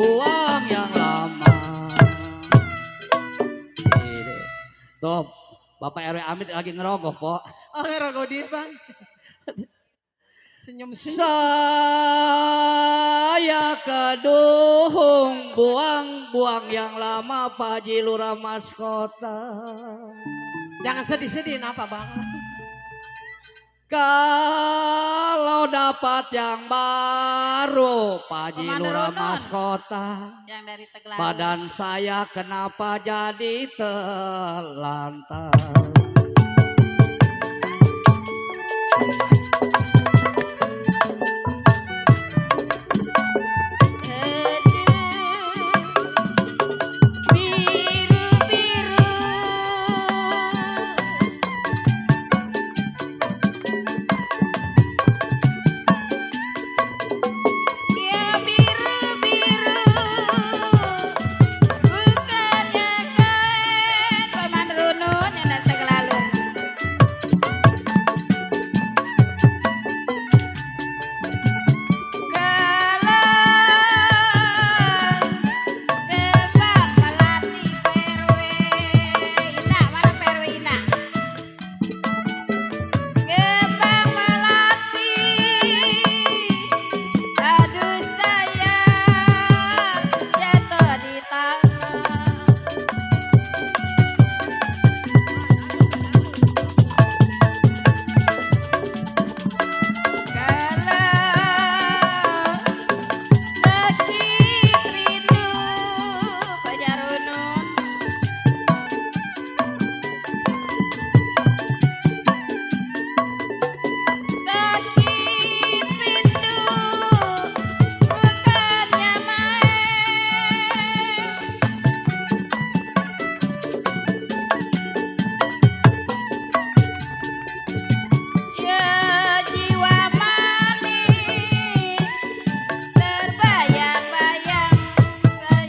buang yang lama. Ini. Tuh, Bapak RW Amit lagi ngerogoh, Pok. Oh, ngerogodin Bang. Senyum-senyum. Saya keduhung buang-buang yang lama Pak Haji Lurah Mas Kota. Jangan sedih-sedih apa Bang? Kalau dapat yang baru Pak Haji Lurah Mas Kota. Yang dari Tegalan. Badan saya kenapa jadi telantar.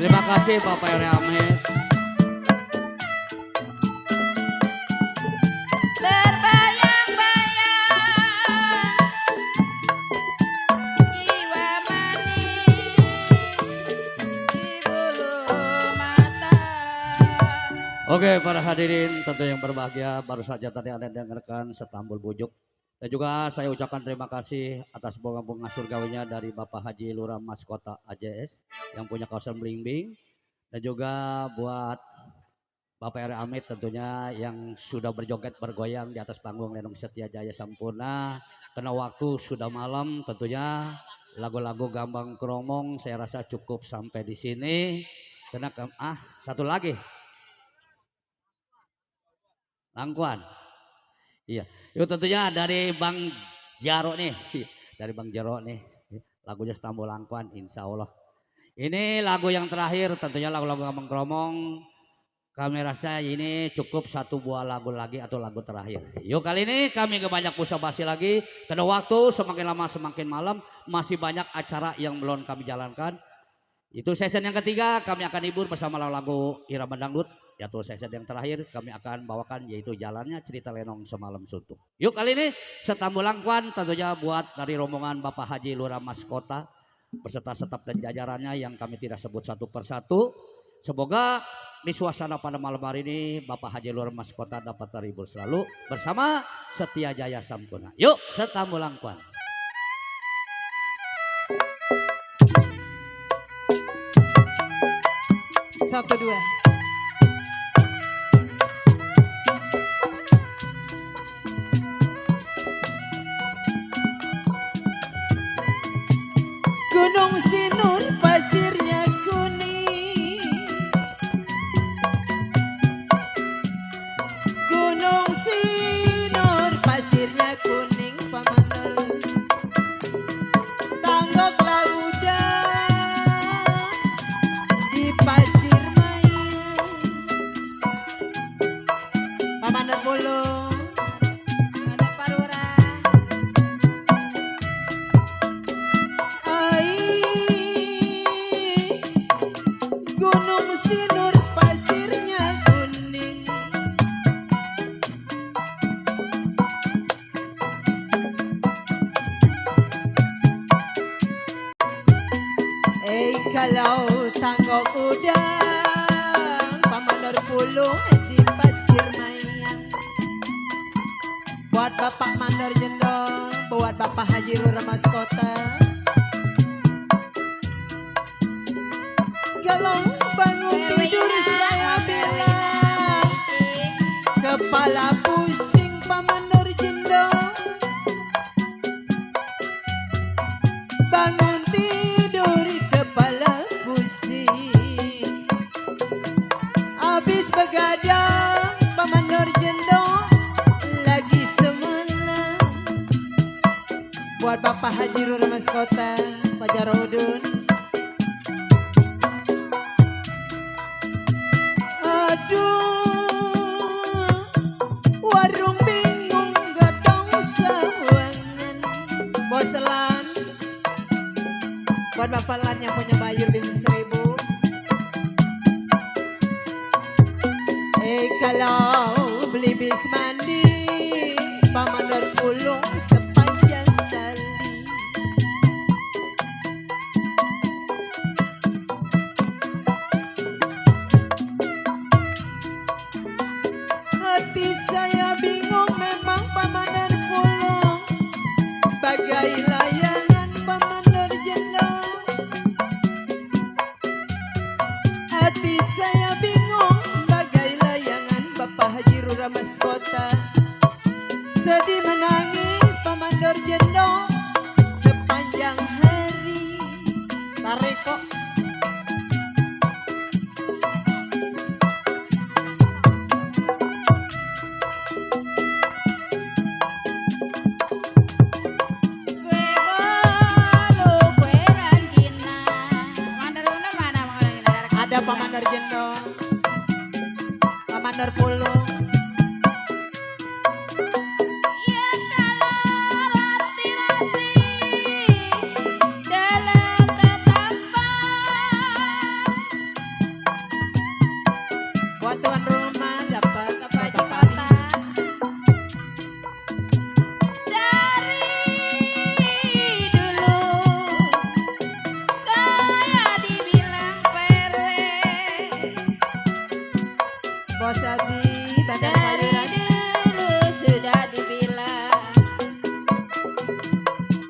Terima kasih Bapak RW Amit. Jiwa manis di bulu mata. Oke para hadirin tentu yang berbahagia, baru saja tadi Anda dengarkan Setambul Bujuk. Dan juga saya ucapkan terima kasih atas bunga-bunga surgawinya dari Bapak Haji Lurah Mas Kota AJS yang punya kawasan Blimbing. Dan juga buat Bapak RW Amit tentunya yang sudah berjoget bergoyang di atas panggung Lenong Setia Jaya Sampurna. Karena waktu sudah malam tentunya lagu-lagu Gambang Kromong saya rasa cukup sampai di sini. Karena satu lagi. Langkuan. Iya. Itu tentunya dari Bang Jaro nih. Dari Bang Jaro nih. Lagunya Stambul Langkuan insya Allah. Ini lagu yang terakhir tentunya lagu-lagu Gambang Kromong. Kami rasa ini cukup satu buah lagu lagi atau lagu terakhir. Yuk kali ini kami gak banyak basa-basi lagi. Karena waktu semakin lama semakin malam. Masih banyak acara yang belum kami jalankan. Itu sesi yang ketiga kami akan hibur bersama lagu Irama Dangdut. Yaitu sesi yang terakhir kami akan bawakan yaitu Jalannya Cerita Lenong Semalam Suntuk. Yuk kali ini Setambul Langkuan tentunya buat dari rombongan Bapak Haji Lurah Mas Kota. Beserta staf dan jajarannya yang kami tidak sebut satu persatu. Semoga di suasana pada malam hari ini Bapak Haji Lurah Mas Kota dapat terhibur selalu bersama Setia Jaya Sampurna. Yuk Setambul Langkuan. Satu dua. Gunung Sinur pasirnya kuning. Gunung Sinur pasirnya kuning pamanel. Tanggap lautan di pasir main. kalau tanggok udang Pamanor pulung di pasir mayang. Buat Bapak Mandor Jendol, buat Bapak Haji Lurah Mas Kota. Kalau bangun tidur saya bilang kepala pusing Pamanor Jendol. Bangun tidur kepala pusing. Habis begadang Pamanor Jendol lagi semalam. Buat Bapak Haji Lurah Mas Kota, Pak Jarudun. Aduh, warung bingung gadang sawangan. Boselan buat Bapak Lan yang punya Bayur Binti Seribu. Kalau beli bis mandi Pamanor pulung sepanjang tali. Hati saya bingung memang Pamanor pulung bagai layangan Pamanor Jendol. Hati saya bingung bagai layangan Bapak Haji Lurah Mas Kota. Sedih menangis Pamanor Jendol sepanjang hari. Tarik kok. Kue bolu, kue ranjina. Mandaruna mana Mang Ranjina? Ada Pamanor Jendol, Pamanor pulung. Ya kalau roti-roti dalam tetapan. Buat tuan rumah dapat Bapak di Bapak kota dari dulu kayak dibilang perwe. Bos Adi Bandar Dari Sayuran. dulu sudah dibilang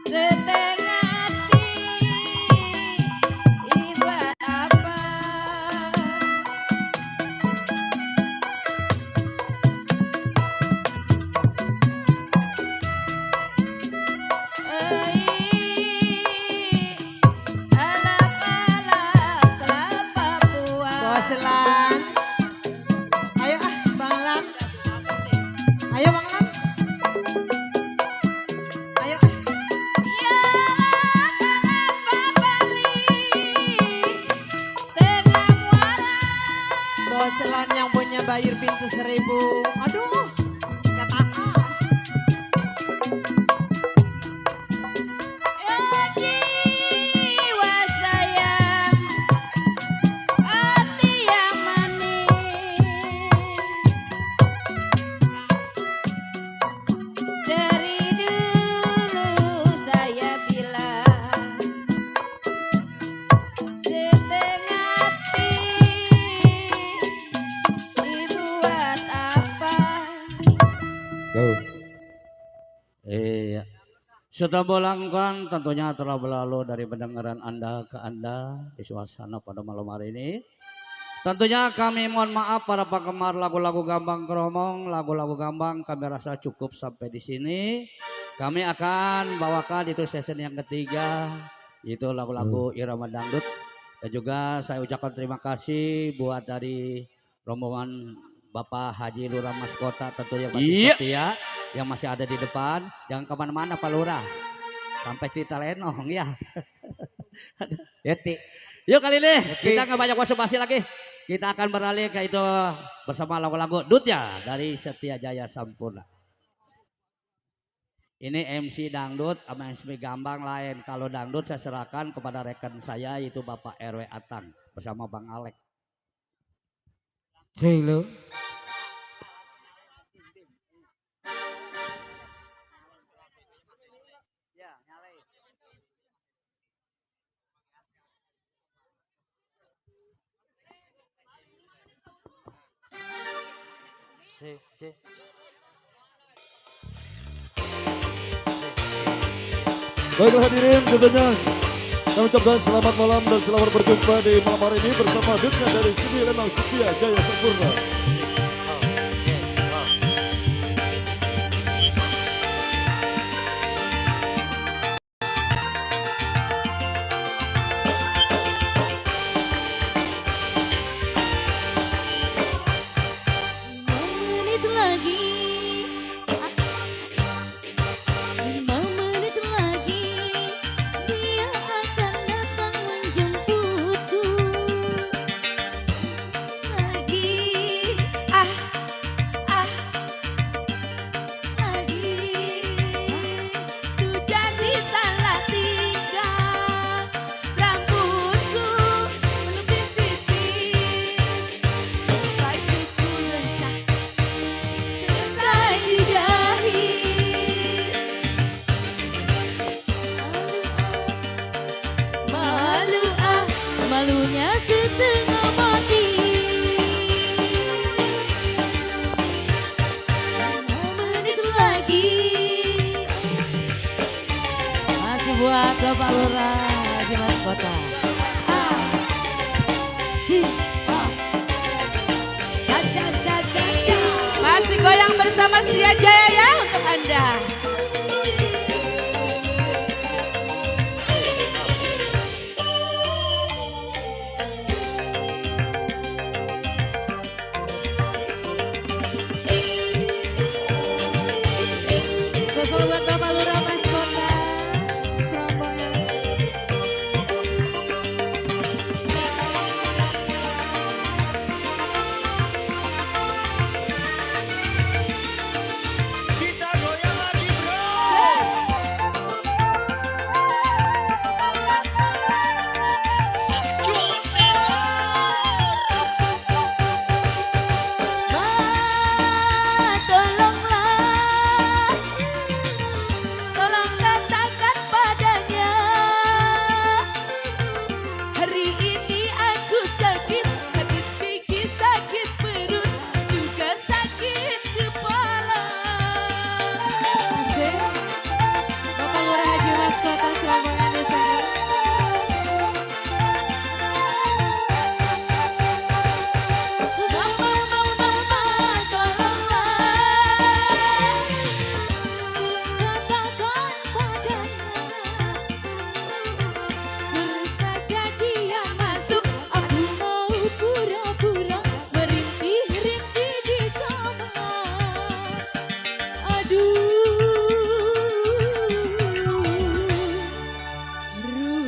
setengah hati ibarat apa. Anak-anak kelapa buah. Bos Lan. Ayo Bang Lan. Ayo Bang Lan. Ayo. Ya kelapa bali tengah muara. Bos Lan yang punya Bayur Binti Seribu. Aduh, gak tahan. Ya jiwa sayang, hati yang manis. Dari dulu saya bilang setengah hati dibuat apa. Iya. Sudah bolangkan tentunya telah berlalu dari pendengaran Anda ke Anda di suasana pada malam hari ini. Tentunya kami mohon maaf para penggemar lagu-lagu Gambang Kromong, lagu-lagu Gambang kami rasa cukup sampai di sini. Kami akan bawakan itu season yang ketiga, itu lagu-lagu irama dangdut. Dan juga saya ucapkan terima kasih buat dari rombongan Bapak Haji Lurah Mas Kota tentunya masih setia yang masih ada di depan. Jangan kemana-mana Pak Lurah, sampai cerita lenong ya. Yeti. Yuk kali ini kita nggak banyak basa-basi lagi. Kita akan beralih ke itu bersama lagu-lagu dutnya dari Setia Jaya Sampurna. Ini MC dangdut sama MC Gambang lain. Kalau dangdut saya serahkan kepada rekan saya yaitu Bapak RW Atang bersama Bang Alek. Halo. C, C. Baiklah hadirin, tentunya kami ucapkan selamat malam dan selamat berjumpa di malam hari ini bersama Dutnya dari Sini Lenong Setia Jaya Sempurna. Menit lagi, 5 menit lagi, dia akan datang menjemputku. Lagi, lagi, ku jadi salah tingkah, rambutku belum disisir, bajuku lengkap selesai dijahit. Malu malunya setengah mati. 5 menit lagi. Masih buat Bapak Lurah Haji Kota. Masih goyang bersama Setia Jaya ya untuk Anda. Spesial buat Bapak Lurah Mas Kota Surabaya. Kita goyang lagi bro. Tolonglah, tolong katakan padanya, hari ini aku sakit, sakit gigi, sakit perut, juga sakit kepala. Asik. Bapak Lurah Haji Mas Kota Surabaya Desa.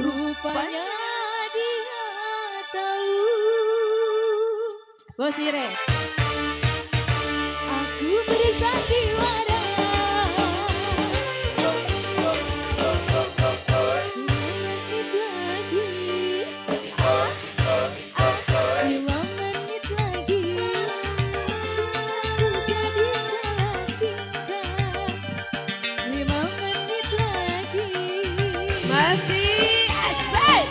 Rupanya dia tahu. Bos Ire. Aku beri sandiwara. 5 menit lagi. 5 menit lagi. Aku jadi salah tingkah. 5 menit lagi. Masih asik.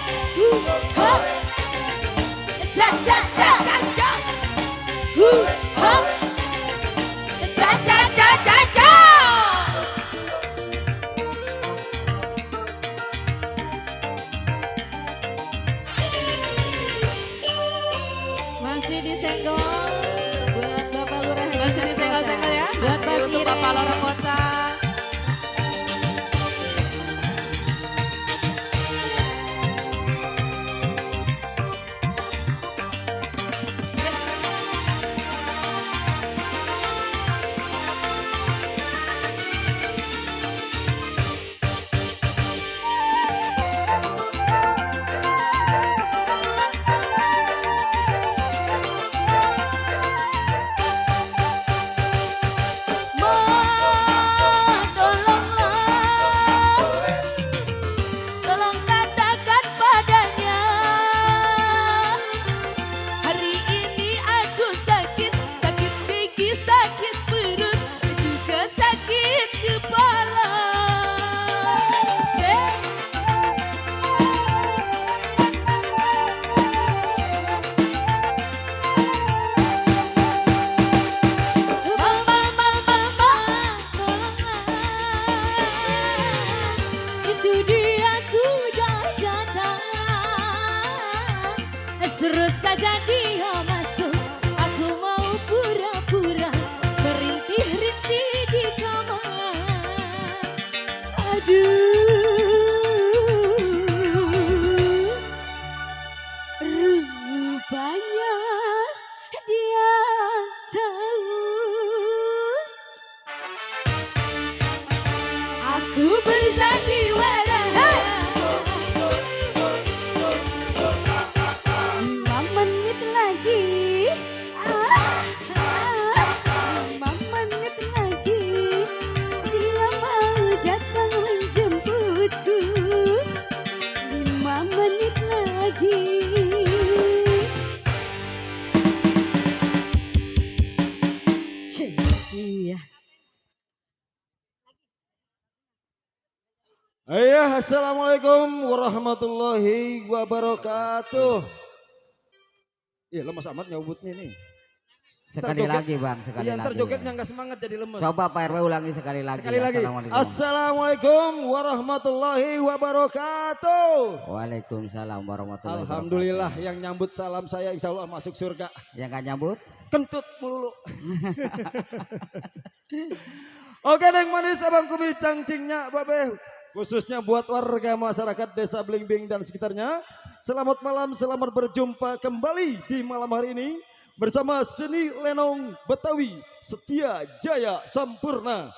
Masih disenggol buat Bapak Lurah Haji Masih Mas disenggol-senggol Kota. ya. Buat Masih Bang untuk Ire. Bapak Lurah Kota. Terus saja dia masuk, aku mau pura-pura merintih-rintih di kamar. Aduh, rupanya dia tahu aku bersandiwara. 5 menit lagi, 5 menit lagi, dia mau datang menjemputku. 5 menit lagi. Iya. Ayah, assalamualaikum warahmatullahi wabarakatuh. Iya, lemas amat nyebutnya nih. Sekali Ntar joget. lagi bang, sekali Iya, lagi. ntar jogetnya Bang. nggak semangat jadi lemes. Coba Pak RW ulangi sekali lagi. Sekali lagi. Assalamualaikum. Assalamualaikum warahmatullahi wabarakatuh. Waalaikumsalam warahmatullahi Alhamdulillah wabarakatuh. yang nyambut salam saya insya Allah masuk surga. Yang gak nyambut? Kentut melulu. Oke Neng manis abang kumis cangcingnya babe. Khususnya buat warga masyarakat desa Blimbing dan sekitarnya. Selamat malam, selamat berjumpa kembali di malam hari ini. Bersama seni lenong Betawi Setia Jaya Sampurna.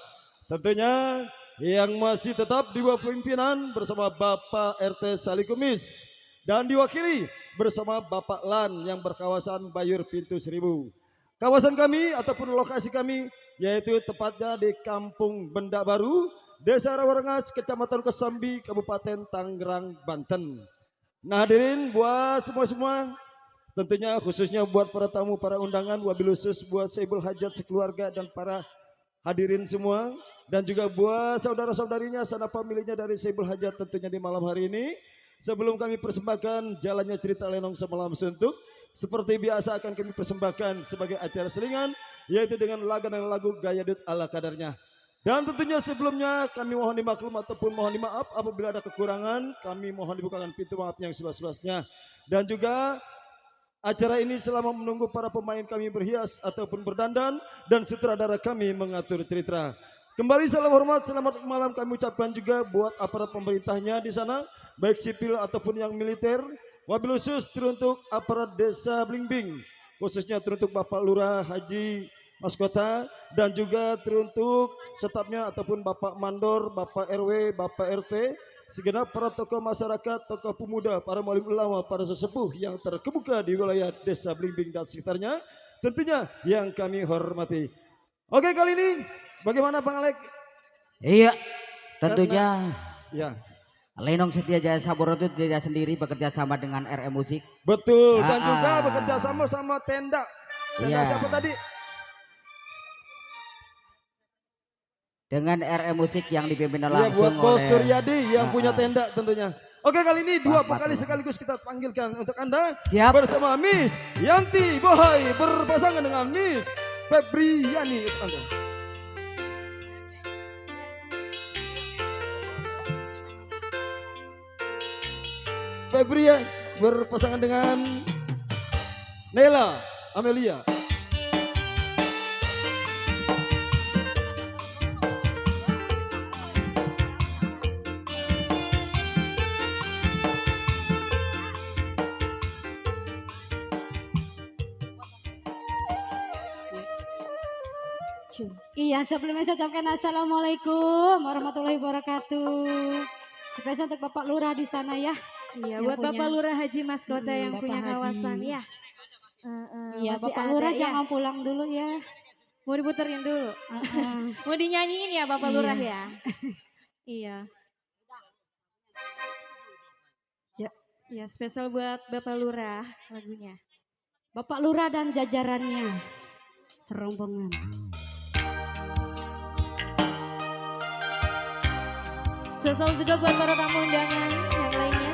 Tentunya yang masih tetap di bawah pimpinan bersama Bapak RT Salikumis. Dan diwakili bersama Bapak Lan yang berkawasan Bayur Pintu Seribu. Kawasan kami ataupun lokasi kami yaitu tepatnya di Kampung Benda Baru, Desa Rawarengas, Kecamatan Kesambi, Kabupaten Tangerang, Banten. Nah hadirin buat semua-semua, tentunya khususnya buat para tamu, para undangan, wabil khusus buat Saibul Hajat sekeluarga dan para hadirin semua. Dan juga buat saudara-saudarinya, sanak familinya dari Saibul Hajat tentunya di malam hari ini. Sebelum kami persembahkan jalannya cerita Lenong Semalam Suntuk, seperti biasa akan kami persembahkan sebagai acara selingan, yaitu dengan lagu dan lagu gaya dut ala kadarnya. Dan tentunya sebelumnya kami mohon dimaklum ataupun mohon dimaaf apabila ada kekurangan, kami mohon dibukakan pintu maaf yang seluas-luasnya. Dan juga acara ini selama menunggu para pemain kami berhias ataupun berdandan dan sutradara kami mengatur cerita. Kembali salam hormat, selamat malam kami ucapkan juga buat aparat pemerintahnya di sana, baik sipil ataupun yang militer. Wabil khusus teruntuk aparat desa Blimbing, khususnya teruntuk Bapak Lurah Haji Mas Kota, dan juga teruntuk stafnya ataupun Bapak Mandor, Bapak RW, Bapak RT, segenap para tokoh masyarakat, tokoh pemuda, para mualim ulama, para sesepuh yang terkemuka di wilayah desa Blimbing dan sekitarnya, tentunya yang kami hormati. Oke kali ini bagaimana Bang Alek? Iya, tentunya Ya. Lenong Setia Jaya Sampurna itu tidak sendiri, bekerja sama dengan RM Musik. Betul, dan juga bekerja sama sama tenda. Tenda Iya. siapa tadi? Dengan RM Musik yang dipimpin Iya, langsung buat Bos oleh Suryadi yang punya tenda tentunya. Oke, kali ini dua Bapak vokalis tuh. sekaligus kita panggilkan untuk Anda. Siap. Bersama Miss Yanti Bohai berpasangan dengan Miss Febriani untuk Anda. Febrian berpasangan dengan Nela Amelia. Iya, sebelumnya saya ucapkan assalamualaikum warahmatullahi wabarakatuh. Spesial untuk Bapak Lurah di sana ya. Iya, Yang buat punya- Bapak Lurah Haji Maskota yang Bapak punya Haji. kawasan ya. Iya, Masih Bapak ada Lurah ya. jangan pulang dulu ya. Mau diputerin dulu. Heeh. Mau dinyanyiin ya Bapak Iya. Lurah ya. Iya. Ya. Ya, spesial buat Bapak Lurah lagunya. Bapak Lurah dan jajarannya serombongan. Spesial juga buat para tamu undangan yang lainnya.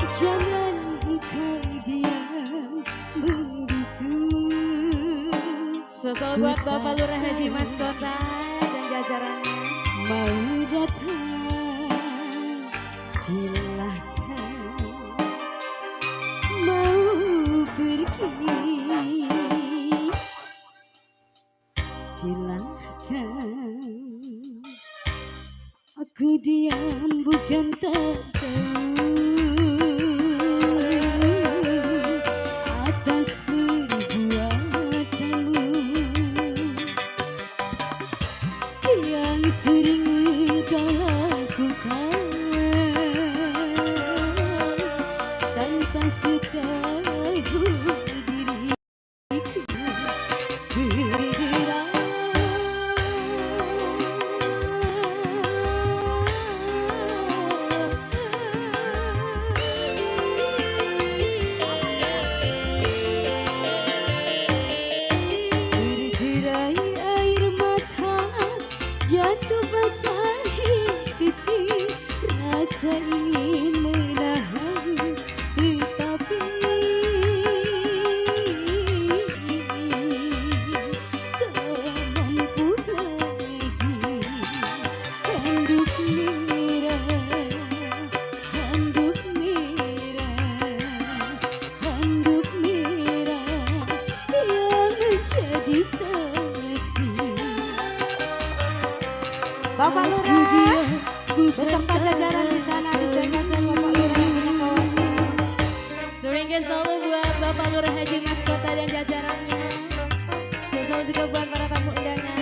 Jangan engkau diam membisu. Sosok buat Bapak Lurah Haji Mas Kota dan jajarannya. Mau datang silahkan, mau pergi silahkan. Aku diam bukan tak tahu atas perbuatanmu yang sering engkau lakukan tanpa setahu diriku bergerak. Berderai air mata jatuh basahi pipi, rasa ingin menahan tetapi tak mampu lagi. Handuk merah, handuk merah, handuk merah yang menjadi saksi. Bapak Lurah beserta jajaran di sana disegasan Bapak Lurah yang punya kawasan. Turingin selalu buat Bapak Lurah Haji Mas Kota dan jajarannya. Selalu juga buat para tamu undangan.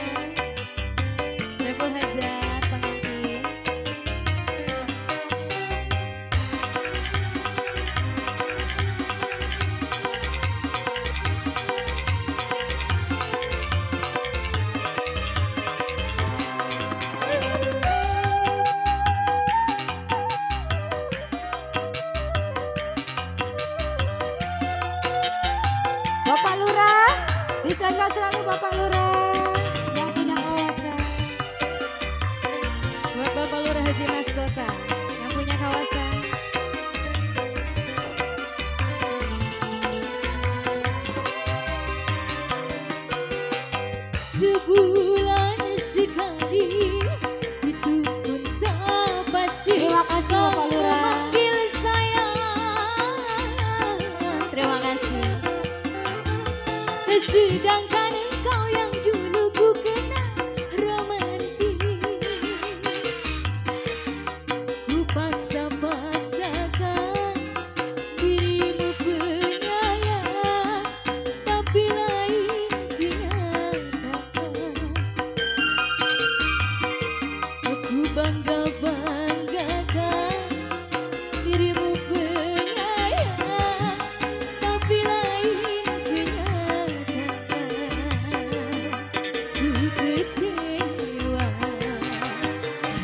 Saiful Hajat pengantin. Bapak Lurah bisa nggak selalu Bapak Lurah yang punya kawasan. Buat Bapak Lurah Haji Mas Kota yang punya kawasan. Sebulan sekali itu pun tak pasti. Terima kasih Bapak Lurah. Memanggil saya. Terima kasih. Sedangkan engkau yang dulu ku kenal romantis, ku paksa-paksakan dirimu penyayang, tapi lain kenyataan. Aku bangga-banggakan dirimu penyayang, tapi lain kenyataan. Ku kecewa.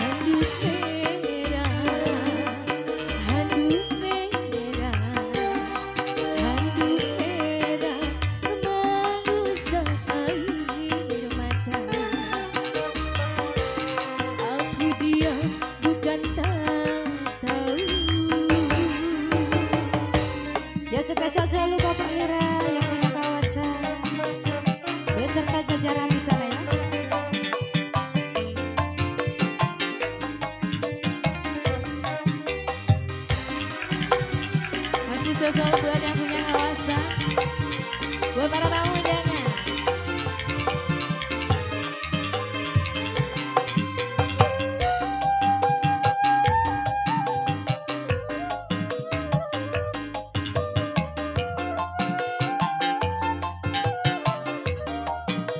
Handuk merah, handuk merah, handuk merah mengusap air mata. Aku diam bukan tak tahu. Ya spesial selalu Bapak Lurah yang punya kawasan beserta jajaran di sana ya. Masih sosok buat yang punya kawasan. Buat para tamu undangan.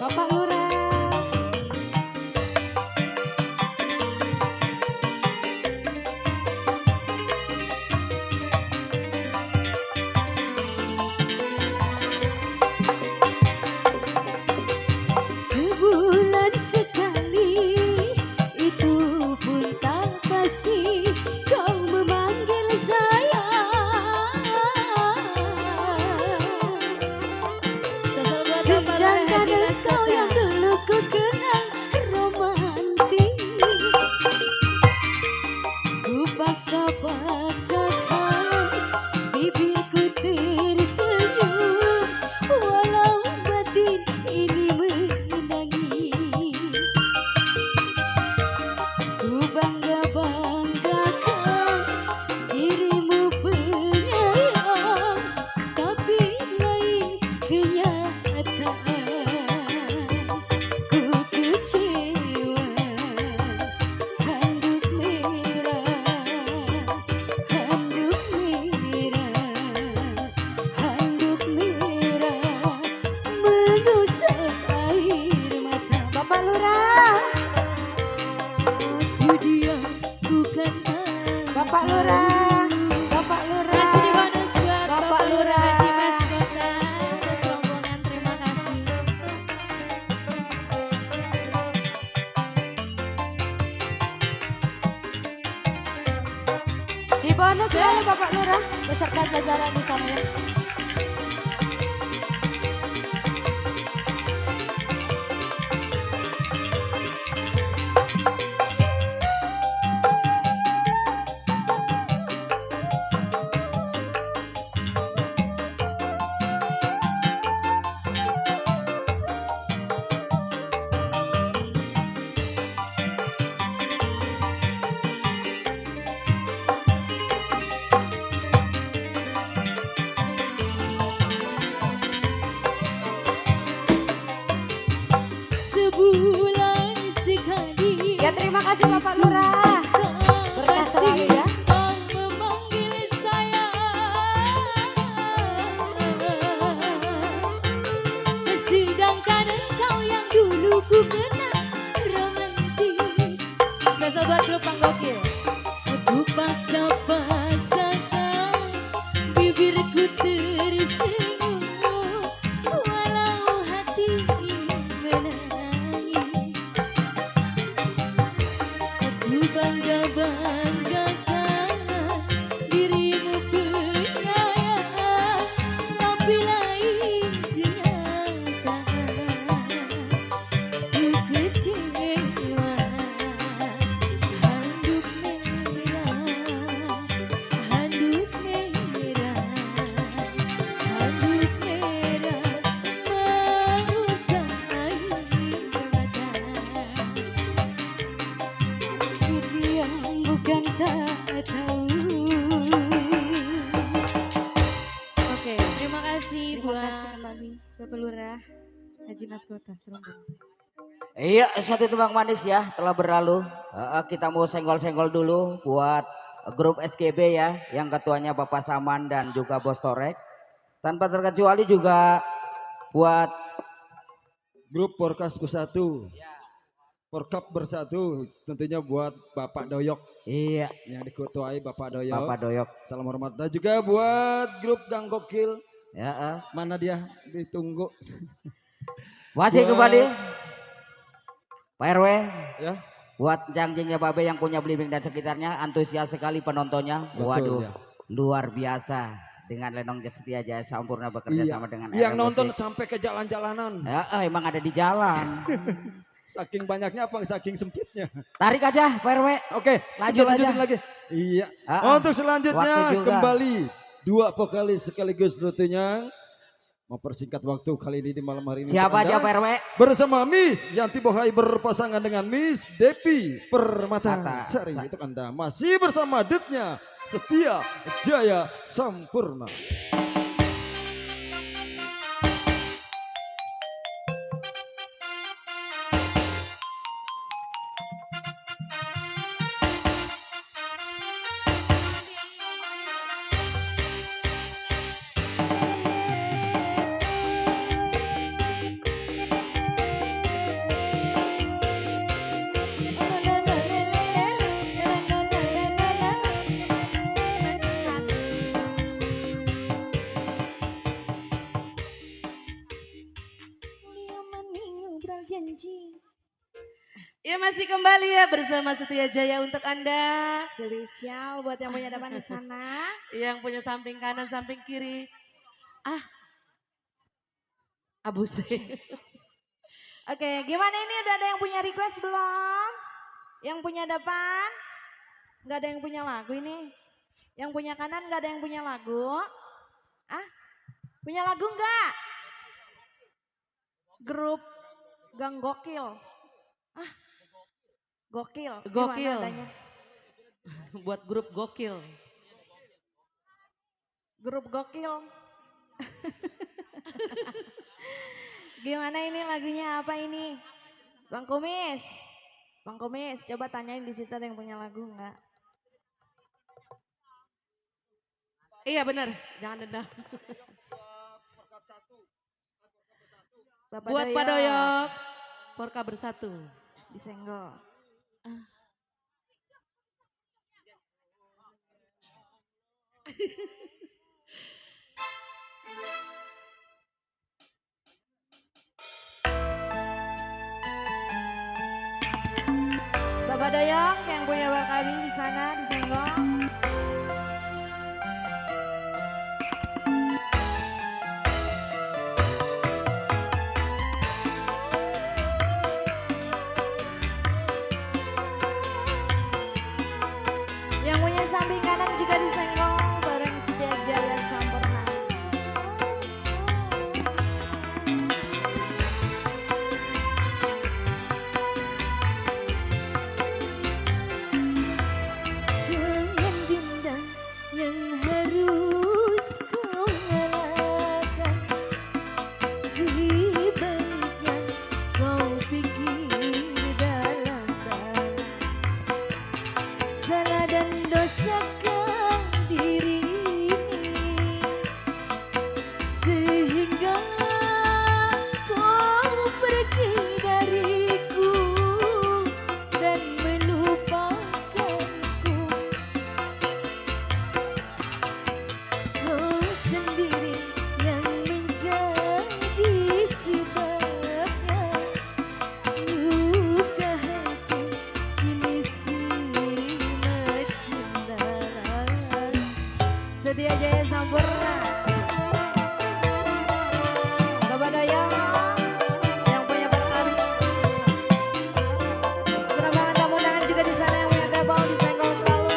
Bapak Lurah Bapak Lurah, Bapak Lurah. Kasih bonus buat Bapak Bapak Lurah Haji Lurah. Maskota atas rombongan, terima kasih. Di bonus selalu Bapak Lurah beserta jajaran di sana ya. Sebulan sekali Ya terima kasih Bapak Lurah. Berkah selalu ya. kau memanggil saya, sedangkan engkau yang dulu ku kenal romantis. Spesial buat grup Bang Gokil. Aku paksa-paksakan bibirku tersenyum, walau hati menangis. Aku bangga-banggakan dirimu penyayang, tapi lain kenyataan. Ku kecewa, handuk merah, handuk merah, handuk merah mengusai mata. Diam bukan tak tahu. Oke, terima kasih Terima buat kasih kembali. Bapak Lurah Haji Maskota Serombongan. Iya, satu tebang manis ya telah berlalu. Kita mau senggol-senggol dulu buat grup SGB ya, yang ketuanya Bapak Saman dan juga Bos Torek. Tanpa terkecuali juga buat Grup Porkas Bersatu. Porkap Bersatu tentunya buat Bapak Doyok iya yang diketuai Bapak Doyok. Bapak Doyok. Salam hormat dan juga buat grup Gang Gokil. Ya, Mana dia? Ditunggu. masih Buat- kembali Pak RW Ya, buat cangcingnya Babe yang punya Blimbing dan sekitarnya, antusias sekali penontonnya. betul Waduh, ya. luar biasa dengan Lenong Setia Jaya Sampurna bekerja Iya. sama dengan Yang RW nonton Musik. sampai ke jalan-jalanan. Ya, emang ada di jalan. Saking banyaknya apa saking sempitnya. Tarik aja Pak RW. Oke, Lanjut kita lanjutin aja. lagi. Iya. Untuk selanjutnya waktu juga. kembali dua vokalis sekaligus tentunya mempersingkat waktu kali ini di malam hari ini. Siapa untuk aja Anda. Pak RW? Bersama Miss Yanti Bohai berpasangan dengan Miss Depi Mata. Permatasari. Untuk Anda masih bersama Ditnya Setia Jaya Sampurna. Ya masih kembali ya bersama Setia Jaya untuk Anda. Spesial buat yang punya depan di sana. Yang punya samping kanan, samping kiri. Abu Oke, gimana ini udah ada yang punya request belum? Yang punya depan? Nggak ada yang punya lagu ini. Yang punya kanan nggak ada yang punya lagu? Punya lagu nggak? Grup Gang Gokil. Gokil. Gimana Gokil. adanya? buat grup Gokil. Grup Gokil. Gimana ini lagunya apa ini? Bang Kumis. Bang Kumis, coba tanyain di situ ada yang punya lagu nggak? Iya benar, jangan dendam. Bapak Buat Pak Doyok, Porka Bersatu. Disenggol. Bapak Dayang yang punya Bakabi di sana disenggol. Yang punya samping kanan juga disenggol bareng Setia Jaya Sampurna. Jangan dendam yang harus kau nyalakan. Sebaiknya kau pikir dalam-dalam. Salah dan dosakan diri ini sehingga kau pergi dariku dan melupakanku. Kau sendiri yang menjadi sebabnya luka hati kini semakin dalam. Setia Jaya Sampurna. Bapak Dayang yang punya Bakabi. Selamat tamu undangan juga di sana yang punya tebal disenggol selalu.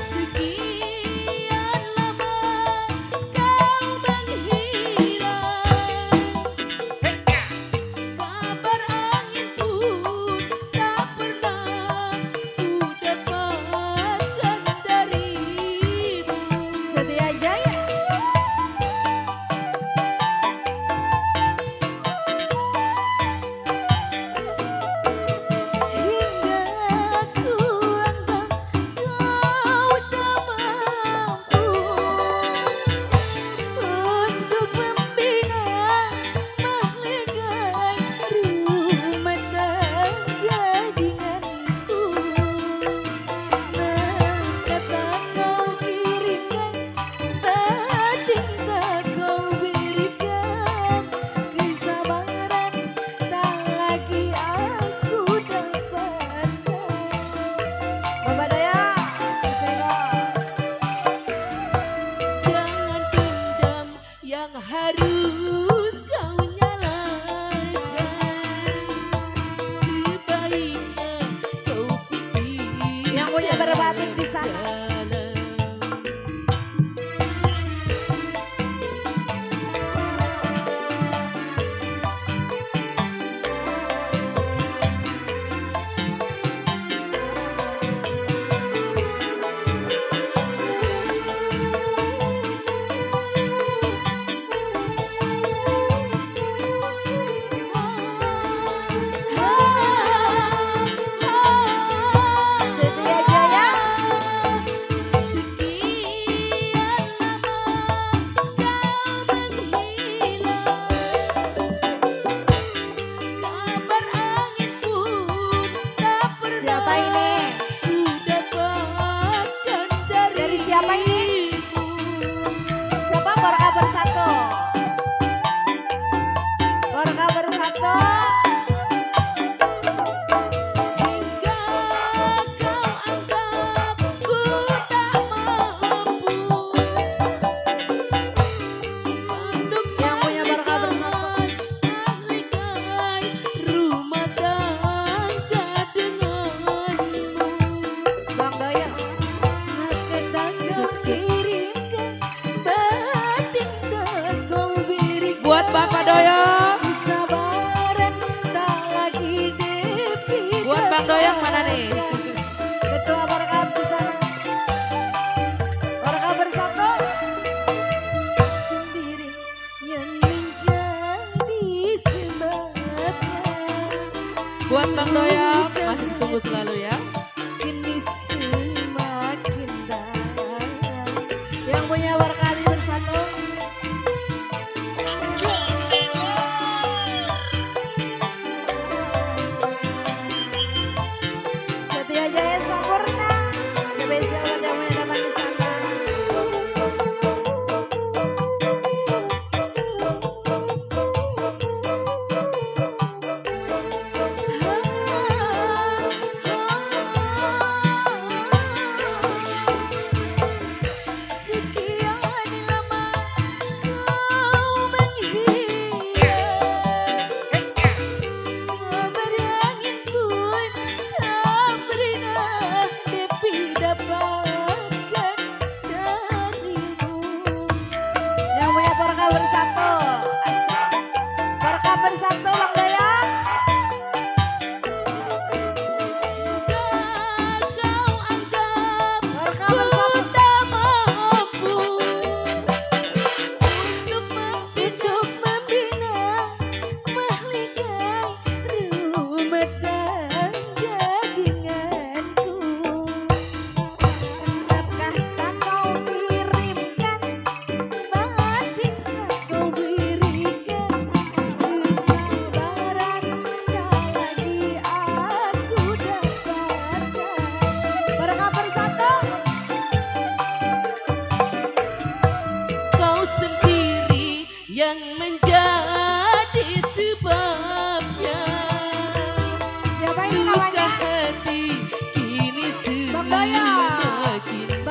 Sekian lama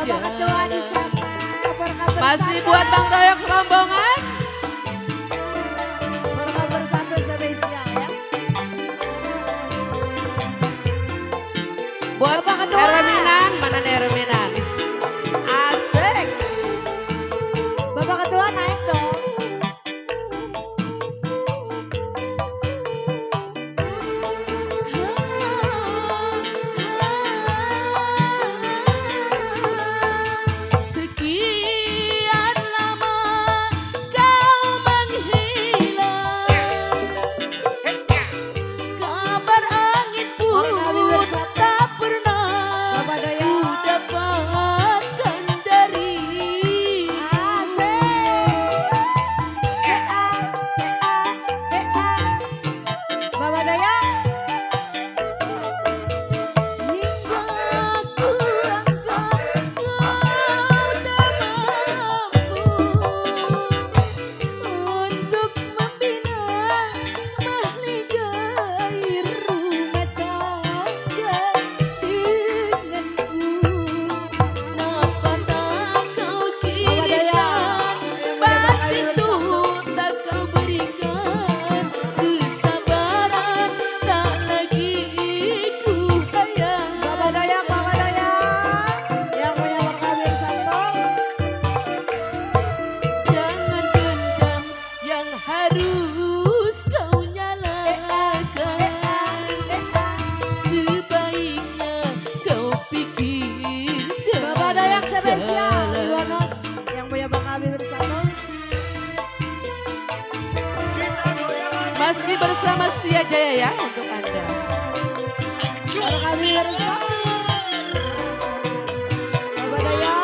Bapak Ketua di sana. Berkabar Masih buat Bang Doyok serombongan. Berkabar satu spesial ya. Buat Bapak Ketua. Erminan, mana nih Erminan? Asik. Bapak Ketua naik dong. Sekian lama kau menghilang, kabar angin pun tak pernah Bapak ku Doyok. dapatkan dari Bapak Doyok. hingga ku anggap kau tak mampu untuk membina mahligai rumah tangga denganku. Napa tak kau kirimkan batin tak kau berikan kesabaran tak lagi ku hayal. Bapak Doyok, Bapak Doyok. Yang punya berkabir satu. Jangan dendam yang harus kau nyalakan. Sebaiknya kau pikirkan. Bapak Doyok spesial. dalam. Iwanos yang punya berkabir satu. Masih bersama Setia Jaya ya untuk Anda. Berkabir satu. Bapak Doyok.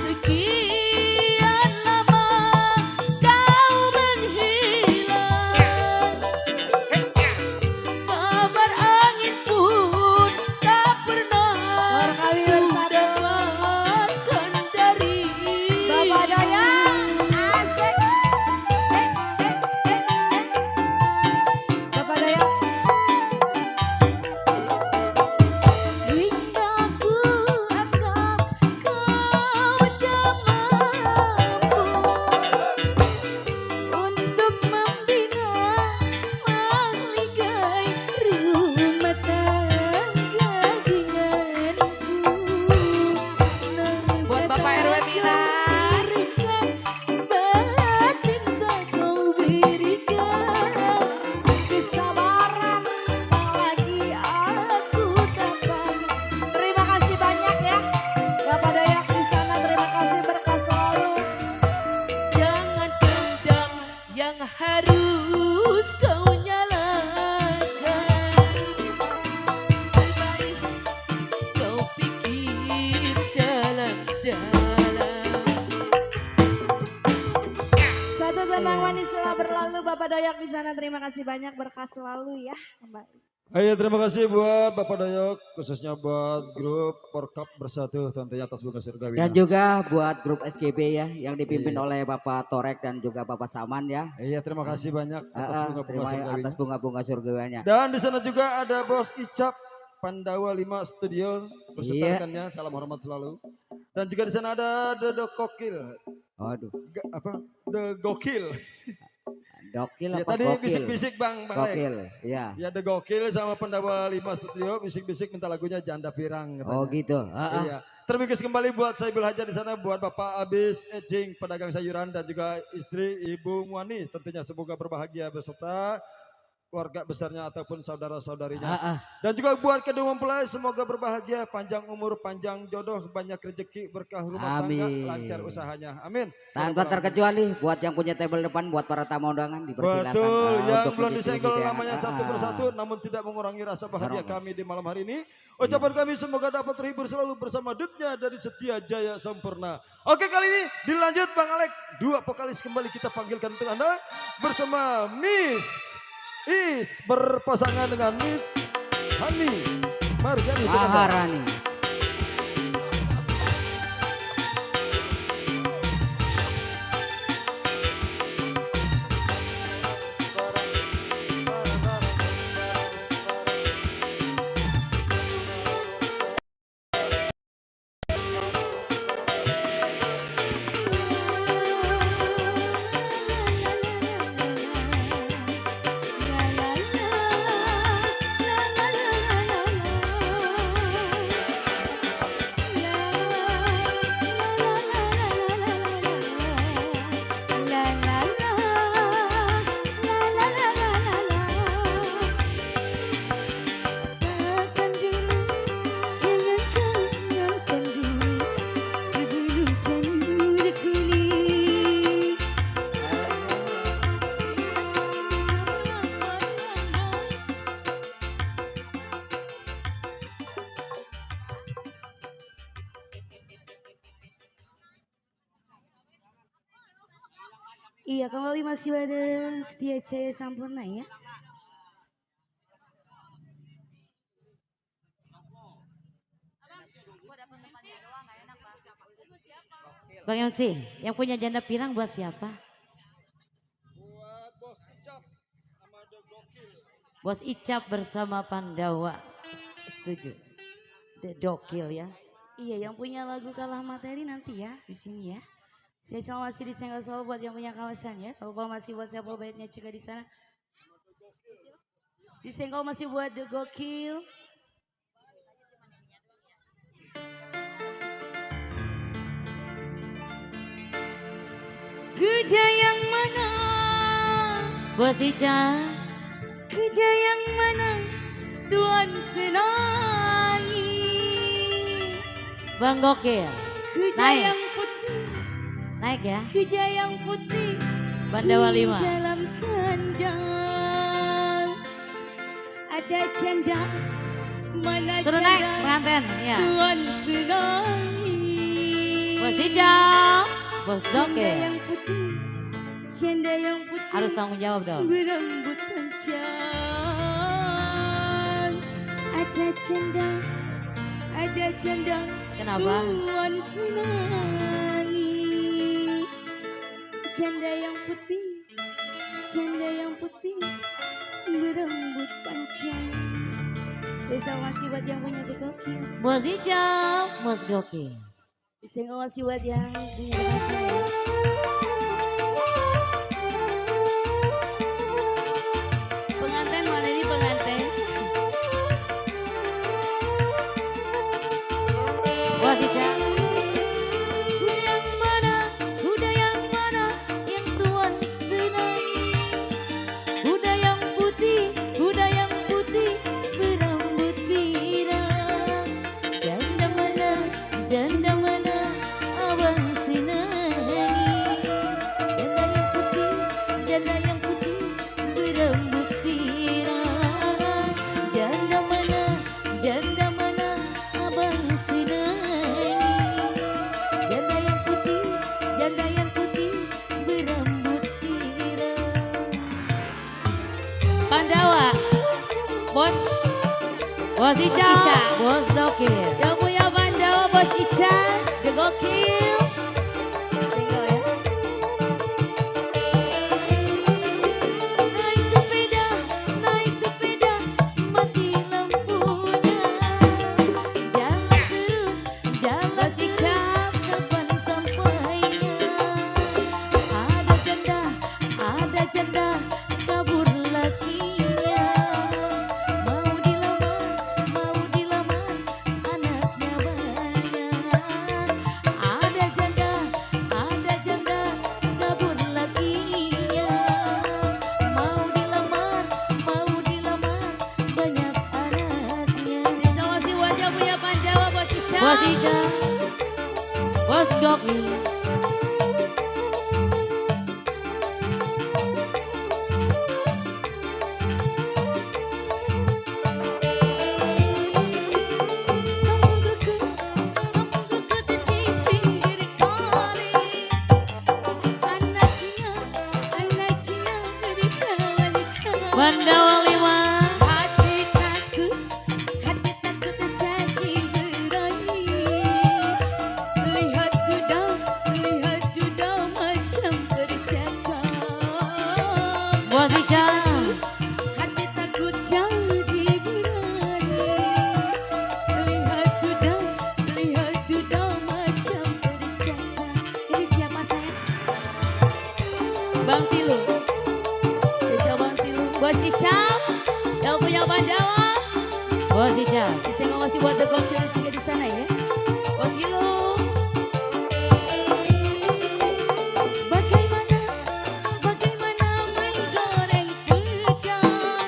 Sekian lama kau menghilang, kabar angin pun tak pernah Berkabir ku satu. dapatkan dari Bapak Doyok. Asik. Bapak Doyok. hingga ku anggap kau tak mampu untuk membina mahligai rumah tangga denganku. Buat Bapak RW Milan. Batin tak kau berikan Kesabaran tak lagi aku dapat. Terima kasih banyak ya. Bapak Doyok di sana terima kasih berkah selalu. Jangan dendam yang harus kau nyalakan. Sebaik kau pikir dalam-dalam. Satu tembang manis telah berlalu Bapak Doyok di sana terima kasih banyak berkah selalu ya. Kembali. Ayo terima kasih buat Bapak Doyok, khususnya buat grup Porkap Bersatu tentunya atas bunga surgawi. Dan juga buat grup SGB ya yang dipimpin Iya. oleh Bapak Torek dan juga Bapak Saman ya. Iya terima kasih banyak atas bunga-bunga Terima surgawinya. atas bunga-bunga surgawinya. Dan di sana juga ada Bos Icap Pandawa 5 Studio beserta Iya. rekannya, salam hormat selalu. Dan juga di sana ada The Gokil, Aduh, The Gokil. dokil Ya, apa tadi gokil? bisik-bisik Bang Lek. Gokil, ya. Ya The Gokil sama Pandawa 5 Studio bisik-bisik minta lagunya Janda Pirang katanya. Oh gitu. Iya. Terima kembali buat Saibul Haja di sana, buat Bapak Abis Ejing pedagang sayuran dan juga istri Ibu Muani tentunya semoga berbahagia beserta keluarga besarnya ataupun saudara-saudarinya. Dan juga buat kedua mempelai semoga berbahagia, panjang umur, panjang jodoh, banyak rezeki, berkah rumah tangga, Amin. lancar usahanya. Amin. Tanpa terkecuali buat yang punya table depan buat para tamu undangan dipersilakan. Betul, yang untuk belum mencicipi disenggol hidangan. namanya satu persatu namun tidak mengurangi rasa bahagia Benar. kami di malam hari ini. Ucapan kami semoga dapat terhibur selalu bersama Dutnya dari Setia Jaya Sempurna. Oke, kali ini dilanjut Bang Alek, dua vokalis kembali kita panggilkan untuk Anda bersama Miss Is berpasangan dengan Miss Hani Margani. Maharani. Iya, kembali masih ada Setia Jaya Sampurna ya. Bang MC, yang punya janda pirang buat siapa? Buat Bos Icap sama The Gokil. Bos Icap bersama Pandawa. Setuju. The Dokil ya. Iya, yang punya lagu kalah materi nanti ya di sini ya. Saya sama masih disenggol selalu buat yang punya kawasan ya. Tahu masih buat siapa baitnya juga di sana. Disenggol masih buat The Gokil. Kuda yang mana? Bos Ica. Kuda yang mana? Tuan Senai. Bang Gokil. Kuda naik. Yang putih. Naik ya. Kuda yang putih. Pandawa 5. Dalam kandang. Ada janda. Mana suruh janda? Naik pengantin. Ya. Tuan Senai. Bos Ica. Bos Gokil. Janda yang putih harus tanggung jawab dong. Berambut panjang. Ada janda. Kenapa? Tuan Senai. Janda yang putih berambut panjang. Saya masih buat yang punya The Gokil. Bos Icam, Bos Gokil. Saya ngasih buat yang punya kasih ya. Pengantin mana ini pengantin? Bos Ica. Kuda yang mana yang Tuan Senai? Kuda yang putih berambut pirang. Janda mana Abang Senai? Janda yang putih berambut pirang. Janda mana Abang Senai? Janda yang putih berambut pirang. Pandawa, Bos Ica, Bos Gokil. Yang punya Pandawa Bos Ica, The Gokil. Single ya. Naik sepeda, mati lampunya. Jalan Bos Ica, kapan sampainya? Ada janda, kabur lakinya. Mau dilamar, anaknya banyak. Ada janda, kabur lakinya. Mau dilamar, banyak anaknya. Sisa masih wajah punya Pandawa Bos Ica. Bos Ica, Bos Gokil. Pandawa 5. Hati takut jadi berani. Lihat kuda macam bercakap. Bos Ica. Hati takut jadi berani. Lihat kuda macam bercakap. Ini siapa saya? Bang Tilu. Bos Icam, yang punya Pandawa. Bos Icam, saya mau ngasih buat The Gokil juga di sana ya. Bos Gilu. Bagaimana menggoreng pedang?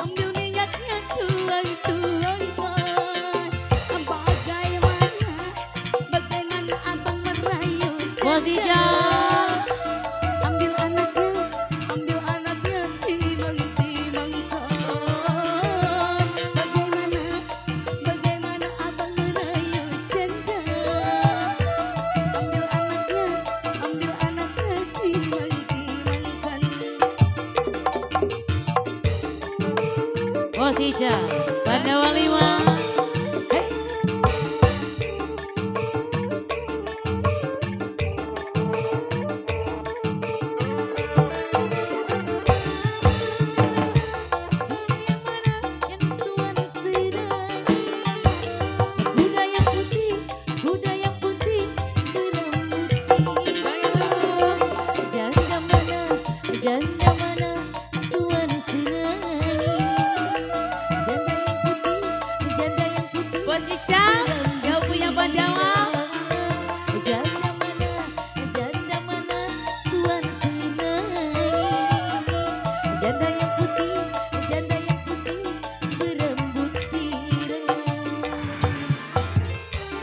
Ambil minyaknya, tuang. Bagaimana abang merayu? Bos Icam. Bos Ica, Pandawa 5.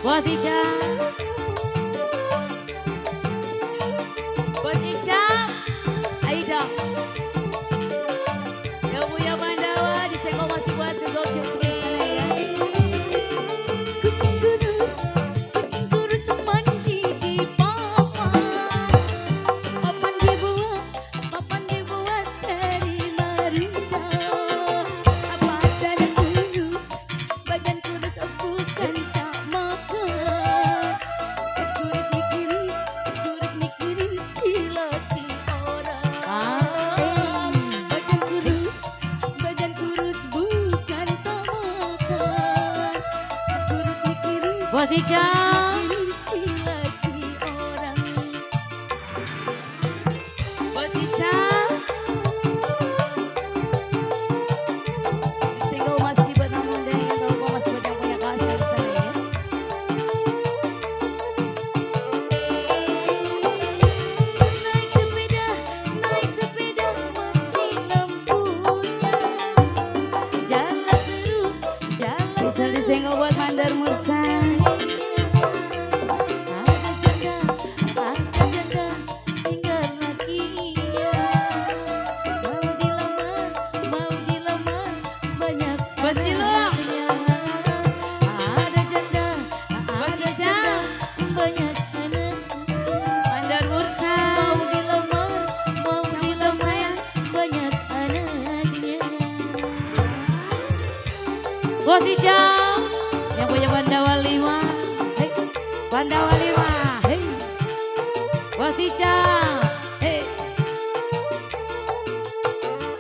Bos Ica, Bos Ica, ayo dong. Yang punya Pandawa disenggol masih buat gokil sana ya. Kucing kurus mandi di papan. Papan dibuat dari marunda. Badan kurus bukan tak makan. Kurus mikirin si laki orang. Badan kurus bukan tak makan. Kurus mikirin Bos Ica si laki orang. Bos Ica, single masih buat namun deh kalau kau masih banyak punya kasih di sana ya. Naik sepeda mati lampunya. Jalan terus, jalan sisa di single buat Mandar Mursa. Ada janda, tinggal lakinya. Mau dilamar, banyak anaknya. Ada janda, banyak anaknya. Mandar Mursa, mau dilamar, banyak anaknya. Bos Ica, yang punya Pandawa 5. Hey, Pandawa 5. Hey. Bos Ica. Hey.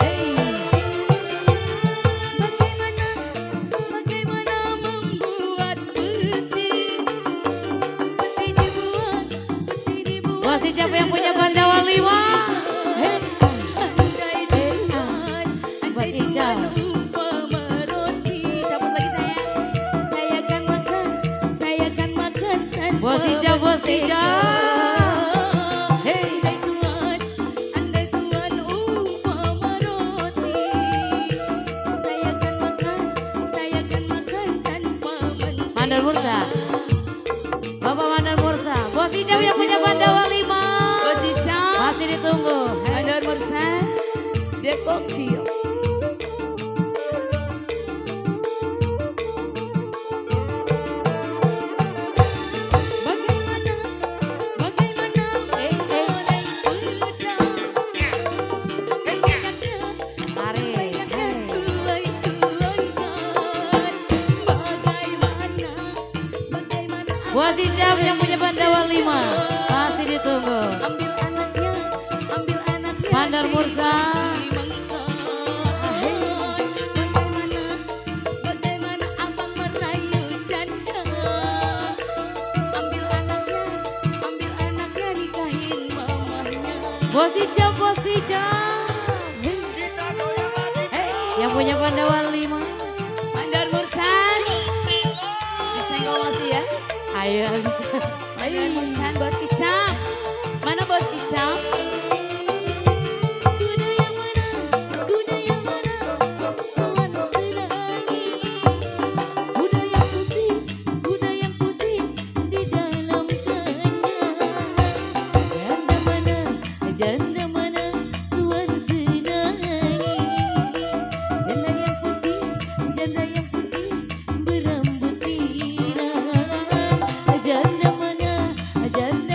Hey. Bagaimana membuat peti dibuat. Bos Ica yang punya Pandawa 5. Hey. Bos Ica. Bos Ica, Bos Ica. Hey. Andai Tuhan umpama roti. Saya akan makan tanpa menteri. Mandar Mursa. Bapak Mandar Mursa. Bos Ica yang punya Pandawa 5. Bos Ica. Masih ditunggu. Mandar Mursa. Dia gokil. Bos Ica yang punya Pandawa 5 masih ditunggu. Mandar Mursa. Bagaimana abang merayu janda. Ambil anaknya nikahin mamanya. Bos Ica, Bos Ica. Hey, yang punya Pandawa 5. Mandar Mursa. Disenggol masih ya. Ayo, Mandar Mursa, Bos Ica. Mana Bos Ica? Kuda yang mana, kawan senangi. Kuda yang putih di dalam kandang. Janda mana, tuan senangi. Janda yang putih berambut pirang. Janda mana, janda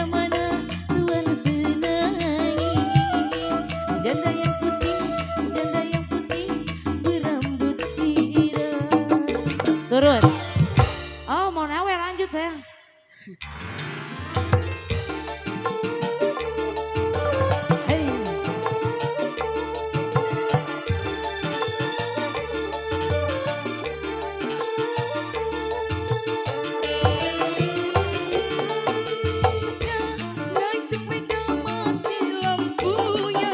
Hei. Naik sepeda mati lampunya.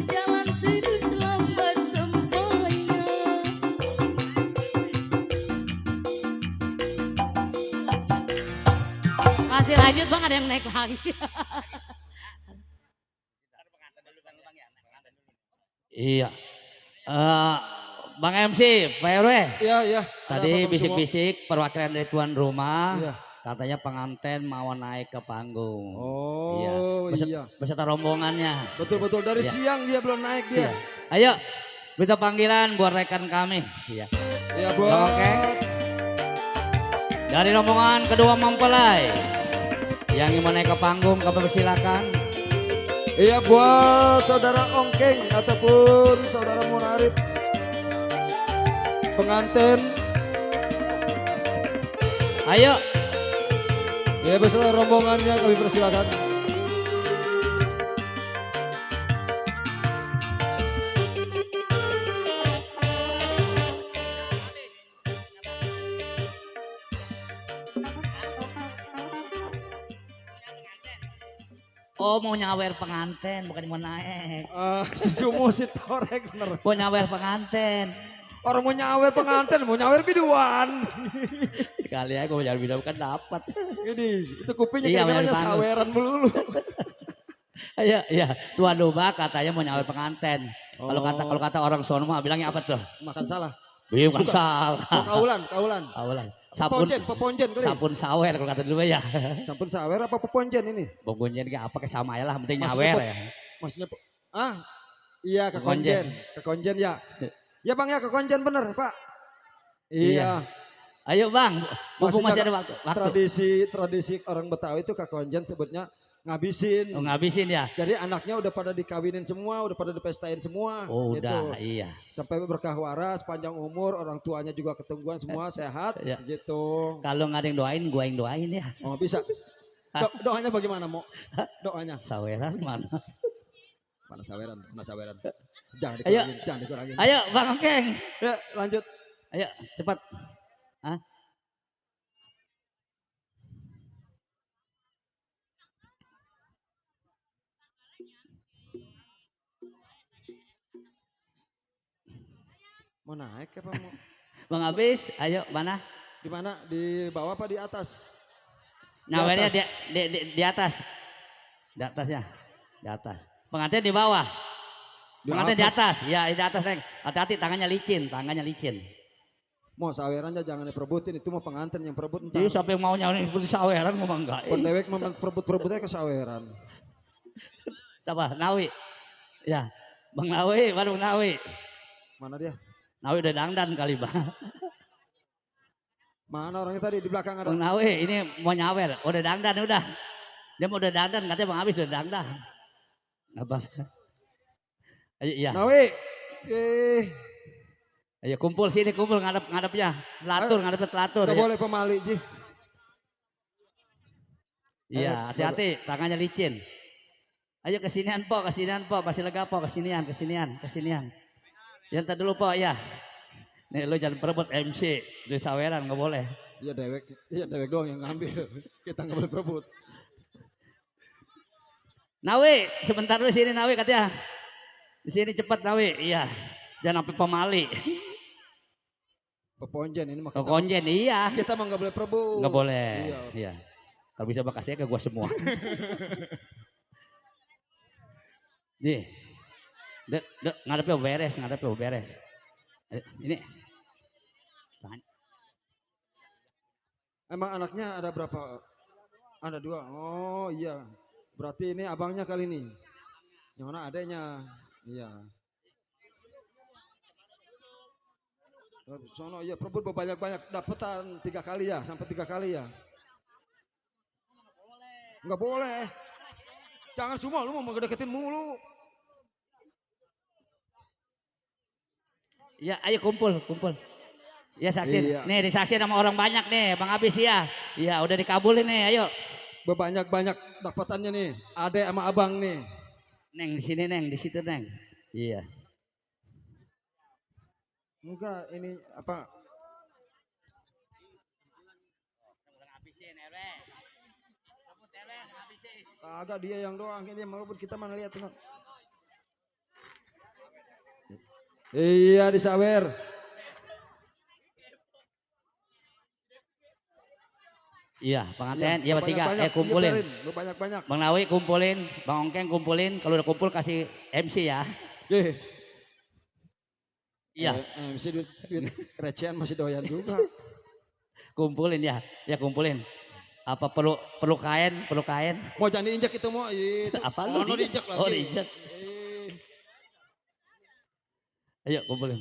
Jalan terus lambat sampainya. Masih lanjut bang, ada yang naik lagi. Iya. Bang MC, Pak RW. Iya, iya. Tadi Ada apa, Bang Sumo? bisik-bisik perwakilan dari tuan rumah. Iya. Katanya pengantin mau naik ke panggung. Oh, iya. Beserta rombongannya. Betul-betul dari Iya. siang dia belum naik dia. Iya. Ayo, minta panggilan buat rekan kami. Iya. Iya, buat Oke. Dari rombongan kedua mempelai. Yang ingin mau naik ke panggung, kami persilakan. Iya, buat saudara Ongkeng ataupun saudara Munarif. Pengantin. Ayo, Ya, beserta rombongannya kami persilakan. oh mau nyawer pengantin, bukan mau naik. Si Sumo si Torek bener. Mau nyawer pengantin. Orang mau nyawer pengantin, mau nyawer biduan. Sekali aja gue mau nyawer video kan dapat. Ini, itu kupingnya Iya, kedengarannya bener, saweran melulu. Iya, iya. Tuan rumah katanya mau nyawer pengantin. Kalau kata orang sono mah bilangnya apa tuh? Makan salah. Bukan salah. Oh, kaulan, kaulan. Awalan. Sabun, Peponjen kali. sabun sawer kalau kata dulu ya. Sampun sawer apa peponjen ini? Pokoknya ini apa kesama ya lah, penting Maksudnya nyawer ya. Maksudnya iya kekonjen. Kekonjen ya. Ya Bang ya kekonjen bener Pak. Iya. Ayo Bang, mumpung masih ada waktu. Tradisi orang Betawi itu kekonjen sebutnya ngabisin. Oh, ngabisin ya? Jadi anaknya udah pada dikawinin semua, udah pada dipestain semua. Oh gitu. udah, iya. Sampai berkah waras, panjang umur, orang tuanya juga ketungguan semua sehat, Iya. gitu. Kalau nggak ada yang doain, gua yang doain ya. Oh bisa. Doanya bagaimana Mo? Doanya. Saweran mana? Mana saweran, mana saweran. Jangan Ayo. dikurangin, jangan dikurangin. Ayo Bang Keng. Ya lanjut. Ayo cepat. Hah? Mau naik apa mau? Bang Abis, ayo mana? Di mana? Di bawah apa di atas? Nyawernya atas. di atas. Di atasnya. Di atas. Pengantin di bawah. Pengantin di atas. Ya di atas Neng. Hati-hati tangannya licin, tangannya licin. Mau sawerannya jangan diperebutin, itu mau pengantin yang perebut entar. Jadi siapa yang mau nyawerin seperti saweran ngomong enggak. Pendewek mau perebut-perebutnya ke saweran. Siapa? Nawi. Ya. Bang Nawi, baru Nawi. Mana dia? Nawi udah dangdan kali Bang. Mana orangnya tadi di belakang ada? Bang Nawi ini mau nyawer, udah dangdan udah. Dia mau udah dangdan, katanya Bang Abis udah dangdan. Apa? Ayo iya. Nawi. Ayo kumpul sini, kumpul ngadepnya. Telatur, ngadepnya telatur. Gak Ya. boleh pemali, Ji. Iya, hati-hati, tangannya licin. Ayo kesinian po, masih lega po, kesinian. Yang tadi dulu po, ya. Nih lu jangan perebut MC, di saweran nggak boleh. Iya dewek doang yang ngambil. Kita nggak boleh perebut. Nawi, sebentar dulu sini Nawi katanya. Di sini cepat Nawi, iya. Jangan sampai pemali. Peponjen ini mah Ke konjen, iya. kita mah nggak boleh perebut. Nggak boleh, Iya. iya. Kalau bisa bakasnya ke gua semua. Nih, ngadepnya beres. Ini. Emang anaknya ada berapa? Ada 2. Oh iya. Berarti ini abangnya kali ini. Yang mana adanya? Iya. Sono iya perebut banyak-banyak dapetan 3 kali ya, sampai 3 kali ya. Enggak boleh. Jangan semua lu mau ngedeketin mulu. Ya, ayo kumpul. Ya saksin. Iya. Nih disaksin sama orang banyak nih, Bang Abis ya. Iya, udah dikabulin nih, ayo. Banyak-banyak dapatannya nih. Ade sama abang nih. Neng di sini Neng, di situ Neng. Iya. Enggak, ini apa? Agak dia yang doang, ini mau kita mana lihat tuh. Iya disawer. Iya, pengantin, iya bertiga, kumpulin. Lu banyak-banyak. Bang Nawi kumpulin, Bang Ongkeng kumpulin. Kalau udah kumpul kasih MC ya. Iya, MC duit recehan masih doyan juga. kumpulin ya, ya kumpulin. Apa perlu kain, perlu kain? Mau jangan diinjak itu mau. Itu. Apa lu diinjak lagi? Oh diinjak. Ayo kumpulin.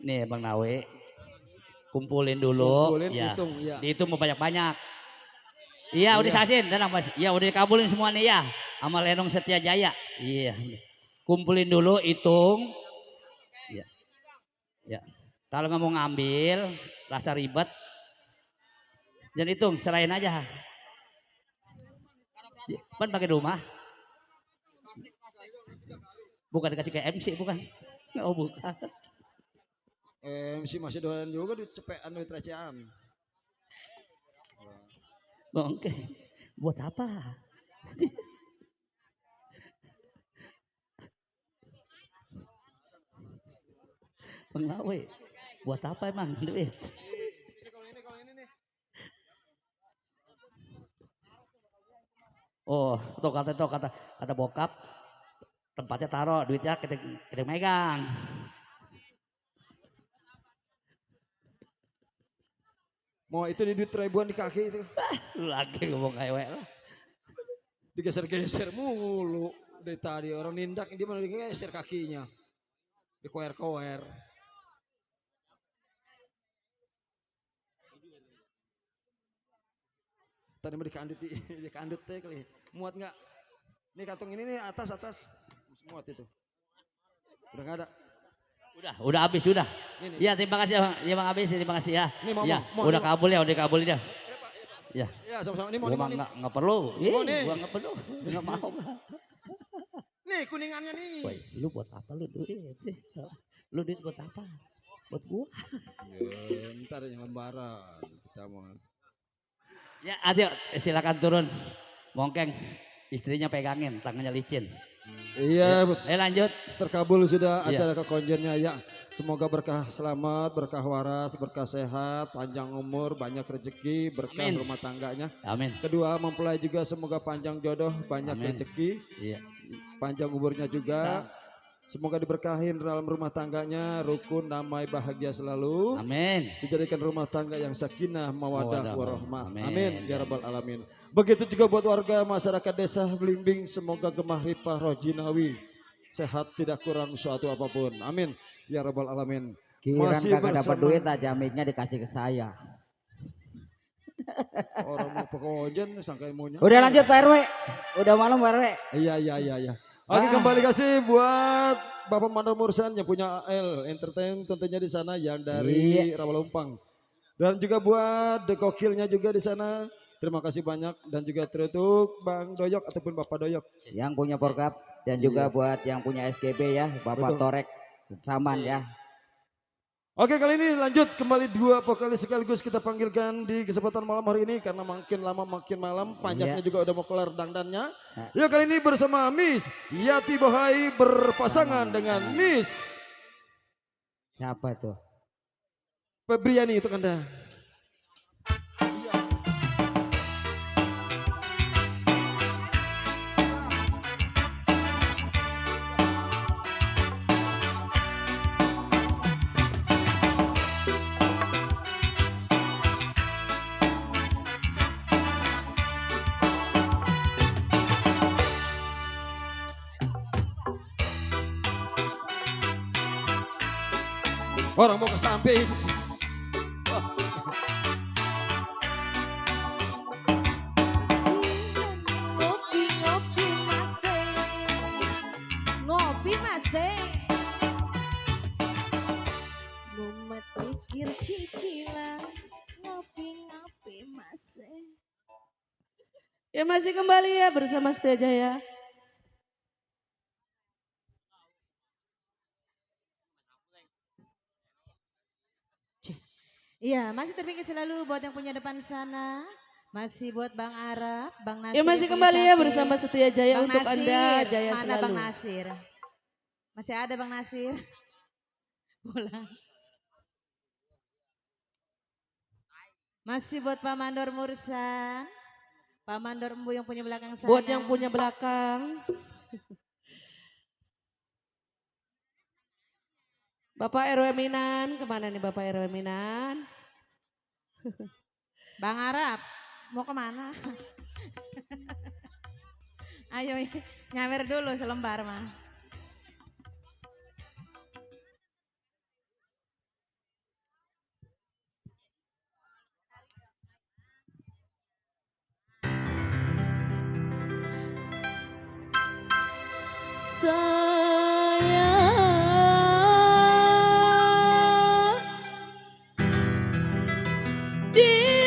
Nih Bang Nawi, kumpulin dulu. Kumpulin, ya. hitung, ya. Dihitung mau banyak-banyak. Iya udah sasin, tenang Mas. Iya udah dikabulin semua nih ya. Sama Lenong Setia Jaya. Iya. Kumpulin dulu, hitung. Iya. Ya. Kalau nggak mau ngambil, rasa ribet. Jangan hitung, serahin aja. Kan pakai rumah. Bukan dikasih ke MC, bukan. Oh bukan. MC masih doyan juga duit cepean duit recehan. Oke. Buat apa? Bang Nawi, buat apa emang duit? Kalau ini nih. Oh, tuh kata bokap, tempatnya taruh, duitnya kita megang. Mau itu di duit ribuan di kaki itu. Lu lagi ngomong kayak lah. Digeser-geser mulu dari tadi orang nindak dia malah digeser kakinya. Dikoer-koer. Tadi mau dikandut teh kali. Muat nggak? Nih kantong ini nih atas. Muat itu. Udah nggak ada. Udah habis sudah. Ini. Iya terima kasih ya Bang Abis, terima kasih ya. Ini mau, ya, mau, udah mau. kabul ya, udah kabul ya. Ya. Ya sama-sama ini mau Gua nih. nggak perlu. Mau nih. Gua nggak perlu. Nggak mau. Nih kuningannya nih. Woy, lu buat apa lu duit? Lu duit buat apa? Buat gua. Ya, ntar yang lembaran kita mau. Ya, ayo silakan turun. Mongkeng, istrinya pegangin, tangannya licin. Iya, Lanjut. terkabul sudah Iya. acara kekonjennya ya. Semoga berkah selamat, berkah waras, berkah sehat, panjang umur, banyak rezeki, berkah Amin. rumah tangganya. Amin. Kedua mempelai juga semoga panjang jodoh, banyak Amin. rezeki, Iya. panjang umurnya juga. Semoga diberkahin dalam rumah tangganya, rukun, damai, bahagia selalu. Amin. Dijadikan rumah tangga yang sakinah, mawadah, Mawaddah, warahmah. amin. Amin. Ya Rabbal Alamin. Begitu juga buat warga masyarakat desa Blimbing, semoga gemah ripah rojinawi, sehat tidak kurang suatu apapun. Amin. Ya Rabbal Alamin. Kiran Masih kagak dapat bersama- duit aja mic-nya dikasih ke saya. Orang mau pekonjen sangkai maunya. Udah lanjut Pak RW. Udah malam Pak RW. Iya. Oke, kembali kasih buat Bapak Mandor Mursan yang punya AL Entertain tentunya di sana yang dari Rawalumpang. Dan juga buat The Kokilnya juga di sana. Terima kasih banyak dan juga teruntuk Bang Doyok ataupun Bapak Doyok. Yang punya Porkap dan juga buat yang punya SGB ya, Bapak Betul. Torek Saman ya. Oke, kali ini lanjut kembali dua vokalis sekaligus kita panggilkan di kesempatan malam hari ini karena makin lama makin malam, panjangnya juga udah mau kelar dangdannya. Ya kali ini bersama Miss Yati Bohai berpasangan dengan Miss Siapa itu? Febriani itu Anda. Orang mau ke samping. Ngopi masih. Ngopi masih. bilang ngopi-ngopi masih. Ya masih kembali ya bersama Setia Jaya. Iya, masih terpikir selalu buat yang punya depan sana. Masih buat Bang Arab, Bang Nasir. Ya masih yang punya kembali ya sate. bersama Setia Jaya Bang untuk Nasir, Anda Jaya mana selalu. Bang Nasir? Masih ada Bang Nasir? Pulang. Masih buat Pak Mandor Mursan. Pak Mandor Embu yang punya belakang sana. Buat yang punya belakang. Bapak RW Minan, kemana nih Bapak RW Minan? Bang Arab, mau kemana? Ayo nyawer dulu selembar mah.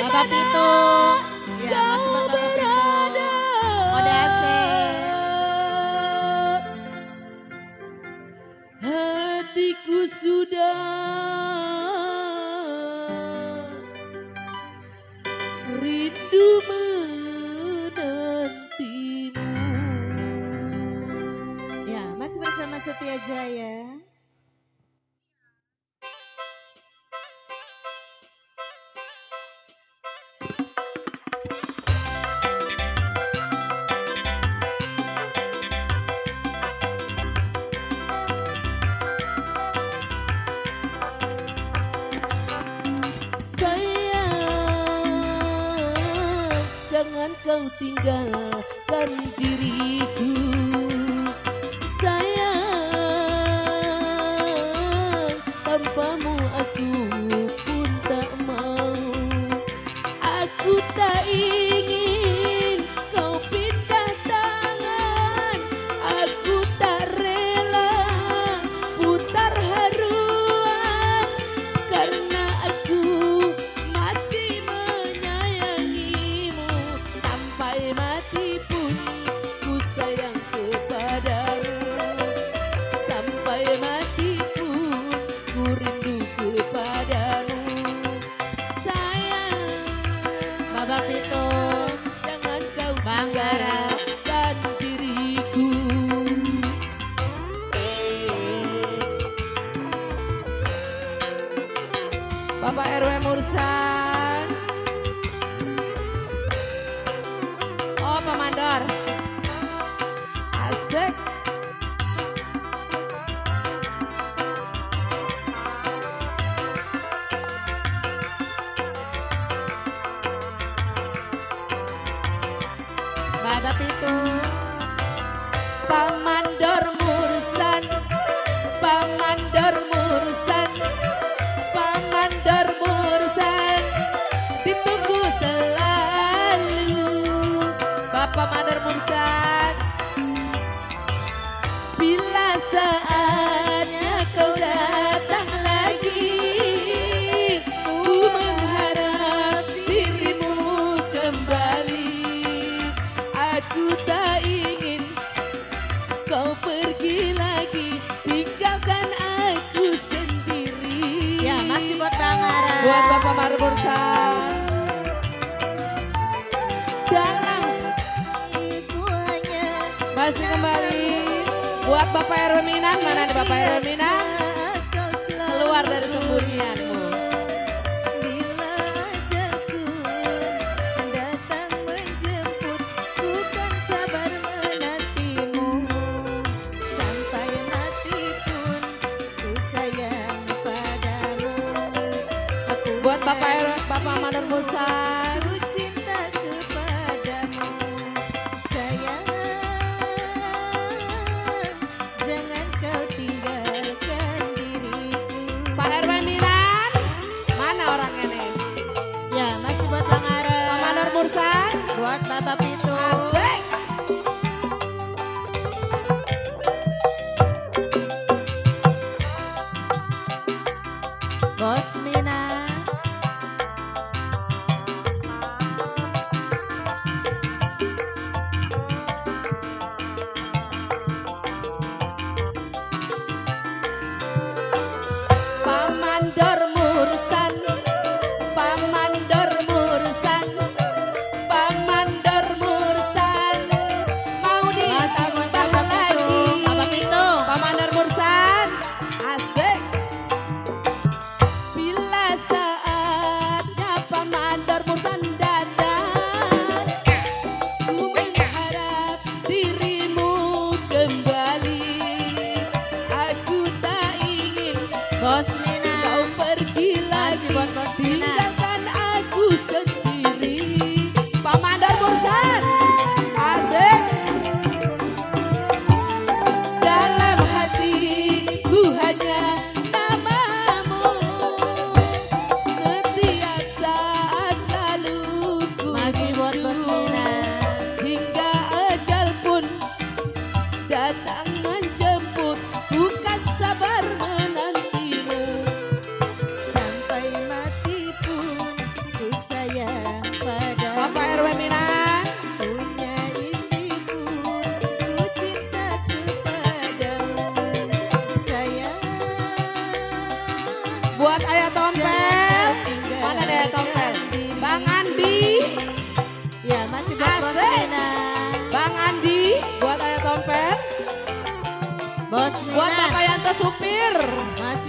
Bapak Pitung, ya masih buat Bapak Pitung. Mode AC. Hatiku sudah rindu menantimu. Ya masih bersama Setia Jaya. Sayang, jangan kau tinggalkan diriku. Sayang, tanpamu aku pun tak mau. Aku tak ingin kau pindah tangan. Aku tak rela putar haruan, karena aku masih menyayangimu. Sampai mati pun ku sayang kepadamu. Sampai mati pun ku rindu kepadamu. Sayang, Bapak Pitung, jangan kau Bang Arab. tinggalkan diriku. Bapak RW Mursan. Oh, Pak Mandor. Asik. Bapak Pitung, Pak Mandor Mursan. Pak Mandor Mursan. Pak Mandor Mursan. Ditunggu selalu Bapak Mandor Mursan. Bila saatnya kau datang lagi, ku mengharap dirimu kembali. Aku tak ingin kau pergi lagi, tinggalkan aku sendiri. ya masih buat Bang Arab. Buat Bapak Mandor Mursan. Dalam Aku hanya masih kembali buat Bapak RW Minan. Mana nih Bapak RW Minan? kau selalu Keluar dari sembunyianmu. bila ajalku datang menjemput, ku kan sabar menantimu. Sampai mati pun ku sayang padamu. Aku Buat Bapak RW, Bapak Mandor Mursan. ku cinta kepadamu. Sayang, jangan kau tinggalkan diriku. Pak RW Minan, mana orangnya nih? Ya masih buat Bang Pak Arab. Mandor Mursan. Buat Bapak Pitung. Asik. Bos Mina.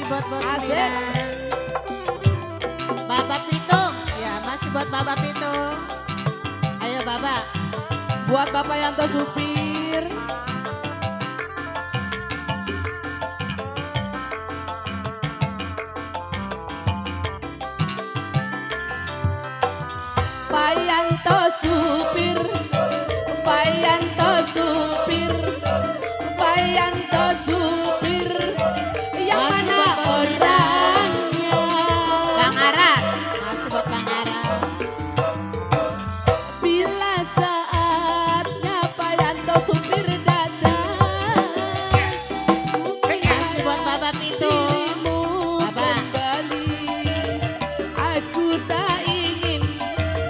buat Bos Asik. Mina. Bapak Pitung, ya masih buat Bapak Pitung. Ayo Bapak. Buat Bapak Yanto supir. Pak Yanto supir. Pak Yanto supir. Pak Yanto supir. Yang Masih mana buat Bos Mina. orangnya? Bang Ara, masih buat Bang Ara. Bila saatnya Pak Yanto supir datang, Masih buat Bapak Pitung. dirimu Bapak. kembali. Aku tak ingin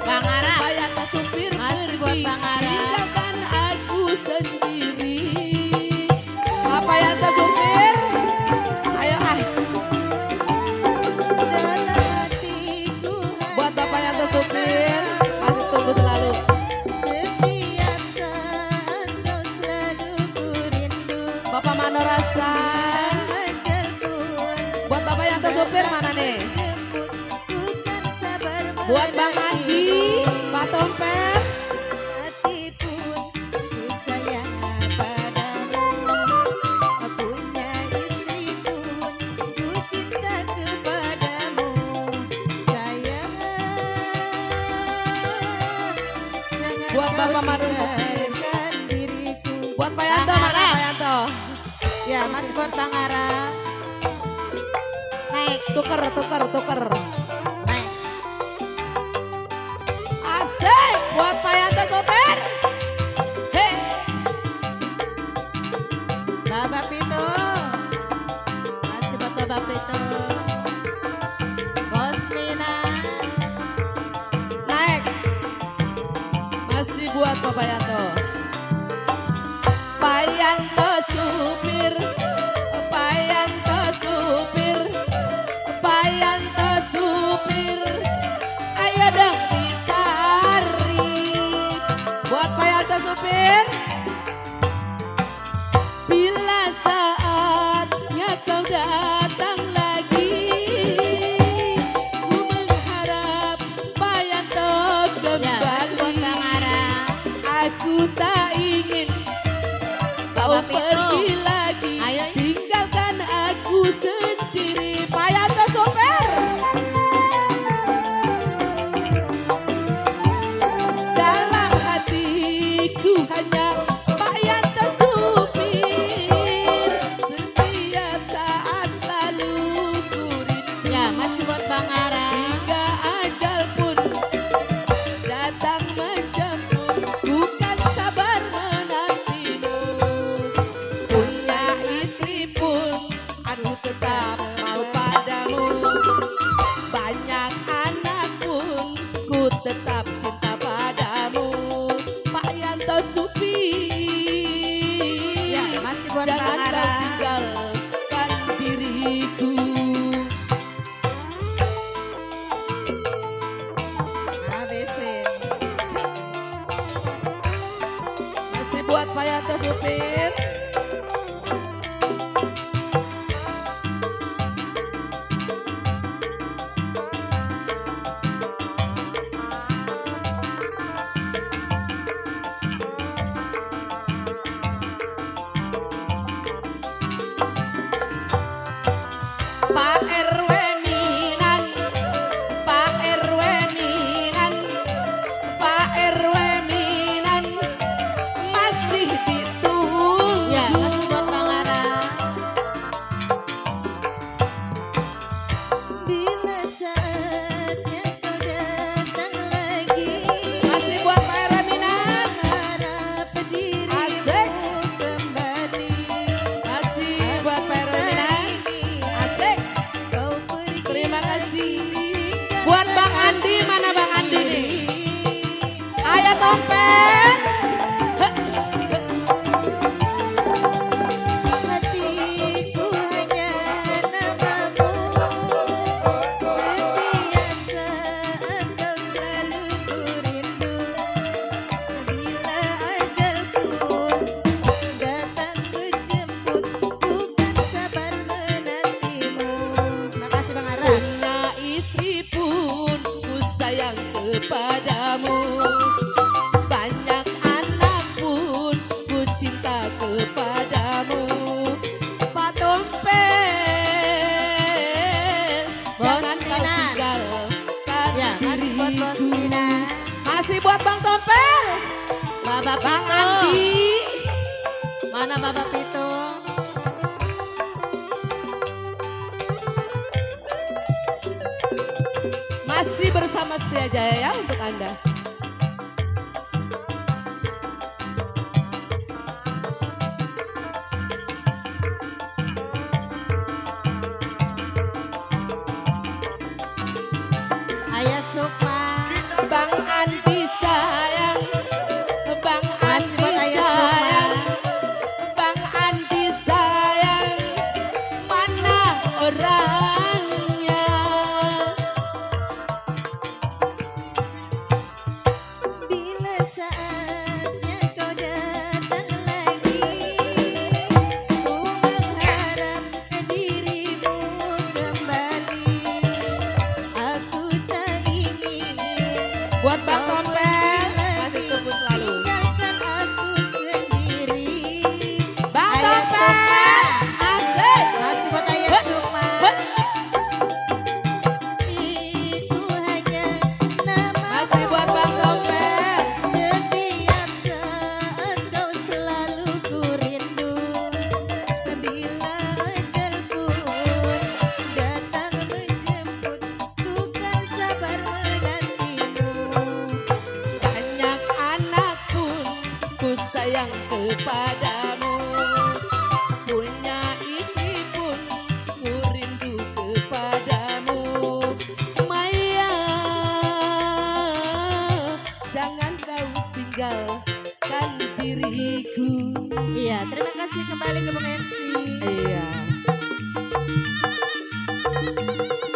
Bang Ara, Pak Yanto supir masih buat pergi, Bang Ara. tinggalkan aku sendiri. Pak Yanto supir, ayo dalam hatiku buat Bapak hanya Yanto supir, masih tunggu selalu. setiap saat kau selalu ku rindu. Bapak Mano Rasa, Ajal pun buat Bapak Yanto supir mana nih? jemput, ku kan sabar Buat Bang Andi, menanti. Pak Tompet, Hati pun ku sayang padamu. Punya istri pun ku cinta kepadamu. Sayang, jangan Buat kau Bapak Marun tinggalkan diriku. buat Pak Yanto Bang mana Ara. Pak Yanto? Ya, masih buat Bang Ara. Naik, Tuker, tuker. naik. Asik, buat Pak Yanto supir. Hei, Bapak Pitu. Masih buat Bapak Pitu. Bos Mina. naik. Masih buat Bapak Yanto. Pak Yanto supir, Pak Yanto supir, Pak Yanto supir. Ayo dong ditarik. Buat Pak Yanto supir. Bila saatnya kau datang lagi, ku mengharap Pak Yanto Ya, masih buat kembali. Bang Ara. Aku tak ingin kau Bapak Pitu. pergi lagi, Ayo. tinggalkan aku sendiri. Pak Yanto supir. Dalam hatiku hanya Pak Yanto supir. Setiap saat selalu ku rindu. Ya, masih buat Bang Ara. Hingga ajal pun datang menjemput, bukan sabar menantimu. Punya istri pun aku tetap mau padamu. Banyak anak pun ku tetap cinta padamu. Pak Yanto supir, Ya, masih buat Bang jangan Ara. kau tinggalkan diriku. Habisin. Masih buat Pak Yanto supir. Pak RW Minan, Pak RW Minan, Pak RW Minan masih dituntut. kepadamu. Banyak anak pun ku cinta kepadamu. Pak Tompel, jangan kau Dinan. tinggalkan Ya, masih buat Bos diriku. Dinan. Masih buat Bang Tompel, Bapak Bang Pito. Andi. Mana Bapak Pito? Masih bersama Setia Jaya ya untuk Anda. Ayah Sukma. Bang Andi sayang, Bang Masih buat Andi Ayah Sukma. sayang, Bang Andi sayang, mana orangnya? Bila saatnya kau datang lagi, ku mengharap dirimu kembali. Aku tak ingin Buat Bang kau Tompel, pergi masih lagi, tunggu selalu. tinggalkan aku sendiri. Bang Ayah Tompel, Sukma. asik. Masih buat Ayah Hut, Sukma. hut. Itu hanya nama Masih buat Bang Tompel. setiap saat kau selalu ku rindu. Bila ajal pun datang menjemput, ku kan sabar menantimu. Banyak anak pun ku sayang kepadamu. Punya istri pun ku rindu kepadamu. Maya, jangan kau tinggalkan diriku. Iya, terima kasih kembali ke Bung MC. Iya.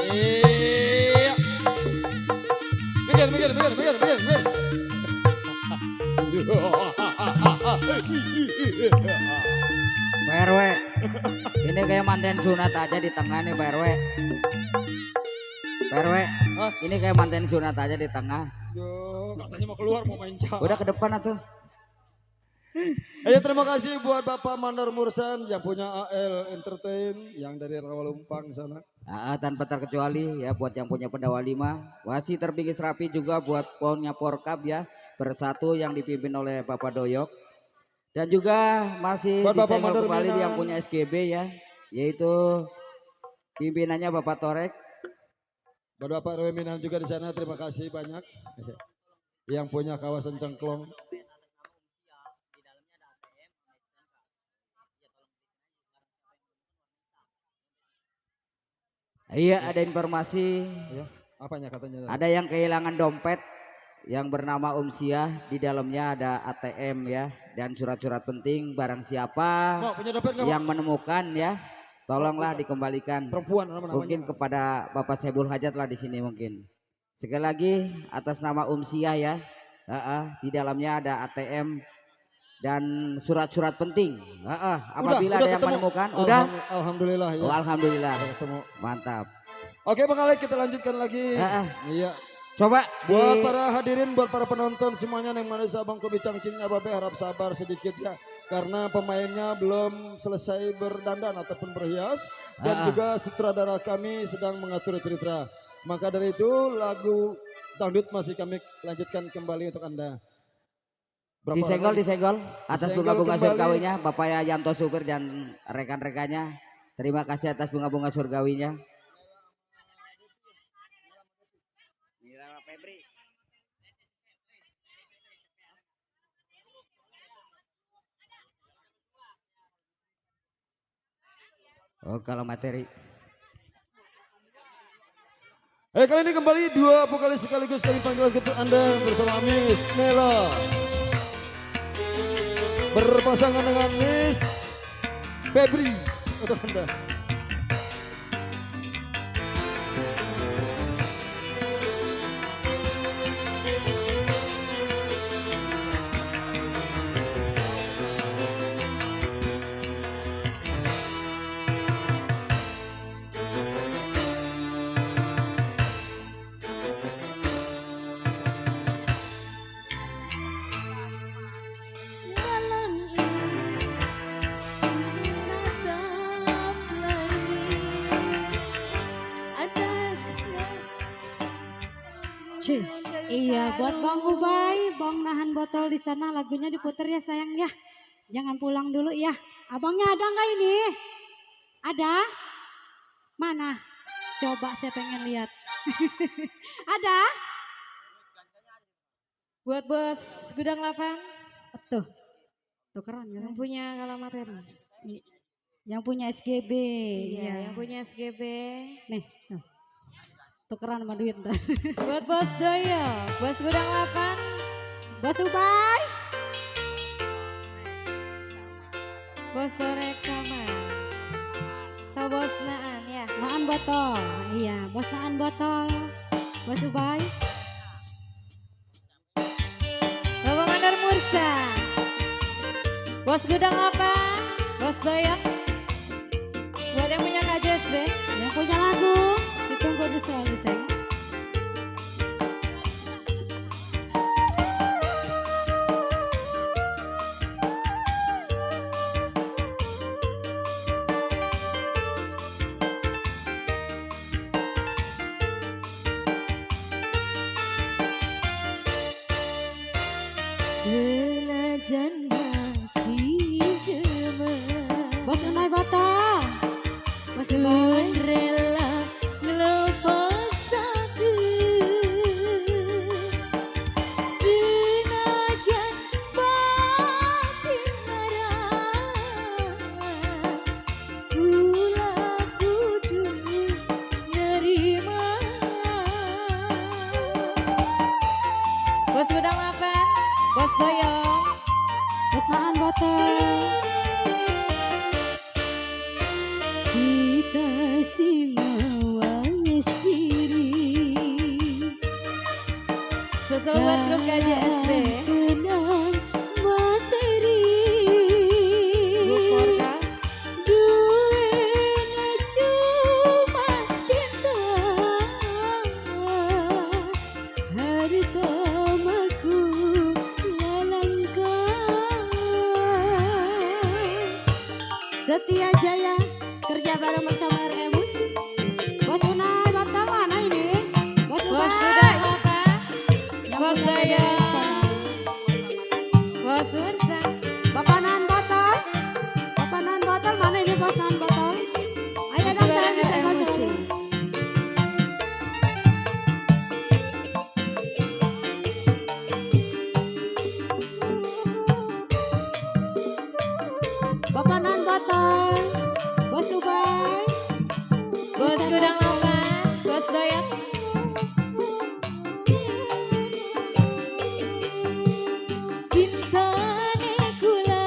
Iya. Minggir, minggir, minggir, minggir, minggir, minggir. Pak RW, ini kayak manten sunat aja di tengah nih Pak RW. Pak RW, Hah? ini kayak manten sunat aja di tengah. Yo, katanya mau keluar mau main cak. Udah ke depan atuh. Ayo terima kasih buat Bapak Mandar Mursan yang punya AL Entertain yang dari Rawalumpang sana. Tanpa terkecuali ya buat yang punya Pendawa 5. Masih terbingkis rapi juga buat punya Porkap ya. Bersatu yang dipimpin oleh Bapak Doyok. Dan juga masih Buat Bapak disenggol Mandar kembali Minang. yang punya SGB ya. Yaitu pimpinannya Bapak Torek. Buat Bapak RW Minang juga di sana terima kasih banyak. Yang punya kawasan Cengklong. Iya ada informasi. Ya, apanya katanya? Ada yang kehilangan dompet yang bernama Umsiah. Di dalamnya ada ATM ya. Dan surat-surat penting barang siapa Mau punya dompet nggak? yang menemukan ya. Tolonglah dikembalikan. Perempuan namanya. Mungkin kepada Bapak Sebul Hajat lah di sini mungkin. Sekali lagi atas nama Umsiah ya. Di dalamnya ada ATM dan surat-surat penting. Apabila ada yang ketemu. menemukan, udah. Alhamdulillah ya. Oh, alhamdulillah. Udah ketemu. Mantap. Oke Bang Alek kita lanjutkan lagi. Iya. Coba Buat di para hadirin, buat para penonton semuanya yang mana Abang Kobi Cangcing Ababe harap sabar sedikit ya. Karena pemainnya belum selesai berdandan ataupun berhias. Dan juga sutradara kami sedang mengatur cerita. Maka dari itu lagu dangdut masih kami lanjutkan kembali untuk Anda. disenggol atas Disenggol bunga-bunga kembali. surgawinya Bapak Yanto Supir dan rekan-rekannya. Terima kasih atas bunga-bunga surgawinya. Oh kalau materi. Kali ini kembali dua vokalis sekaligus kami panggil untuk Anda bersama Miss Nela. Berpasangan dengan Miss Febri untuk Anda. Cih. Iya, buat Bang Ubay, Bang nahan botol di sana, lagunya diputer ya sayang ya. Jangan pulang dulu ya. Abangnya ada nggak ini? Ada? Mana? Coba saya pengen lihat. Ada? Buat bos Gudang Lapan Tuh, tuh keren ya. yang punya Kala Materi. Yang punya SGB. Iya, yang punya SGB. Nih, tuh. Tukeran sama duit ntar. Buat bos Doyo, bos Gudang Lapan. Bos Ubay. Bos Korek sama. Atau bos Naan ya. Naan botol. Iya, bos Naan botol. Bos Ubay. Bapak Mandar Mursa. Bos Gudang Lapan. Bos Doyo. Buat yang punya KJSB. Yang punya lagu. Ditunggu di selalu sayang. Senajan masih demam. Bos Unai botol. Bos Ubay. Rela ngelepas aku. Senajan batin marah, kula kudu nerima. Bos Gudang Lapan, Bos Doyo. Bos Naan botol. Kita si mawas diri. Spesial buat grup KJSB. Kenang materi. Grup Porka. Duena cuma cinta. Harta maku lalangkan. Setia Jaya kerja bareng bersama RM Musik. Bos Unai botol mana ini? Bos Bos Ubay. Gudang Lapan. Yang Bos punya Doyo. beda sana. Bos Ursa. Bapak Nan botol. Bapak Nan botol mana ini bos Nan botol? Ayo dong sayang disenggol sini. Bapak Nan botol. Bos Ubay. Bos Gudang Lapan. Bos Doyo. Cintane kula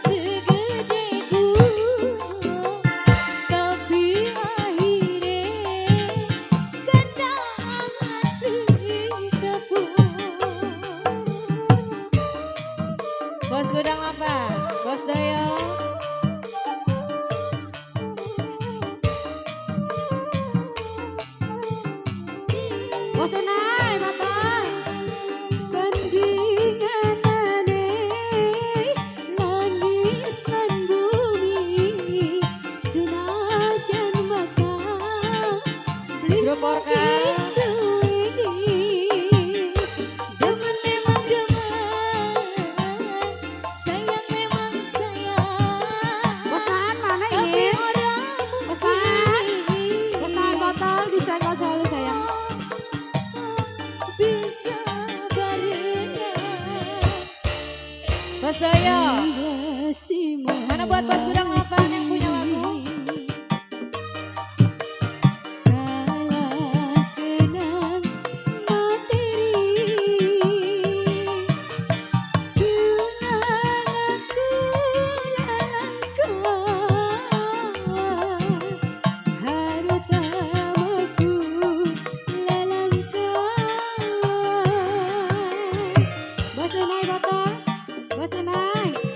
segede gunung, tapi akhirnya kenangan dikepung. Bos Gudang Lapan, Bos Doyo. Bos Unai botol. Bandingan aneh langit dan bumi, senajan maksa Grup Porka. rindu ini. Demen memang demen, sayang memang sayang. Bos Naan mana Tapi ini? orang Bos Naan. Bos Naan botol disenggol selalu sayang. bisa barengan. Bos Doyo. Mana buat Bos Gudang Lapan yang punya lagu? Kalah kenang materi. Kenang aku lalangkan. Harta maku lalangkan. Bos Unai botol. Bos Unai.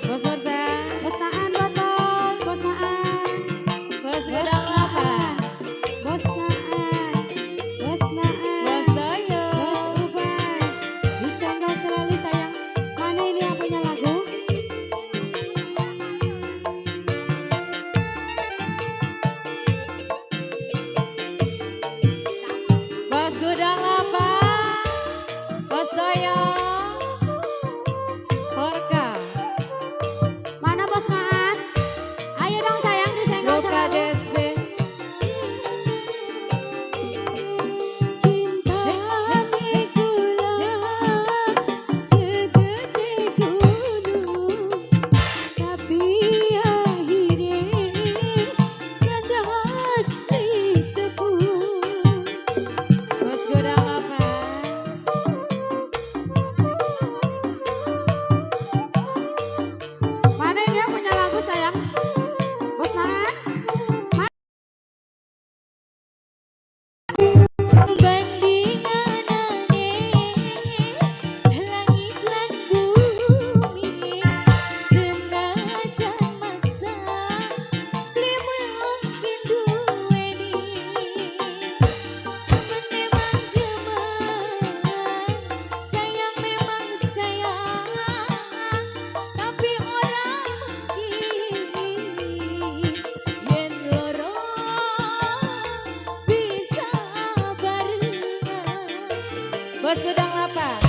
Bos Gedang apa?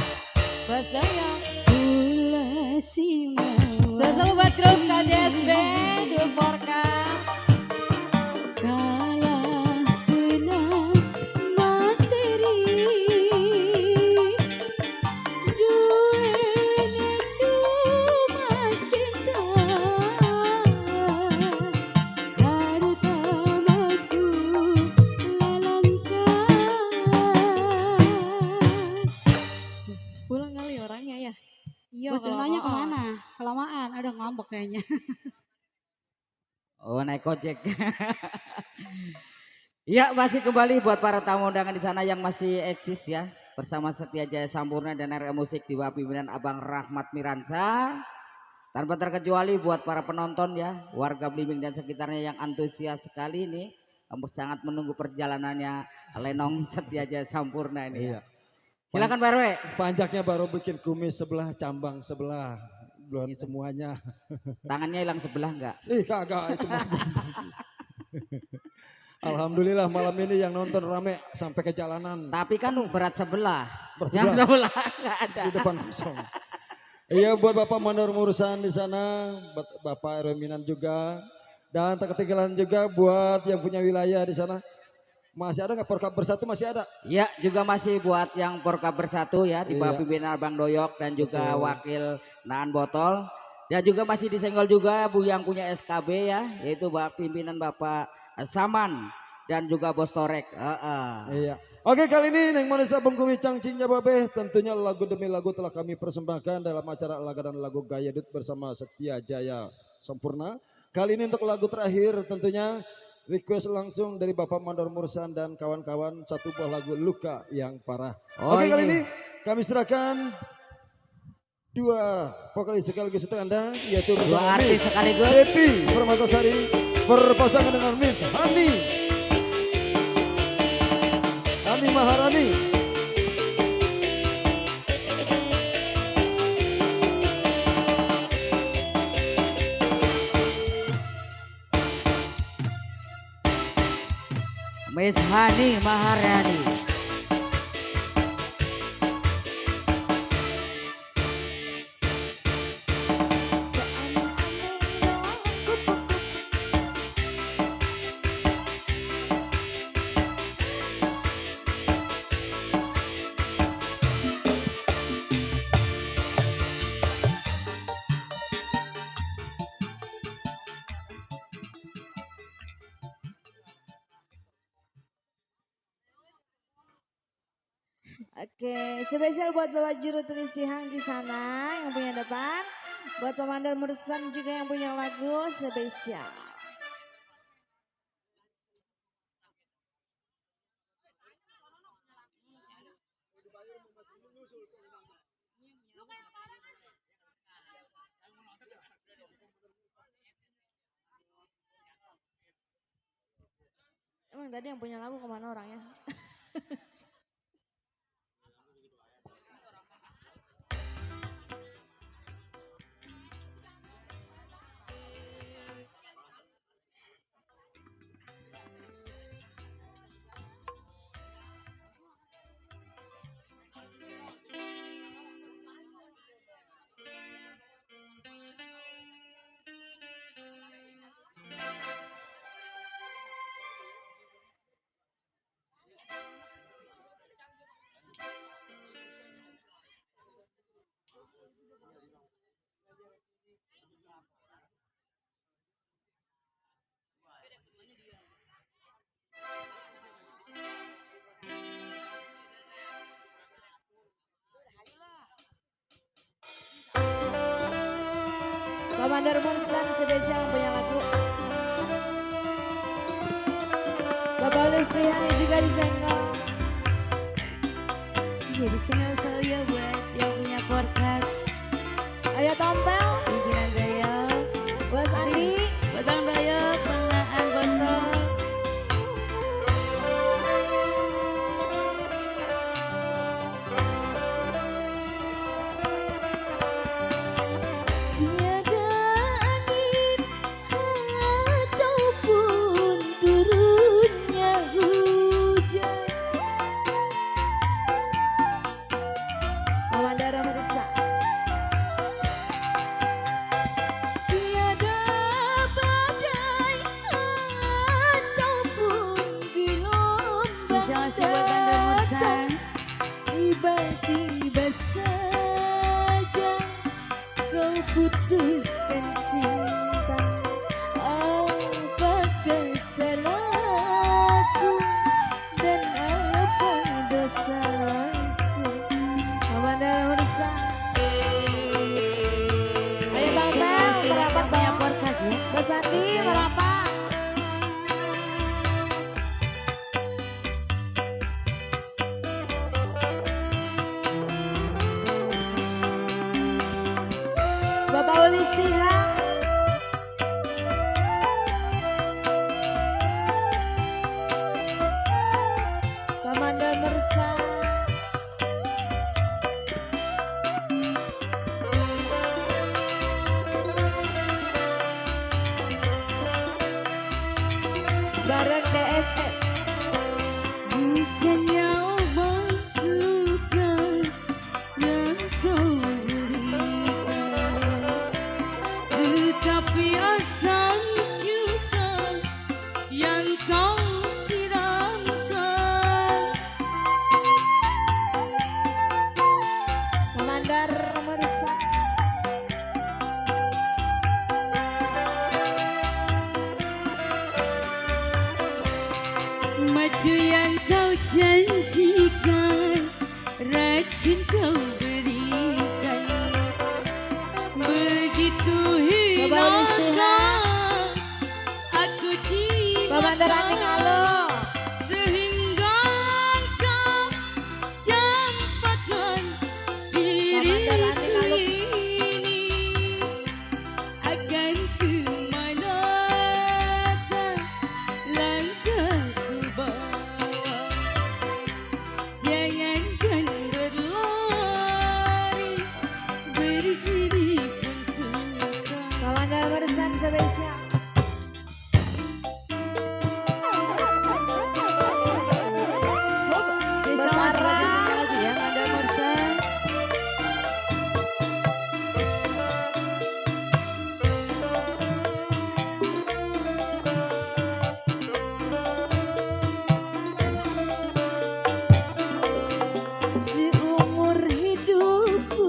Bos Doyok. Gula si mawar. Selalu buat grup KDSB, Dua Porka. Kalah kena materi. Duanya cuma cinta. Hartamaku lalangkan. Pulang kali orangnya ya. Iya. Bos nanya kemana? Kelamaan, ada ngambek kayaknya. Oh naik ojek. Ya masih kembali buat para tamu undangan di sana yang masih eksis ya. Bersama Setia Jaya Sampurna dan RR Musik di bawah pimpinan Abang Rahmat Miransa. Tanpa terkecuali buat para penonton ya. Warga Blimbing dan sekitarnya yang antusias sekali ini. Kamu sangat menunggu perjalanannya Lenong Setia Jaya Sampurna ini. Iya. Silakan Pak RW. Panjaknya baru bikin kumis sebelah, cambang sebelah, belum semuanya. Tangannya hilang sebelah enggak? Kagak itu mah. Alhamdulillah malam ini yang nonton rame sampai ke jalanan. Tapi kan berat sebelah. Bersebelah. Yang sebelah enggak ada. Di depan kosong. Iya buat Bapak Mandor Murusan di sana, buat Bapak Erwin juga, dan tak ketinggalan juga buat yang punya wilayah di sana. Masih ada nggak Porkab Bersatu masih ada? Ya juga masih buat yang Porkab Bersatu ya di bawah Iya. pimpinan Bang Doyok dan juga Betul. wakil Naan Botol. Ya juga masih disenggol juga Bu yang punya SKB ya, yaitu pimpinan Bapak Saman dan juga Bos Torek. Iya. Oke kali ini Neng Manis Abang Kumi Cangcingnya Babe, tentunya lagu demi lagu telah kami persembahkan dalam acara Laga dan Lagu Gaya Dut bersama Setia Jaya Sempurna. Kali ini untuk lagu terakhir tentunya request langsung dari Bapak Mandor Mursan dan kawan-kawan satu buah lagu Luka yang Parah. Oh, Oke kali ini. ini kami serahkan dua vokalis sekaligus untuk Anda yaitu Dua artis sekaligus. Depi Permatasari berpasangan dengan Miss Hani Maharani. Miss Hani Maharani. Oke, spesial buat Bapak Juru Tulis Tihang di sana yang punya depan. Buat Pemandan Mursan juga yang punya lagu spesial. Emang tadi yang punya lagu kemana orangnya? Pemandan Mursan spesial yang punya lagu. Bapak Lestiani juga disenggol. Jadi single saya buat yang punya Porkab. Ayo Tompel, Pimpinan Doyok. Bos Andi. Buat Bang Doyok, Bang Naan Botol. Tiada angin ataupun turunnya hujan tiba-tiba saja kau putuskan cinta. Apakah salahku dan apa dosaku? Kamandar Mursa. Ayo Bang Bel, merapat Bang. Mbak Sandi, merapat. Bapak Ulistiha. Kamandar Mursa. Bareng DSS. Bukannya obat luka yang kau berikan, tetapi asam cuka yang kau siramkan. Kamandar Mursa. Madu yang kau janjikan, racun kau berikan. Begitu hilanglah aku di Kamandar Aning Alo. sehingga kau campakkan diriku ini. Akan kemanakah langkahku bawa? Jangankan berlari, berdiri pun susah. Kamandar Mursa spesial. Sisa Basara. lagi ya, Kamandar Mursa. Seumur hidupku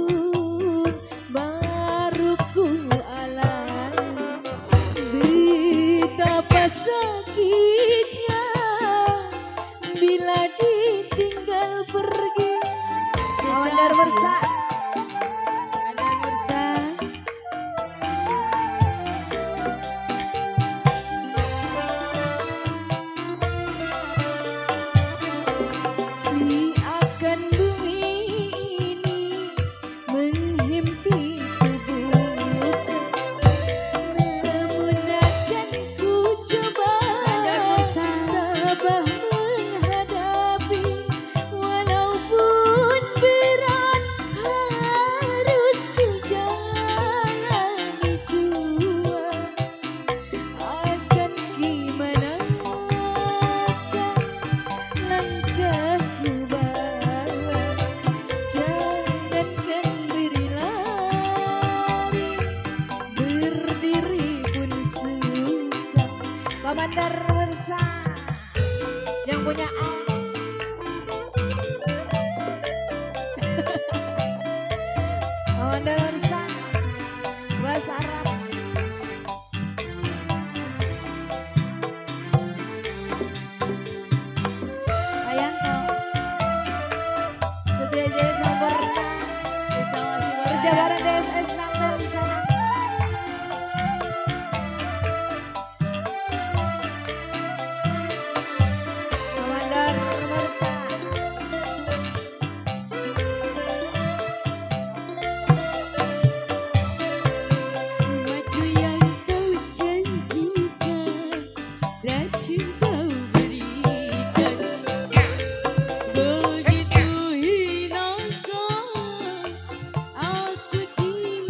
baru ku alami betapa sakitnya bila ditinggal pergi. Kamandar Mursa. Kamandar Mursa. Si akan bumi ini menghimpit tubuhku, namun akan ku coba tabah menghadapi, walaupun berat harus ku jalani jua. Akan gimana langkahku bawa, jangankan berlari, berdiri pun susah. Kamandar Mursa yang punya A. Kamandar Mursa bahasa Arab. Ayanto Setia Jaya Sampurna. Sisa masih Kerja bareng DSS Santel di sana. Kamandar Mursa. Madu yang kau janjikan, racun kau berikan. Begitu hilangkan aku di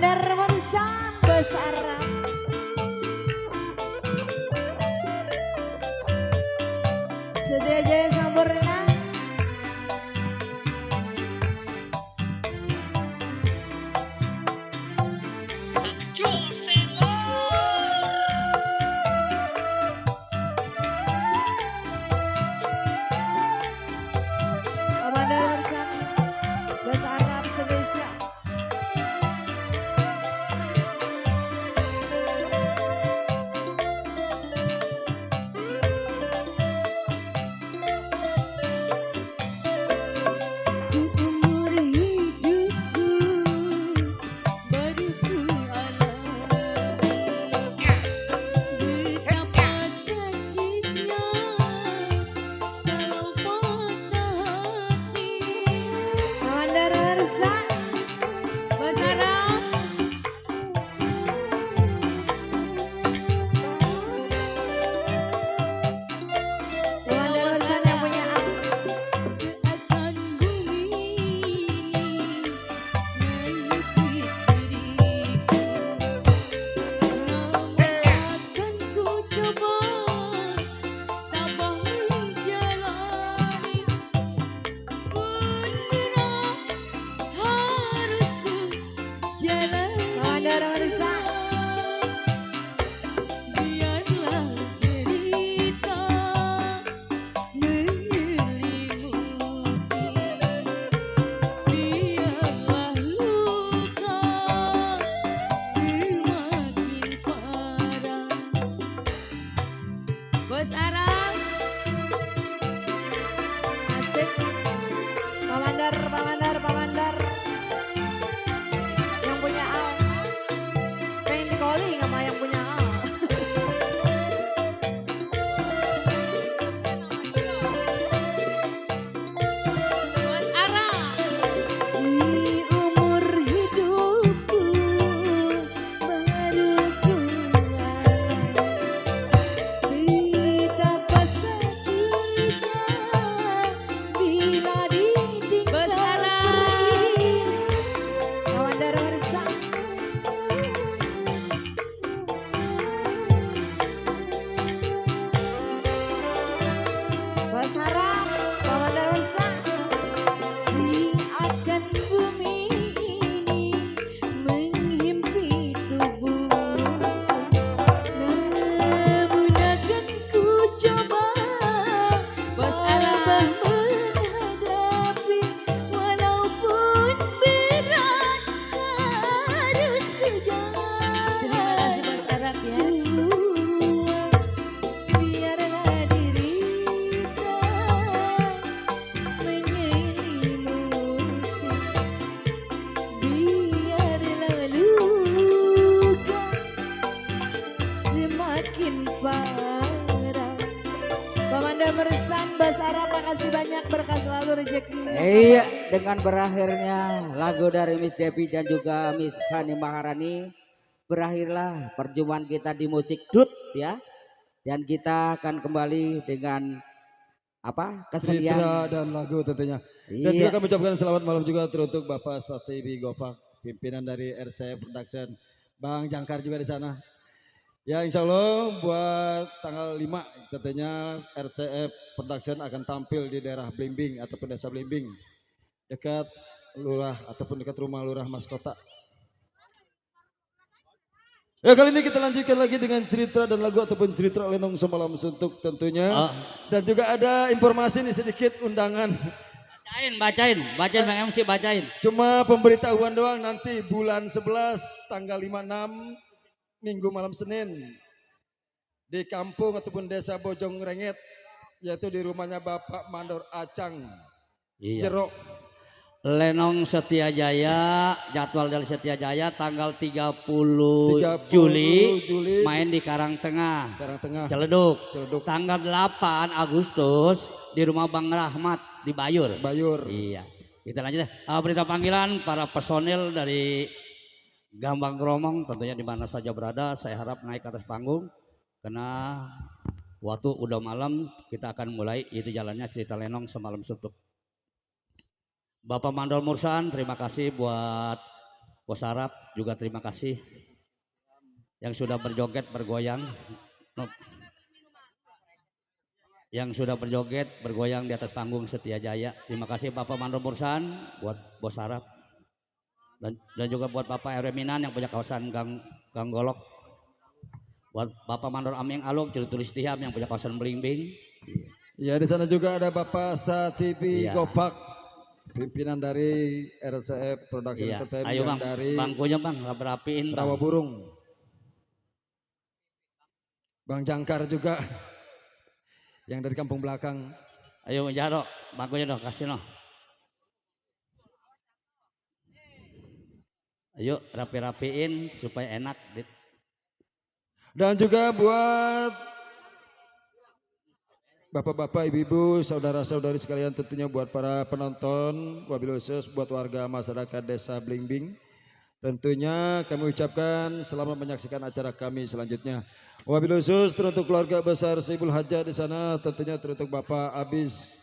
Mandar Mursan Bos Arab. Setia Jaya Sampurna. Mandar Mursan Bos Arab spesial. Seumur hidupku baru ku alami betapa sakitnya kalau patah hati. Mandar Mursan Bos Arab. Mandar Mursan yang punya aku. Seakan bumi ini menghimpit diriku, namun akan ku coba tabah menjalani. Menyerah harus ku jalani Mandar Mursan. biarlah derita menyelimuti, biarlah luka semakin parah. Bos Arab. Asik. Pak Mandar, Pak Mandar, Pak Mandar. Yang punya Al. Pengen di calling sama yang punya Al. Bos Arab. Seumur hidupku baru ku alami betapa sakitnya bila ditinggal Bos Arab. pergi. Pak Mandar Mursan. Bos Arab, Pak Mandar Mursan. Seakan bumi ini menghimpit tubuhku, namun akan ku coba Bos Arab. menghadapi walaupun berat harus ku Terima kasih Bos Arab ya. biarlah derita menyelimuti, biarlah luka semakin parah. Pak Mandar Mursan Bos Arab, makasih banyak, berkah selalu rezekinya. Iya, dengan berakhirnya lagu dari Miss Devi dan juga Miss Hani Maharani, berakhirlah perjumpaan kita di musik dut ya. Dan kita akan kembali dengan apa? Kesediaan. Tritra dan lagu tentunya. Dan juga Iya. kami ucapkan selamat malam juga teruntuk Bapak Strategi Gopak, pimpinan dari RCF Production, Bang Jangkar juga di sana. Ya insya Allah buat tanggal 5 katanya RCF Production akan tampil di daerah Blimbing ataupun desa Blimbing. Dekat lurah ataupun dekat rumah lurah Mas Kota. Ya kali ini kita lanjutkan lagi dengan cerita dan lagu ataupun cerita Lenong Semalam Suntuk tentunya. Dan juga ada informasi nih sedikit undangan. Bacain Bang MC bacain. Cuma pemberitahuan doang nanti bulan 11 tanggal 56 Minggu malam Senin di kampung ataupun desa Bojong Renget, yaitu di rumahnya Bapak Mandor Acang Iya. Jerok. Lenong Setiajaya, jadwal dari Setiajaya tanggal 30 30 Juli Juli main di Karangtengah, Karangtengah Celeduk. Celeduk Tanggal 8 Agustus di rumah Bang Rahmat di Bayur. Bayur. Iya. Kita lanjut. Berita panggilan para personil dari Gambang Kromong tentunya di mana saja berada, saya harap naik ke atas panggung karena waktu udah malam, kita akan mulai itu jalannya cerita Lenong Semalam Suntuk. Bapak Mandor Mursan, terima kasih buat Bos Arab juga terima kasih yang sudah berjoget bergoyang, yang sudah berjoget bergoyang di atas panggung Setia Jaya. Terima kasih Bapak Mandor Mursan buat Bos Arab dan juga buat Bapak RW Minan yang punya kawasan Gang Golok, buat Bapak Mandor Aming Aluk tulis Tiham yang punya kawasan Belimbing. Ya, di sana juga ada Bapak Sta TV Iya. Gopak, pimpinan dari RCF Production Iya. Entertainment Ayo yang bang, dari bangkunya bang, rapiin bang. Rawa Burung. Bang Jangkar juga yang dari kampung belakang. Ayo Jaro, bangkunya dong, kasih noh. Ayo rapi-rapiin supaya enak. Dan juga buat bapak-bapak, ibu-ibu, saudara-saudari sekalian, tentunya buat para penonton, wabil khusus buat warga masyarakat Desa Blingbing. Tentunya kami ucapkan selamat menyaksikan acara kami selanjutnya. Wabil khusus teruntuk keluarga besar Sibul Haja di sana, tentunya teruntuk Bapak Abis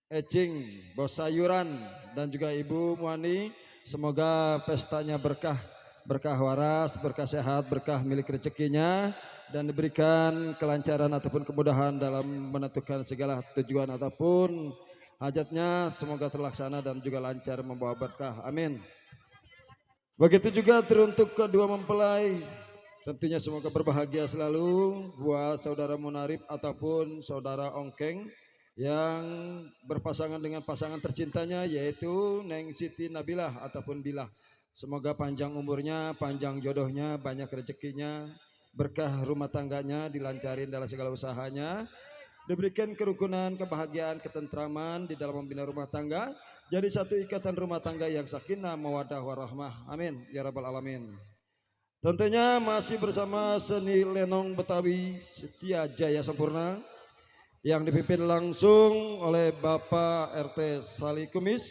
Ecing, Bos Sayuran, dan juga Ibu Muani. Semoga pestanya berkah, berkah waras, berkah sehat, berkah milik rezekinya, dan diberikan kelancaran ataupun kemudahan dalam menentukan segala tujuan ataupun hajatnya. Semoga terlaksana dan juga lancar membawa berkah. Amin. Begitu juga teruntuk kedua mempelai, tentunya semoga berbahagia selalu buat saudara Munarib ataupun saudara Ongkeng yang berpasangan dengan pasangan tercintanya yaitu Neng Siti Nabilah ataupun Bilah. Semoga panjang umurnya, panjang jodohnya, banyak rezekinya, berkah rumah tangganya, dilancarin dalam segala usahanya, diberikan kerukunan, kebahagiaan, ketentraman di dalam membina rumah tangga, jadi satu ikatan rumah tangga yang sakinah, mawaddah, warahmah. Amin ya rabbal alamin. Tentunya masih bersama seni lenong Betawi Setia Jaya Sempurna yang dipimpin langsung oleh Bapak RT Sali Kumis,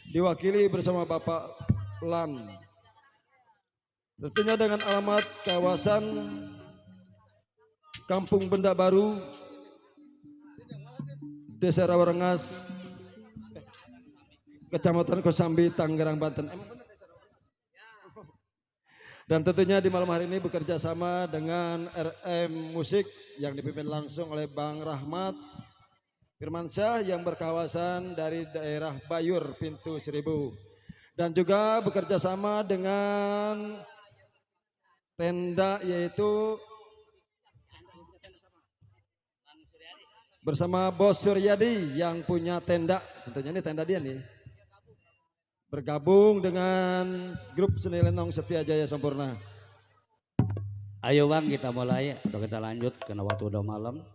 diwakili bersama Bapak Lan. Tentunya dengan alamat kawasan Kampung Benda Baru, Desa Rawarengas, Kecamatan Kosambi, Tangerang, Banten. Dan tentunya di malam hari ini bekerja sama dengan RM Musik yang dipimpin langsung oleh Bang Rahmat Firmansyah yang berkawasan dari daerah Bayur, Pintu Seribu. Dan juga bekerja sama dengan tenda yaitu bersama Bos Suryadi yang punya tenda. Tentunya ini tenda dia nih. Bergabung dengan grup seni lenong Setia Jaya Sempurna. Ayo bang kita mulai, atau kita lanjut karena waktu udah malam.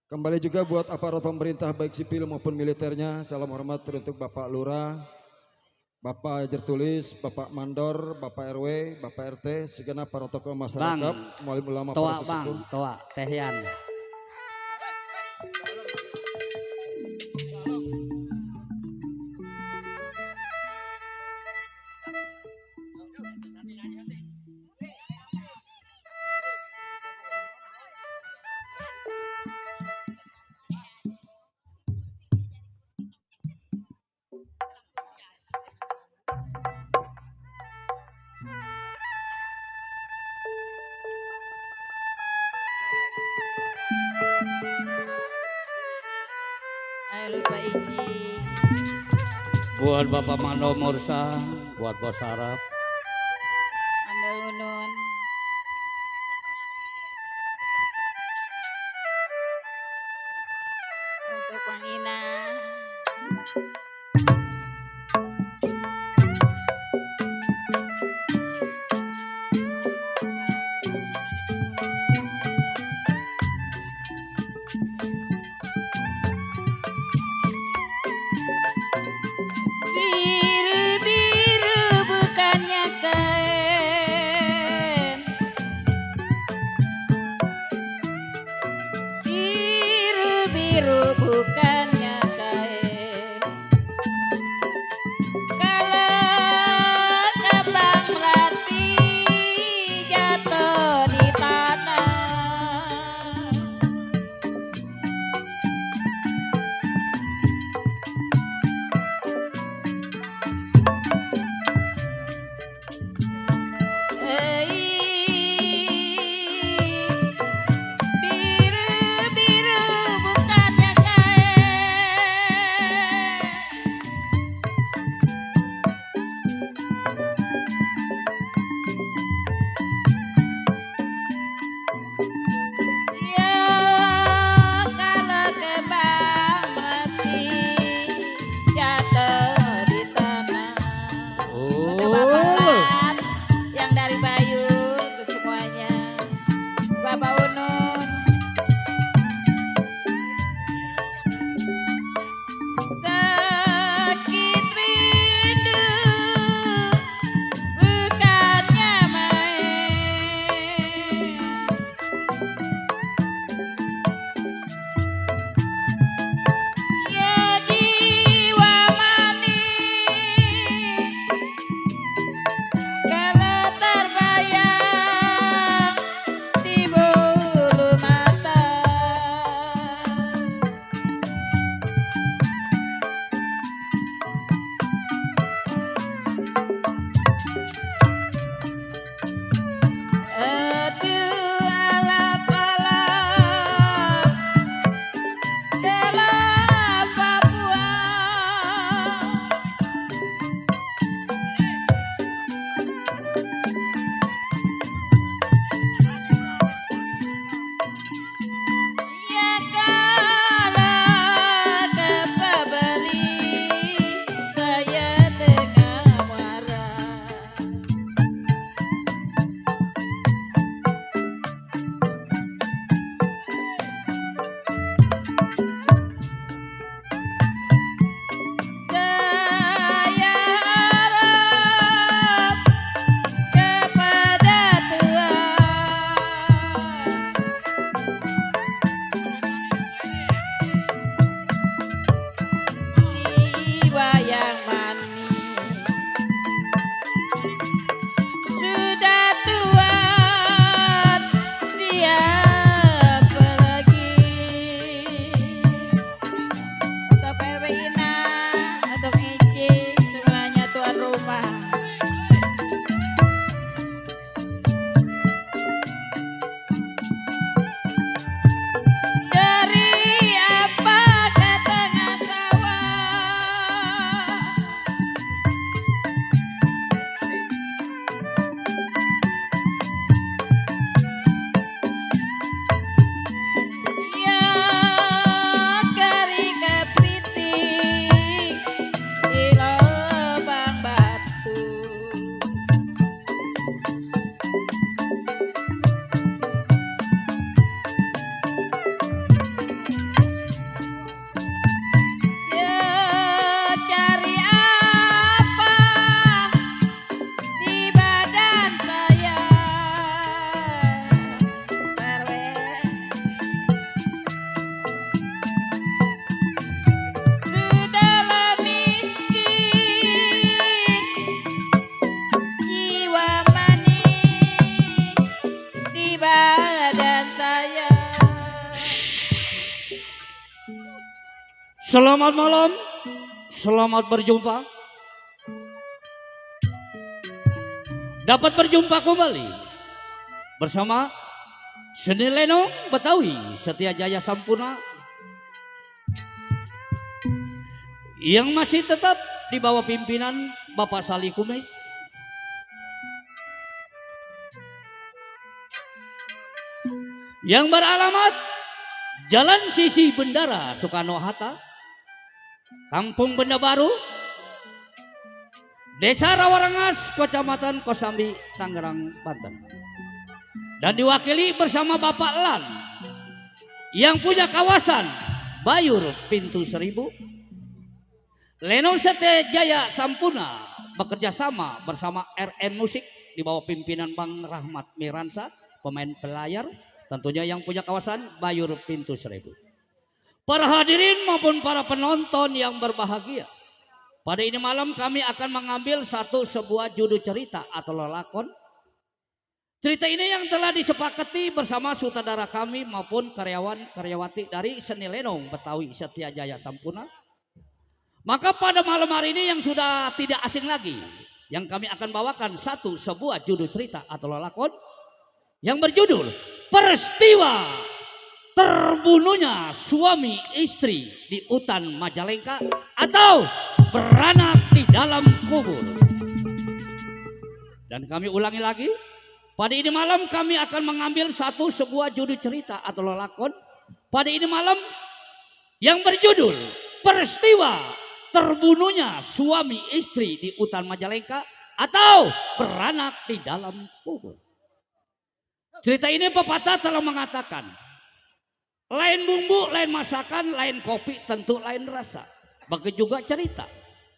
Kembali juga buat aparat pemerintah baik sipil maupun militernya. Salam hormat untuk Bapak Lurah, Bapak Jertulis, Bapak Mandor, Bapak RW, Bapak RT, segenap para tokoh masyarakat, mualim ulama, para sesepuh. Toa, Tehyan. Ayo lupa Iji. Buat Bapak Mando Mursa, buat Bos Arab. Anda Unun. Untuk Bang Ina. Biru-biru bukannya Selamat malam, selamat berjumpa. Dapat berjumpa kembali bersama Seni Lenong Betawi Setia Jaya Sampurna yang masih tetap di bawah pimpinan Bapak Salih Kumis. Yang beralamat Jalan Sisi Bendara Soekarno-Hatta, Kampung Benda Baru, Desa Rawarengas, Kecamatan Kosambi, Tangerang, Banten. Dan diwakili bersama Bapak Lan yang punya kawasan Bayur Pintu Seribu. Lenong Setia Jaya Sampurna bekerja sama bersama RN Musik di bawah pimpinan Bang Rahmat Miransa, pemain pelayar, tentunya yang punya kawasan Bayur Pintu Seribu. Para hadirin maupun para penonton yang berbahagia, pada ini malam kami akan mengambil sebuah judul cerita atau lelakon. Cerita ini yang telah disepakati bersama sutradara kami maupun karyawan-karyawati dari Seni Lenong Betawi Setia Jaya Sampurna. Maka pada malam hari ini yang sudah tidak asing lagi, yang kami akan bawakan sebuah judul cerita atau lelakon yang berjudul Peristiwa Terbunuhnya Suami Istri di Hutan Majalengka atau Beranak di Dalam Kubur. Dan kami ulangi lagi, pada ini malam kami akan mengambil sebuah judul cerita atau lelakon pada ini malam yang berjudul Peristiwa Terbunuhnya Suami Istri di Hutan Majalengka atau Beranak di Dalam Kubur. Cerita ini pepatah telah mengatakan, lain bumbu, lain masakan, lain kopi, tentu lain rasa. Begitu juga cerita,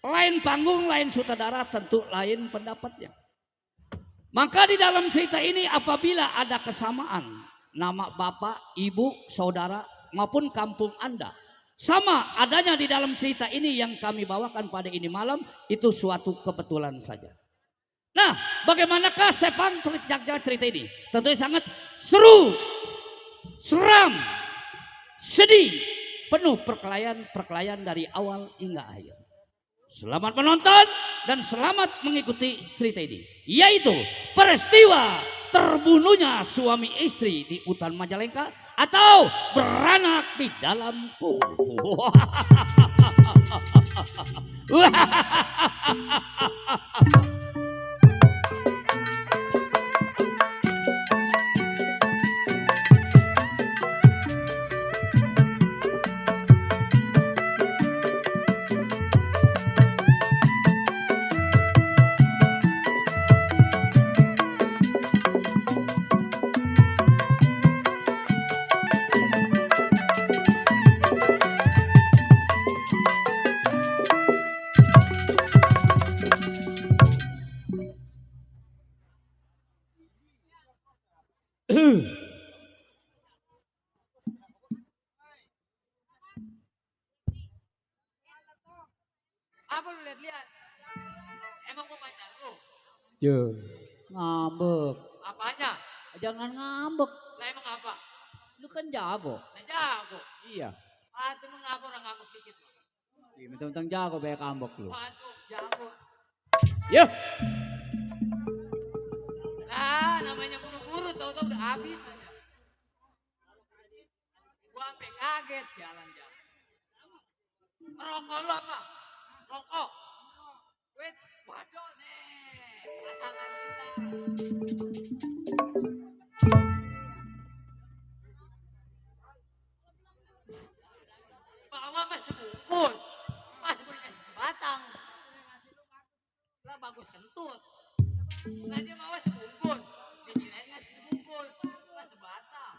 lain panggung, lain sutradara, tentu lain pendapatnya. Maka di dalam cerita ini apabila ada kesamaan nama bapak, ibu, saudara maupun kampung Anda sama adanya di dalam cerita ini yang kami bawakan pada ini malam, itu suatu kebetulan saja. Nah, bagaimanakah sepang cerita ini? Tentunya sangat seru, seram, sedih, penuh perkelahian dari awal hingga akhir. Selamat menonton dan selamat mengikuti cerita ini, yaitu peristiwa terbunuhnya suami istri di Hutan Majalengka atau beranak di dalam kubur. Apa lu lihat-lihat? Emang gua pacar lu? Yo, ngambek. Apanya? Jangan ngambek. Lah emang apa? Lu kan jago. Nah, jago. Iya. Itu emang ngapa orang nganggup dikit? Iya, mentang-mentang jago banyak ngambek lu. Waduh, jago. Yo. Nah, namanya buru-buru tahu-tahu udah habis aja. Gua sampai kaget sialan jalan. Rokok lu apa? Rokok. Wait, waduh nih. Pasangan kita. Bawa masih bungkus. Masih boleh kasih sebatang. Lah bagus kentut. Lah dia bawa sebungkus. Dikirain ngasih sebungkus. Lah sebatang.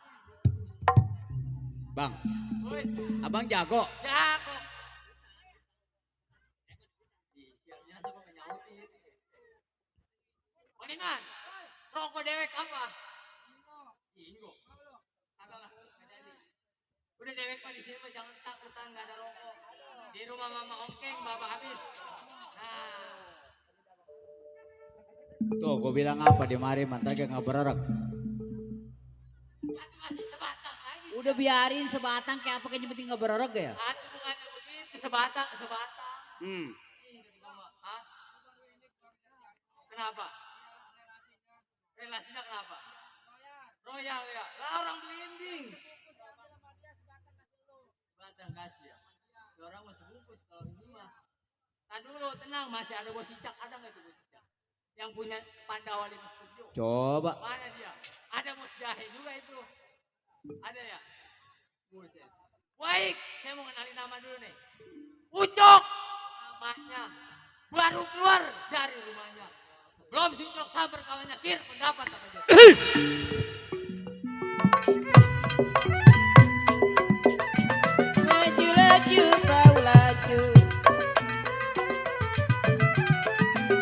Bang, Woi, abang jago. jago. Sialnya sama menyautin. Mendingan, rokok dewek apa? Ingo. Kagak lah, nggak jadi. Udah dewek mah di sini mah jangan takutan nggak ada rokok. Di rumah mama ongkeng bawa habis. Nah, Tuh, gue bilang apa di mari mantan gak bererek. masih sebatang lagi. Udah biarin sebatang kayak apa kayaknya penting gak bererek ya. Bukannya begitu. sebatang, sebatang. Hmm. Hah? Kenapa? Relasinya kenapa? Royal ya. Lah orang belimbing. Sebatang kasih ya. Orang masih bungkus kalau ini mah. Nah dulu tenang masih ada bos Icak, ada nggak tuh bos Icak? Yang punya Pandawa 5 Studio. Coba. Mana dia? Ada bos Jahe juga itu. Ada ya? Buset. Baik, saya mau kenalin nama dulu nih. Ucok namanya. Baru keluar dari rumahnya. Sebelum si Ucok sabar kawannya, kir pendapat apa aja. Laju laju kau laju,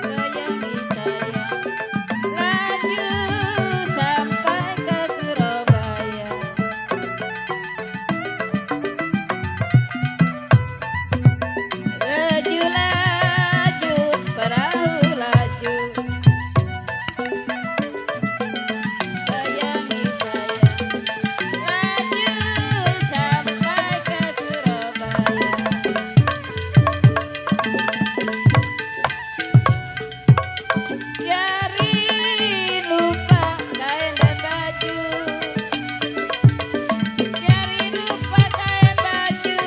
sayangi sayang, laju sampai ke Surabaya. Laju laju perahu laju, sayangi sayang, laju sampai ke Surabaya. Jari lupa kain dan baju, jari lupa kain baju,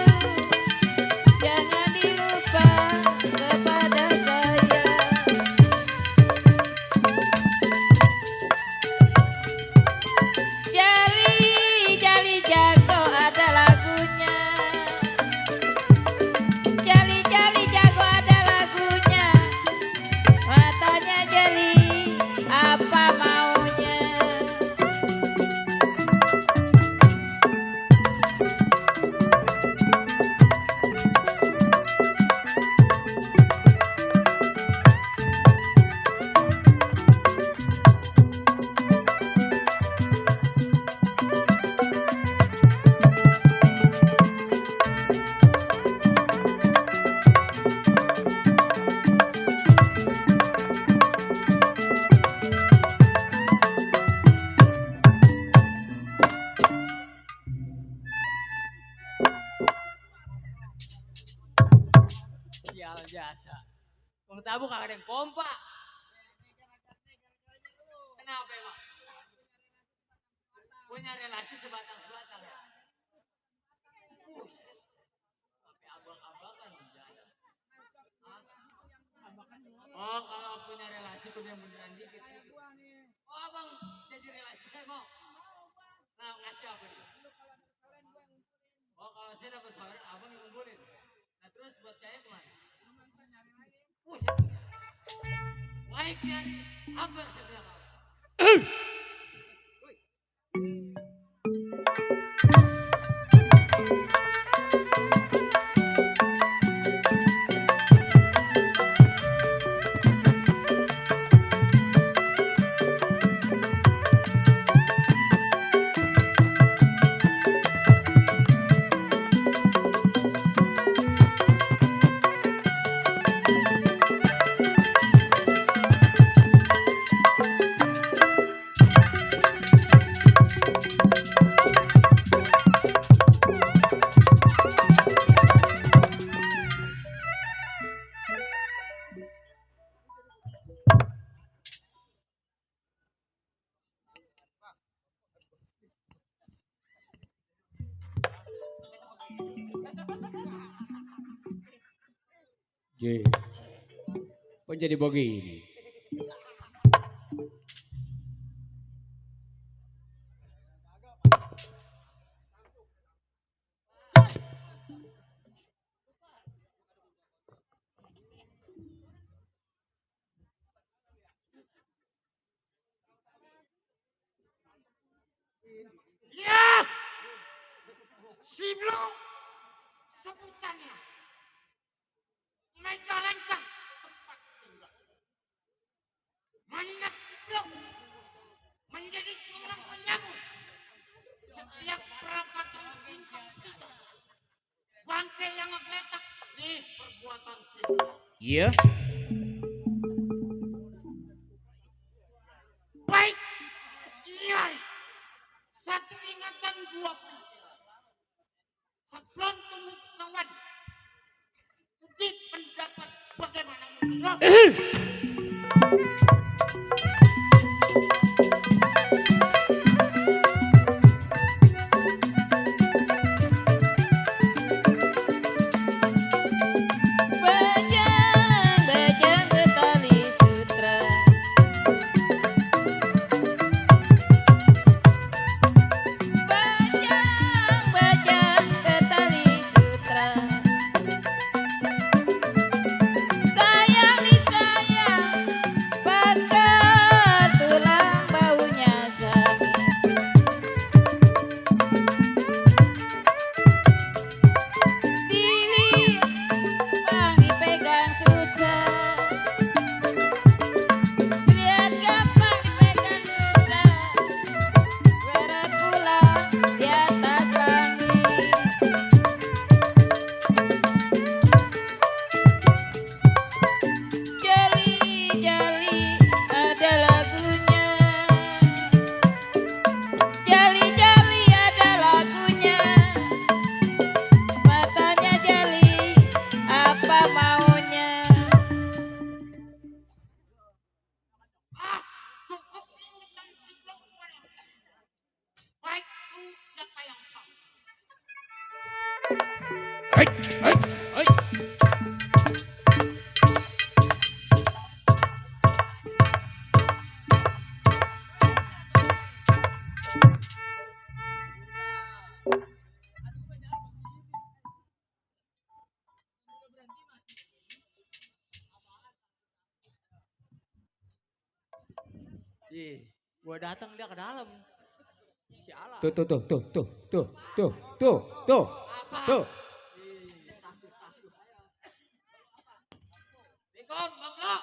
jangan dilupa kepada saya. Jali jago ada lagunya, jali jago ada lagunya, matanya jeli apa maunya. Sial biasa. Bang Tabu kagak ada yang kompak. Kenapa emang? Punya relasi sebatang-sebatang ya? Sampai abang-abangan menjadi. Oh kalau punya relasi tuh yang beneran dikit. Oh abang jadi relasi saya mau. Nah ngasih apa dia? Oh kalau saya dapat saweran abang yang ngumpulin. Nah terus buat saya kemana? Baik nyari apa saya bilang apa? J. Kok jadi begini? Ya, si Blok sebutannya lengkang-lengkang tempat tinggal. Mengingat si Blok menjadi seorang penyambut setiap perapatan singkong tiga. Bangkai yang ngegeletak nih perbuatan si Blok. Iya. Baik, iya. Satu ingatan dua pikiran. Sebelum temu kawan, Ih, gua datang dia ke dalam. Sialan. Tuh, tuh, tuh, tuh, tuh, tuh, tuh, tuh, tuh, tuh. Assalamualaikum, Bang Lo.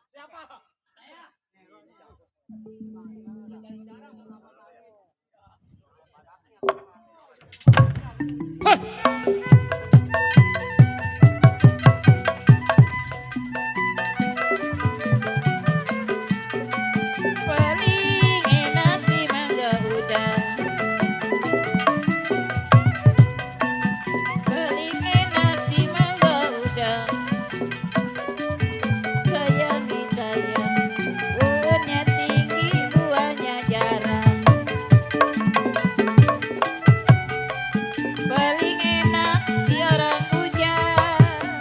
Siapa? Saya. Paling enak si mangga udang. Paling enak si mangga udang. Sayangi sayang, daunnya tinggi, buahnya jarang. Paling enak si orang hujan.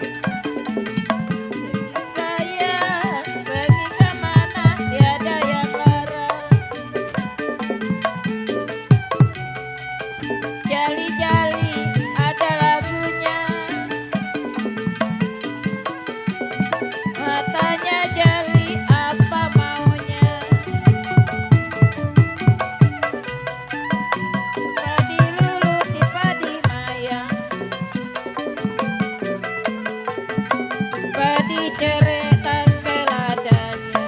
Sayang, pergi kemana tiada yang larang. Jali-jali ada lagunya. Matanya jali apa maunya. Padi lulu di padi mayang. Padi ceretan keladanya.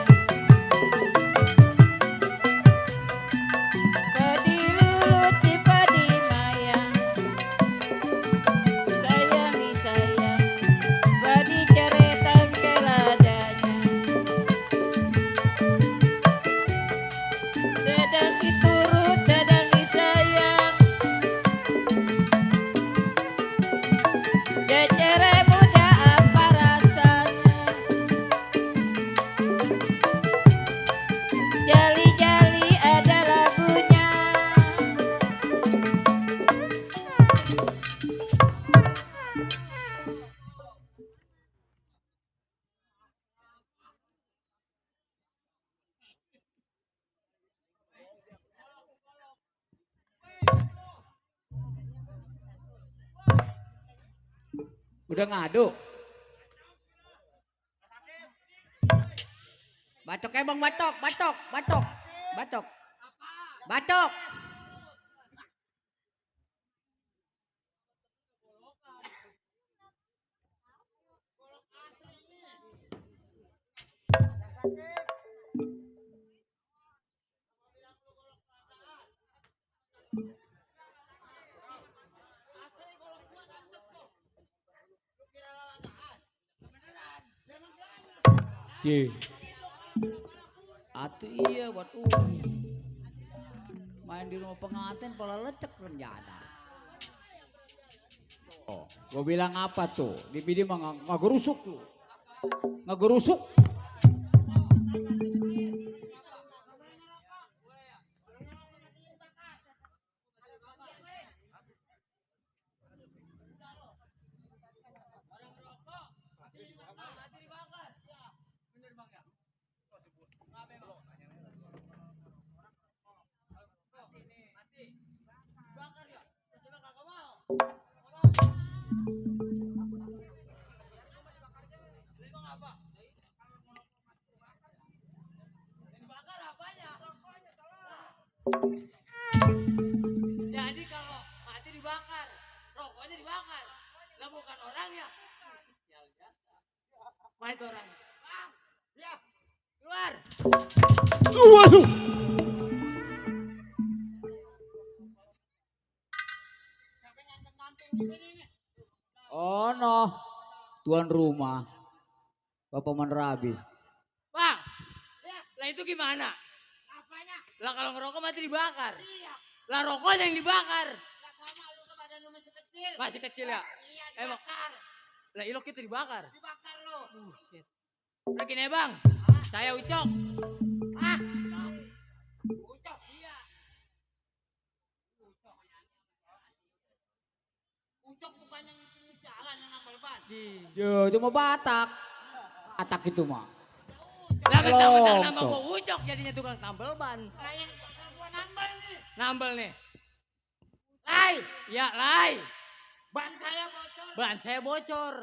Padi lulu di padi mayang. Sayangi sayang, padi ceretan keladanya. Sedang diturut, sedang disayang. Cecere muda apa rasanya. Jali-jali ada lagunya. Udah ngadu. Batok bang, batok, batok, batok, batok, batok. Ji. Atuh iya buat main di rumah pengantin pola lecek rencana. Oh, gua bilang apa tuh? Di video mah nggak gerusuk tuh. Nggak gerusuk. Jadi kalau mati dibakar, rokoknya dibakar. Lah bukan orangnya. Mana itu orangnya? Bang, ya, keluar. Waduh. Oh no, tuan rumah, Bapak Manrabis. Bang, lah itu gimana? Apanya? Lah kalau ngerokok mati dibakar. Iya. Lah rokoknya yang dibakar. Lah sama lu ke badan lu masih kecil. Masih kecil ya? Iya, dibakar. Lah ilok itu dibakar. Dibakar lu. Buset. Udah gini ya bang, saya Ucok. Ah? Ucok? Iya. Ucok bukan yang jalan yang nambal ban. Yo, itu mah Batak. Batak itu mah. Lah mentang-mentang Loh, nama tuh. gua Ucok jadinya tukang tambal ban. Kayak gua nambal nih. Nambal nih. Lai. Ya, Lai. Ban saya bocor. Ban saya bocor.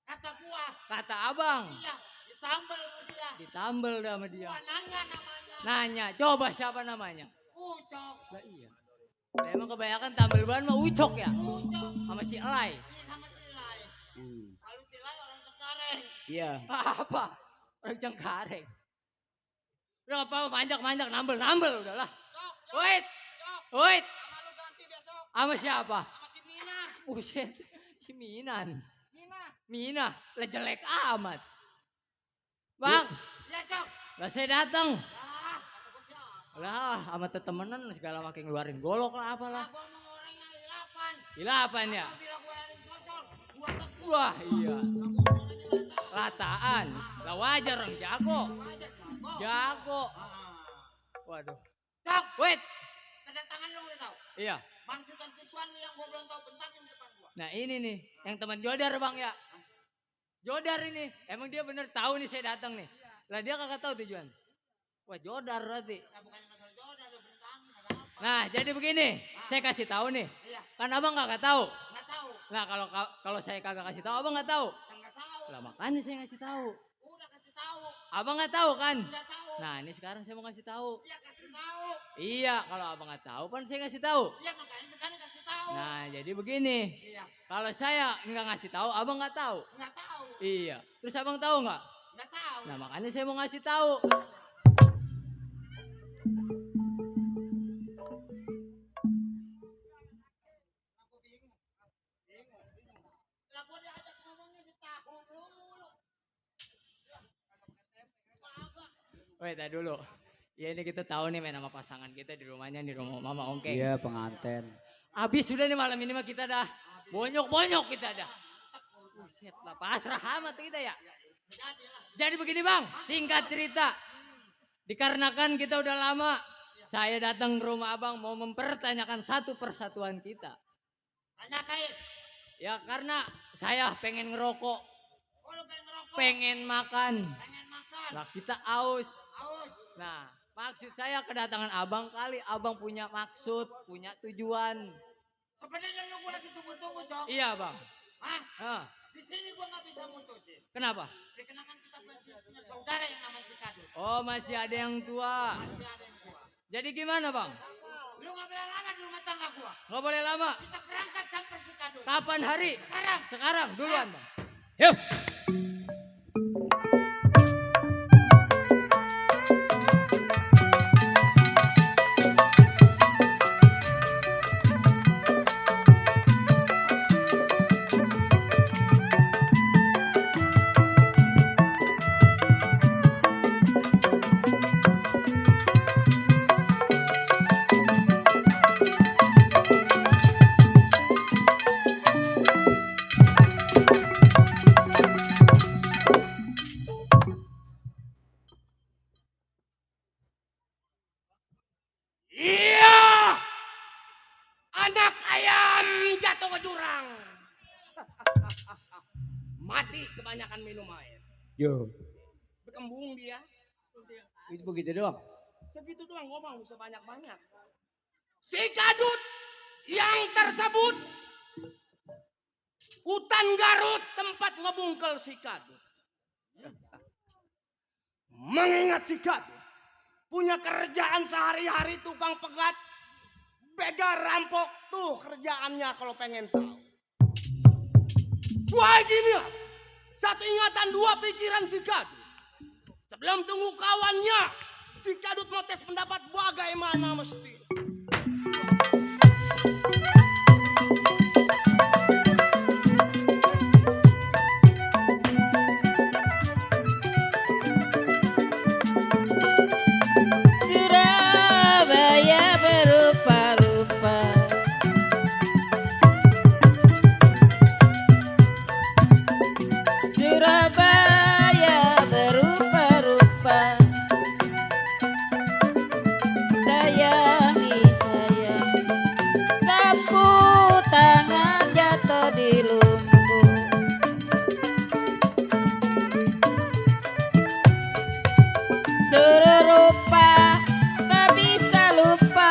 Kata gua. Kata abang. Iya. Ditambal sama dia. Ditambal dah sama dia. Gua nanya namanya. Nanya, coba siapa namanya? Ucok. Lah iya. Lah emang kebanyakan tambal ban mah Ucok ya? Ucok. Sama si Elai. Ini sama si Lai. Kalau si Lai orang Cengkareng. Iya. Apa? Orang Cengkareng. Udah apa manjak-manjak nambel udahlah. Cok, cok, Wait, cok. wait. Sama lu ganti besok. Sama siapa? Sama si Mina. Buset, si Minan. Mina. Mina, lah jelek amat. Bang, Iya, Cok. lah saya datang. Ah, kata gua siapa? Lah, sama temenan segala makin ngeluarin golok lah apalah. Gua mau orangnya ilapan. Ilapan ya? Bila gua ada di sosok, gua tekuk. Wah iya, Gua mau orangnya lata. lataan. Lah wajar orang jago. Wajar, Bang. Jago. Ah. Waduh. Cok, Wait, kedatangan lu udah tahu. iya. Maksud dan tujuan lu yang gua belum tahu bentakin di depan gua. Nah ini nih, yang teman Jodar bang ya. Jodar ini, emang dia bener tahu nih saya datang nih. Lah dia kagak tahu tujuan. Wah Jodar berarti. Nah, bukannya masalah jodoh, ada bentangin, ada apa? Nah jadi begini, saya kasih tahu nih. Iya, Kan abang kagak tahu. nggak tahu. Nah kalau saya kagak kasih tahu, abang nggak tahu. Nggak tahu. Lah makanya saya ngasih tahu. Udah kasih tahu. Abang nggak tahu kan? Udah tahu. Nah ini sekarang saya mau kasih tahu. Iya, kasih tahu. Iya, kalau abang nggak tahu kan saya kasih tahu. Iya, makanya sekarang kasih tahu. Nah jadi begini, Iya, kalau saya nggak ngasih tahu, abang nggak tahu. nggak tahu. Iya, terus abang tahu nggak? Nggak tahu. Nah makanya saya mau ngasih tahu. Aku bingung. Lah gua diajak ngomongnya di tahu dulu. Wait, tadi dulu. Ya ini kita tahu nih main sama pasangan kita di rumahnya, di rumah Mama Ongkeng. Iya pengantin. Habis sudah nih malam ini mah kita dah. Bonyok-bonyok kita dah. Buset lah, pasrah amat kita ya. Jadi begini bang, singkat cerita. Dikarenakan kita udah lama, saya datang ke rumah abang mau mempertanyakan satu persatuan kita. Tanyakan. Ya karena saya pengen ngerokok, Oh, lu pengen ngerokok? pengen makan. Pengen makan. Lah kita aus. Haus. Nah maksud saya kedatangan abang kali abang punya maksud, punya tujuan. Sebenarnya lu gua lagi tunggu-tunggu, Cok. Iya bang. Hah? Hah, Di sini gua nggak bisa mutusin. kenapa? Dikenakan kita masih punya saudara yang namanya si Kadut. Oh masih ada yang tua. Masih ada yang tua. Jadi gimana bang? Lu nggak boleh lama di rumah tangga gua. Nggak boleh lama. Kita berangkat sampai si Kadut. Kapan hari? Sekarang. Sekarang duluan bang. Yuk. Iya. Anak ayam jatuh ke jurang. Mati kebanyakan minum air. Yo. Berkembung dia. Itu begitu doang. Segitu doang ngomong bisa banyak-banyak. Si Kadut yang tersebut hutan Garut tempat ngebungkel si Kadut. Mengingat si Kadut punya kerjaan sehari-hari tukang pegat, begal, rampok, tuh kerjaannya kalau pengen tahu. Wah gini, satu ingatan dua pikiran si Kadut. Sebelum tunggu kawannya, si Kadut mau tes pendapat bagaimana mesti. Surabaya berupa-rupa, Surabaya berupa-rupa, sayangi sayang, sapu tangan jatuh di lumpur. Suruh rupa tak bisa lupa,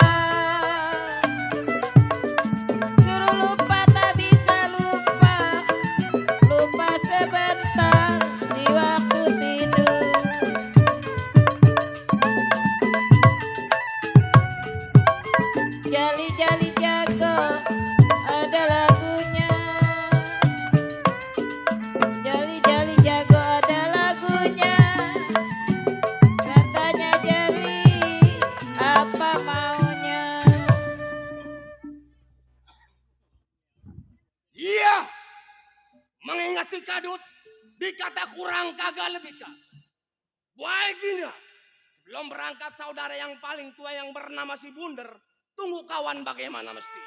suruh lupa tak bisa lupa, lupa sebentar di waktu tidur. Kadut dikata kurang kagak lebih kah. Baik gini ya. Sebelum berangkat saudara yang paling tua yang bernama si Bunder, tunggu kawan bagaimana mesti.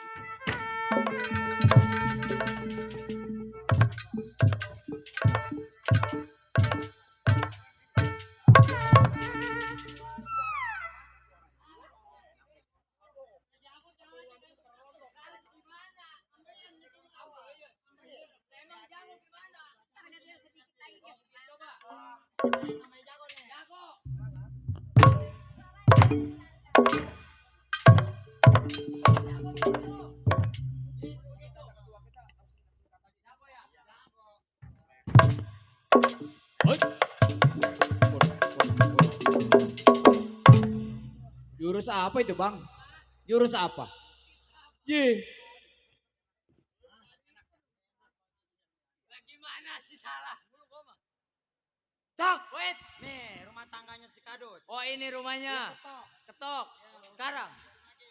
Jurus apa itu bang? Jurus apa? Ji. Gimana sih salah? Cok. Wait. Nih rumah tangganya si Kadut. Oh ini rumahnya. Ketok. Ketok. Sekarang.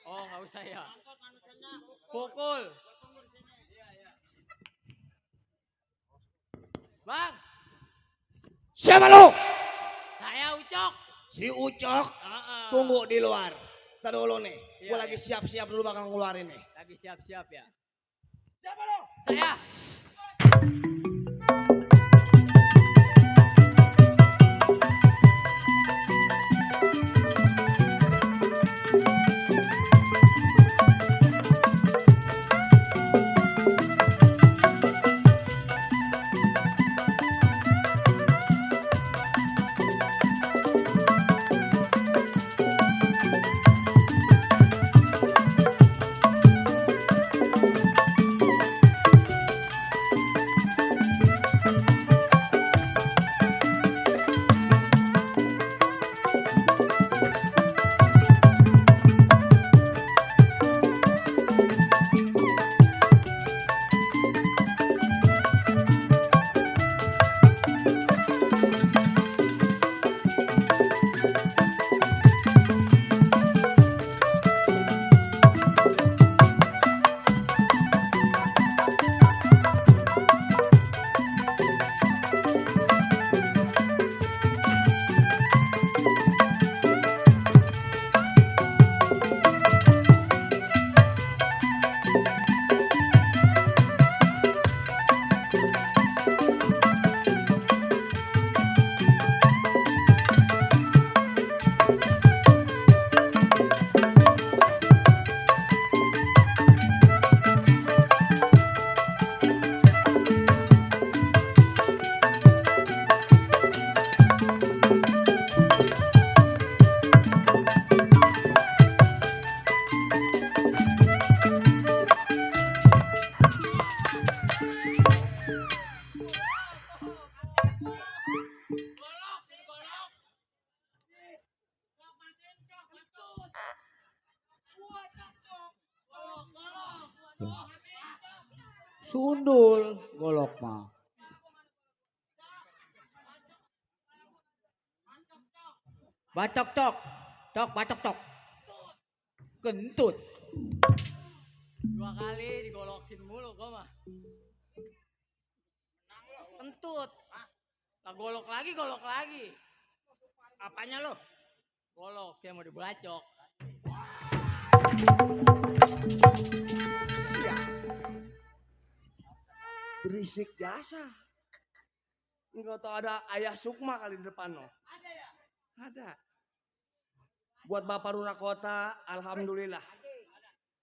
Oh nggak usah ya. Angkot manusianya Pukul. Gua tunggu di sini. Bang, Siapa lu? saya Ucok. Si Ucok. Heeh. Tunggu di luar. Ntar dulu nih. Iya, Gue lagi iya. siap-siap dulu bakal ngeluarin nih. Lagi siap-siap ya. Siapa lu? Saya. Sundul golok mah. Bacok cok. Cok bacok cok. Kentut. 2 kali digolokin mulu gua mah. Kentut. Lah golok lagi. Apanya lo? Golok yang mau dibacok. Siap. Berisik jasa. Enggak tahu ada ayah Sukma kali di depan lo. Ada ya? Ada. Buat Bapak Lurah Kota, alhamdulillah.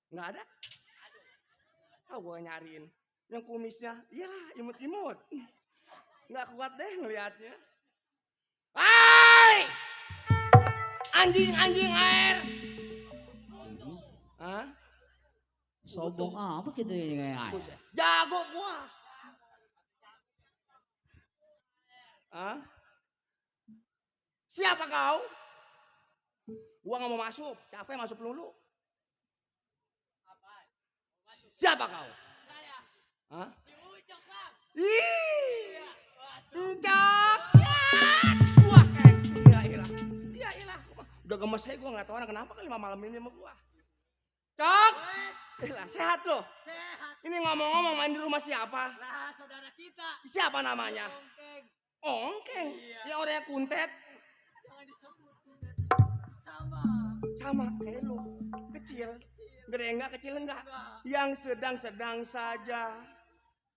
Enggak ada? Oh, gua nyariin. Yang kumisnya, iyalah imut-imut. Enggak kuat deh ngelihatnya. Hai! Anjing air. Hah? Sombong apa gitu ini kayak. Buset. Jago gua. Hah? Siapa kau? Gua nggak mau masuk, capek masuk dulu. Siapa kau? Saya. Hah? Si Ucok bang. Ih, Ucok. Wah, iya ilah. Udah gemes aja gua ngeliat orang kenapa kali malam ini sama gua. Cok, sehat lo? Sehat Ini ngomong-ngomong main di rumah siapa? Lah saudara kita. Siapa namanya? Ongkeng. Ongkeng. Yang orangnya kuntet. Jangan disebut. Sama. Sama kayak lu. Kecil. Gede enggak, kecil enggak. Yang sedang-sedang saja.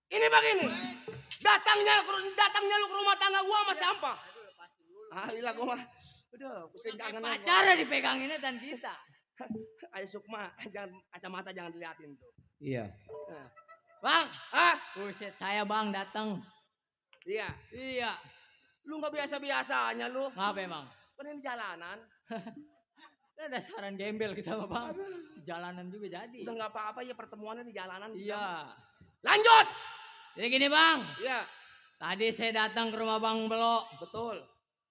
Ini begini. Datangnya lu ke rumah tangga gua sama sampah. Ah, ilah gua mah. Udah, pusing kangen. Pacara dipeganginnya dan kita. Ayo Sukma, jangan kacamata jangan diliatin tuh. Iya. Bang, Ah, buset saya bang datang. iya. Iya. Lu nggak biasa-biasanya lu. Ngapa emang? Kan ini jalanan. Ada saran gembel kita mah bang. Di jalanan juga jadi. Udah nggak apa-apa ya pertemuannya di jalanan. Iya. Lanjut. Jadi gini bang. Iya, Tadi saya datang ke rumah Bang Belo. betul.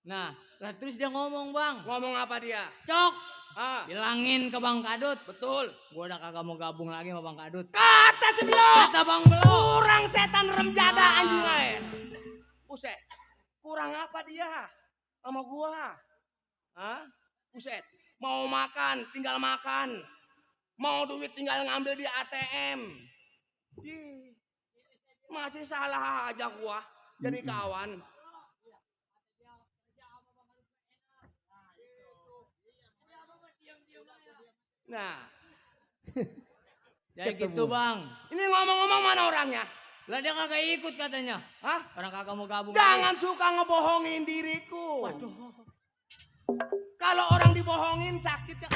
Nah, lah terus dia ngomong bang. Ngomong apa dia? Cok, Ah, bilangin ke Bang Kadut. betul. Gua udah kagak mau gabung lagi sama Bang Kadut. Kata sebelum. Kata Bang Belo. Kurang setan rem jaga Ah. anjing air. Buset. Kurang apa dia? Sama gua. Hah? Buset. Mau makan, tinggal makan. Mau duit tinggal ngambil di ATM. Ih, masih salah aja gua jadi kawan. Nah, Jadi gitu bang. ini ngomong-ngomong mana orangnya? Lah dia kagak ikut katanya. Hah? Orang kagak mau gabung. Jangan suka ngebohongin diriku. Kalau orang dibohongin sakitnya.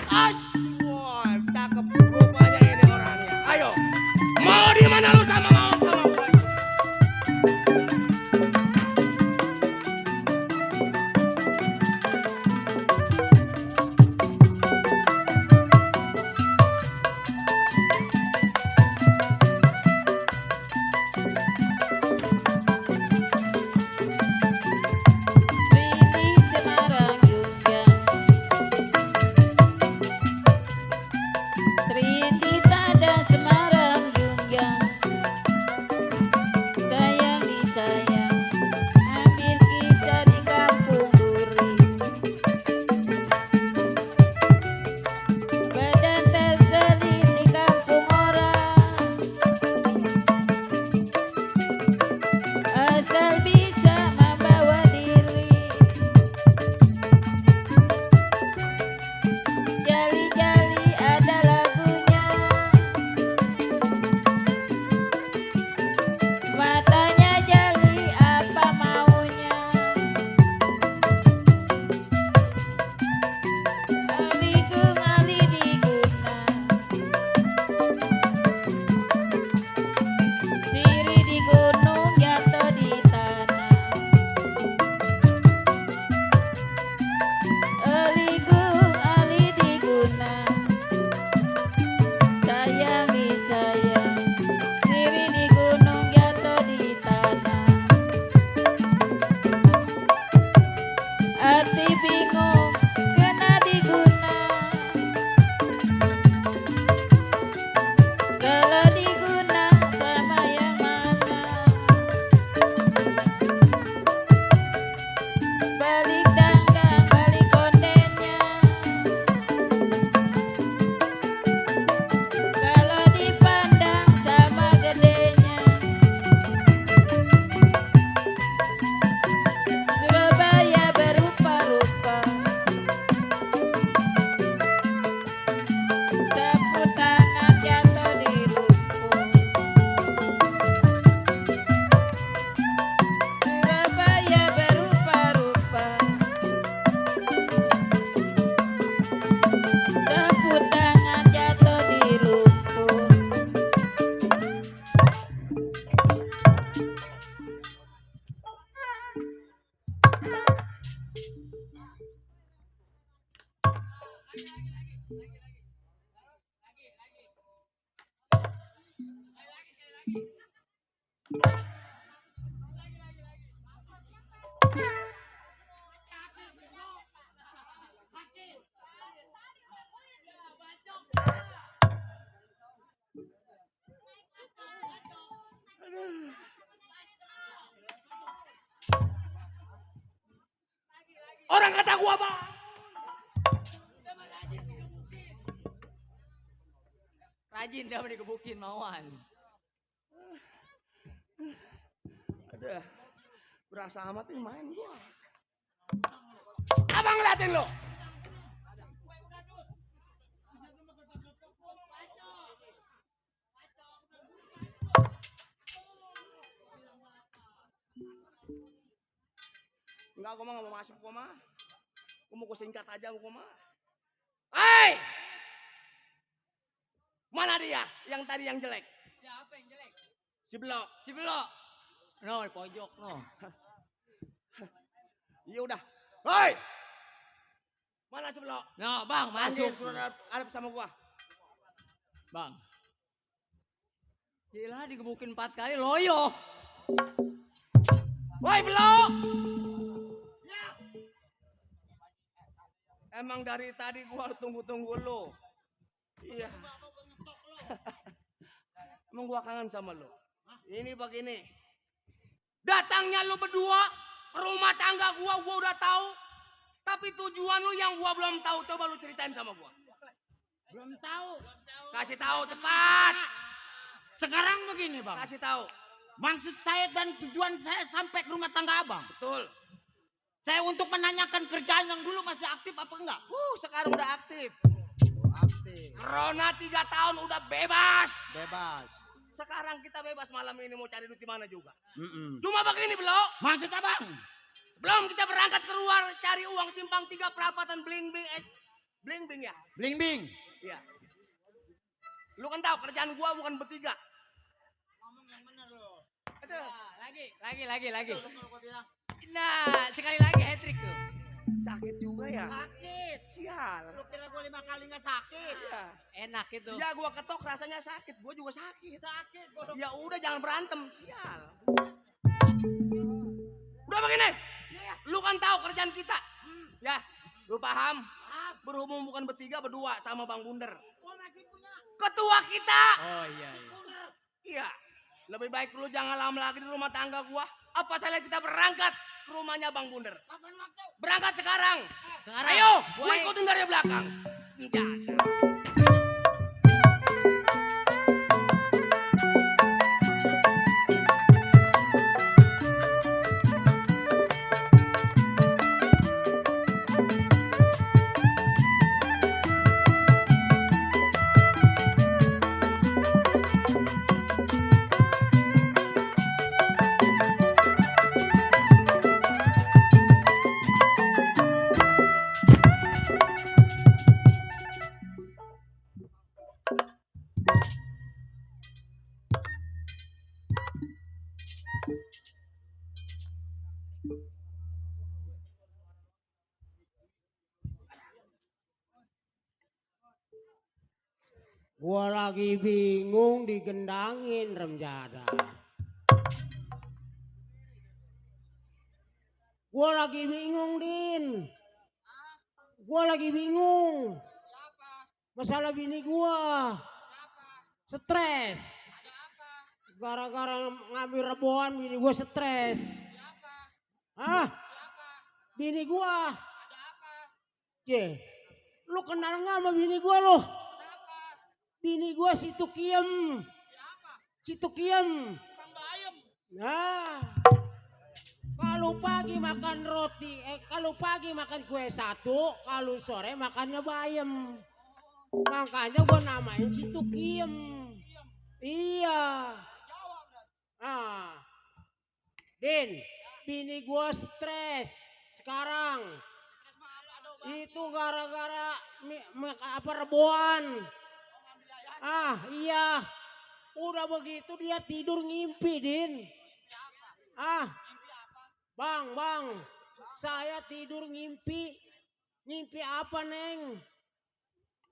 Wah, cakep rupanya ini orangnya. Ayo, mau di mana lu sama gua? Pilih Semarang juga Trindi tada Semarang juga Sayang disayang Ambil kisah di kampung duri Badan terselip di kampung orang Asal bisa membawa diri Jali-jali ada lagunya Matanya jali apa maunya Aligung ali diguna Siri di gunung jatuh di tanah Aligung ali diguna Sayang disayang Siri di gunung jatuh di tanah Arti bingung kena diguna Kalau diguna sama yang mana Balik dangdang balik kondennya Kalau dipandang sama gedenya Surabaya berupa-rupa Sapu tangan jatuh di rumput Surabaya berupa-rupa Sapu tangan jatuh di rumput Orang kata gua apa? Rajin dia digebukin mauan. Ada. Berasa amat nih main gua. Abang ngeliatin lo. Enggak, gua mah nggak mau masuk, gua mah. Gua mau singkat aja, gua mah. Hei! Mana dia yang tadi yang jelek? Siapa yang jelek? Si Belok. Si Belok. No, di pojok no. Iya udah. Hei! Mana si Belok? No, Bang, Panggil, masuk. suruh hadap sama gua. Bang. Gila digebukin 4 kali loyo. Woi Belok! Ya. Emang dari tadi gua tunggu-tunggu lo. Iya. Emang gua kangen sama lo. Ini begini. Datangnya lo berdua ke rumah tangga gua udah tahu. Tapi tujuan lu yang gua belum tahu, coba lu ceritain sama gua. Belum tahu. Kasih tahu cepat. Sekarang begini bang. Kasih tahu. Maksud saya dan tujuan saya sampai ke rumah tangga abang. Betul. Saya untuk menanyakan kerjaan yang dulu masih aktif apa enggak? Sekarang udah aktif. Aktif. Corona 3 tahun udah bebas. Bebas. Sekarang kita bebas malam ini mau cari duit di mana juga. Cuma begini Belok. Maksud abang? Sebelum kita berangkat keluar cari uang simpang 3 perapatan Bling-Bing Bling-Bing ya? Bling-bing. Iya. Lu kan tahu kerjaan gua bukan bertiga. Ngomong yang benar lo. Aduh. Nah, lagi. Nah, sekali lagi hat trick tuh. Sakit juga ya? Sakit. Sial. Lu kira gue 5 kali nggak sakit? Iya. Enak itu. Ya gua ketok rasanya sakit, gua juga sakit. Sakit. Ya udah jangan berantem, sial. Udah begini. Lu kan tahu kerjaan kita. Ya, lu paham? Berhubung bukan bertiga, berdua sama Bang Bunder. Gue masih punya. Ketua kita. Oh iya. Iya. Lebih baik lu jangan lama lagi di rumah tangga gua. Apa salah kita berangkat ke rumahnya Bang Bunder? Kapan waktu? Berangkat sekarang. Sekarang. Ayo, Gua gua ikutin dari belakang. Enggak. Gua lagi bingung digendangin remjada. Gua lagi bingung, Din. Gua lagi bingung. Masalah bini gua. Stres. Gara-gara ngambil reboan bini gua stres. Hah? Bini gua. Ye, lu kenal nggak sama bini gua lo? Bini gua situ kiem. Situ kiem. Nah, kalau pagi makan roti, kalau pagi makan kue satu, kalau sore makannya bayam. Makanya gua namain situ kiem. Iya. Ah, Din, bini gua stres sekarang. Itu gara-gara reboan. Ah iya, udah begitu dia tidur ngimpi, Din. Ah, bang, saya tidur ngimpi. Ngimpi apa, Neng?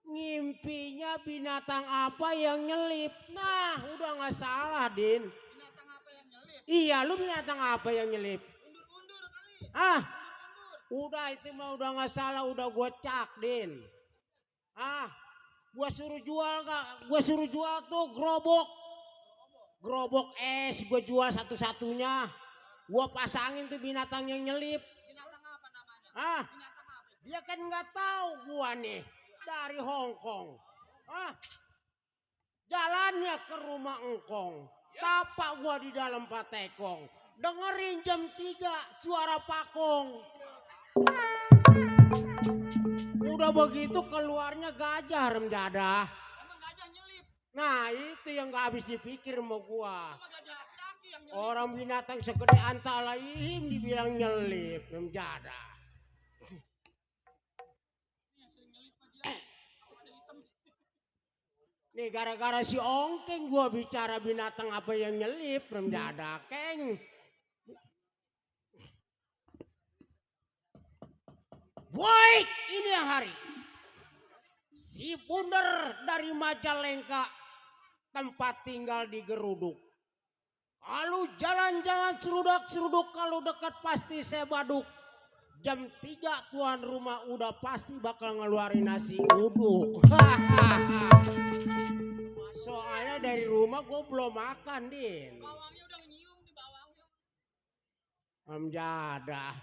Ngimpinya binatang apa yang nyelip. Nah, udah nggak salah, Din. Binatang apa yang nyelip? Iya, lu binatang apa yang nyelip? Undur-undur kali. Ah, udah itu mah udah nggak salah, udah gue cak, Din. Ah, gua suruh jual tuh gerobok es, gua jual satu-satunya. Gua pasangin tuh binatang yang nyelip. Binatang apa namanya? Ah, binatang apa? Dia kan nggak tahu gua nih dari Hong Kong. Ah, jalannya ke rumah engkong. tapak gua di dalam patekong. Dengerin jam 3 suara pakong. Udah begitu keluarnya gajah remjadah. Emang gajah nyelip. Nah itu yang gak habis dipikir sama gua. Emang gajah laki yang nyelip. Orang binatang segede antalaihim dibilang nyelip remjadah. Nih gara-gara si Ongkeng gua bicara binatang apa yang nyelip remjadah keng. Baik, ini yang hari. Si Bunder dari Majalengka, tempat tinggal di Geruduk. Kalau jalan-jalan seruduk-seruduk, kalau dekat pasti saya baduk. Jam 3 tuan rumah udah pasti bakal ngeluarin nasi uduk. Soalnya dari rumah gue belum makan, Din. Bawangnya udah nyium di bawangnya. Amjadah.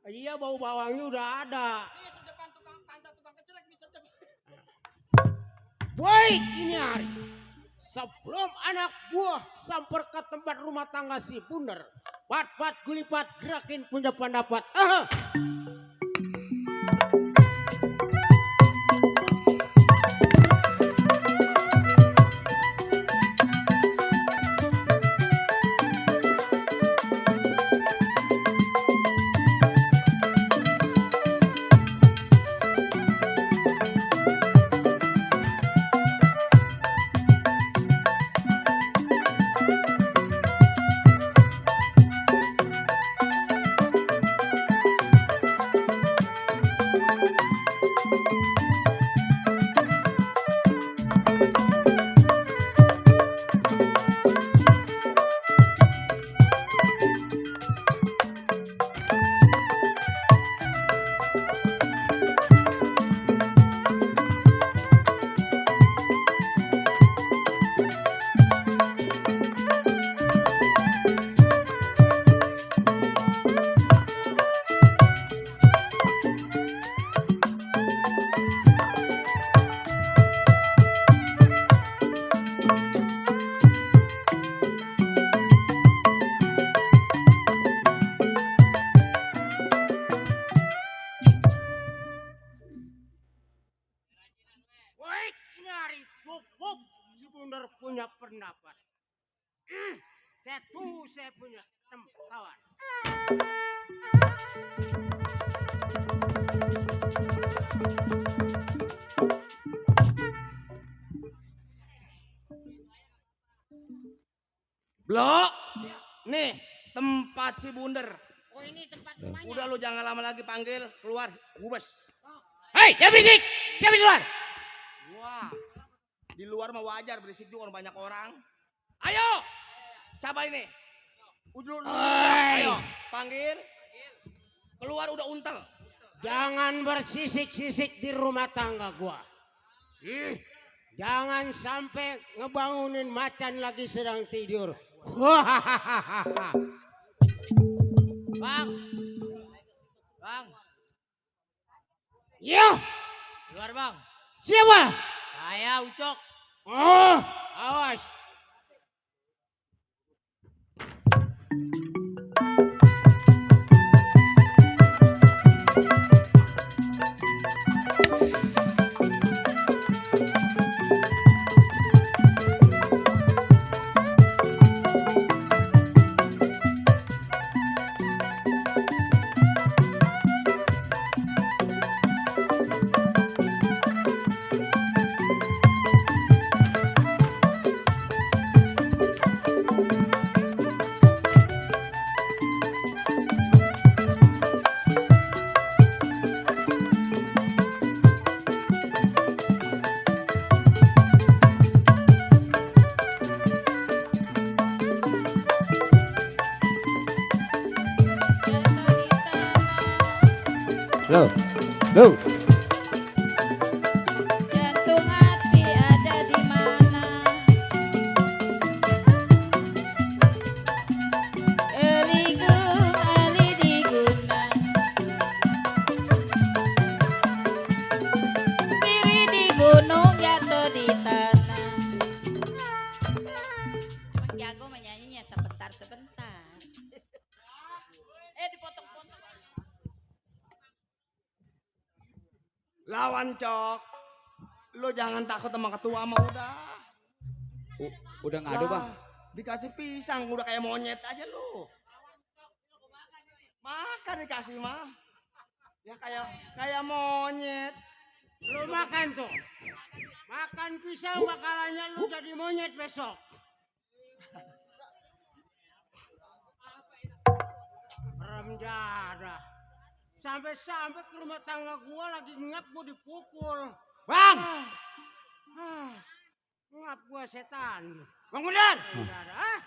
Iya bau bawangnya udah ada. Nih sedepan tukang pantat tukang kecelek nih sedep. Baik ini hari. Sebelum anak buah samper ke tempat rumah tangga si Bunder. Pat-pat gulipat gerakin punya pendapat. Cukup si Bunder punya pendapat. Saya tunggu saya punya kawan. Blok. Nih tempat si Bunder. Oh ini tempat rumahnya. Udah lu jangan lama lagi panggil keluar gubes. Hei, jangan berisik. Siapa di luar? Wah. Di luar mah wajar berisik juga orang banyak orang. Ayo. Coba ini. Ayo panggil. Keluar udah untel. Jangan bersisik-sisik di rumah tangga gua. Jangan sampai ngebangunin macan lagi sedang tidur. Bang. Bang. Yo, Keluar bang. siapa? Saya Ucok. Oh, awas. Go, go. Jantung hati ada di mana? Eligung ali diguna. Diri di gunung jatuh di tanah. Lawan Cok. Lu jangan takut sama ketua mah udah. Udah ngadu bang. Dikasih pisang udah kayak monyet aja lu. Makan dikasih mah. Ya kayak monyet. Lu makan tuh. Makan pisang bakalannya lu jadi monyet besok. Remjada. Sampai-sampai ke rumah tangga gua lagi ngap gua dipukul. Bang! Ngap gua setan. Bang Mundur! Remjada. Ah.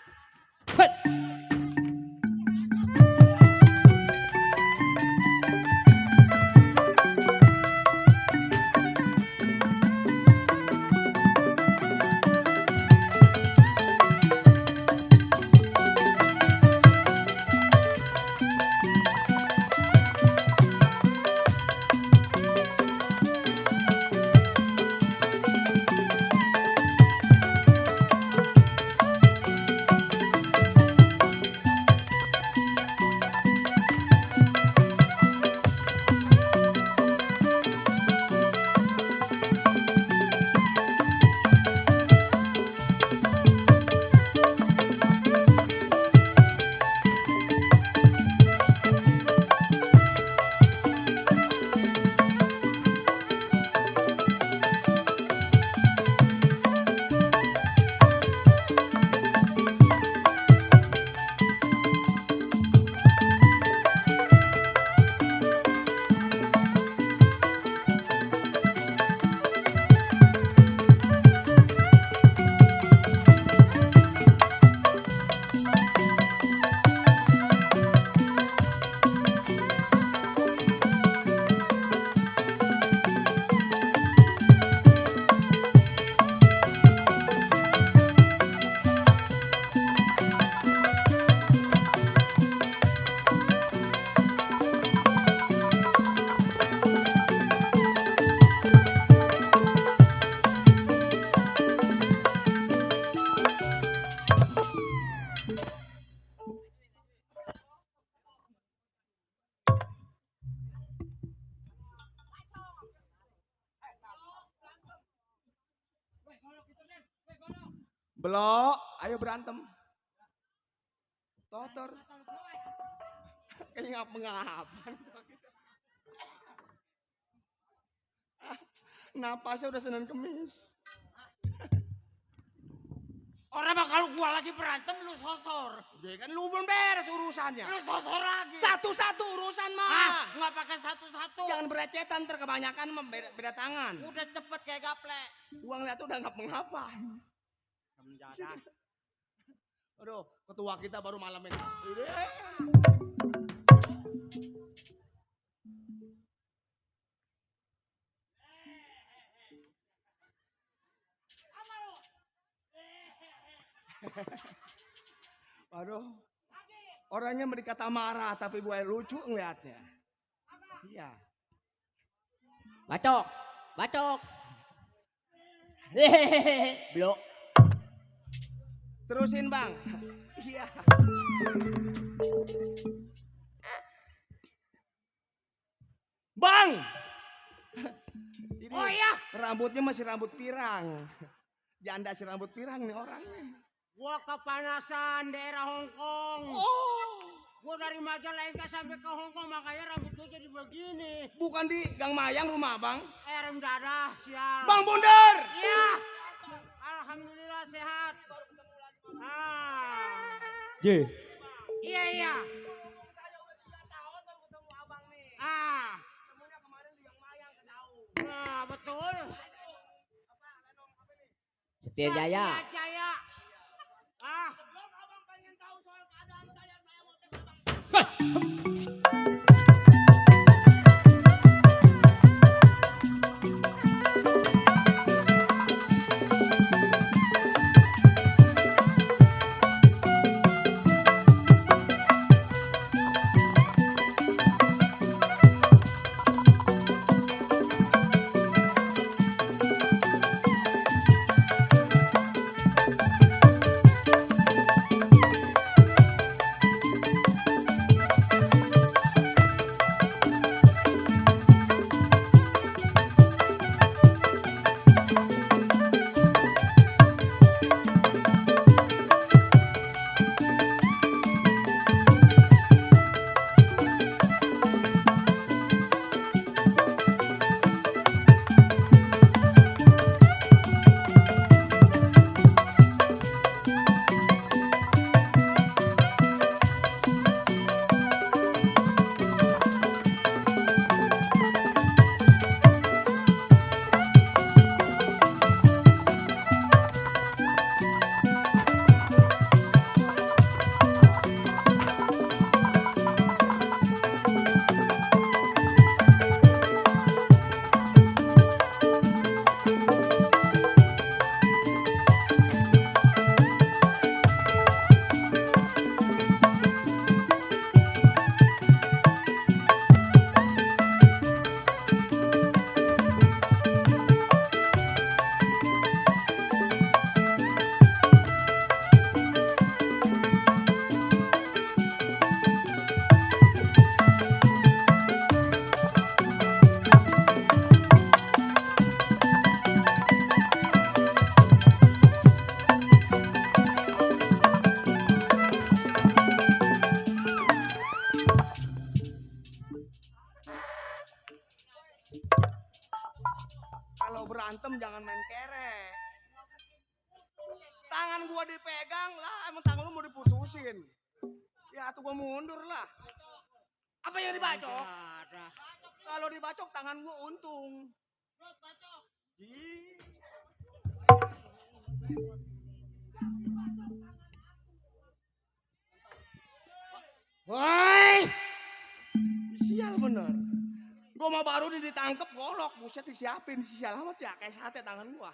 Belok, ayo berantem. Totor. Kayak ngap-ngapan. Napasnya udah Senin Kemis. Orang mah kalau gua lagi berantem lu sosor. Udah kan lu belum beres urusannya. Lu sosor lagi. Satu-satu urusan mah. Ah, nggak pakai satu-satu. Jangan berecetan ntar kebanyakan mah beda tangan. Udah cepet kayak gaplek. Uang lihat udah ngap-ngapan. Aduh, ketua kita baru malam ini. Aduh, orangnya berkata marah tapi gue lucu ngeliatnya. Iya. Bacok, bacok. Hehehe, blok. Terusin bang. Iya. Bang. Ini Oh iya. rambutnya masih rambut pirang. Janda si rambut pirang nih orang nih. Gua kepanasan daerah Hongkong. Oh. Gua dari Majalengka sampai ke Hongkong makanya rambut gua jadi begini. Bukan di Gang Mayang rumah bang. Rem dadah, sial. Bang Bundar. Iya. Alhamdulillah sehat. Ah. J. Iya iya. Ah. Nah, betul. Setia Jaya. Setia Jaya. Ah. berantem jangan main kere. Tangan gua dipegang lah, emang tangan lu mau diputusin. Ya tuh gua mundur lah. Apa yang dibacok? Kalau dibacok tangan gua untung. Ih. Woi, Sial bener. Gua mau baru ditangkep golok, buset disiapin sial amat ya kayak sate tangan gua.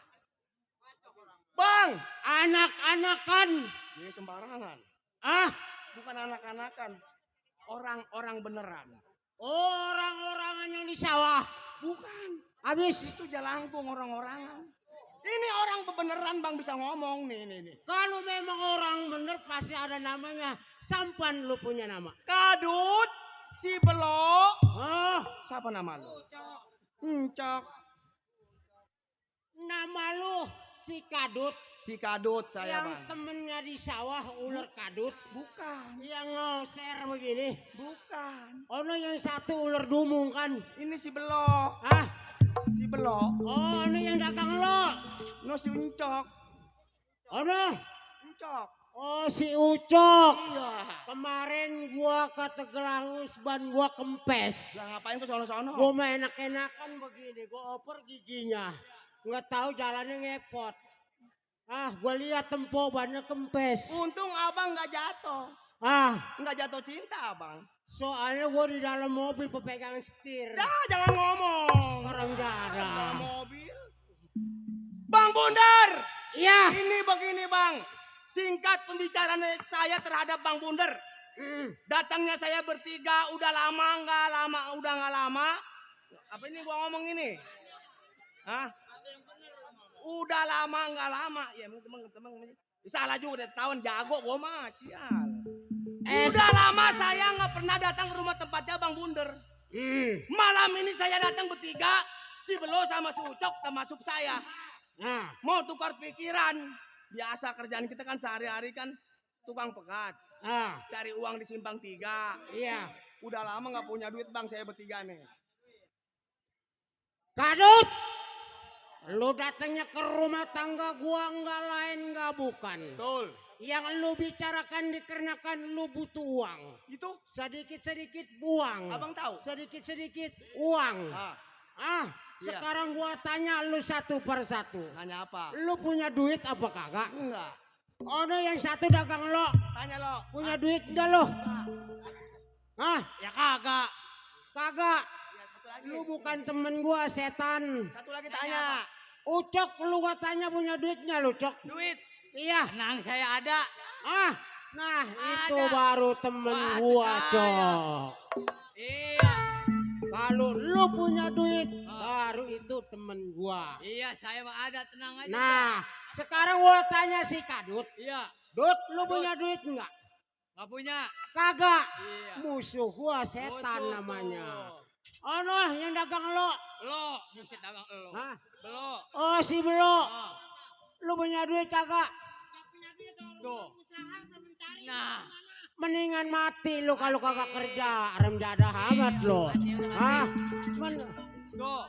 Bang, anak-anakan. dia sembarangan. Ah, Bukan anak-anakan. Orang-orang beneran. orang-orangan yang di sawah. Bukan. Habis Itu jalangkung orang-orangan. Ini orang beneran bang bisa ngomong nih. kalau memang orang bener pasti ada namanya. Sampan lu punya nama. Kadut, si Belok. Oh, Siapa nama lu? Encok. nama lu si Kadut. Si Kadut saya Yang bang. temennya di sawah ular kadut. Bukan. Yang ngoser begini. Bukan. Ono yang satu ular dumung kan. Ini si Belok. Ah, Si Belok. oh ono yang dagang lo. No si Encok. Ono. Encok. Oh si Ucok. Iya. Kemarin gua ke Tegelangus ban gua kempes. Lah ngapain ke sono-sono? Gua mah enak-enakan begini, gua oper giginya. Nggak tahu jalannya ngepot. Ah, gua lihat tempo bannya kempes. Untung abang nggak jatuh. Ah, Nggak jatuh cinta abang. soalnya gua di dalam mobil pepegang setir. Dah jangan ngomong. Orang Dalam jarang. mobil. Bang Bundar. Iya. Ini begini bang. Singkat pembicaraan saya terhadap Bang Bundar. Datangnya saya bertiga udah lama nggak lama. Apa ini gua ngomong ini? Hah? Udah lama nggak lama. Ya teman. Salah juga udah tahun jago gua mah sial. Udah lama saya nggak pernah datang ke rumah tempatnya Bang Bundar. Malam ini saya datang bertiga. Si Belo sama si Ucok termasuk saya. Nah, Mau tukar pikiran. Biasa kerjaan kita kan sehari-hari kan tukang pekat. ah, Cari uang di simpang 3. iya. Udah lama nggak punya duit bang saya bertiga nih. Kadut, lu datangnya ke rumah tangga gua nggak lain nggak bukan. Betul. Yang lu bicarakan dikarenakan lu butuh uang. Itu Sedikit-sedikit buang. abang tahu. Sedikit-sedikit uang. Ah, iya. Sekarang gua tanya lu satu per satu. Tanya apa? Lu punya duit apa kagak? Enggak. Ono yang satu dagang lo. Tanya lo. Punya duit enggak lo? Ah, ya kagak. Kagak. Ya, satu lagi. Lu bukan temen gua, setan. Satu lagi tanya. Ucok, lu gua tanya punya duitnya lu, Cok. Duit. Iya. Tenang saya ada. Ah, nah itu Ada. baru temen Wah, itu gua, saya. Cok. Iya. Kalau lu punya duit, baru itu temen gua. Iya saya mah ada tenang aja. Nah, sekarang gua tanya si Kadut. Iya. Dut, lu punya duit enggak? Nggak punya. Kagak. Iya. Musuh gua setan Musuh namanya. tuh. Oh noh, yang dagang lo. Lo. Buset dagang lo. Hah? Belo. Oh si Belo. Oh. Lu punya duit kagak? Tuh. Nah. Mendingan mati lu kalau kagak kerja. Rem dadah amat lo. Hah? Tuh.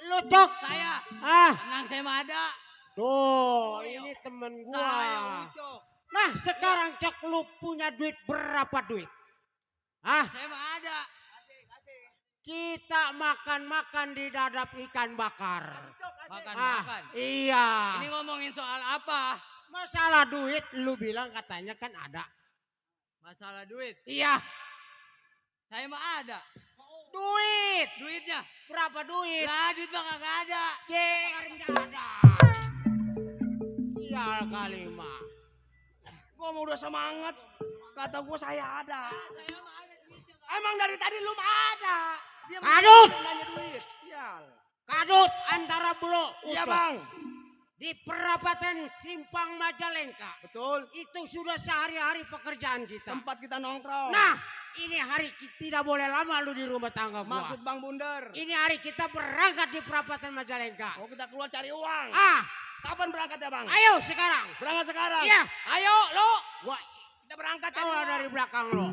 Lu Cok. Saya. Ah, Tenang saya mah ada. tuh ini temen Saya gua. Ucok. Nah sekarang Cok lu punya duit berapa duit? Ah, Saya mah ada. kita makan-makan di dadap ikan bakar. Makan. Iya. Ini ngomongin soal apa? Masalah duit lu bilang katanya kan ada. Masalah duit. Iya. Saya mah ada. Duit. Duitnya. Berapa duit? Lah duit mah kagak ada. Rem dadah. Sial kali mah. Gua mau udah semangat. Kata gua saya ada. Saya mah ada duitnya. Emang dari tadi lu mah ada. Dia Kadut. nanya duit. Sial. Kadut antara Belo. Iya Ucok. bang. Di perapatan Simpang Majalengka. Betul. Itu sudah sehari-hari pekerjaan kita. Tempat kita nongkrong. Nah, ini hari tidak boleh lama lu di rumah tangga gua. Maksud Bang Bundar. Ini hari kita berangkat di perapatan Majalengka. Oh kita keluar cari uang. Ah, Kapan berangkat ya bang? ayo sekarang. Berangkat sekarang. Iya. Ayo lo. Gua Kita berangkat cari awal uang. dari belakang lo.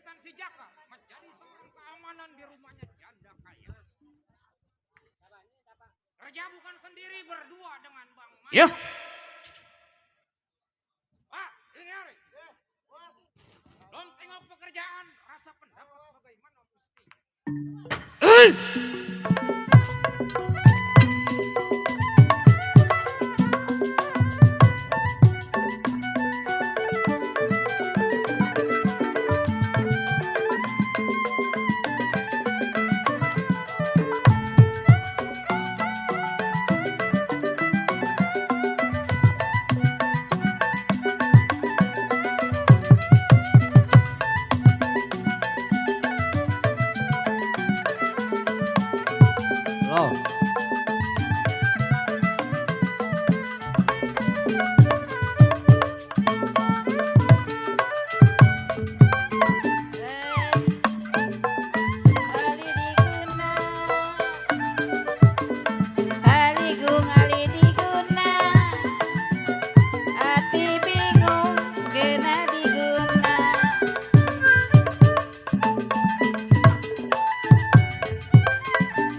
Ingatan si Jaka menjadi seorang keamanan di rumahnya janda kaya. Kerja bukan sendiri, berdua dengan Bang Mas. Ya. Pak, ini hari. Belum tengok pekerjaan, rasa pendapat bagaimana mesti. Loh. Aligung ali diguna, hati bingung kena diguna.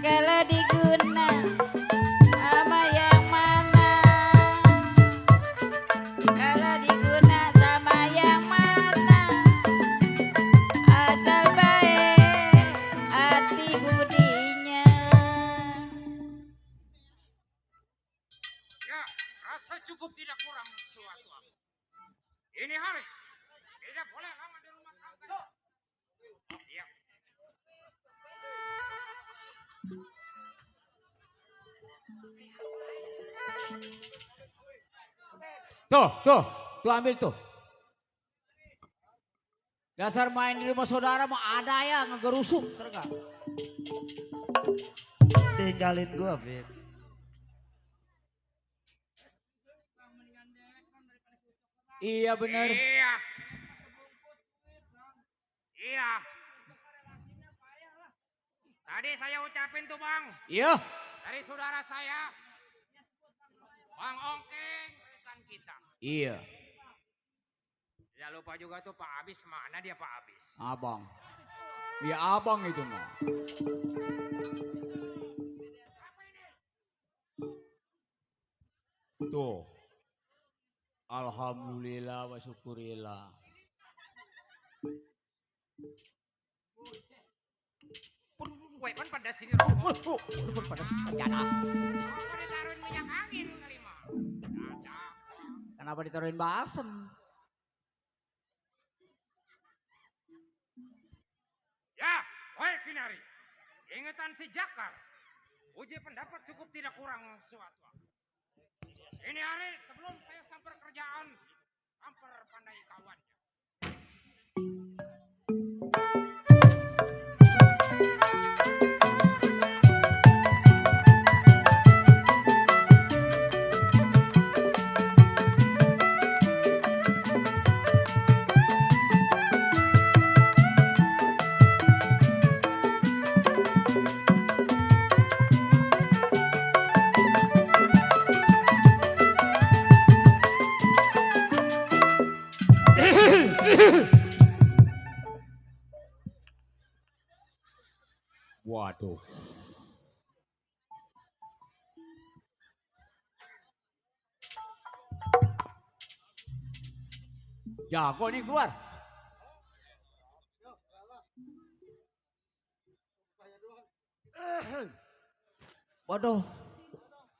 Kalau diguna sama yang mana? Kalau diguna sama yang mana? Asal baik hati budinya. Ya, rasa cukup tidak kurang suatu. Ini hari. Tidak boleh lama di rumah tangga. Iya. Tuh ambil tuh. Dasar main di rumah saudara mah ada ya ngegerusuk, tergak. Tinggalin gua, Fit. Iya bener. Iya. Iya. Tadi saya ucapin tuh Bang, Iya. dari saudara saya, Bang Ongkeng, rekan kita. Iya. Tidak lupa juga tuh Pak Abis, mana dia Pak Abis? Abang. Ya abang itu mah. Tuh. Alhamdulillah wa syukurillah. Wepan pada sini rokok. Pada senjata. Pada taruhin minyak angin kali mah. Kenapa ditaruhin basem? Ya, woi Kinari. Ingatan si Jakar. Uji pendapat cukup tidak kurang suatu. Ini hari sebelum saya samper kerjaan, samper pandai kawannya. Waduh. Jago nih keluar. Waduh.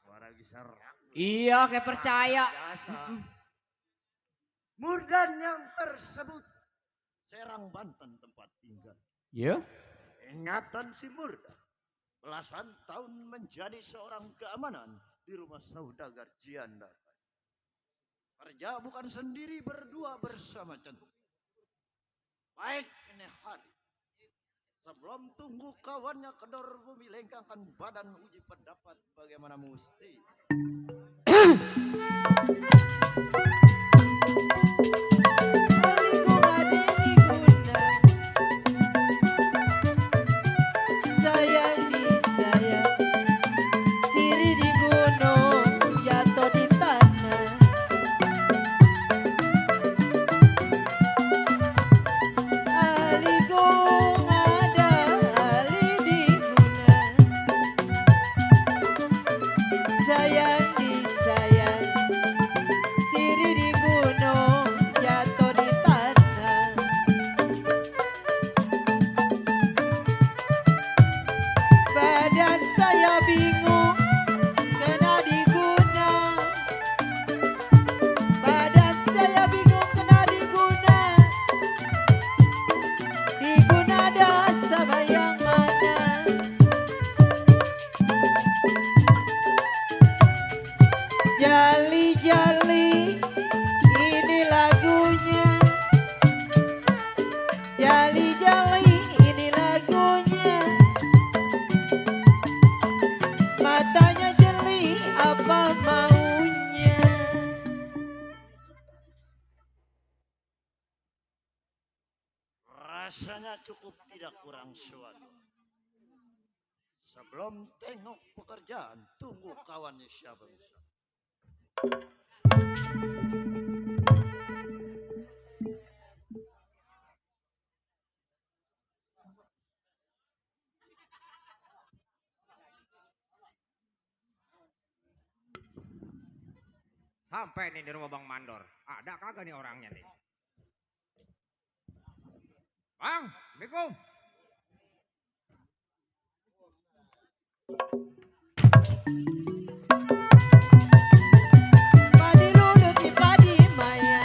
Suara gisar. Iya kayak percaya. Murdan yang tersebut Serang Banten tempat tinggal. Iya. Ingatan si Murdan belasan tahun menjadi seorang keamanan di rumah saudagar janda. Kerja bukan sendiri, berdua bersama cantik. Baik ini hari. Sebelum tunggu kawannya kedor bumi lengkangkan badan uji pendapat bagaimana mesti. Ali cukup tidak kurang suatu. Sebelum tengok pekerjaan, tunggu kawannya siapa. Sampai nih di rumah Bang Mandor. Ada kagak nih orangnya nih? Bang, Assalamualaikum. Padi lulut di padi maya,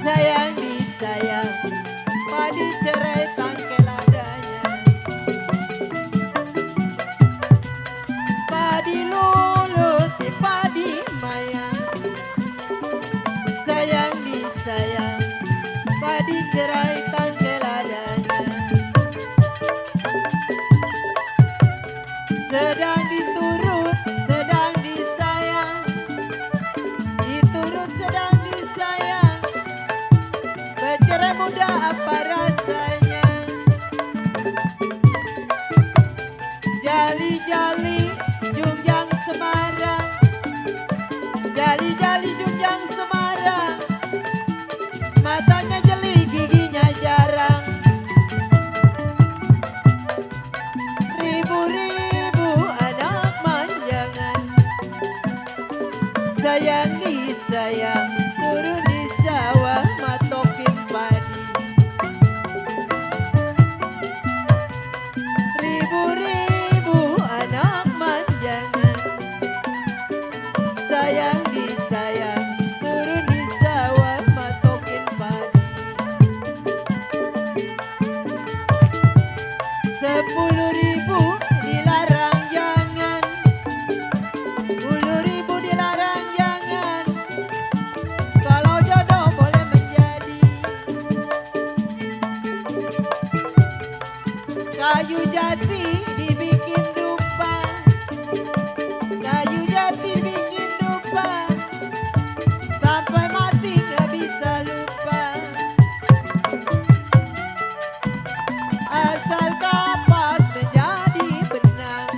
sayang disayang, padi cerai tangkel adanya. Padi lulut si padi maya, sayang disayang, padi cerai tangkel adanya. Sedang diturut, sedang disayang, diturut sedang disayang, bercerai muda apa rasanya? Jali-jali Jungjang Semarang, jali-jali Jungjang Semarang, matanya jeli giginya jarang. Ribu-ribu anak manjangan, sayang disayang, turun di sawah matokin padi. Ribu-ribu anak manjangan, sayang disayang, turun di sawah matokin padi. 10.000 dilarang jangan, 10.000 dilarang jangan, kalau jodoh boleh menjadi. Kayu jati dibikin dupa, kayu jati bikin dupa, sampai mati gak bisa lupa. Asal kapas menjadi benang,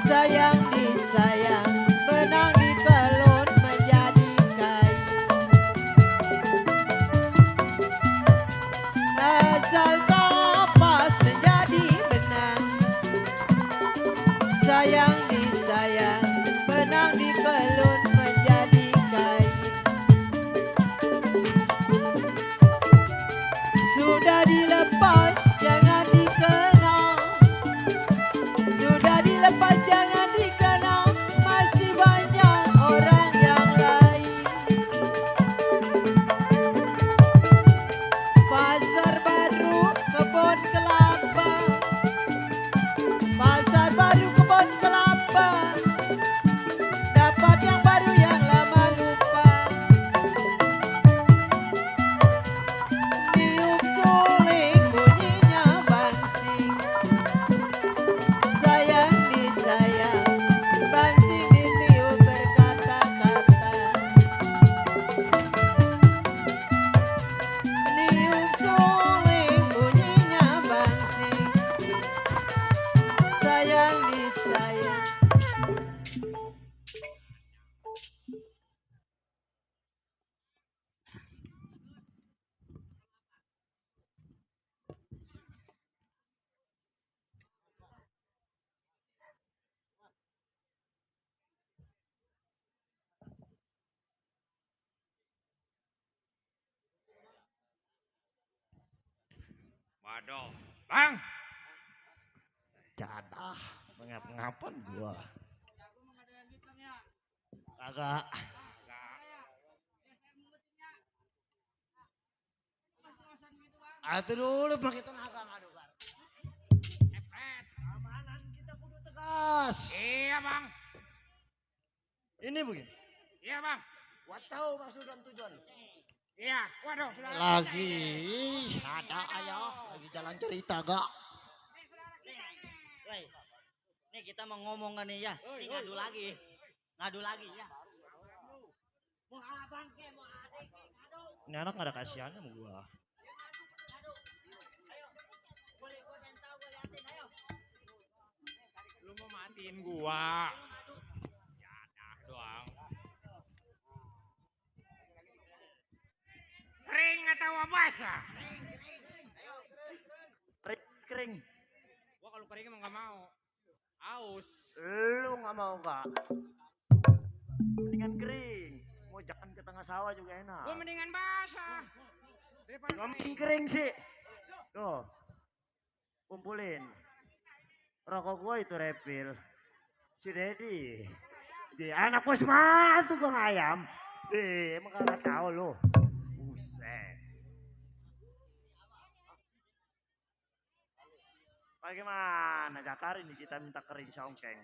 sayang disayang, benang dikelun menjadi kain. Asal kapas menjadi benang, sayang disayang, benang dikelun menjadi kain. Sudah dilepas jangan dikenal, sudah dilepas jangan dikenal, masih banyak orang yang lain. Pasar baru kebun kelapa, pasar baru kebun kelapa, dapat yang baru yang lama lupa. Niup suling bunyinya bangsing, sayang disayang, bangsing ditiup berkata-kata. Niup suling bunyinya bangsing, sayang disayang. Waduh, Bang. Jadah, mengapa-ngapan gua. Agak. Itu dulu pakai tenaga ngadu kan. Keamanan kita kudu tegas. Iya, Bang. Ini begini. Iya, Bang. Gua tahu maksud dan tujuan. Iya, waduh. Lagi ada ayah, lagi jalan cerita gak? Woi, nih kita mau ngomong kan nih ya. Ini ngadu lagi. Ngadu lagi ya. Mau abang ke, mau adik ke, ngadu. Ini anak gak ada kasihannya sama gua. bersihin gua. Jadah doang. Kering atau basah? Kering. Gua kalau kering emang gak mau. Aus. Lu nggak mau nggak? Mendingan kering. Mau jalan ke tengah sawah juga enak. Gua mendingan basah. Daripada Nggak mending kering sih. Tuh. Kumpulin. Rokok gua itu refill. Si Dedi. Di anak bos mah tuh gua ayam. Emang kagak tahu lu. Buset. Bagaimana Jakar ini kita minta kering songkeng.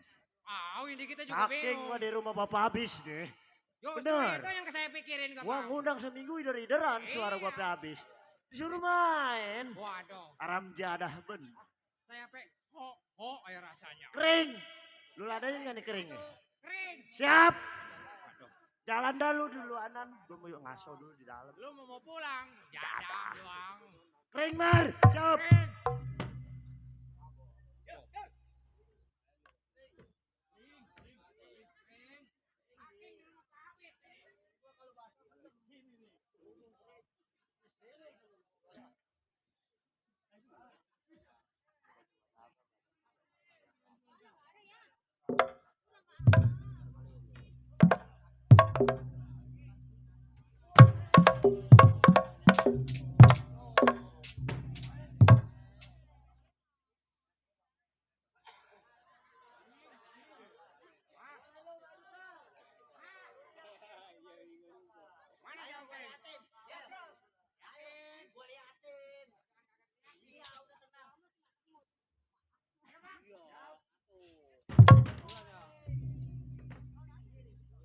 ini kita juga Saking bingung. gua di rumah bapak habis deh. Justru Bener. itu yang saya pikirin gak Gua ngundang seminggu ider-ideran suara gua sampai habis. Disuruh main. Waduh. Aram jadah ben. Saya ho aja rasanya. Kering. Lu ladain gak nih kering? Kering. Siap. Jalan dulu Anan. Gua mau ngaso dulu di dalam. Lu mau pulang? Jadah doang. Kering Mar. Siap. Kering.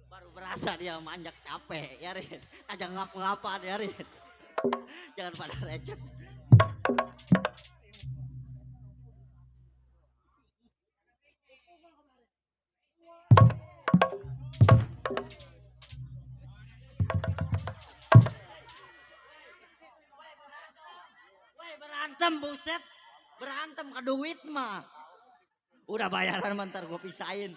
Baru berasa dia manjak capek ya Rin. Aja ngapa-ngapa ya Rin. Jangan pada recet. Woi berantem buset. Berantem ke duit mah. Udah bayaran mantar gue pisahin.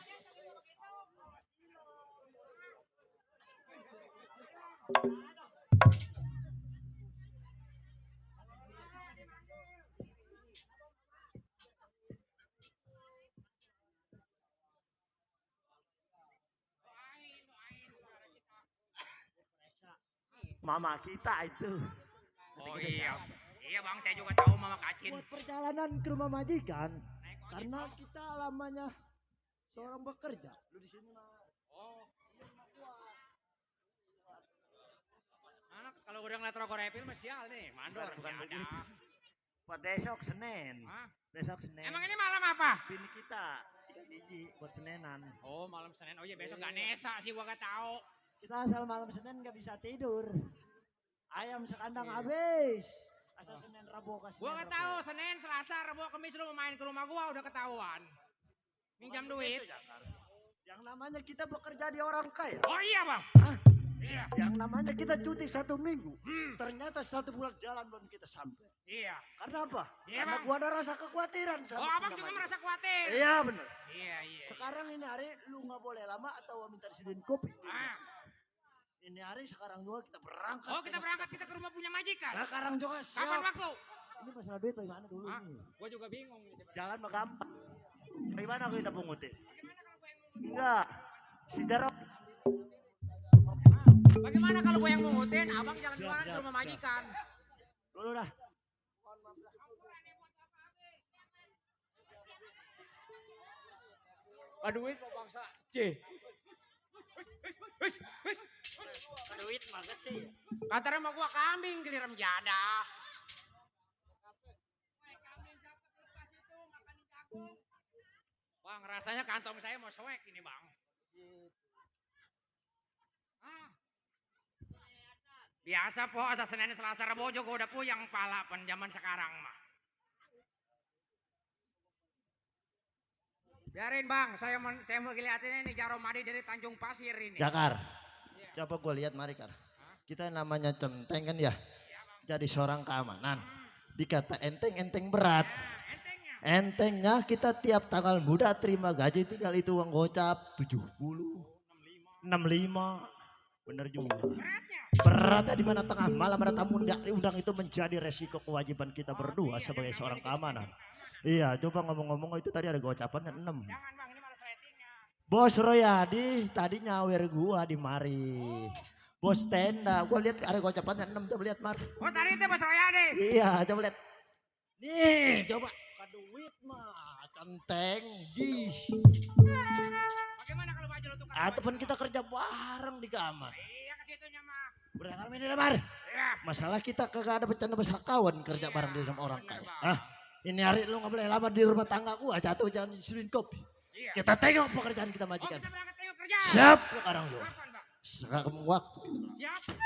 Mama kita itu. Oh iya. Iya bang, saya juga tahu Mama Kacin. Buat perjalanan ke rumah majikan. Karena kita lamanya seorang bekerja. Lu di sini mah. Oh. Anak kalau udah ngeliat rokok refill mah sial nih, mandor. Bukan ada. begitu. Buat besok Senin. Hah? Besok Senin. Emang ini malam apa? Bini kita. 3 biji buat Senenan. Oh malam Senin. Oh iya besok gak Nesa sih gua gak tahu. Kita asal malam Senin gak bisa tidur. Ayam sekandang habis. Asal Senin Rabu ke Senin. Gua gak tahu Senin, Selasa, Rabu, Kamis lu main ke rumah gua udah ketahuan. Minjam duit. Yang namanya kita bekerja di orang kaya. Oh iya bang. Hah? Iya. Yang namanya kita cuti 1 minggu. Ternyata 1 bulan jalan belum kita sampai. Iya. Karena apa? Iya, Karena Bang. gua ada rasa kekhawatiran. Oh abang juga merasa khawatir. Iya bener. Iya. Sekarang ini hari lu nggak boleh lama atau minta disediain kopi. Ah. Ini hari sekarang juga kita berangkat. Oh kita berangkat kita ke rumah punya majikan. Sekarang juga siap. Kapan waktu? Ini masalah duit bagaimana dulu nih? Gua juga bingung. Jalan mah gampang. Bagaimana kita pungutin? Enggak. Si Jarok. Bagaimana kalau gue yang mungutin, abang jalan-jalan ke rumah majikan. Dulu dah. Duit mau bangsa. Duit mah sih. Katanya sama gua kambing giliran jadah. Bang, rasanya kantong saya mau soek ini bang. Biasa po, asal Senin Selasa Rabu juga udah puyang pala pen zaman sekarang mah. Biarin bang, saya mau liatin ini Jaro Madi dari Tanjung Pasir ini. Jakar. Coba gue lihat mari Kar. Kita namanya centeng kan ya. Jadi seorang keamanan. Dikata enteng berat. Entengnya kita tiap tanggal muda terima gaji tinggal itu uang gocap 70, 65. Bener juga. Beratnya di mana tengah malam ada tamu undang itu menjadi resiko kewajiban kita berdua sebagai seorang keamanan. Iya, coba ngomong-ngomong itu tadi ada gocapannya 6. Bos Royadi tadi nyawer gua di mari. Bos tenda, gua lihat ada gocapannya 6, coba lihat Mar. Oh tadi itu Bos Royadi. Iya, coba lihat. Nih, coba. Duit mah centeng. Bagaimana kalau baju lu tukar? Ataupun kita kerja bareng di kamar. Iya ke situnya mah. Berangkat ini Mar. Iya. Masalah kita kagak ada bercanda besar kawan kerja bareng di sama orang kaya. Ah, ini hari lu nggak boleh lama di rumah tangga gua, jatuh jangan disuruhin kopi. Iya. Kita tengok pekerjaan kita majikan. Oh, kita berangkat tengok kerja. Siap sekarang juga. Kapan, Bang? Sekarang waktu. Siap.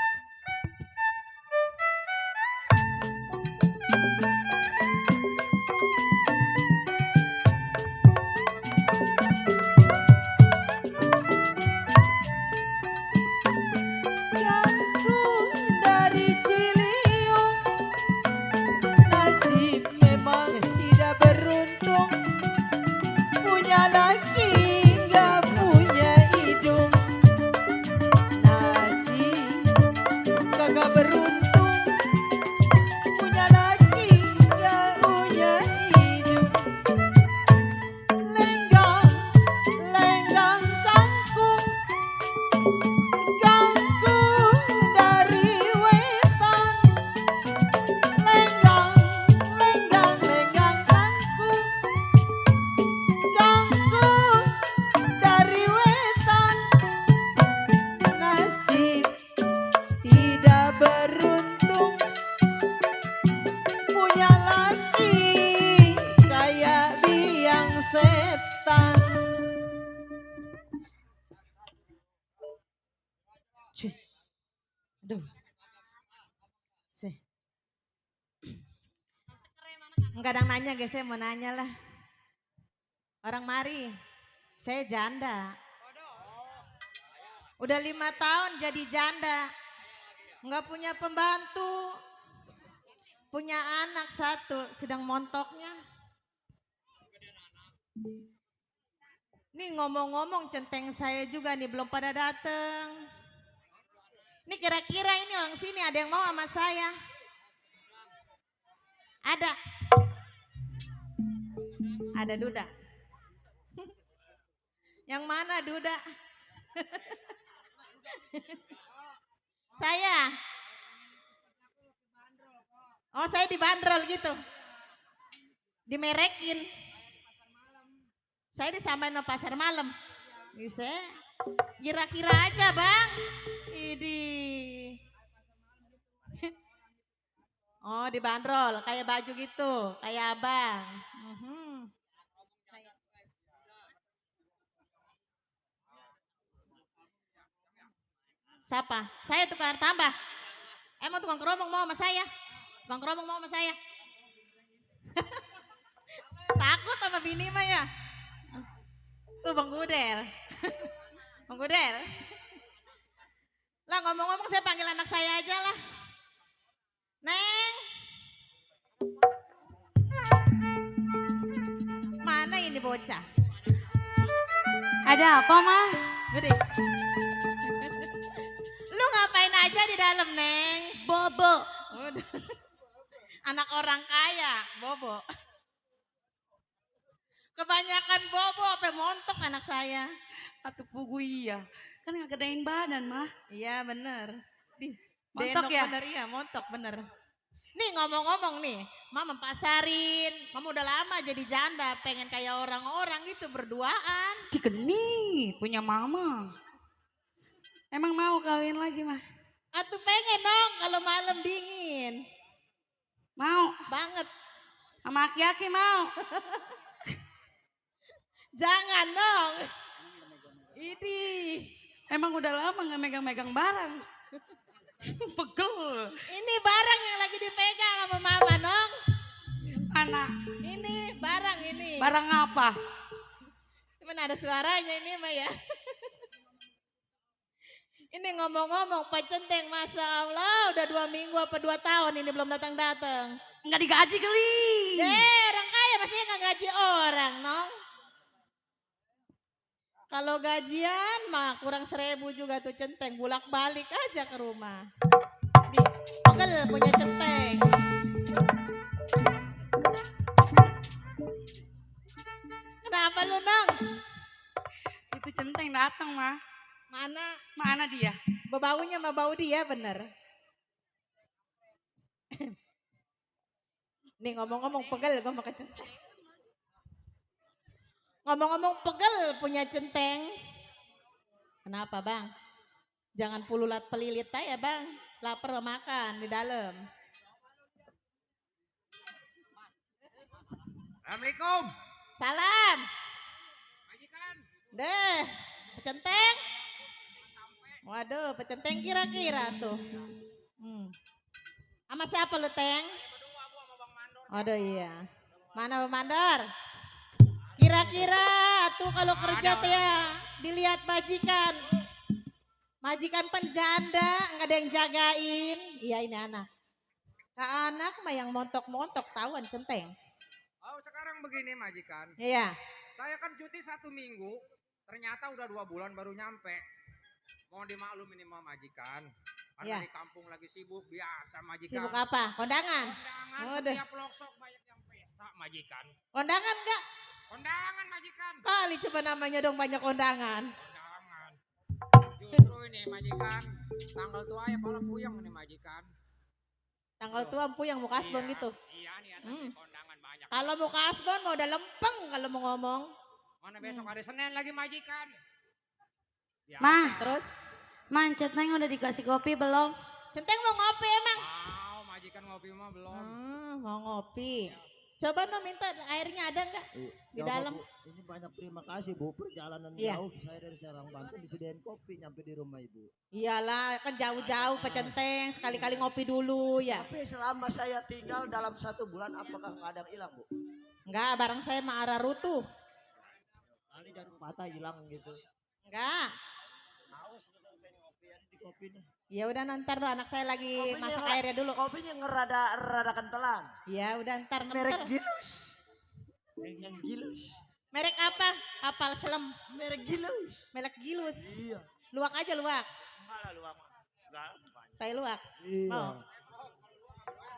Enggak ada yang nanya guys, saya mau nanya lah. Orang mari, saya janda. Udah 5 tahun jadi janda. Enggak punya pembantu. Punya anak 1, sedang montoknya. Nih ngomong-ngomong centeng saya juga nih belum pada dateng. Ini kira-kira ini orang sini ada yang mau sama saya? Ada. Ada duda. Yang mana duda? Saya. Oh saya dibanderol gitu. Dimerekin. Saya disampaikan ke pasar malam. Bisa. Kira-kira aja bang. Idi. Oh dibanderol kayak baju gitu. Kayak abang. Siapa? Saya tukang tambah. Emang tukang keromong mau sama saya? Tukang keromong mau sama saya? Takut sama bini mah ya? Tuh Bang Gudel. Bang Gudel. Lah ngomong-ngomong saya panggil anak saya aja lah. Neng. Mana ini bocah? Ada apa mah? Gede. Lu ngapain aja di dalam Neng? Bobo. Anak orang kaya, bobo. Kebanyakan bobo, apa montok anak saya. Atuh pugu iya. Kan gak gedein badan mah. Iya bener. Montok ya? Bener iya, montok bener. Nih ngomong-ngomong nih, Mama pasarin. Mama udah lama jadi janda, pengen kayak orang-orang gitu berduaan. Cikeni punya mama. Emang mau kawin lagi mah? Atuh pengen dong kalau malam dingin. Mau? Banget. Sama aki-aki mau? Jangan dong. Ini. Emang udah lama gak megang-megang barang. Pegel. Ini barang yang lagi dipegang sama mama dong. Anak. Ini barang ini. Barang apa? Cuman ada suaranya ini mah ya. Ini ngomong-ngomong Pak Centeng, Masya Allah udah 2 minggu apa 2 tahun ini belum datang-datang. Enggak digaji kali. Orang kaya pastinya nggak gaji orang, Nong. Kalau gajian mah kurang 1.000 juga tuh centeng, bolak-balik aja ke rumah. Pegel punya centeng. Kenapa lu, Nong? Itu centeng datang mah. Mana? Mana dia? Bebaunya mah bau dia bener. Nih ngomong-ngomong pegel gue makan centeng. Ngomong-ngomong pegel punya centeng. Kenapa bang? Jangan pululat pelilit aja bang. Lapar mau makan di dalam. Assalamualaikum. Salam. Majikan. Deh, pecenteng. Waduh, pecenteng kira-kira tuh. Sama siapa lu, Teng? Waduh iya. Mana Bang Mandor? Kira-kira tuh kalau kerja tuh ya dilihat majikan. Majikan penjanda, nggak ada yang jagain. Iya ini anak. Anak mah yang montok-montok tahuan centeng. Oh sekarang begini majikan. Iya. Saya kan cuti 1 minggu. Ternyata udah 2 bulan baru nyampe. Mohon dimaklum ini mah majikan. Karena Iya. di kampung lagi sibuk biasa majikan. Sibuk apa? Kondangan? Kondangan Udah. setiap loksok banyak yang pesta majikan. Kondangan enggak? Kondangan majikan. Kali coba namanya dong banyak kondangan. Kondangan. Justru ini majikan. Tanggal tua ya pala puyeng ini majikan. Tanggal tua puyeng mau kasbon gitu. Iya nih ada kondangan banyak. Kalau mau kasbon mau udah lempeng kalau mau ngomong. Mana besok hari Senin lagi majikan. Biasa. Mah, terus? Mancet neng udah dikasih kopi belum? Centeng mau ngopi emang? Mau majikan ngopi mah belum. Mau ngopi. Coba no minta airnya ada enggak? Di dalam. Bu, ini banyak terima kasih Bu, perjalanan Iya. jauh saya dari Serang Banten disediain kopi nyampe di rumah Ibu. Iyalah kan jauh-jauh pecenteng sekali-kali ngopi dulu ya. Tapi selama saya tinggal dalam 1 bulan apakah kadang hilang Bu? Enggak, barang saya mah arah rutuh. Kali jarum patah hilang gitu. Enggak. Haus pengen ngopi ya di kopi nih. Ya udah ntar dulu anak saya lagi masak airnya dulu. Kopinya ngerada kentelan. Ya udah ntar Merek Gilus. Yang Gilus. Merek apa? Kapal selam. Merek Gilus. Merek Gilus. Iya. Luwak aja luwak. Enggak lah luak. Enggak. Tai luwak. Iya. Mau.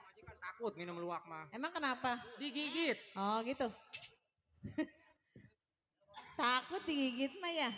Majikan takut minum luwak mah. Emang kenapa? Digigit. Oh gitu. Takut digigit mah ya.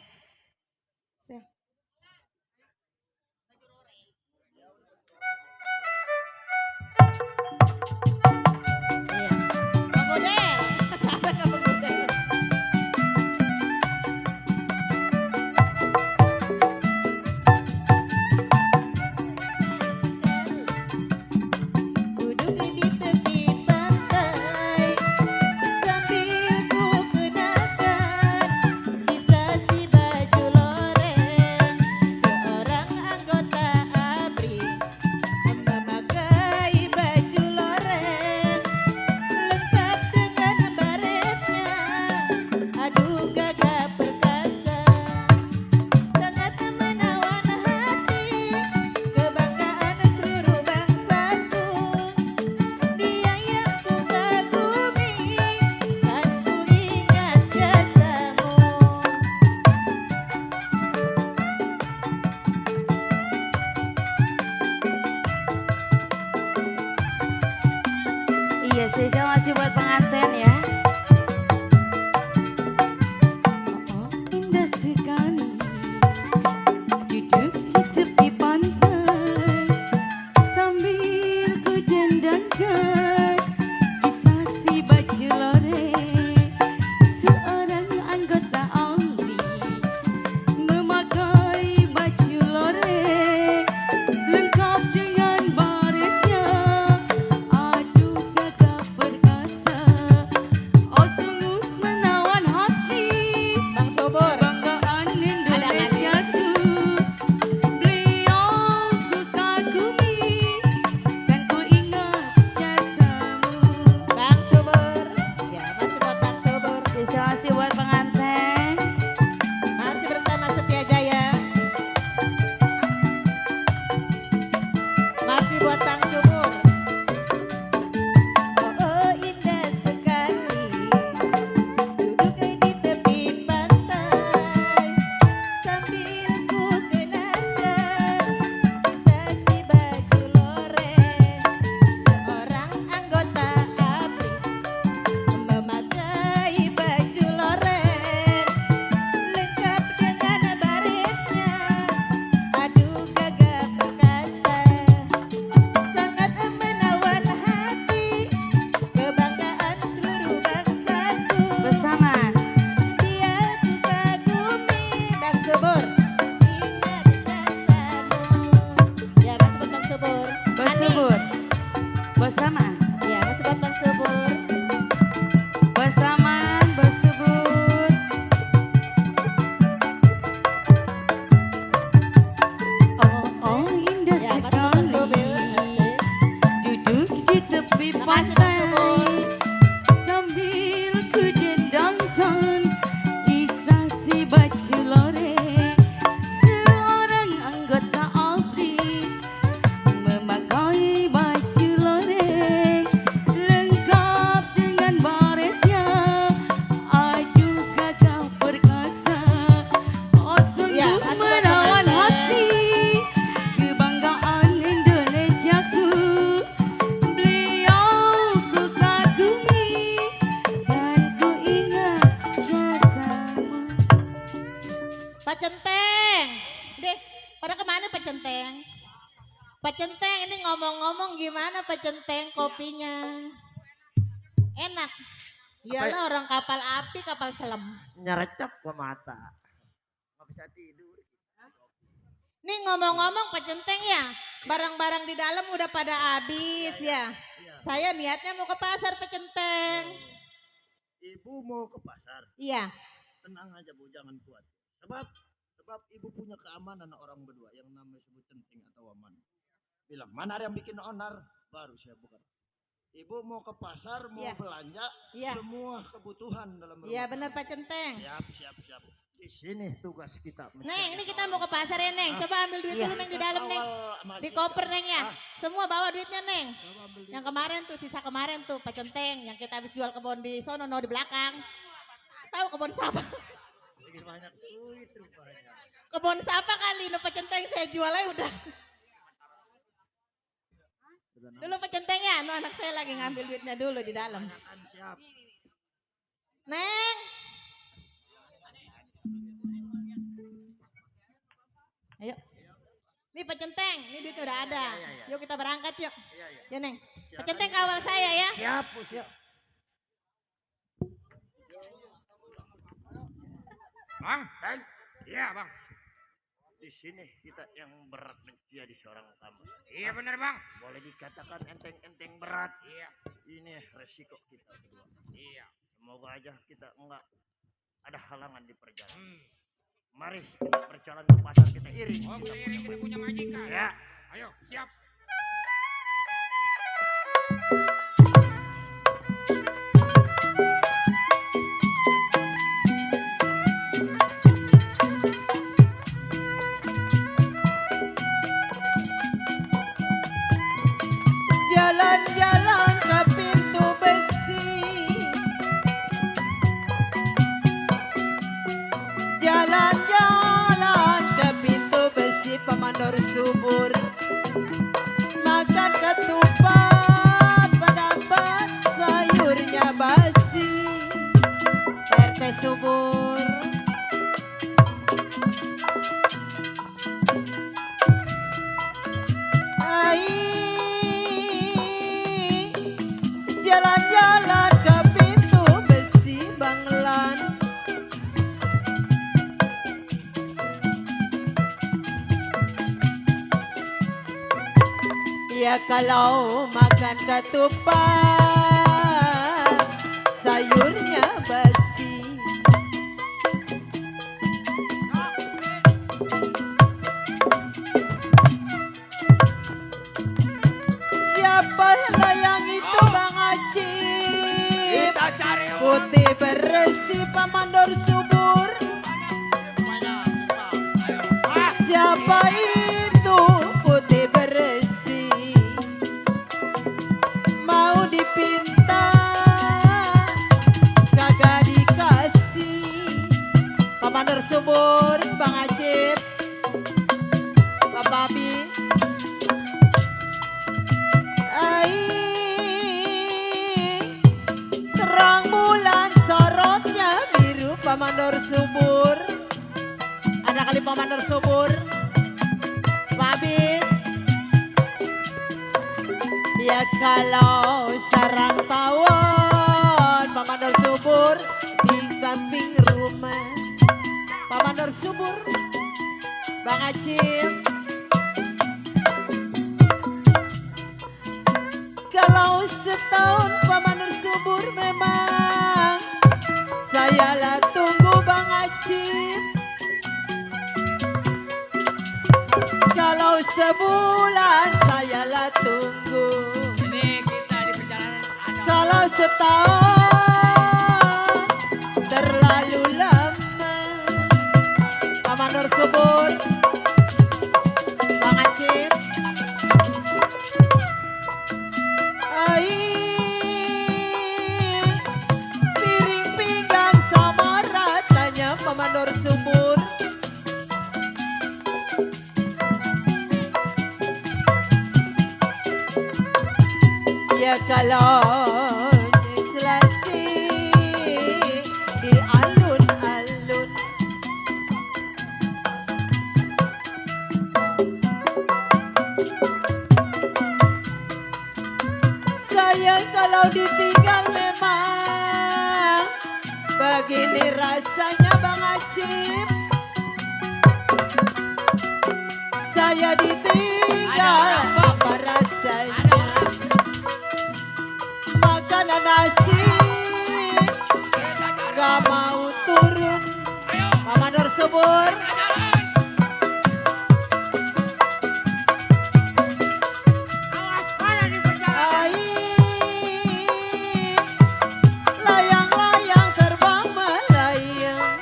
Iya spesial masih buat pengantin ya. Indah sekali duduk di tepi pantai sambil ku dendangkan kisah si baju loreng seorang anggota ALI memakai baju loreng lengkap dengan baretnya. Aduh gagah perkasa Pak Centeng kopinya? Enak. Iyalah orang kapal api, kapal selam. Nyerecap ke mata. Nggak bisa tidur. Nih ngomong-ngomong Pak Centeng ya, barang-barang di dalam udah pada habis ya. Saya niatnya mau ke pasar Pak Centeng. Ibu mau ke pasar. Iya. Tenang aja Bu, jangan kuat. Sebab ibu punya keamanan orang berdua yang namanya sebut Centeng atau Waman. Bilang mana ada yang bikin onar, baru saya bukan. Ibu mau ke pasar, mau belanja semua kebutuhan dalam rumah. Iya benar Pak Centeng. Siap. Di sini tugas kita. Neng, ini kita mau ke pasar ya Neng. Coba ambil duit dulu Neng di dalam Neng. Di koper Neng ya. Semua bawa duitnya Neng. Yang kemarin tuh, sisa kemarin tuh Pak Centeng. Yang kita habis jual kebun di sono, di belakang. Tahu kebun siapa? Banyak duit rupanya. Kebun siapa kali? Lu Pak Centeng saya jual aja udah. Dulu Pak Centeng ya, anak saya lagi ngambil duitnya dulu di dalam. Neng. Ayo. Nih Pak Centeng, ini duit udah ada. Yuk kita berangkat yuk. Ya Neng. Pak Centeng kawal saya ya. Siap. Bang? Iya bang. Di sini kita yang berat menjadi seorang tamu. Iya benar bang. Boleh dikatakan enteng-enteng berat. Iya. Ini resiko kita berdua. Iya. Semoga aja kita enggak ada halangan di perjalanan. Mari kita berjalan ke pasar, kita iring. Oh kita iring, kita punya majikan. Ya. Ayo siap. Jalan-jalan ke pintu besi, jalan-jalan ke pintu besi Pemandor subur, makan ketupat pendapat sayurnya basi, RT subur. Jalan-jalan ke pintu besi Banglan, ya kalau makan ketupat sayurnya basi. Siapa yang itu Bang Acip? Kita cari Putih bersih Pemandor subur. Siapa itu putih bersih? Mau dipinta kagak dikasih. Pemandor subur Bang Acip, Pak Babi. Terang bulan sorotnya biru Pemandor subur. Ada kali Pemandor subur. Habis. Ya kalau sarang tawon Pemandor subur di samping rumah. Pemandor subur Bang Acim. Kalau setahun Pemandor subur memang saya lah tunggu Bang Acip. Kalau sebulan saya lah tunggu. Ini kita di perjalanan ada. Kalau setahun terlalu lama. Pemandor subur Bang Acip. Piring pinggang sama ratanya Pemandor subur. Ya kalau selasi di alun-alun. kalau ditinggal memang begini rasanya Bang Acip. Saya ditinggal apa rasanya, makanan nasi gak mau turun. Mama Nur Subur, layang-layang terbang melayang.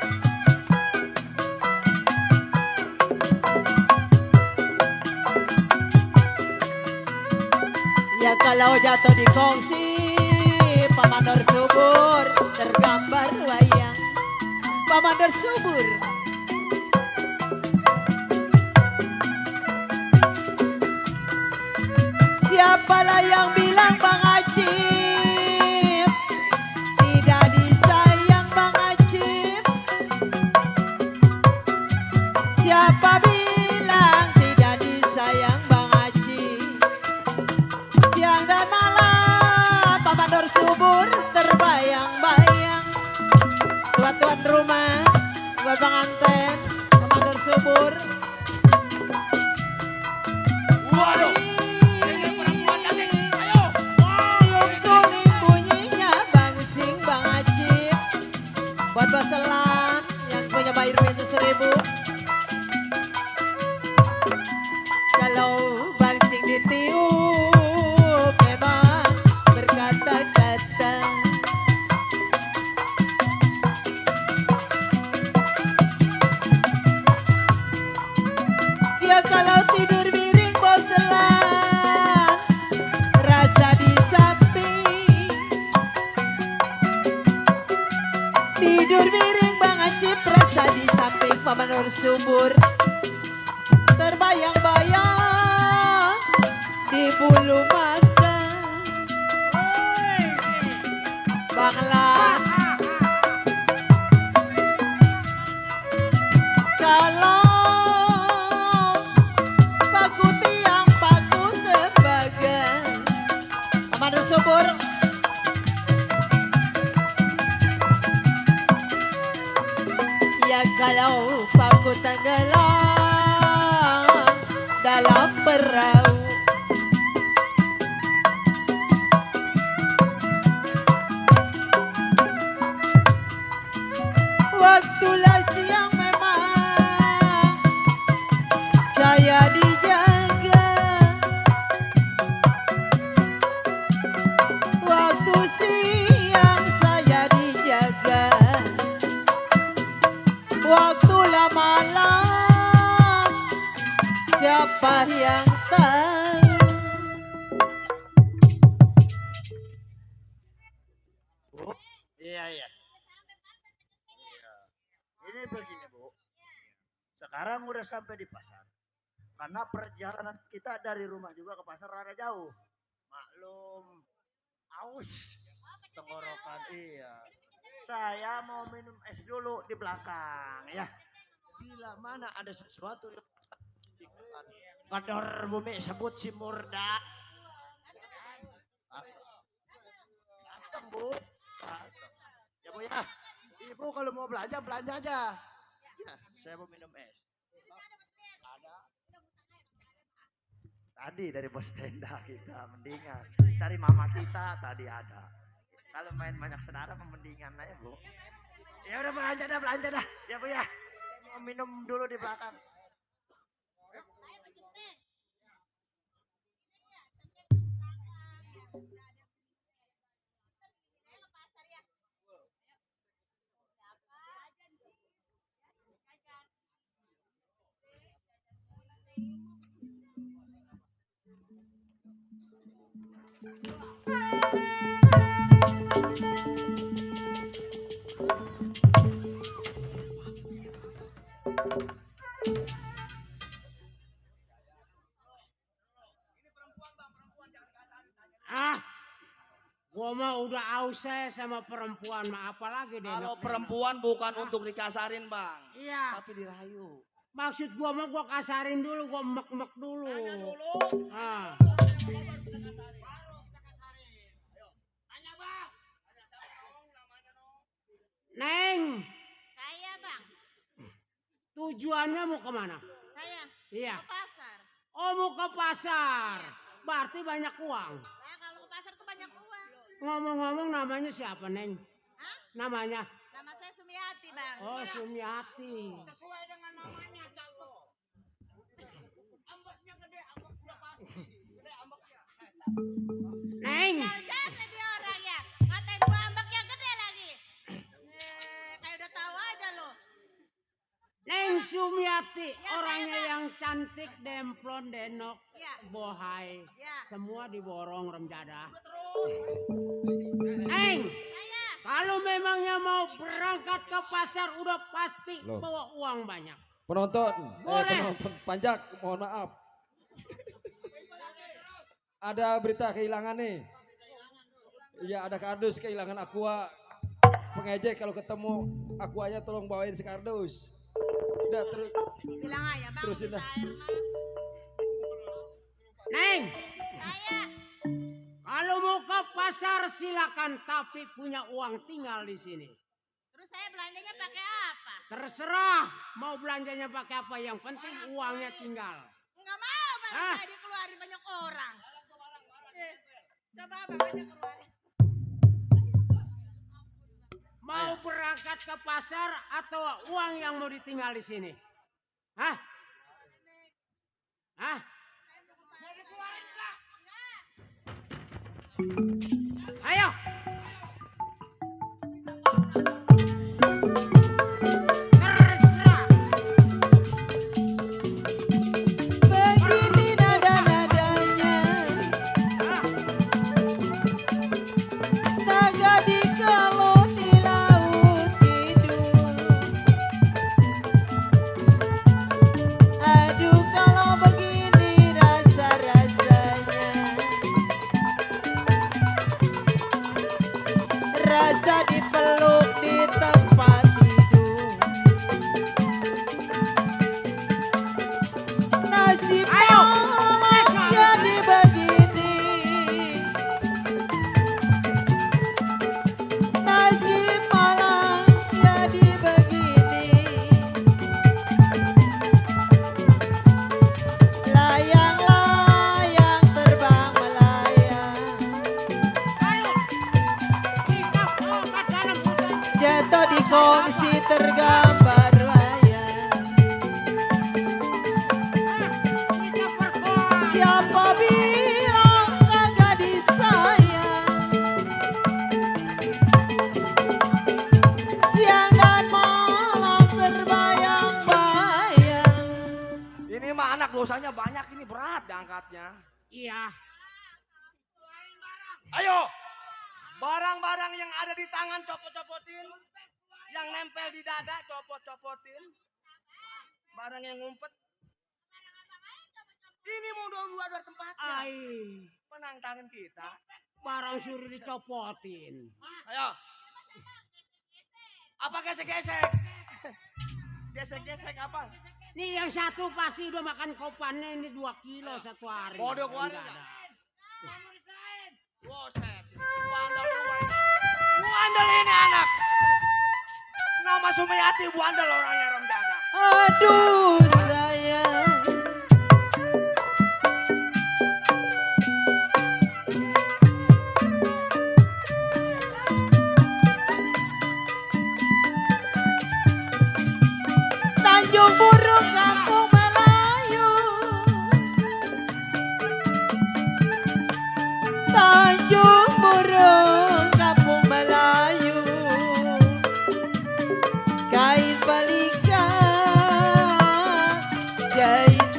Ya kalau jatuh di kongsi Paman Nur Subur tergambar wayang. Paman Nur Subur, siapalah yang bilang Bang Acip tidak disayang Bang Acip? Siapa bilang tidak disayang Bang Acip? Siang dan malam Paman Nur Subur terbayang-bayang. Tuan-tuan rumah, buat pengantin Paman Nur Subur. Waduh. Tiup suling bunyinya bangsing Bang Acip. Buat Baselan yang punya bayar pintu 1000. Kalau bangsing ditiup memang berkata-kata. Dia kalau tidur miring boselan rasa di samping. Tidur miring Bang Acip rasa di samping Paman Nur Subur. Terbayang-bayang di bulu mata. Bangla kalau paku tiang paku tembaga. Paman Nur Subur, ya kalau paku tenggelam dalam perahu. Waktulah siang memang saya dijaga. Waktu siang saya dijaga. Waktulah malam siapa yang tahu? Bu, iya. Iya. Ini begini Bu, sekarang udah sampai di pasar. Karena perjalanan kita dari rumah juga ke pasar rada jauh. Maklum, aus, tenggorokan. Iya. Saya mau minum es dulu di belakang ya. Bila mana ada sesuatu yang kadar bumi sebut si Murda. Datang Bu. Datang. Ya Bu ya. Ibu kalau mau belanja aja. Ya, saya mau minum es. Ada. Tadi dari pos tenda kita mendingan. Dari mama kita tadi ada. Kalau main banyak saudara mendingan aja Bu. Ya udah belanja dah. Ya Bu ya. Mau minum dulu di belakang. Ah, gua mah udah aus sama perempuan mah apalagi deh. Kalau perempuan bukan untuk dikasarin Bang. Iya. Tapi dirayu. Maksud gua mah gua kasarin dulu, gua mek-mek dulu. Ah. Neng, Saya bang, tujuannya mau kemana? saya Iya. ke pasar. Oh mau ke pasar, berarti banyak uang. Saya kalau ke pasar tuh banyak uang. Ngomong-ngomong namanya siapa Neng? Hah? Namanya? Nama saya Sumiati bang. Oh Sumiati. Sesuai dengan namanya cakep. Ambeknya gede, ambek udah pasti. Gede ambeknya. Neng. Jasa dia orang ya. Ngatain gua ambeknya gede lagi. Kayak udah tahu aja lo. Neng Sumiati, Ya, orangnya saya, yang cantik, demplon, denok, Ya. bohai, Ya. semua diborong remjada. Neng, kalau memangnya mau berangkat ke pasar udah pasti Loh. bawa uang banyak. Penonton, Boleh. penonton panjak, mohon maaf. Ada berita kehilangan nih. Iya ada kardus kehilangan aqua. Pengejek kalau ketemu aquanya tolong bawain si kardus. Udah terus. Bilang aja bang. Terusin dah. Neng, kalau mau ke pasar silakan, tapi punya uang tinggal di sini. Terus saya belanjanya pakai apa? Terserah mau belanjanya pakai apa, yang penting uangnya tinggal. Enggak mau barang Hah? saya dikeluarin banyak orang. Coba abang aja keluarin. Mau berangkat ke pasar atau uang yang mau ditinggal di sini? Hah? Hah? Ayo. Begini nada-nadanya, tak jadi kalau di laut hidup. Aduh kalau begini rasa-rasanya, rasa dipeluk di tempat tidur. Nasib malam jadi begini, nasib malam jadi begini. Layang-layang terbang melayang, jatuh di kongsi tergambar wayang. Siapa bilang kagak disayang, siang dan malam terbayang-bayang. Ini mah anak dosanya banyak, ini berat diangkatnya. Iya. Ayo, barang-barang yang ada di tangan copot-copotin, yang nempel di dada copot-copotin, barang yang ngumpet. Ini mau dua-dua tempatnya. Ai, Penang tangan kita. barang suruh dicopotin. Ayo. Apa gesek-gesek? Gesek-gesek apa? Nih yang satu pasti udah makan kopannya ini 2 kilo satu hari. Bodoh keluarin Nggak nggak? ada. Buset. Buandel ini anak. Nama Sumiati buandel orangnya Romjada. Aduh sayang, Tanjung Burung Kampung Melayu, Tanjung Burung Kampung Melayu, kain balikan jahit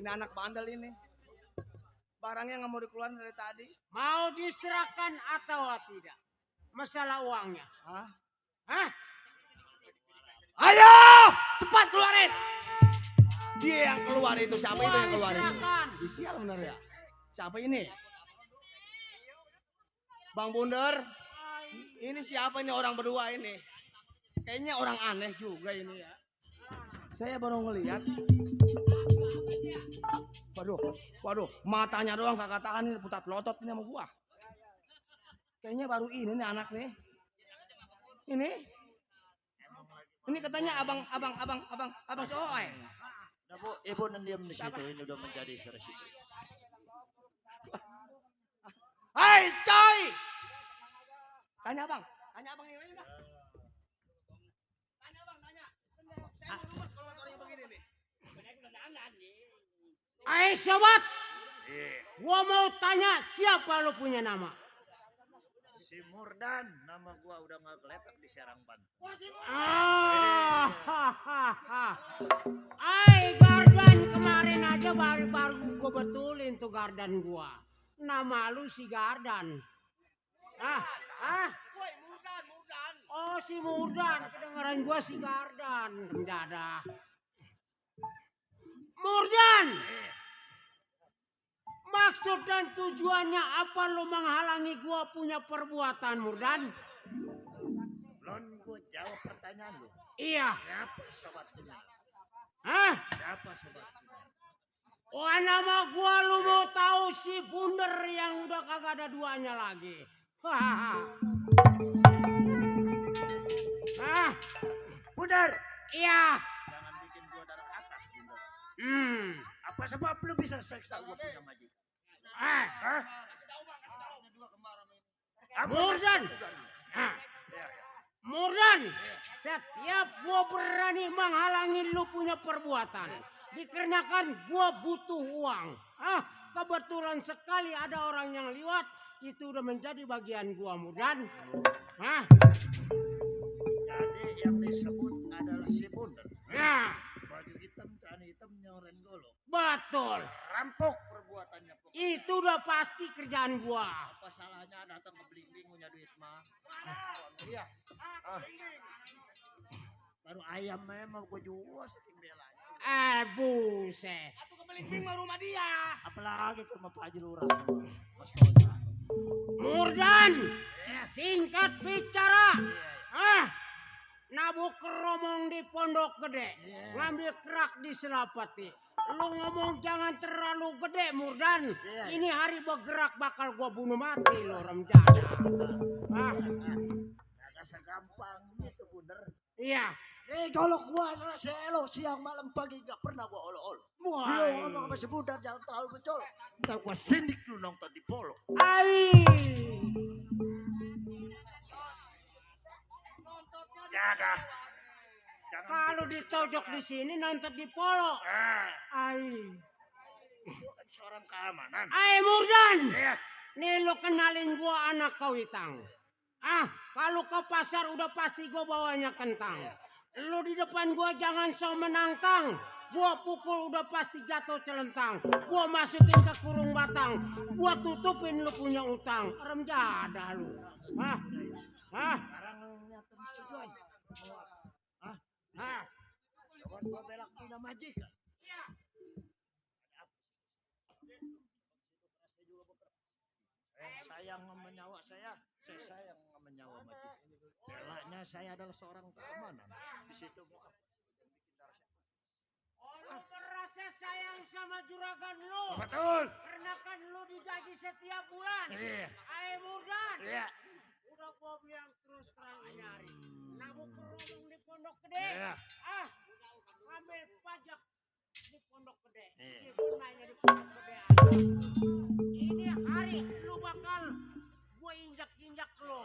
Ini anak bandel ini. Barangnya nggak mau dikeluarin dari tadi. Mau diserahkan atau tidak? Masalah uangnya. Hah? Hah? Ayo, cepat keluarin. Dia yang keluar itu, siapa itu yang keluar itu? Sial bener ya. Siapa ini? Bang Bunder. Ini siapa ini orang berdua ini? Kayaknya orang aneh juga ini ya. Saya baru ngelihat. Waduh, matanya doang kakak tahan ini putar pelotot ini sama gua. Kayaknya baru ini nih anak nih. Ini katanya abang si Oe. Nah, Bu, ibu diam di situ. Ini udah menjadi resiko. Hai, coy. Tanya abang yang lain dah. Tanya abang. Saya mau lumus kalau orang yang begini nih. Ayo sobat, gua mau tanya siapa lu punya nama? Si Murdan, nama gua udah nggak geletak di Serang Banten. Gardan kemarin aja baru gua betulin tuh Gardan gua. Nama lu si Gardan. Murdan. Oh si Murdan, kedengaran gua si Gardan. Mendadak. Murdan. Maksud dan tujuannya apa lu menghalangi gua punya perbuatan, Murdan? Belum gua jawab pertanyaan lu. Iya. Siapa sobat ini? Hah? Siapa sobat ini? Oh nama gua lu mau tahu si Bunder yang udah kagak ada duanya lagi. Bunder. Iya. Jangan bikin gua darah atas, Bunder. Apa sebab lu bisa seksa gua punya majikan? Murdan, setiap gua berani menghalangi lu punya perbuatan, dikarenakan gua butuh uang. Kebetulan sekali ada orang yang liwat, itu udah menjadi bagian gua, Murdan. Jadi yang disebut adalah si Bunder. Baju hitam, celana hitam, nyoren golok. Betul. Rampok perbuatannya. Itu udah pasti kerjaan gua. Apa salahnya datang ke Bling-Bling punya duit mah? Iya. Baru ayam memang gua jual saking belanya. Buset. Atau ke Bling-Bling mah rumah dia. Apalagi ke rumah Pak Haji Lurah. Murdan, singkat bicara. Nabuk keromong di Pondok Gede, ngambil kerak di Selapati. Lu ngomong jangan terlalu gede, Murdan. Ini hari bergerak bakal gua bunuh mati lo, Remjana. Gak segampang gitu, Bunder. Iya. Kalau gua adalah selo siang malam pagi gak pernah gua ol-ol. Lu ngomong sama si Bunder jangan terlalu mencolok. Ntar gua sindik lu nonton di Polo. Jaga. Kalau ditojok di sini nonton di Polo. Gua kan seorang keamanan. Murdan. Nih lu kenalin gua anak Kawitang. Kalau ke pasar udah pasti gua bawanya kentang. Lu di depan gua jangan so menantang. Gua pukul udah pasti jatuh celentang. Gua masukin ke kurung batang. Gua tutupin lu punya utang. Remjada lu. Sekarang ngeliatin tujuan. Sobat gua belak punya majikan. Iya. Sayang sama nyawa saya sayang sama nyawa majikan. Belaknya saya adalah seorang keamanan. Di situ mau apa? Lu merasa sayang sama juragan lu. Betul. Karena kan lu digaji setiap bulan. Iya. Murdan. Iya. Udah gua bilang terus terang nyari. Nabuk keromong di Pondok Gede. Iya. Ngambil pajak di Pondok Gede. Iya. Nanya di Pondok Gede aja. Ini hari lu bakal gua injak-injak lu.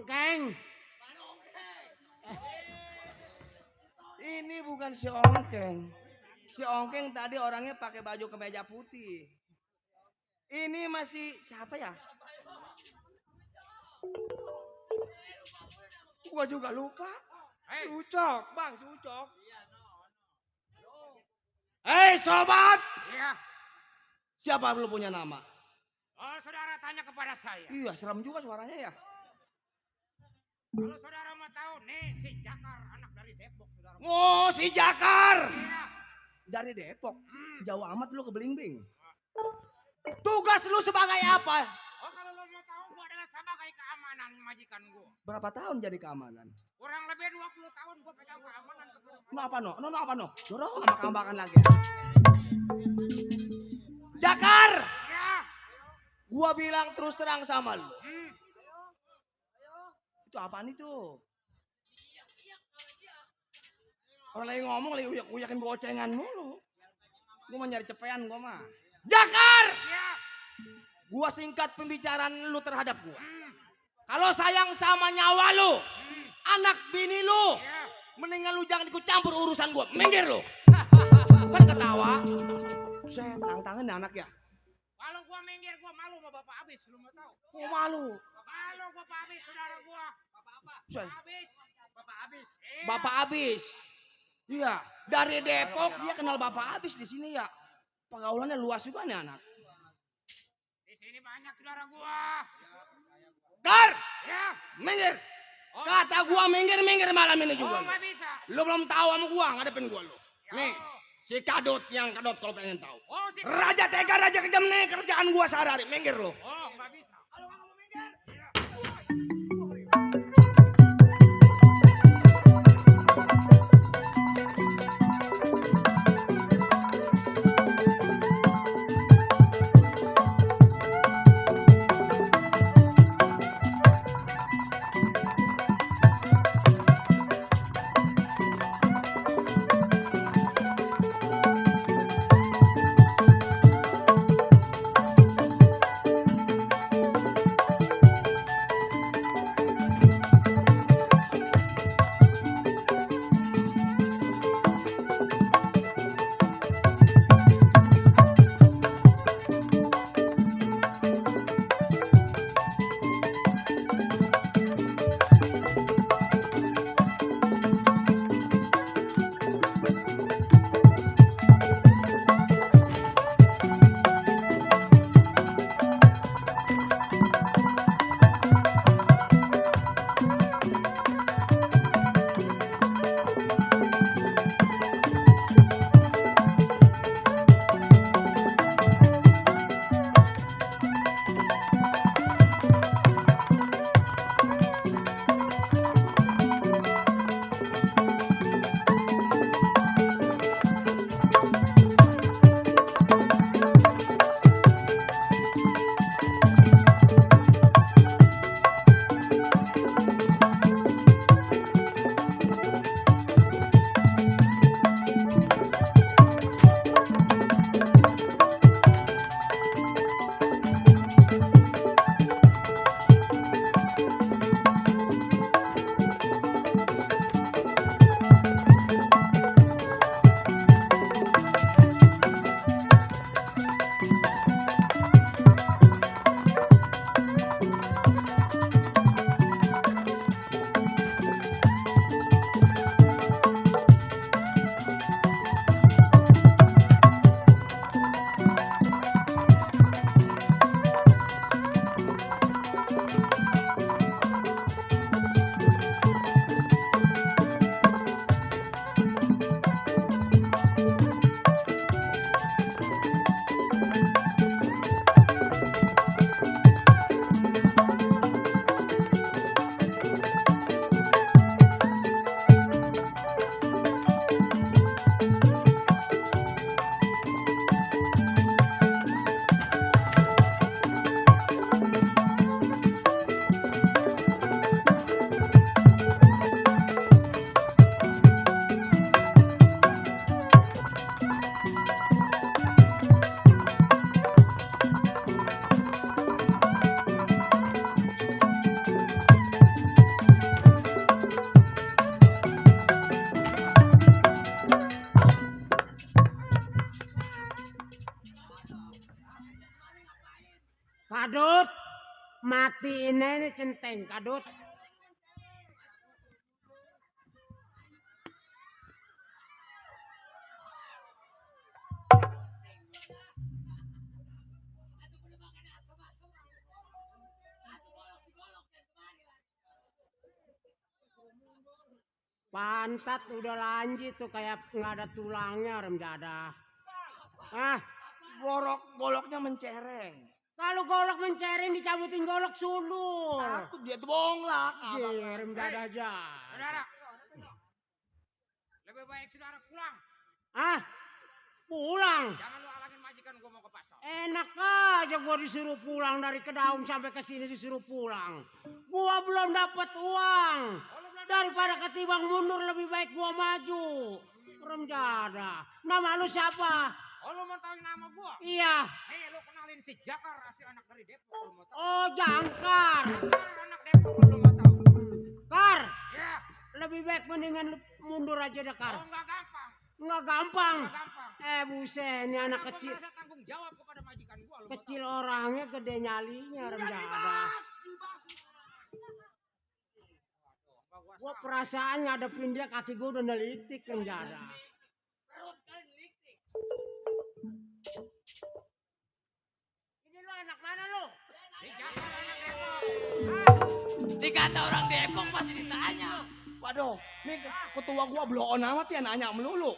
Ongkeng. Ini bukan si Ongkeng. Si Ongkeng tadi orangnya pakai baju kemeja putih. Ini masih siapa ya? Gua juga lupa. Sucok, Bang, Sucok. Hei sobat. Iya. Siapa lu punya nama? Oh, saudara tanya kepada saya. Iya, serem juga suaranya ya. Kalau saudara mau tahu, nih si Jakar anak dari Depok, saudara. Oh, si Jakar. Iya. Dari Depok. Jauh amat lu ke Belingbing. Tugas lu sebagai apa? Oh, kalau lo mau tahu, gua adalah sebagai keamanan majikan gua. Berapa tahun jadi keamanan? Kurang lebih 20 tahun gua pegang keamanan. No apa no? No apa no? Dorong ambak-ambakan lagi. Jakar. Ya. Gua bilang terus terang sama lu. Itu apaan itu? Orang lagi ngomong lagi uyak-uyakin gocengan mulu. Gua mau nyari cepean gua mah. Jakar! Ya. Gua singkat pembicaraan lu terhadap gua. Kalau sayang sama nyawa lu, anak bini lu, mendingan lu jangan ikut campur urusan gua. Minggir lu. Kan ketawa. Saya tangan anak ya. Kalau gua minggir, gua malu sama bapak abis, lu mau tahu? Gua malu. Malu bapak abis, saudara gua. Bapak apa? Abis. Bapak abis. Iya. Bapak abis. Iya, dari Depok dia kenal Bapak abis di sini ya. Pergaulannya luas juga nih anak. Di sini banyak saudara gua. Gar! Ya. Minggir. Kata gua minggir malam ini juga. Oh, nggak bisa. Lu belum tahu sama gua, ngadepin gua lu. Nih, si Kadot yang Kadot kalau pengen tahu. Oh, si Raja tega, raja kejam nih kerjaan gua sehari-hari. Minggir lu. Oh, nggak bisa. Kalau nggak mau minggir. Matiin ini centeng kadut. Pantat udah lanjut tuh kayak nggak ada tulangnya rem dada. Ah, Goloknya mencereng. kalau golok mencereng dicabutin golok sulur. Takut dia tuh bonglak. Rem dada aja. Saudara, lebih baik saudara pulang. Ah, pulang. Jangan lu alangin majikan gua mau ke pasar. Enak aja gua disuruh pulang dari Kedaung sampai ke sini disuruh pulang. Gua belum dapat uang. Daripada ketimbang mundur lebih baik gua maju. Rem dada. Nama lu siapa? Oh lu mau tahu nama gua? Iya. Nih lu kenalin si Jakar, asli anak dari Depok lu mau tahu. Oh, Jangkar. Anak Depok lu mau tahu. Kar. Ya. Lebih baik mendingan lu mundur aja deh, Kar. Oh enggak gampang. Enggak gampang. Enggak gampang. Buset, ini anak Karena kecil. gua merasa tanggung jawab kepada majikan gua lu mau Kecil orangnya gede nyalinya rem dada. Gua perasaan ngadepin dia kaki gua udah nelitik rem dada. Ini lo anak mana lo? Si Jakar anak Depok. Dikata orang Depok pasti ditanya. Waduh, nih ketua gua bloon amat ya nanya melulu.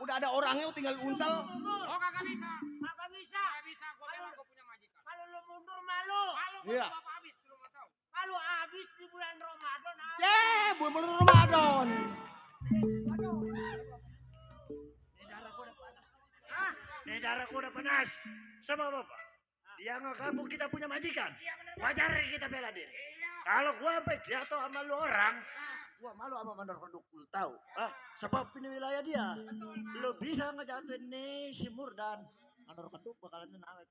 Udah ada orangnya tinggal untel. Oh kagak bisa. Kagak bisa. Kagak bisa, gua bilang gua punya majikan. Kalau lo mundur malu. Malu Iya. gua bapak habis lu mau tahu. Kalau habis di bulan Ramadan. Bulan Ramadan. Nih darahku udah panas. Sama bapak. Dia nggak kamu kita punya majikan. Wajar kita bela diri. Kalau gua sampai jatuh sama lu orang, gua malu sama mandor penduk lu tahu. Sebab ini wilayah dia. Lu bisa ngejatuhin nih si Murdan. Mandor penduk bakalan tenang.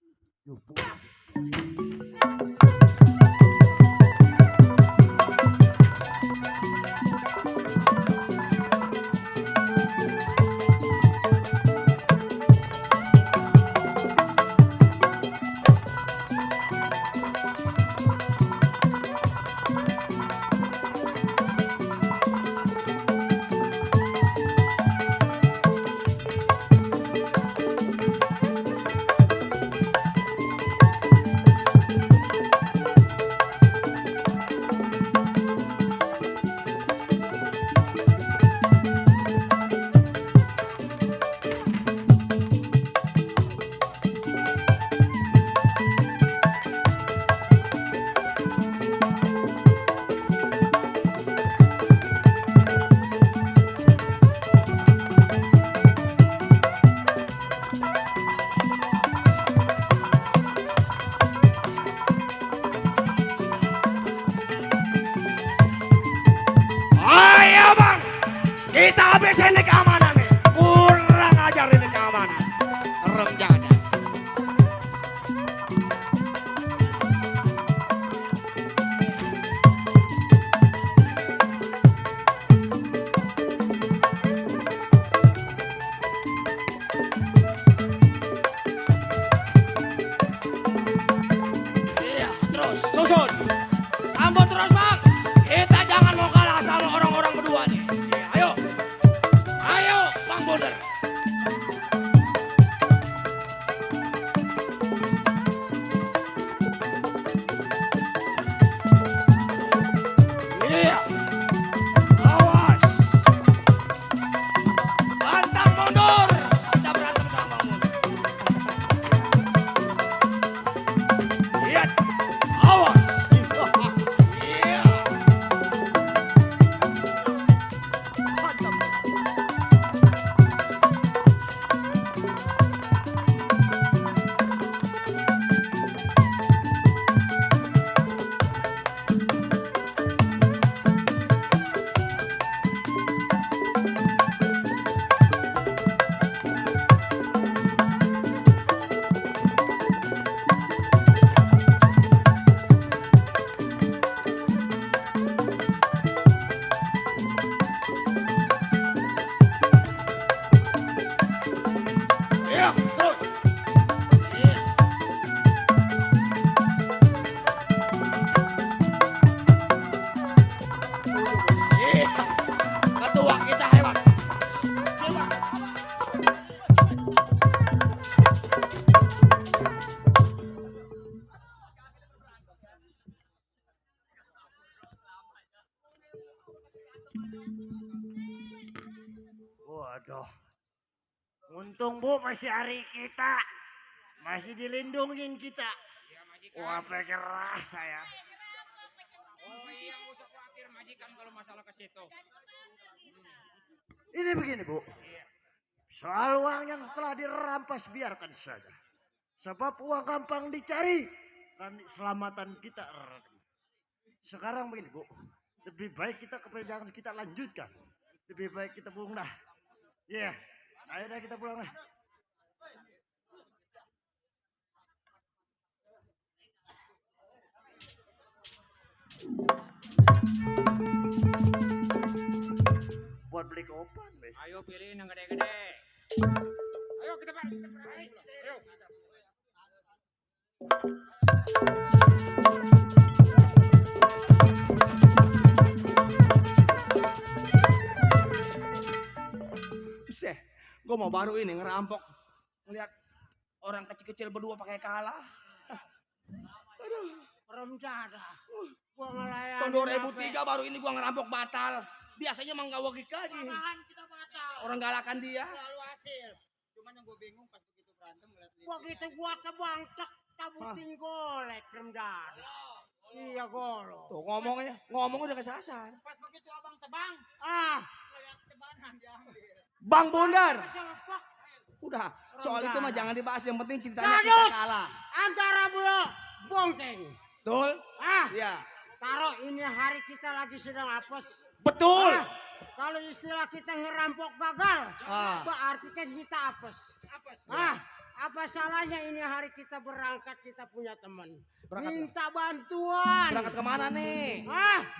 Kita habisin nih keamanan nih. Kurang ajar ini keamanan. Rem dada. Iya, terus susun. Sambut terus, Bang. Kita jangan mau kalah sama orang-orang berdua nih. Ayo. Ayo, Bang Boder. Iya. Awas. Pantang mundur. Kita berantem sama mundur. Lihat. Awas. Iya. Mantap. Waduh. Untung Bu masih hari kita. Masih dilindungin kita. Wah, pekerah saya. Oh iya, nggak usah khawatir majikan kalau masalah ke situ. Ini begini Bu. Soal uang yang telah dirampas biarkan saja. Sebab uang gampang dicari. Dan keselamatan kita. Sekarang begini Bu. Lebih baik kita ke perjalanan kita lanjutkan. Lebih baik kita pulang dah. Iya. Ayo dah kita pulang dah. Buat beli kopan, Be. Ayo pilihin yang gede-gede. Ayo kita balik. Ayo. Buset, gue mau baru ini ngerampok. Ngeliat orang kecil-kecil berdua pakai kalah. Aduh. Remjada. Gua ngelayan. Tahun 2003 baru ini gua ngerampok batal. Biasanya emang gak wagik lagi. Kita batal. Orang galakan dia. Lalu hasil. Cuman yang gue bingung pas begitu berantem ngeliat begitu gua tebang tek tabutin golek Remjada. Iya golo. Tuh ngomongnya udah kesasar. Pas begitu abang tebang. Ngeliat tebanan diambil. Bang Bundar. Sepak. Udah, soal itu mah jangan dibahas. Yang penting ceritanya Jadut. kita kalah. Antara Bulo Bongkeng. Betul? Iya. Taruh ini hari kita lagi sedang apes. Betul. Kalau istilah kita ngerampok gagal, berarti kan kita apes. Apa salahnya ini hari kita berangkat, kita punya teman. Minta bantuan. Berangkat kemana nih?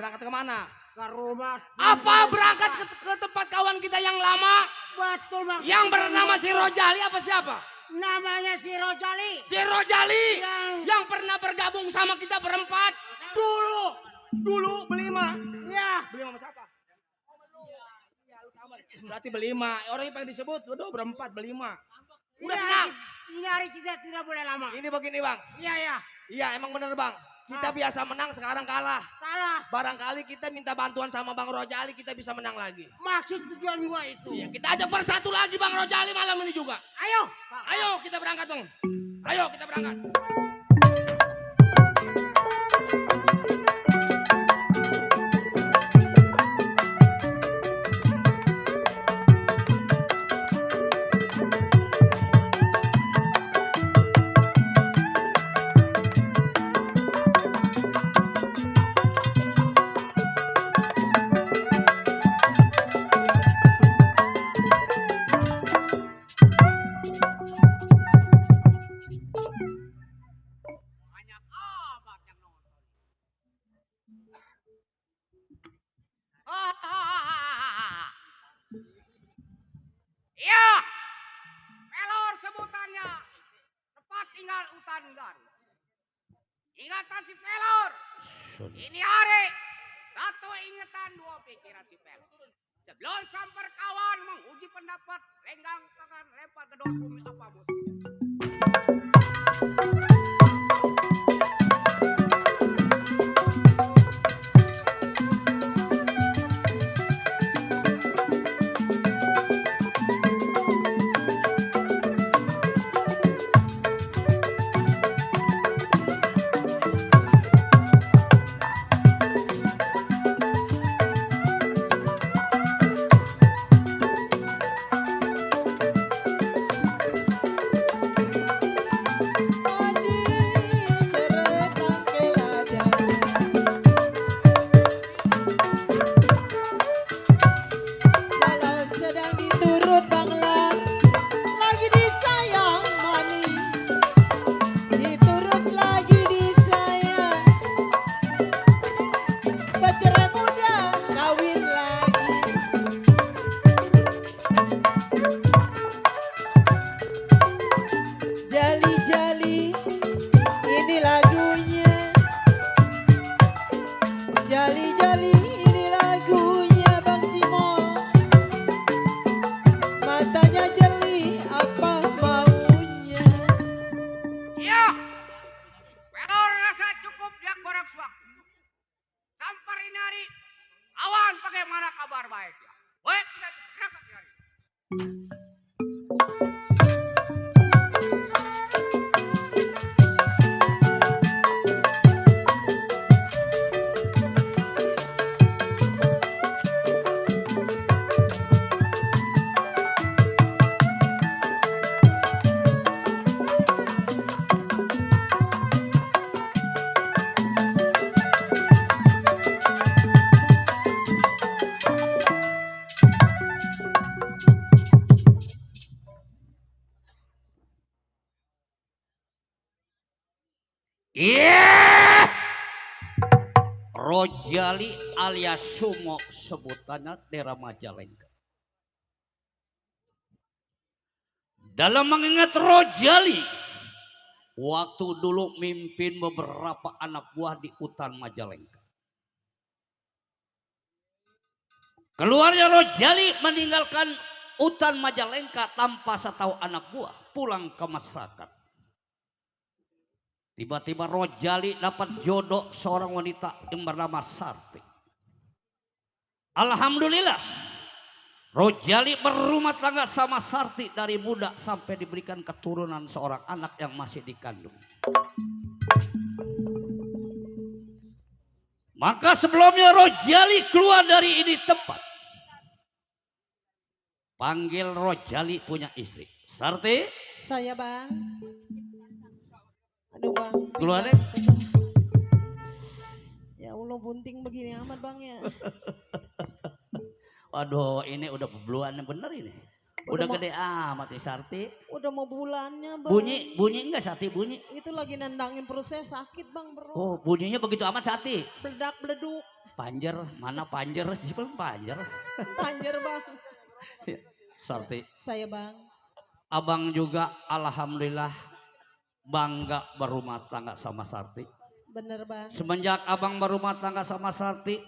Berangkat kemana? Ke rumah. Apa berangkat ke tempat kawan kita yang lama? Betul maksudnya. Yang bernama si Rojali apa siapa? Namanya si Rojali. Si Rojali yang pernah bergabung sama kita berempat. Dulu berlima. Iya. Berlima sama siapa? Berarti berlima. Orang yang pengen disebut, berempat, berlima. Udah tenang. Ini hari kita tidak boleh lama. Ini begini Bang. Iya. Iya emang bener Bang. Kita biasa menang, sekarang kalah. Barangkali kita minta bantuan sama Bang Rojali, kita bisa menang lagi. Maksud tujuan gua itu. Iya, kita ajak bersatu lagi Bang Rojali malam ini juga. Ayo kita berangkat Bang. Ayo kita berangkat. Iya, pelor sebutannya, tempat tinggal hutan garu. Ingatan si pelor, ini hari, satu ingatan dua pikiran si pelor. Sebelum samper kawan menguji pendapat, lenggang tangan lempar ke dalam bumi apa bos. Iya. Rojali alias Sumo sebutannya daerah Majalengka. Dalam mengingat Rojali, waktu dulu mimpin beberapa anak buah di hutan Majalengka. Keluarnya Rojali meninggalkan hutan Majalengka tanpa setahu anak buah, pulang ke masyarakat. Tiba-tiba Rojali dapat jodoh seorang wanita yang bernama Sarti. Alhamdulillah, Rojali berumah tangga sama Sarti dari muda sampai diberikan keturunan seorang anak yang masih dikandung. Maka sebelumnya Rojali keluar dari ini tempat, panggil Rojali punya istri. Sarti, saya bang. Aduh bang. keluar deh. Ya Allah bunting begini amat bang ya. Waduh, ini udah beluannya bener ini. Udah Udah gede amat nih Sarti. Udah mau bulannya bang. Bunyi enggak Sarti bunyi? Itu lagi nendangin perut saya sakit bang bro. Oh, bunyinya begitu amat Sarti. Beledak beleduk. Panjer, mana panjer? Siapa panjer? Panjer bang. Sarti. Saya bang. Abang juga alhamdulillah bangga berumah tangga sama Sarti. Bener bang. Semenjak abang berumah tangga sama Sarti,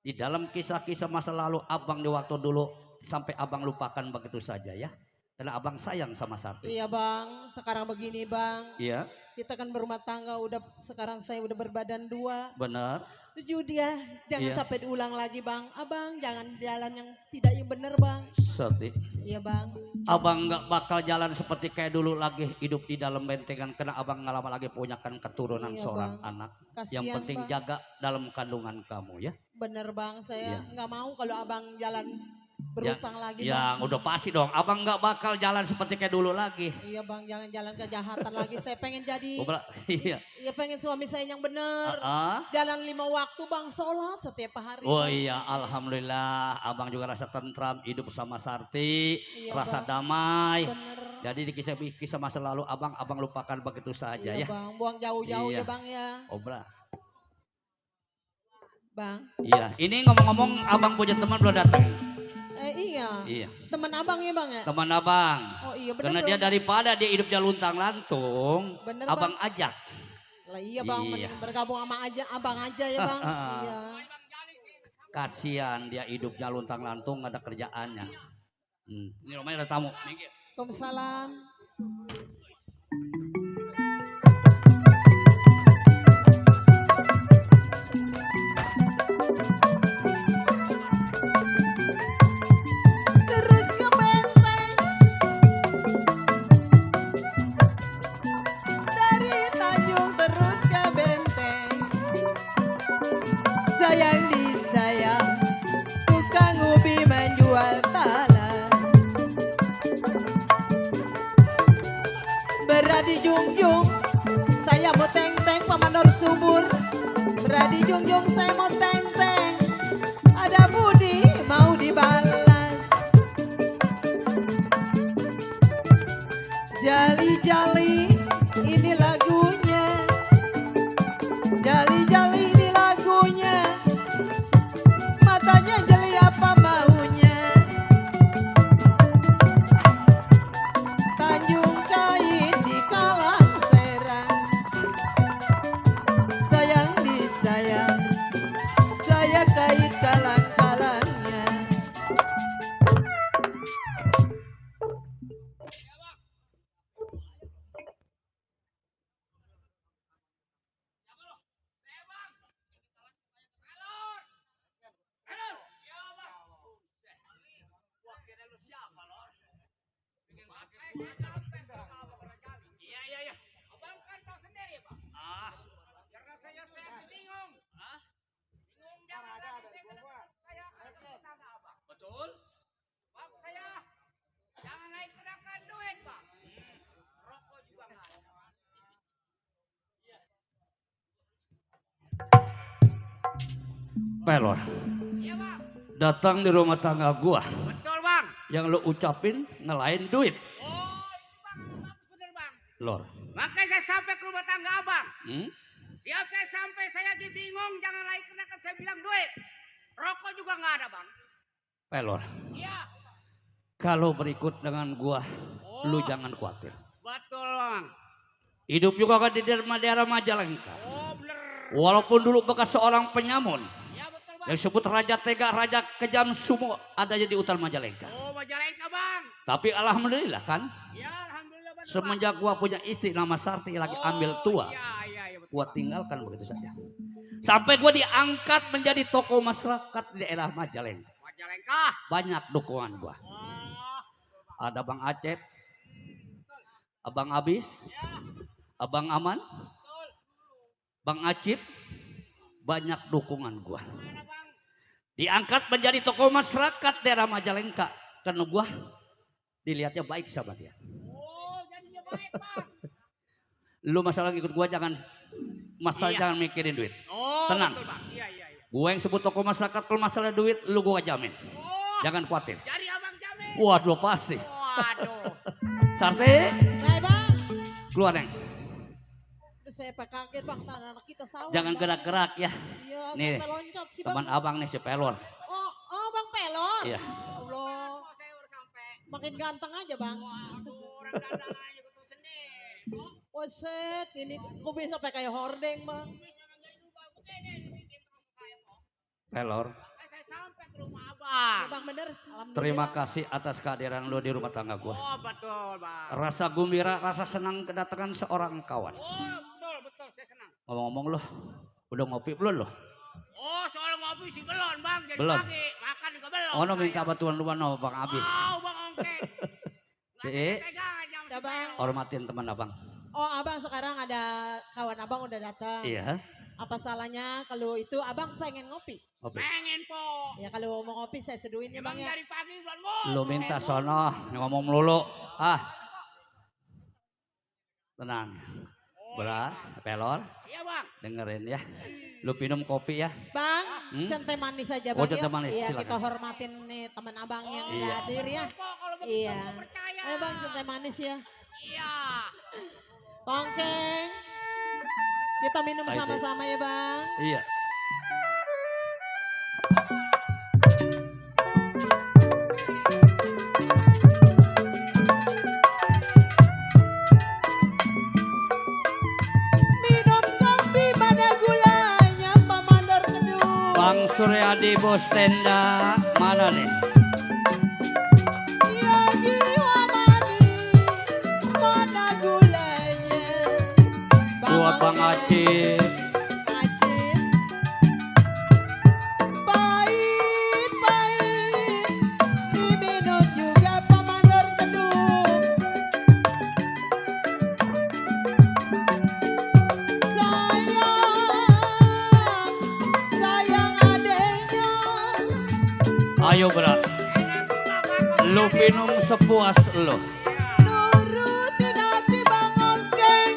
di dalam kisah-kisah masa lalu abang di waktu dulu sampai abang lupakan begitu saja ya. Karena abang sayang sama Sarti. Iya bang, sekarang begini bang. Iya. Kita kan berumah tangga, sekarang saya udah berbadan 2. Benar. Tujuh dia, jangan Iya. sampai diulang lagi bang. Abang jangan jalan yang tidak yang bener bang. Sarti. Iya bang. Abang nggak bakal jalan seperti kayak dulu lagi hidup di dalam bentengan karena abang nggak lama lagi punyakan keturunan Iya, seorang Bang. anak. Kasian, Yang penting Bang. jaga dalam kandungan kamu ya. Bener bang, saya Iya. nggak mau kalau abang jalan berutang lagi bang. Yang udah pasti dong, abang nggak bakal jalan seperti kayak dulu lagi. Iya bang, jangan jalan kejahatan lagi. Saya pengen jadi, Iya. iya pengen suami saya yang bener. Ah, ah. Jalan 5 waktu bang, sholat setiap hari. Oh Bang. iya, alhamdulillah, abang juga rasa tentram hidup sama Sarti, Iya, rasa Bang. damai. Bener. Jadi di kisah masa lalu abang lupakan begitu saja Iya ya. bang, buang jauh-jauh Iya. ya bang ya. Obra. Bang. Iya, ini ngomong-ngomong abang punya teman belum datang. Iya. Iya. Teman abang ya bang ya? Teman abang. Oh iya bener Karena dong. dia daripada dia hidupnya luntang-lantung, Bener, abang Bang. ajak. Lah iya bang, Iya. mending bergabung sama abang aja ya bang. Iya. Kasihan dia hidupnya luntang-lantung nggak ada kerjaannya. Ini rumahnya ada tamu. Minggir. Waalaikumsalam. Terus ke Menteng. Dari Tanjung terus ke Benteng. Sayang disayang, tukang ubi menjual tanah. Berada jungjung, saya mau teng-teng pamanor subur. Berada jungjung, saya mau teng-teng. Ada budi mau dibalas. Jali-jali ini lagunya. Jali-jali ini lagunya. Matanya jeli apa maunya. Tanjung Kain di Kalang Serang. Sayang disayang, saya kait kalang-kalangnya. Iya, iya, iya. Abang kan tahu sendiri, Pak. Karena saya bingung. Bingung jangan lagi saya tetangga abang. Betul. Bang, saya jangan naik kenakan duit, Pak. Rokok juga nggak ada. Pelor. Iya, Bang. Datang di rumah tangga gua. Betul, Bang. Yang lu ucapin ngelain duit. Bener, Bang. Lor. Makanya saya sampai ke rumah tangga abang. Hmm? Siap saya sampai, saya lagi bingung, jangan naik kenakan saya bilang duit. Rokok juga nggak ada, Bang. Pelor. Iya. Kalau berikut dengan gua, lu jangan khawatir. Betul, Bang. Hidup juga kan di daerah Majalengka. Oh, bener. Walaupun dulu bekas seorang penyamun. Iya, betul, Bang. Yang disebut Raja Tega, Raja Kejam semua adanya di utara Majalengka. Oh, Majalengka, Bang. Tapi alhamdulillah kan, Ya, alhamdulillah, betul, semenjak gua punya istri nama Sarti lagi ambil tua, iya, betul. gua tinggalkan begitu saja. Sampai gua diangkat menjadi tokoh masyarakat di daerah Majalengka. Majalengka. Banyak dukungan gua. Ada Bang Acep, Abang Abis, Abang Aman, Bang Acip, banyak dukungan gua. Diangkat menjadi tokoh masyarakat daerah Majalengka karena gua dilihatnya baik sama dia. Oh, jadinya baik, Bang. Lu masalah ikut gua jangan jangan mikirin duit. Oh, Tenang. betul, Bang. Iya. Gua yang sebut tokoh masyarakat kalau masalah duit lu gua jamin. Jangan khawatir. Jadi abang jamin. Waduh pasti. Waduh. Sarti, Hai bang. keluar Neng. Aduh, saya kaget bang, anak kita sawah. Jangan Bang. gerak-gerak ya. Iya, Nih, sampai loncat sih bang. teman abang nih si Pelor. Oh bang Pelor. Iya. Allah. Makin ganteng aja bang. Waset, ini kok bisa pakai kayak hordeng bang. Pelor, Saya sampai ke rumah abang. Bang bener, alhamdulillah. terima kasih atas kehadiran lu di rumah tangga gua. Oh, betul, Bang. Rasa gembira, rasa senang kedatangan seorang kawan. Oh, betul, saya senang. Ngomong-ngomong lu, udah ngopi belum lu? Oh, soal ngopi sih belum, Bang. Jadi Belum. pagi, makan juga belum. Oh, no minta bantuan lu no, Bang Abis. Oh, Bang Ongkeng. Jadi, Ya bang. hormatin teman abang. Oh abang sekarang ada kawan abang udah datang. Iya. Apa salahnya kalau itu abang pengen ngopi? Ngopi. Pengen, Po. Ya kalau mau ngopi saya seduin ya bang ya. Dari pagi belum ngopi. Lu minta sono, ngomong melulu. Tenang. Berat, Pelor. Iya, Bang. Dengerin ya. Lu minum kopi ya. Bang, Hmm? centai manis aja bang. Oh, centai ya. manis, Iya silakan. kita hormatin nih teman abang yang Iya. nggak hadir ya. Iya. Ayo bang centai manis ya. Iya. Pongkeng. Kita minum Ayo, Dek. sama-sama ya bang. Iya. Minum kopi pada gulanya pemandor kedua. Bang Suryadi Bos Tenda mana nih? Ya jiwa manis mana gulanya. Buat Bang Acip. Pahit-pahit diminum juga pemandor kedua. Sayang adeknya. Ayo berat. Lu minum sepuas lu. Nurutin hati Bang Ongkeng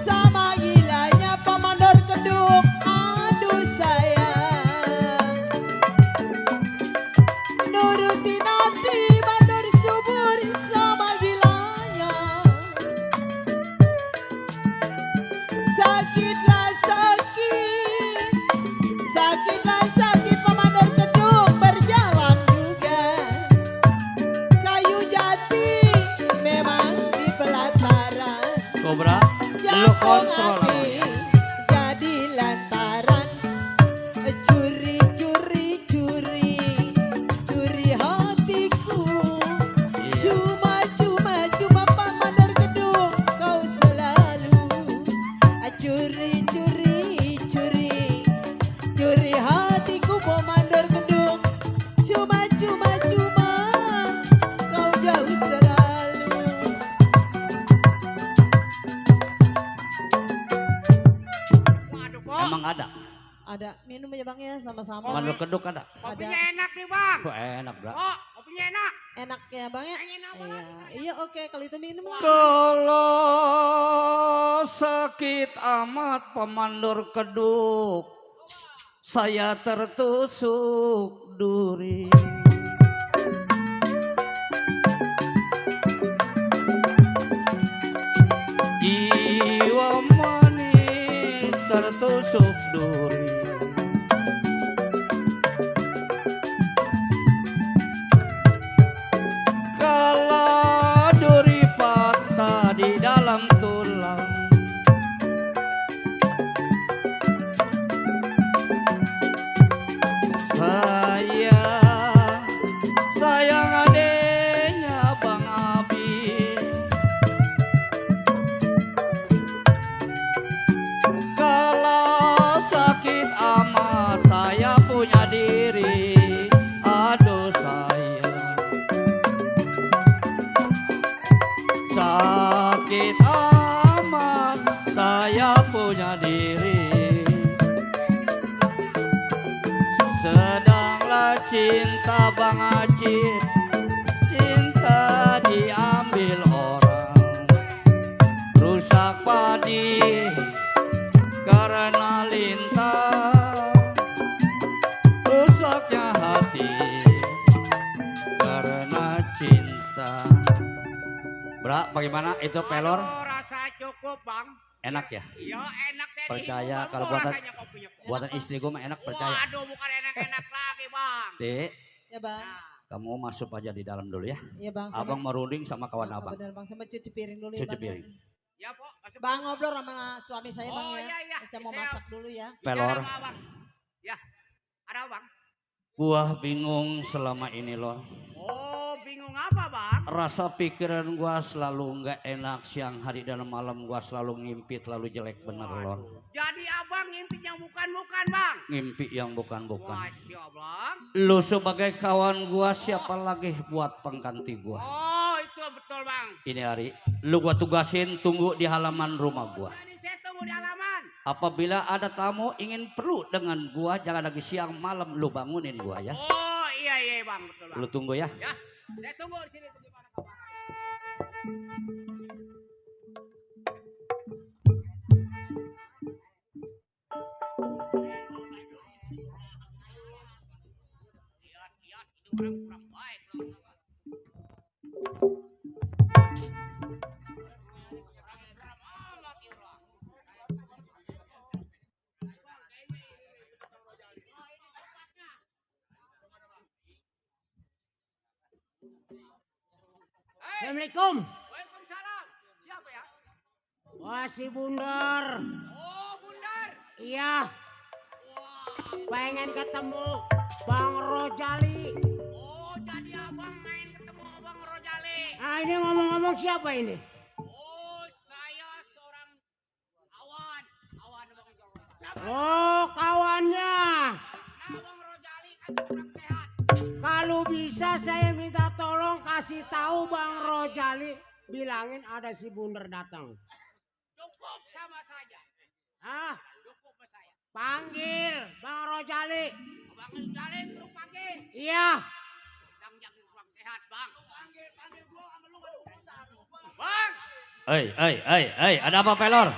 sama gilanya pemandor keduk. Aduh sayang. Nurutin hati mandor subur sama gilanya. Sakitlah sakit. Sakitlah sakit pemandor keduk berjalan juga. Kayu jati Ada minum aja Bang ya sama-sama. Pemandur keduk ada. Kopinya enak nih bang. Wah, enak, Bra. Oh, kopinya enak. Enak ya Bang ya? Iya, iya oke kalau itu minum lah. Kalau sakit amat pemandur keduk, saya tertusuk duri. Jiwa manis tertusuk duri. Kalau duri patah di dalam tulang, saya sayang adenya Bang Abi. Kalau sakit amat saya punya diri. Aduh sayang, sakit amat saya punya diri. Sedanglah cinta Bang Acip, cinta diambil orang. Rusak padi karena lintah, rusaknya hati karena cinta. Bra, bagaimana itu pelor? Aduh, rasa cukup bang. Enak ya? Iya enak saya Percaya dihitung, kalau Bang. buatan Rasanya kopinya. buatan istri gue mah enak, percaya. Waduh bukan enak-enak lagi bang. Dek, Ya Bang. kamu masuk aja di dalam dulu ya. Iya Bang. Abang merunding sama kawan abang. Bener Bang sama cuci piring dulu ya Cuci Bang. piring. Ya po. masuk Bang dulu. ngobrol sama suami saya Bang Oh, ya. iya, iya. Saya mau Siap. masak dulu ya. Pelor, Bicara sama abang. Ya ada apa, bang? gua bingung selama ini loh. Oh bingung apa bang? Rasa pikiran gua selalu nggak enak, siang hari dan malam gua selalu ngimpi terlalu jelek bener loh. Jadi abang ngimpi yang bukan-bukan bang. Ngimpi yang bukan-bukan. Masya bang. Lu sebagai kawan gua siapa lagi buat pengganti gua? Oh itu betul bang. Ini hari lu gua tugasin tunggu di halaman rumah gua. Ini saya tunggu di halaman. Apabila ada tamu ingin perlu dengan gua, jangan lagi siang malam lu bangunin gua ya. Oh iya bang betul bang. Lu tunggu ya. Ya saya tunggu di sini. Lihat ini orang kurang baik. Assalamualaikum. Waalaikumsalam. Siapa ya? Wah si Bundar. Oh Bundar. Iya. Pengen ketemu Bang Rojali. Oh jadi abang main ketemu abang Rojali. Ah ini ngomong-ngomong siapa ini? Oh saya seorang kawan. Kawan abang Rojali. Oh kawannya. Nah abang Rojali kan kurang sehat. Kalau bisa saya minta tolong kasih tahu Bang Rojali, bilangin ada si Bundar datang. Cukup sama saja. Ah, Cukup sama saya. panggil Bang Rojali. Abang Rojali suruh panggil. Iya. Sedang jadi kurang sehat bang. Panggil gua sama lu ada urusan. Bang. Ada apa pelor?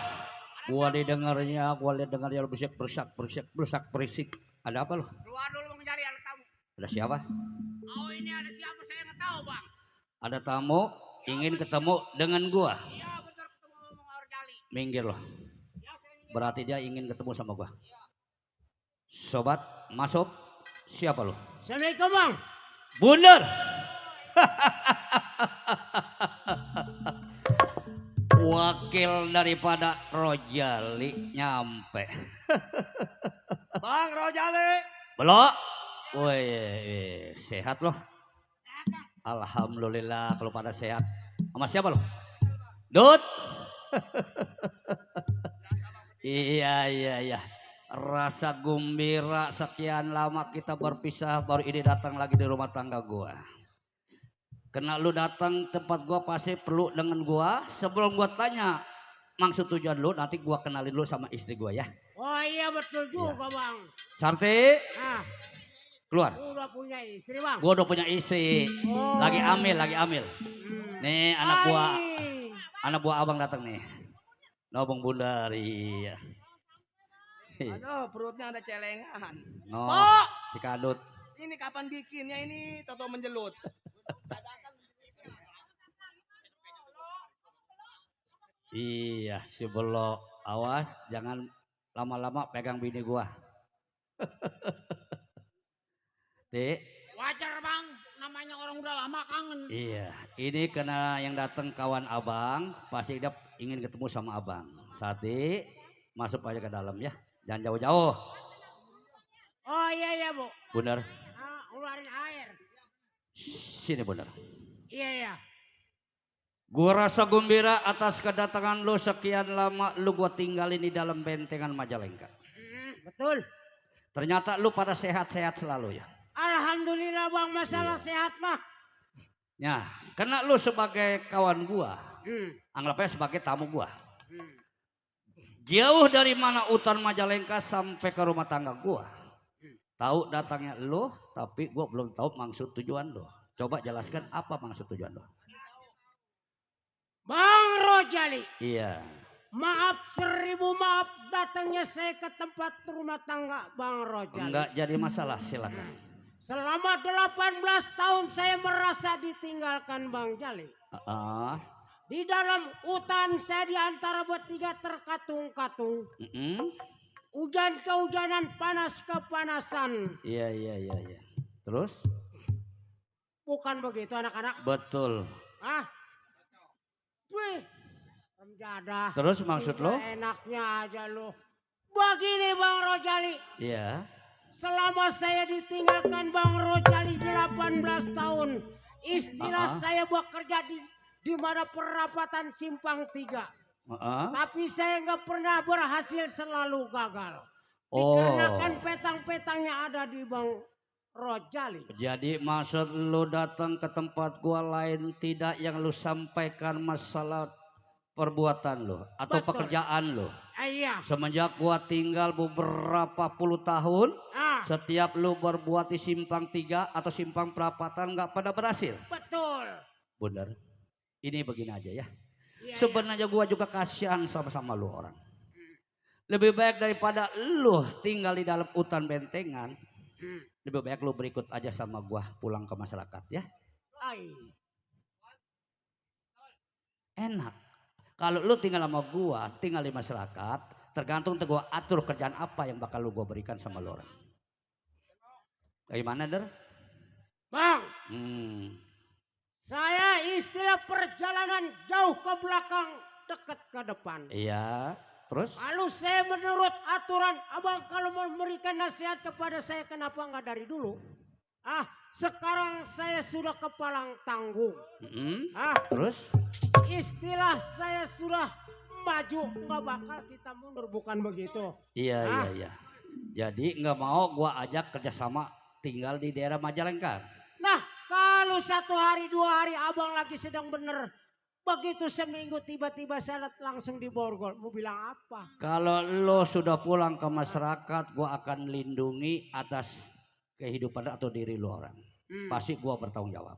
Gua didengarnya, gua lihat dengarnya lu berisik. Ada apa lu? Keluar dulu Bang Jari ada tamu. Ada siapa? Oh ini ada siapa saya nggak tahu bang. Ada tamu ingin ketemu dengan gua. Iya betul ketemu Bang Rojali. Minggir loh. Berarti dia ingin ketemu sama gua. Sobat, masuk. Siapa lu? Assalamualaikum Bang. Bundar. Wakil daripada Rojali nyampe. Bang Rojali. Belok. Woi, sehat loh. Alhamdulillah kalau pada sehat. Sama siapa lo? Dut. Iya. Rasa gembira sekian lama kita berpisah baru ini datang lagi di rumah tangga gua. Karena lu datang tempat gua pasti perlu dengan gua. Sebelum gua tanya maksud tujuan lu nanti gua kenalin lu sama istri gua ya. Oh iya betul juga bang. Sarti, Nah, keluar. udah punya istri bang. Gua udah punya istri. Oh. Lagi amil. Nih anak buah abang datang nih. Nobong bundar, iya. Aduh, perutnya ada celengan. No, Pok, si kadut. ini kapan bikinnya ini toto menjelut. Iya, si belok. Awas, jangan lama-lama pegang bini gua. Dek. Wajar bang, namanya orang udah lama kangen. Iya, ini karena yang datang kawan abang, pasti dia ingin ketemu sama abang. Sati, masuk aja ke dalam ya, jangan jauh-jauh. Oh iya bu. Bener, Keluarin air. sini bener. Iya. Gua rasa gembira atas kedatangan lu sekian lama lu gua tinggalin di dalam bentengan Majalengka. Betul. Ternyata lu pada sehat-sehat selalu ya. Alhamdulillah bang, masalah sehat mah. Ya, karena lu sebagai kawan gua, anggapnya sebagai tamu gua. Jauh dari mana hutan Majalengka sampai ke rumah tangga gua. Tahu datangnya lu, tapi gua belum tahu maksud tujuan lu. Coba jelaskan apa maksud tujuan lu. Bang Rojali. Iya. Maaf 1000 maaf datangnya saya ke tempat rumah tangga Bang Rojali. Enggak jadi masalah, silakan. Selama 18 tahun saya merasa ditinggalkan Bang Jali. Di dalam hutan saya di antara bertiga terkatung-katung. Hujan kehujanan, panas kepanasan. Iya. Terus? Bukan begitu anak-anak? Betul. Wih, jadah. Terus maksud lo? Enaknya aja lo. Begini Bang Rojali. Iya. Selama saya ditinggalkan Bang Rojali 18 tahun. Istilah saya bekerja di mana perapatan Simpang 3. Tapi saya nggak pernah berhasil, selalu gagal. Dikarenakan petang-petangnya ada di Bang Rojali. Jadi maksud lu datang ke tempat gua lain tidak yang lu sampaikan masalah perbuatan lu atau pekerjaan lu. Iya. Semenjak gua tinggal beberapa puluh tahun, setiap lu berbuat di Simpang 3 atau Simpang Perapatan nggak pada berhasil. Betul. Bener. Ini begini aja ya. Iya, sebenarnya gua juga kasihan sama lu orang. Lebih baik daripada lu tinggal di dalam hutan bentengan. Lebih baik lu berikut aja sama gua pulang ke masyarakat ya. Enak. Kalau lu tinggal sama gua, tinggal di masyarakat, tergantung gua atur kerjaan apa yang bakal lu gua berikan sama lu orang. Bagaimana, Der? Bang. Saya istilah perjalanan jauh ke belakang, dekat ke depan. Iya. Terus? Lalu saya menurut aturan abang kalau memberikan nasihat kepada saya kenapa nggak dari dulu? Sekarang saya sudah kepalang tanggung. Terus? Istilah saya sudah maju, nggak bakal kita mundur, bukan begitu? Iya. Jadi nggak mau gua ajak kerjasama tinggal di daerah Majalengka. Nah kalau 1 hari 2 hari abang lagi sedang bener. Begitu seminggu tiba-tiba saya langsung di Borgol. Mau bilang apa? Kalau lo sudah pulang ke masyarakat, gua akan melindungi atas kehidupan atau diri lo orang. Pasti gua bertanggung jawab.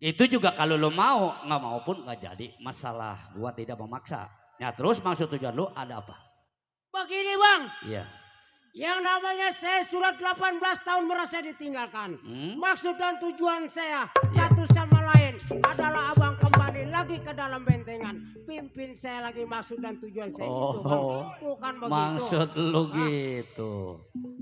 Itu juga kalau lo mau, nggak mau pun nggak jadi masalah. Gua tidak memaksa. Nah terus maksud tujuan lo ada apa? Begini bang. Iya. Yang namanya saya sudah 18 tahun merasa ditinggalkan. Maksud dan tujuan saya satu sama lain adalah abang kembali lagi ke dalam bentengan. Pimpin saya lagi, maksud dan tujuan saya itu bang. Bukan begitu. Maksud lu gitu.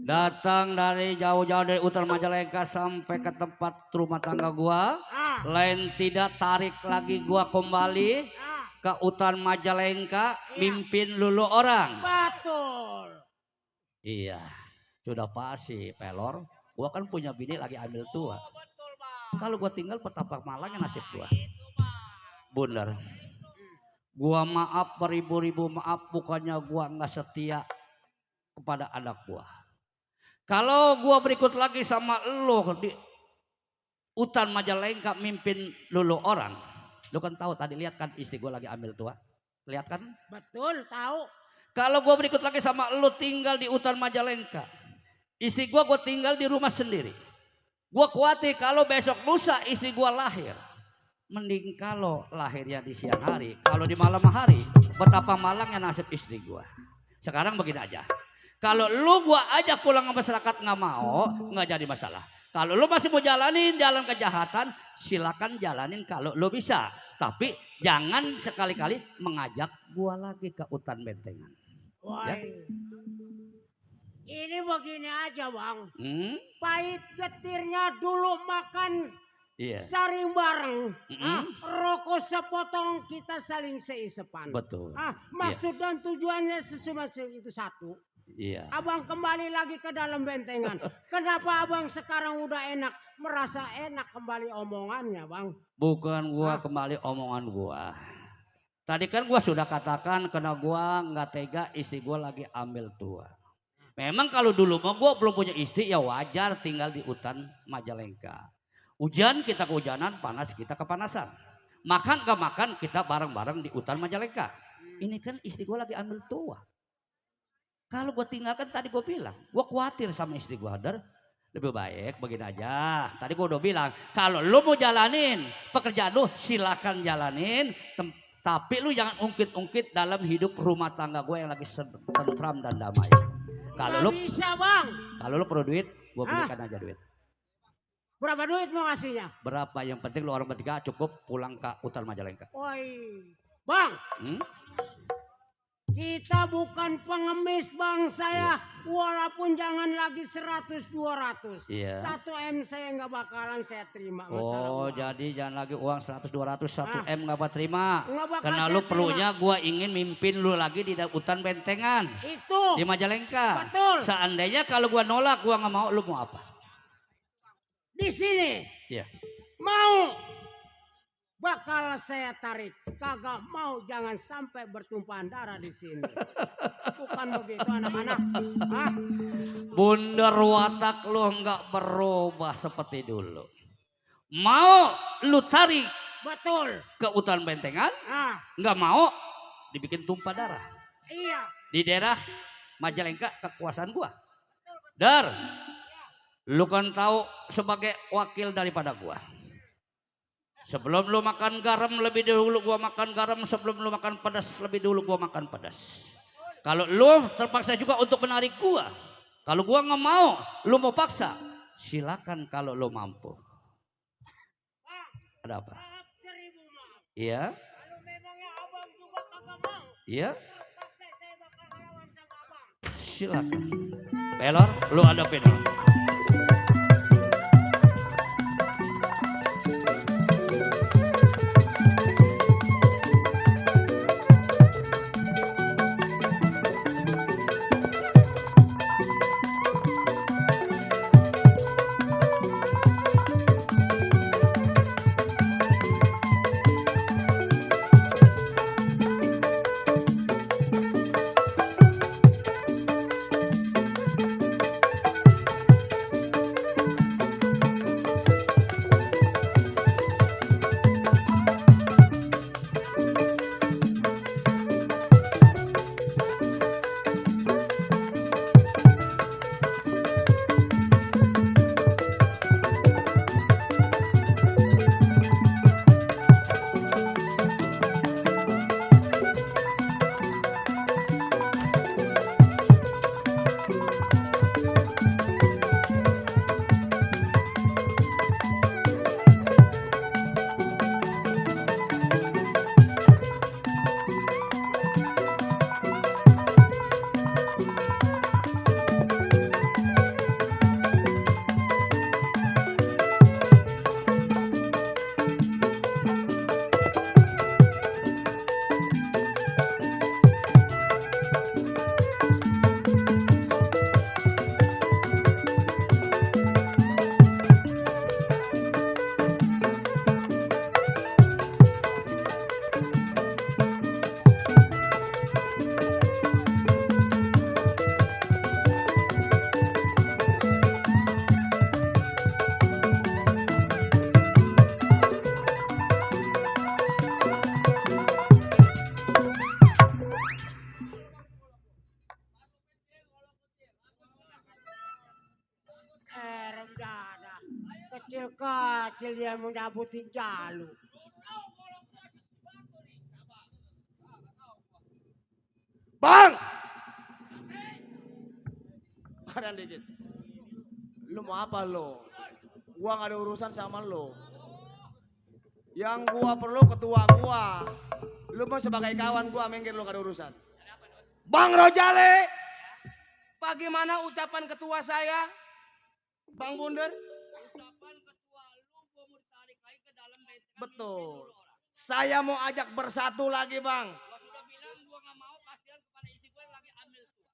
Datang dari jauh-jauh dari hutan Majalengka sampai ke tempat rumah tangga gua. Lain tidak tarik lagi gua kembali ke hutan Majalengka. Mimpin lulu orang. Betul. Iya, sudah pasti pelor. Gua kan punya bini lagi ambil tua. Kalau gua tinggal petapa malangnya nasib gua. Bener. Gua maaf beribu-ribu maaf, bukannya gua nggak setia kepada anak gua. Kalau gua berikut lagi sama lo di hutan Majalengka mimpin lulu orang, lo kan tahu tadi lihat kan istri gua lagi ambil tua. Lihat kan? Betul, tahu. Kalau gue berikut lagi sama lu tinggal di hutan Majalengka. Istri gue tinggal di rumah sendiri. Gue khawatir kalau besok lusa istri gue lahir. Mending kalau lahirnya di siang hari. Kalau di malam hari betapa malangnya nasib istri gue. Sekarang begini aja. Kalau lu gue ajak pulang ke masyarakat nggak mau, nggak jadi masalah. Kalau lu masih mau jalanin jalan kejahatan, silakan jalanin kalau lu bisa. Tapi jangan sekali-kali mengajak gua lagi ke hutan bentengan. Wah. Ya? Ini begini aja bang. Hmm? Pahit getirnya dulu makan Iya. saring bareng. Rokok sepotong kita saling seisepan. Betul. Maksud dan tujuannya cuma itu satu. Iya. Abang kembali lagi ke dalam bentengan. Kenapa abang sekarang udah enak? Merasa enak kembali omongannya bang. Bukan gua kembali omongan gua. Tadi kan gua sudah katakan karena gua nggak tega istri gua lagi ambil tua. Memang kalau dulu mah gua belum punya istri ya wajar tinggal di hutan Majalengka. Hujan kita kehujanan, panas kita kepanasan. Makan gak makan kita bareng-bareng di hutan Majalengka. Ini kan istri gua lagi ambil tua. Kalau gue tinggalkan tadi gue bilang, gue khawatir sama istri gue, Dar. Lebih baik begini aja. Tadi gue udah bilang, kalau lu mau jalanin pekerjaan lu silakan jalanin. Tapi lu jangan ungkit-ungkit dalam hidup rumah tangga gue yang lagi tentram dan damai. Kalau lu bisa bang. Kalau lu perlu duit, gue belikan aja duit. Berapa duit mau ngasihnya? Berapa? Yang penting lu orang bertiga cukup pulang ke hutan Majalengka. Woi, bang. Kita bukan pengemis bang saya. Walaupun jangan lagi 100-200. Iya. 1 M saya nggak bakalan saya terima. Oh jadi jangan lagi uang 100-200 1 M nggak terima. Nggak bakal Karena saya lu terima. perlunya gua ingin mimpin lu lagi di hutan bentengan. Itu. Di Majalengka. Betul. Seandainya kalau gua nolak gua nggak mau, lu mau apa? Di sini. Iya. Mau. Bakal saya tarik. Kagak mau jangan sampai bertumpahan darah di sini. Bukan begitu anak-anak. Hah? Bundar watak lu nggak berubah seperti dulu. Mau lu tarik betul ke hutan bentengan? Nggak mau dibikin tumpah darah. Iya. Di daerah Majalengka kekuasaan gua. Dar, lu kan tahu sebagai wakil daripada gua. Sebelum lu makan garam lebih dulu gua makan garam, sebelum lu makan pedas lebih dulu gua makan pedas. Kalau lu terpaksa juga untuk menarik gua. Kalau gua nggak mau, lu mau paksa, silakan kalau lu mampu. Ada apa? Iya. Iya. Silakan. Pelor, lu ada pedal. hasil dia mau nyabutin jalu. Bang! Ada dikit. Lu mau apa lo? Gua gak ada urusan sama lo. Yang gua perlu ketua gua. Lu mau sebagai kawan gua, minggir lu gak ada urusan. Bang Rojale, bagaimana ucapan ketua saya? Bang Bunder? Ucapan ketua lu gua mau ditarik lagi ke dalam benteng. Betul. Saya mau ajak bersatu lagi, Bang. Gua sudah bilang gua gak mau, kasihan kepada istri gua yang lagi hamil tua.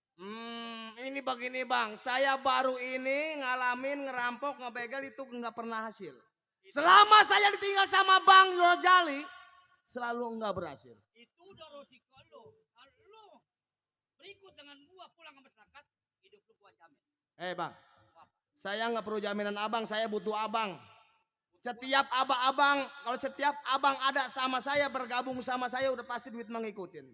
Ini begini, Bang. Saya baru ini ngalamin ngerampok, ngebegal itu nggak pernah hasil. Selama saya ditinggal sama Bang Rojali, selalu nggak berhasil. Itu udah resiko lo. Kalau lo berikut dengan gua pulang ke masyarakat, hidup lu gua jamin. Bang, saya nggak perlu jaminan abang, saya butuh abang. Setiap abang, kalau setiap abang ada sama saya, bergabung sama saya, udah pasti duit mengikutin.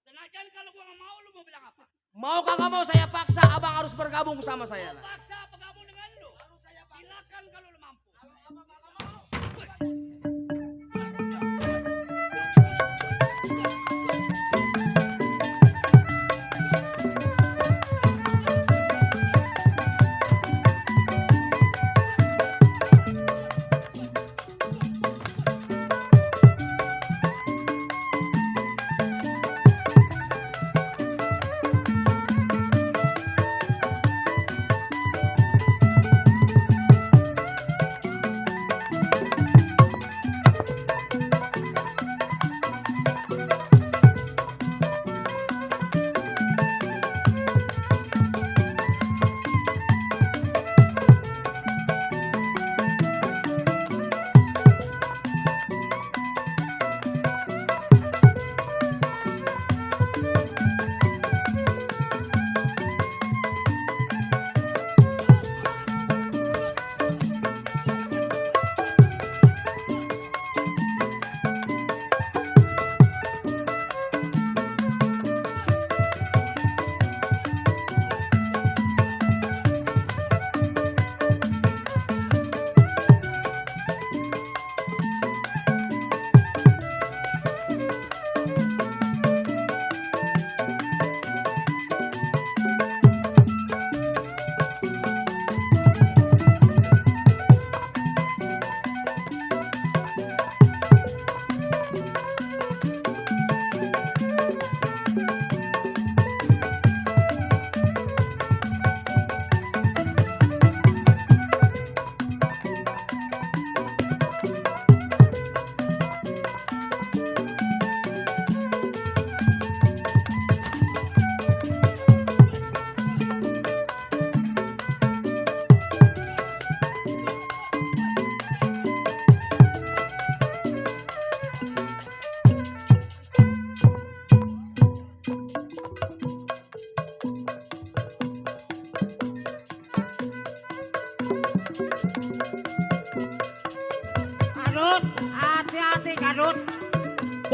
Senajan kalau gua nggak mau, lu mau bilang apa? Mau kagak mau saya paksa, abang harus bergabung sama saya. Mau paksa bergabung dengan lu? Harus saya paksa. Silakan kalau lu mampu. Kalau abang kagak mau.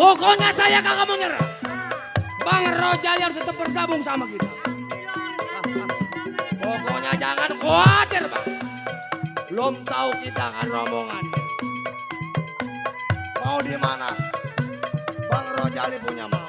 Pokoknya saya kagak mau nyerah. Bang Rojali harus tetap bergabung sama kita. Pokoknya jangan khawatir, Bang. Belum tahu kita akan rombongan. Mau di mana? Bang Rojali punya mau.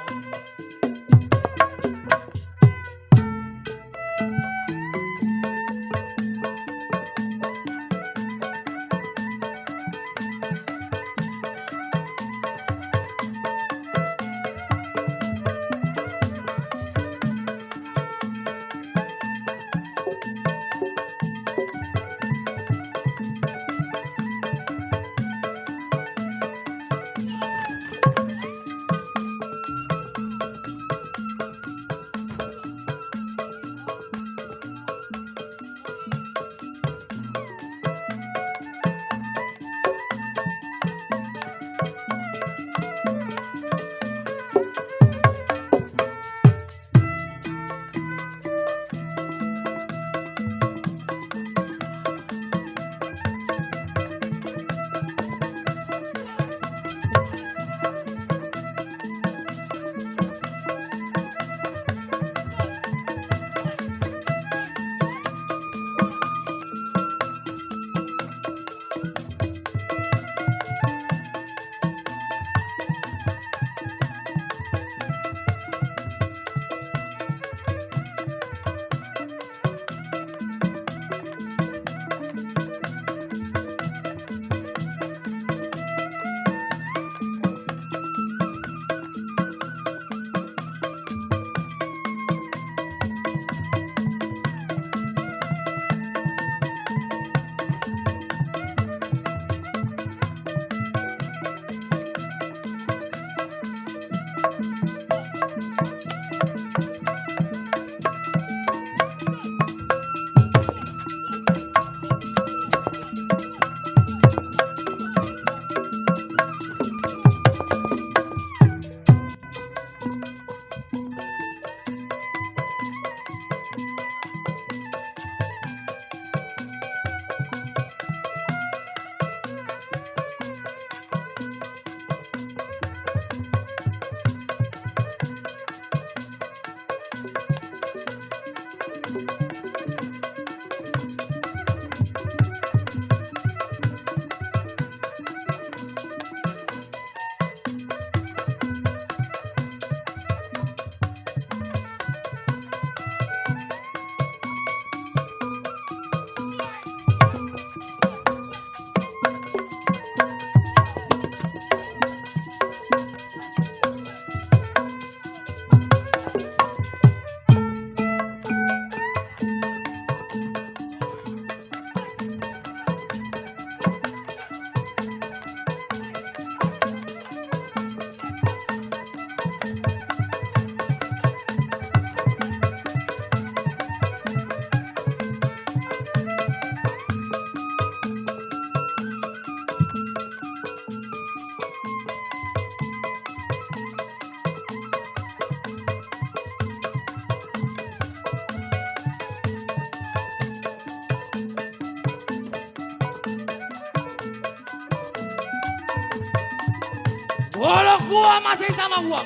Kalau gua masih sama gua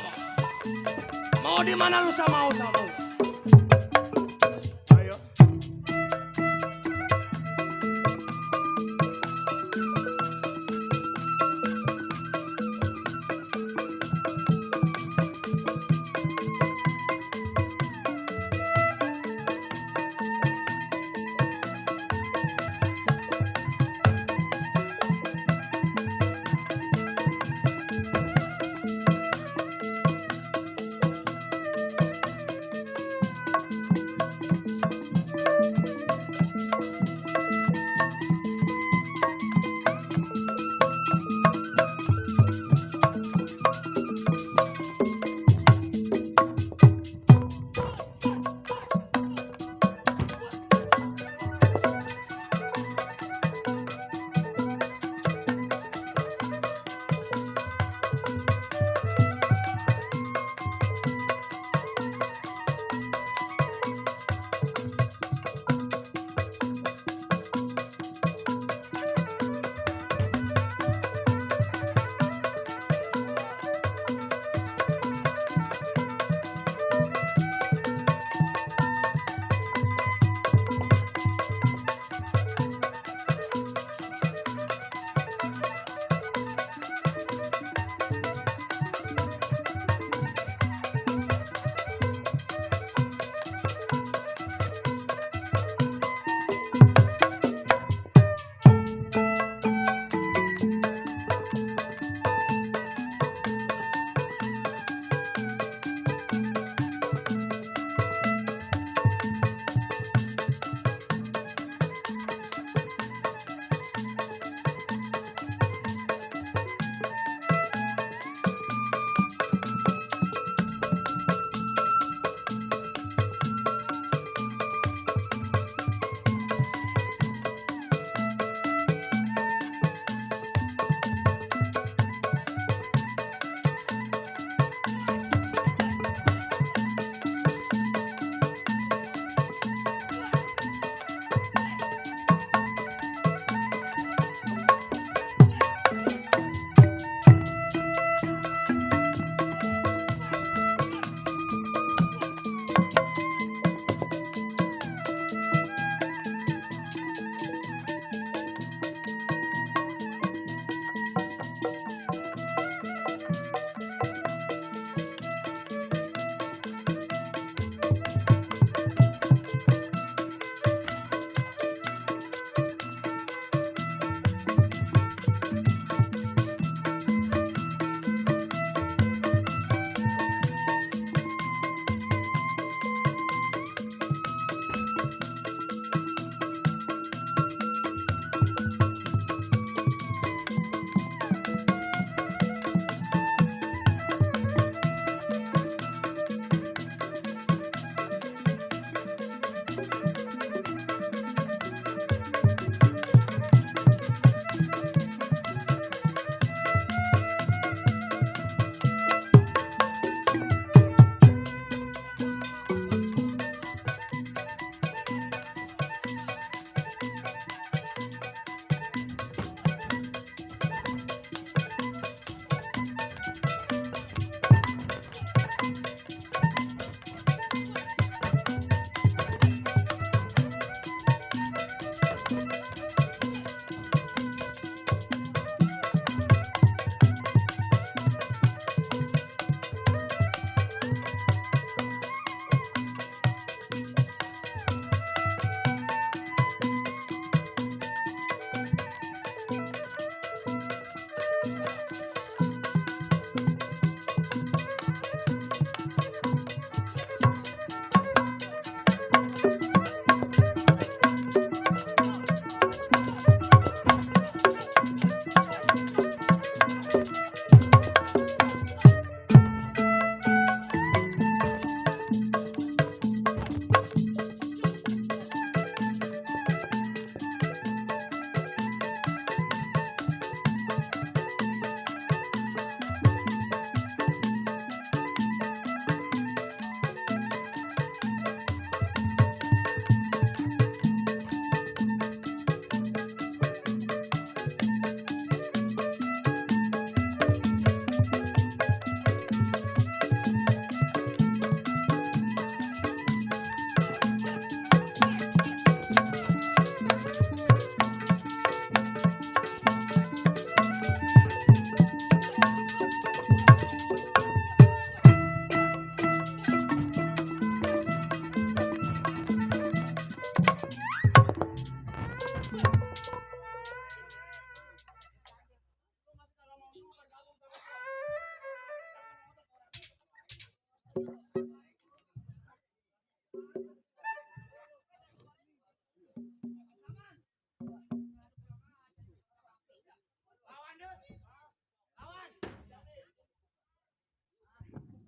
mau di mana lu sama gua. Ayo.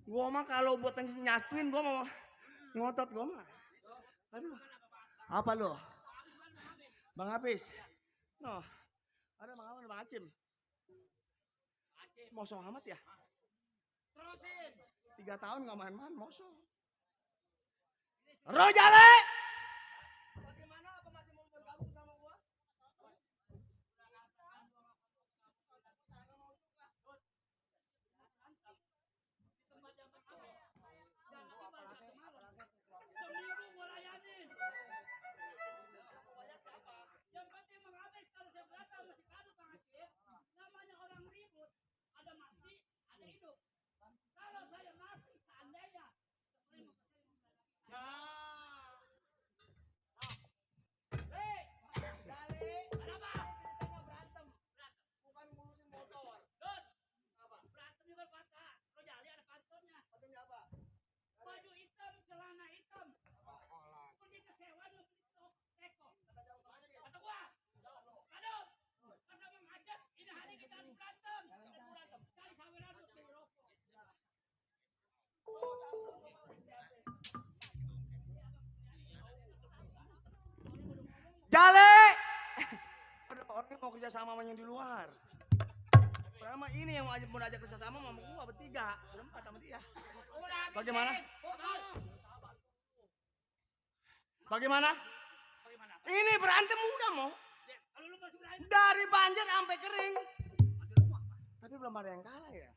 Gua mah kalau buat nyatuin gua mau ngotot gua mah. Aduh. Apa lo? Bang Apis. No. Ada Bang Aman, Bang Acim. Mosong amat ya? Terusin. 3 tahun nggak main-main, mosong. Rojale! Bagaimana? Apa masih mau bergabung sama gua? Seminggu gua layanin. Yang penting Bang Abes kalau saya berantem masih kadu Bang Aceh. Namanya orang ribut, ada mati, ada hidup. Kalau saya mati seandainya. Ya. Hei, Jale. Kenapa? Ceritanya berantem. Bukan ngurusin motor. Dut. Apa? Berantem juga patah. Kalau jali ada pantunnya. Pantunnya apa? Baju hitam, celana hitam. Pergi ke sewa dulu teko. Kata gua. Kadut. Kata Bang Ajat, ini hari kita harus berantem. Cari saweran dulu beli rokok. Jale! Ada orang yang mau kerja sama sama yang di luar. Pertama ini yang mau ajak kerja sama sama gua bertiga, berempat sama dia. Bagaimana? Bagaimana? Ini berantem udah mau. Dari banjir sampai kering. Tapi belum ada yang kalah ya.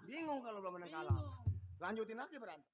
Bingung kalau belum ada yang kalah. Lanjutin aja berantem.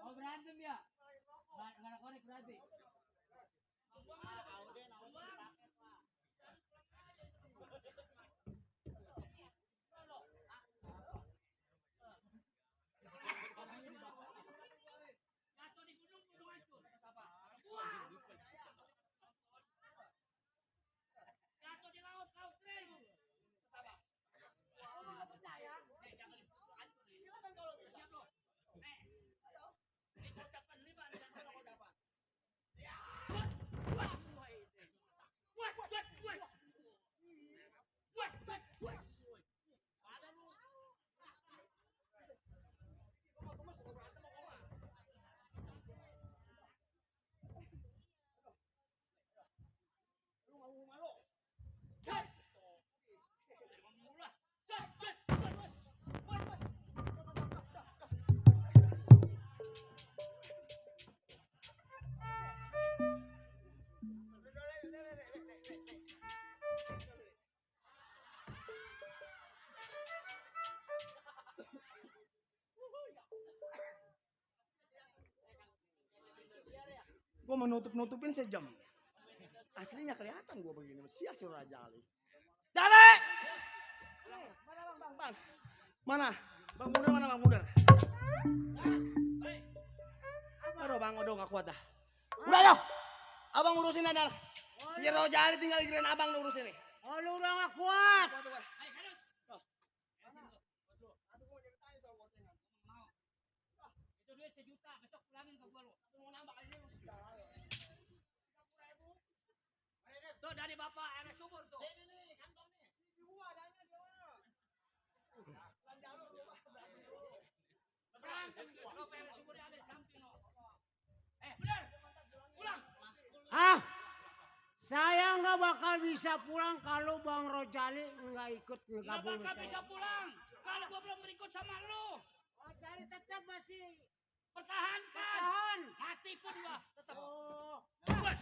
Oh berantem ya? Nggak ada korek berarti? Jatuh di laut kau kering. Oh, percaya? Silakan kalau bisa. Siap loh. Ikut dapat 5 dan kalau dapat. Ya. Ada lu. Lu malu. Gue menutup-nutupin sejam. Aslinya kelihatan gue begini. Sia si Raja Ali. Jale! Mana bang? Mana? Bang Mundur mana Bang Mundur? Aduh bang, aduh gak kuat dah. Udah yo, abang urusin aja. Si Rojali tinggal kirain abang urusin nih. Oh lu udah gak kuat. Itu duit 1 juta, besok pulangin ke gua lu. Mau nambah aja lu. Tuh dari Bapak RS Subur tuh. Ini kantong nih. Di gua adanya di mana? Jalur lu berantem gua. Lo RS Subur ada di samping lo. Bener. Pulang. Ah, Saya nggak bakal bisa pulang kalau Bang Rojali nggak ikut Nggak ngegabung bakal sama bisa saya. pulang kalau gua belum berikut sama lu. Rojali tetap masih Pertahankan. tahan. Mati pun gua tetap. Oh. Bos.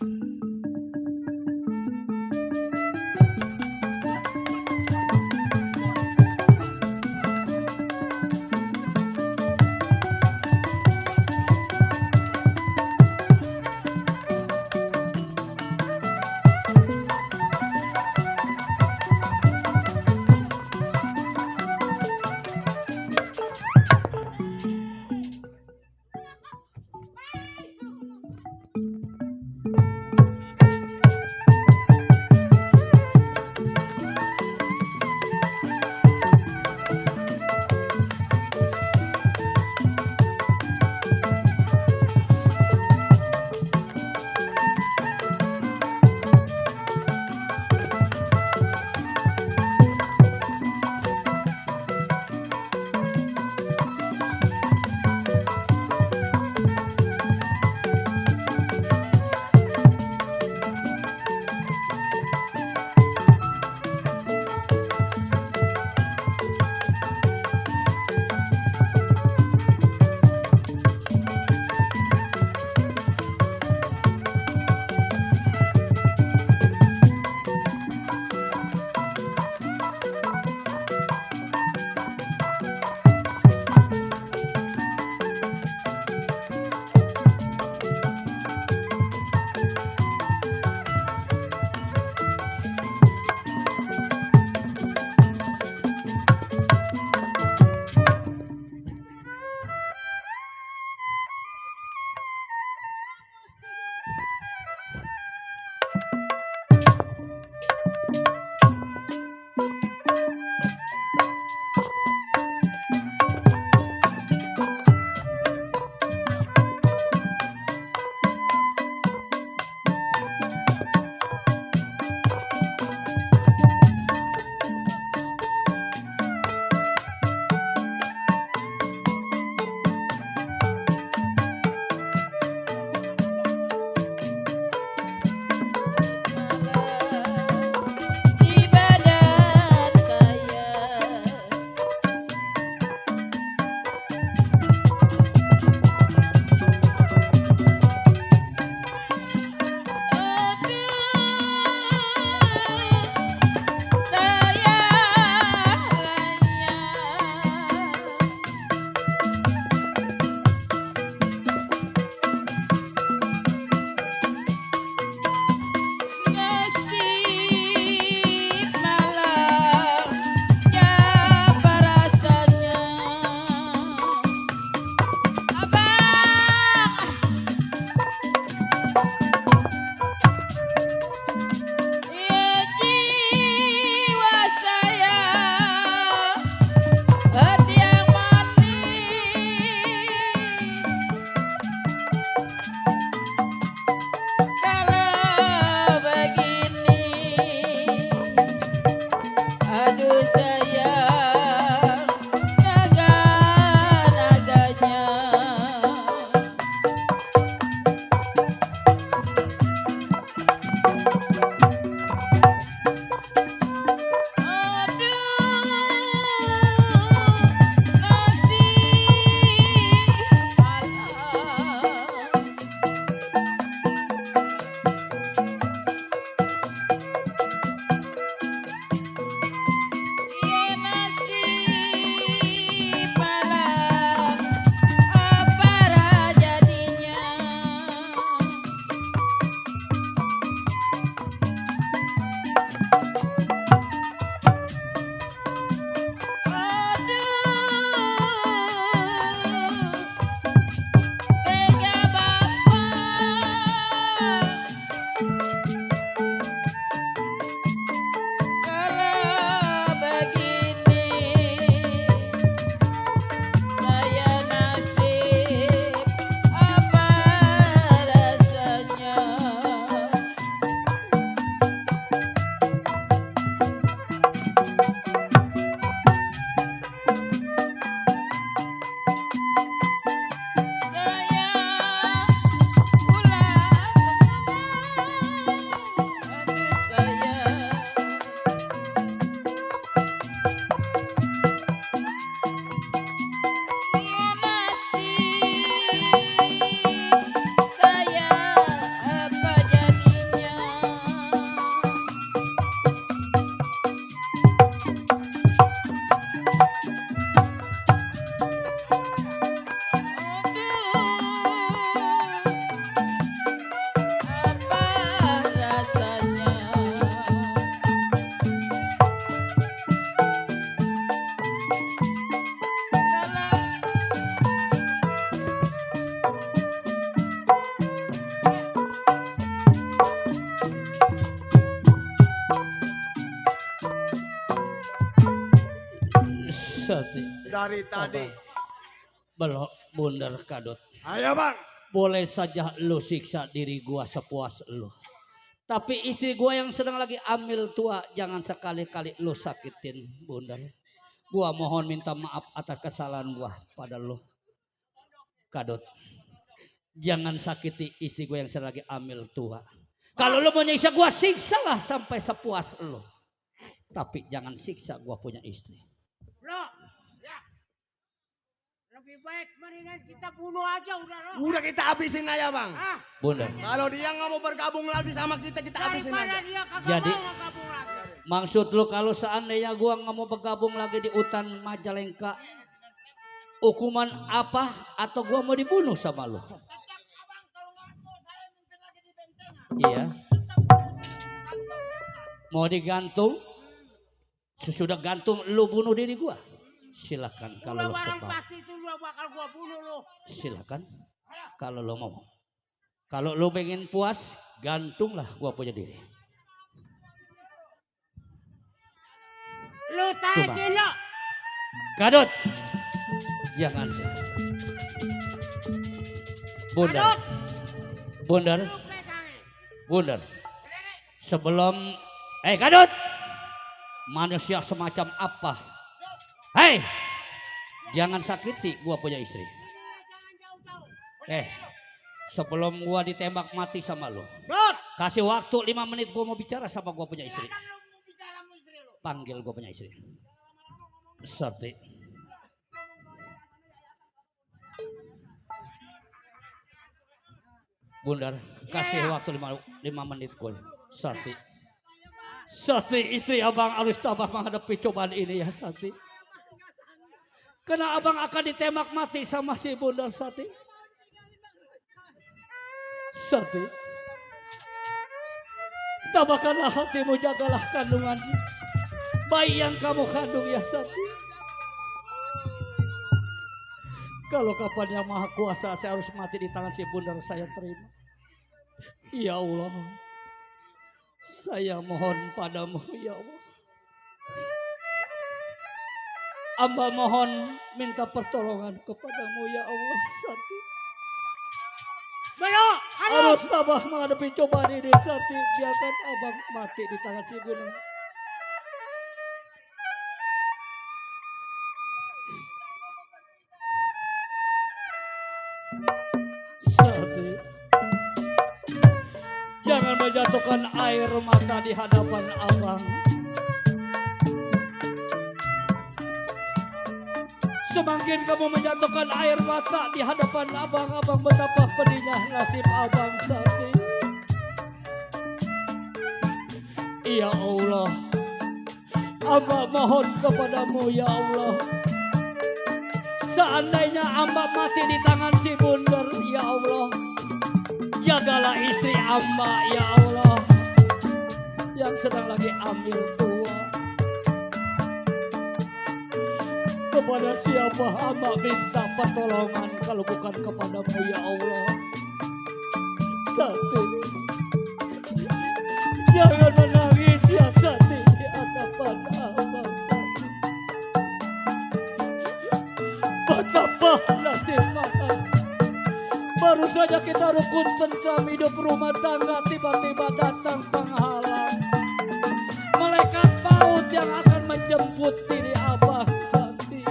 Sati. Dari tadi. Belok bundar kadut. Ayo bang. Boleh saja lu siksa diri gua sepuas lu. Tapi istri gua yang sedang lagi ambil tua, jangan sekali-kali lu sakitin bundar. Gua mohon minta maaf atas kesalahan gua pada lu. Kadut. Jangan sakiti istri gua yang sedang lagi ambil tua. Kalau lu mau nyiksa gua, siksalah sampai sepuas lu. Tapi jangan siksa gua punya istri. Bro, ya. Lebih baik mendingan kita bunuh aja udah loh. Udah kita habisin aja bang. Bunda. Kalau dia nggak mau bergabung lagi sama kita habisin aja. Dia kagak Jadi mau gabung lagi. maksud lu kalau seandainya gua nggak mau bergabung lagi di hutan Majalengka, hukuman apa? Atau gua mau dibunuh sama lu? Iya. Mau digantung? Sesudah gantung lu bunuh diri gua. Silakan kalau Udah lu barang mau. pasti itu lu bakal gua bunuh lu. Silakan kalau lu mau. Kalau lu pengen puas, gantunglah gua punya diri. Lu taikin lo. Gadot. Jangan. Bundar. Bundar. Bundar. Sebelum Gadot. Manusia semacam apa? Hei. Jangan sakiti gua punya istri. Sebelum gua ditembak mati sama lo. Kasih waktu 5 menit gua mau bicara sama gua punya istri. Panggil gua punya istri. Sarti. Bundar, kasih waktu 5 menit gue. Sarti. Sarti, istri abang harus tabah menghadapi cobaan ini ya Sarti. Karena abang akan ditembak mati sama si Bundar Sarti. Sarti. Tabahkanlah hatimu, jagalah kandungan bayi yang kamu kandung ya Sarti. Kalau kapan yang maha kuasa saya harus mati di tangan si Bundar, saya terima. Ya Allah, saya mohon padamu ya Allah. Amba mohon minta pertolongan kepadamu ya Allah. Sarti. Harus tabah menghadapi cobaan ini Sarti. Biarkan abang mati di tangan si Bundar. Sarti. Jangan menjatuhkan air mata di hadapan abang. Semakin kamu menjatuhkan air mata di hadapan abang, abang betapa pedihnya nasib abang Sarti. Ya Allah, amba mohon kepadamu ya Allah. Seandainya amba mati di tangan si Bundar, ya Allah, jagalah istri amba ya Allah yang sedang lagi ambil tua. Kepada siapa amba minta pertolongan kalau bukan kepadamu ya Allah. Sarti, jangan menangis ya Sarti di hadapan abang Sarti. Betapa nasib makan. Baru saja kita rukun tentram hidup rumah tangga, tiba-tiba datang penghalang. Malaikat maut yang akan menjemput diri abang Sarti.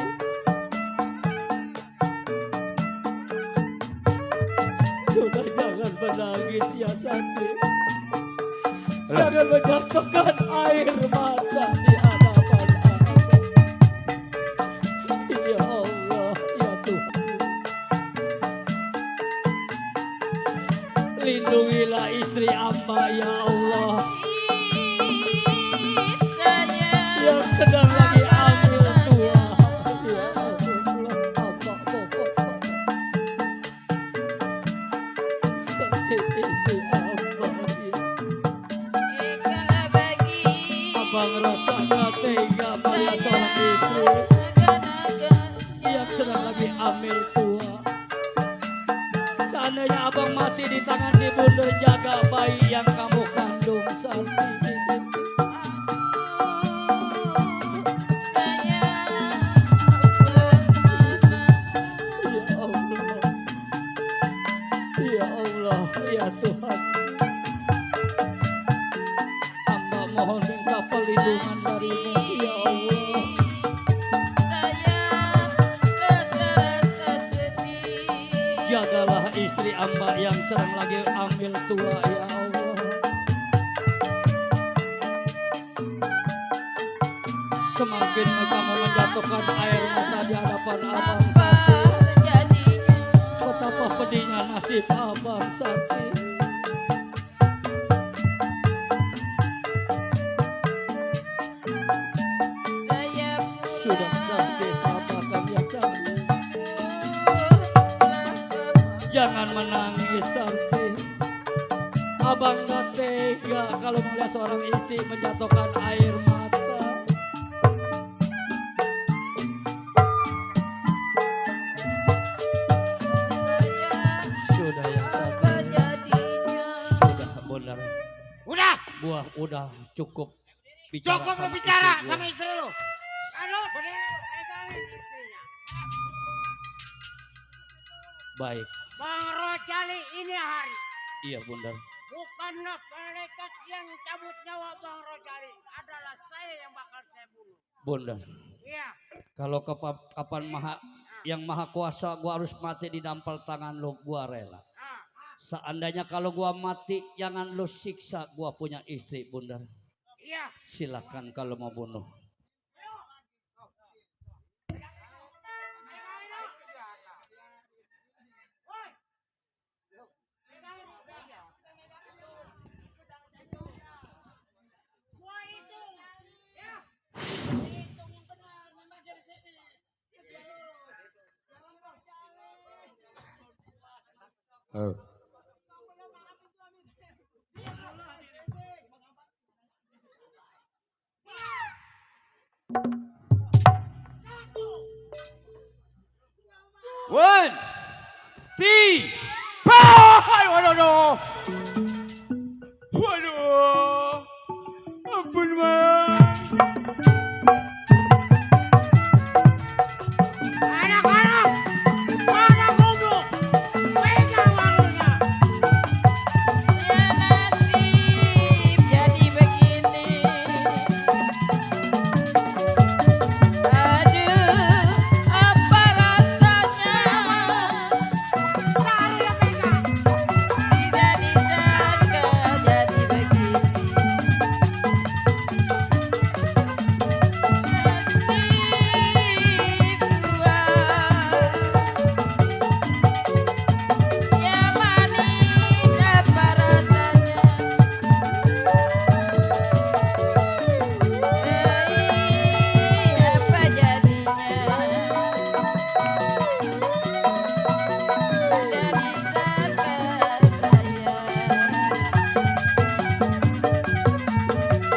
Sudah jangan menangis ya Sarti. Jangan menjatuhkan air mata di hadapan abang. Ya Allah, ya Tuhan. Lindungilah istri amba ya Allah yang sedang lagi ambil tua. Ya Allah, apa seperti itu amba ya. Abang rasa gak tega melihat seorang istri yang sedang lagi ambil tua. Seandainya abang mati di tangan si Bundar, jaga bayi yang kamu kandung. amba yang sedang lagi ambil tua ya Allah. Semakin kamu menjatuhkan air mata di hadapan Abang Santi, betapa pedihnya nasib Abang Santi. Sudah Santi katakan ya Santi, jangan menangis Santi. Abang gak tega kalau melihat seorang istri menjatuhkan air mata. Sudah ya Santi, sudah benar. Udah. Buah udah cukup bicara. Cukup lu sama bicara istri sama gua. istri lu. Aduh, berdiri, pegangin istrinya. Baik, Bang Rojali ini hari. iya Bunda. Bukanlah malaikat yang cabut nyawa Bang Rojali. Adalah saya yang bakal saya bunuh. Bunda, Iya. kalau kapan yang maha kuasa gua harus mati di dampal tangan lu, gua rela. Seandainya kalau gua mati, jangan lu siksa gua punya istri Bunda. Iya. Silakan kalau mau bunuh. Oh. One, three, waduh, ampun mas. Anak-anak, pada goblok, pegang warungnya. Ya nasib jadi begini. Aduh, apa rasanya? Saya pegang. Tidak disangka jadi begini. Ya manis apa rasanya? Apa jadinya? Sudah disangka saya.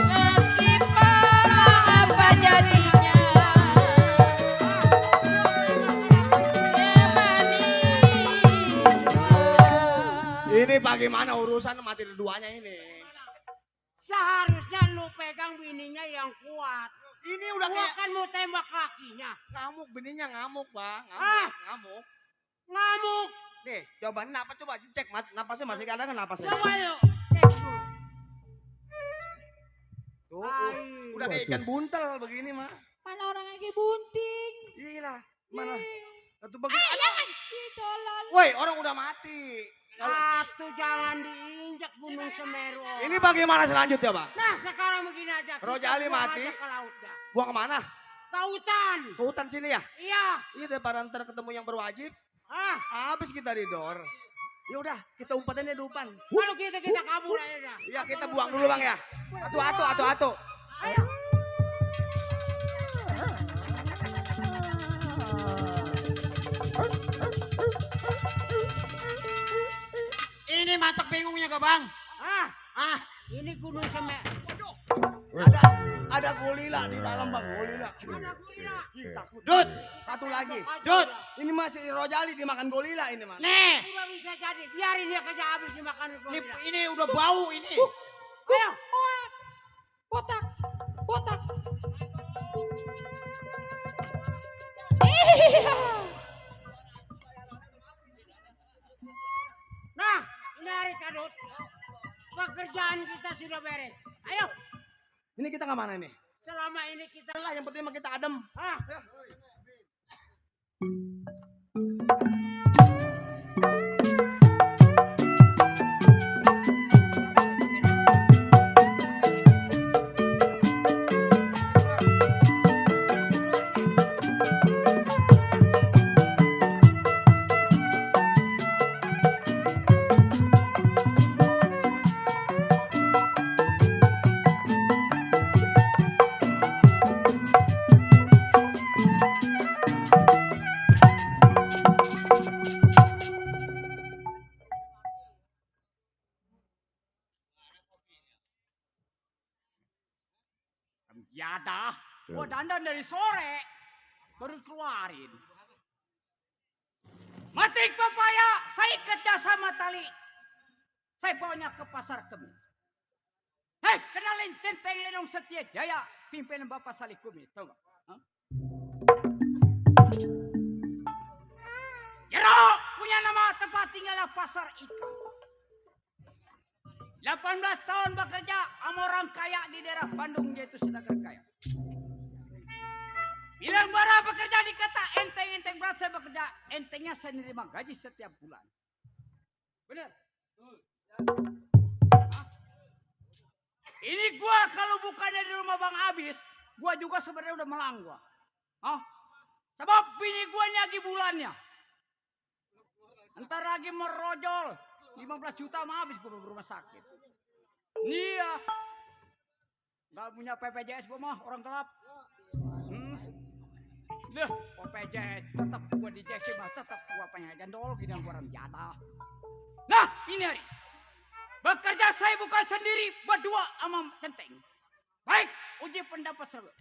Nasib apa jadinya? Ini bagaimana urusan mati duanya ini? Seharusnya lu pegang bininya yang kuat. Ini udah Gua kayak kan mau tembak lakinya. ngamuk, bininya ngamuk bang, Ah! ngamuk. Ngamuk. Nih, coba napas, coba cek napasnya masih ada kan napasnya? Coba yuk. Cek dulu. Tuh, udah kayak ikan buntel begini mah. Mana orang lagi bunting? Gila, mana? Satu bagus. Tolol. Woi, orang udah mati. Atuh jangan diinjak Gunung Semeru. Ini bagaimana selanjutnya bang? Nah sekarang begini aja. kita Rojali buang mati. aja ke laut dah. Buang kemana? Ke hutan. Ke hutan sini ya? Iya. Iya daripada ntar ketemu yang berwajib. Ah. Habis kita didor. Ya udah, kita umpetin di depan. Kalau kita kabur aja dah. Iya kita buang dulu bang ya. Atu. Ayo. Ini matok bingungnya ke bang. Ini Gunung Semeru. Ada gorila di dalam bang, gorila. Ada gorila. Ih, takut. Dut, satu lagi. Dut, ini masih Rojali dimakan gorila ini mas. Nih. Udah bisa jadi. Biarin dia kerja habis dimakan gorila. Ini udah bau ini. Ayo. Botak. Nah, ini hari kadut. Pekerjaan kita sudah beres. Ayo. Ini kita kemana nih? Selama ini kita lah yang penting mah kita adem. jadah. Gua dandan dari sore baru keluarin. Matik pepaya, saya ikat sama tali. Saya bawanya ke pasar Kemis. Hei, kenalin Tenteng Lenong Setia Jaya, pimpinan Bapak Sali Kumis, tahu nggak? Jero punya nama tempat tinggalnya Pasar Ikan. 18 tahun bekerja sama orang kaya di daerah Bandung, dia itu sedangkan kaya. Bilang bara bekerja di kata enteng-enteng berat, saya bekerja entengnya saya nerima gaji setiap bulan. Bener? Ini gua kalau bukannya di rumah Bang Abis, gua juga sebenarnya udah melang gua. Sebab bini gua nyagi bulannya. Ntar lagi merojol 15 juta mah habis gua rumah sakit. Iya. Gak punya PPJS gua mah orang gelap. Loh, PPJS tetap gua di JC mah tetap gua pengen jandol gini orang jatah. Nah, ini hari. Bekerja saya bukan sendiri, berdua sama Tenteng. Baik, uji pendapat saya.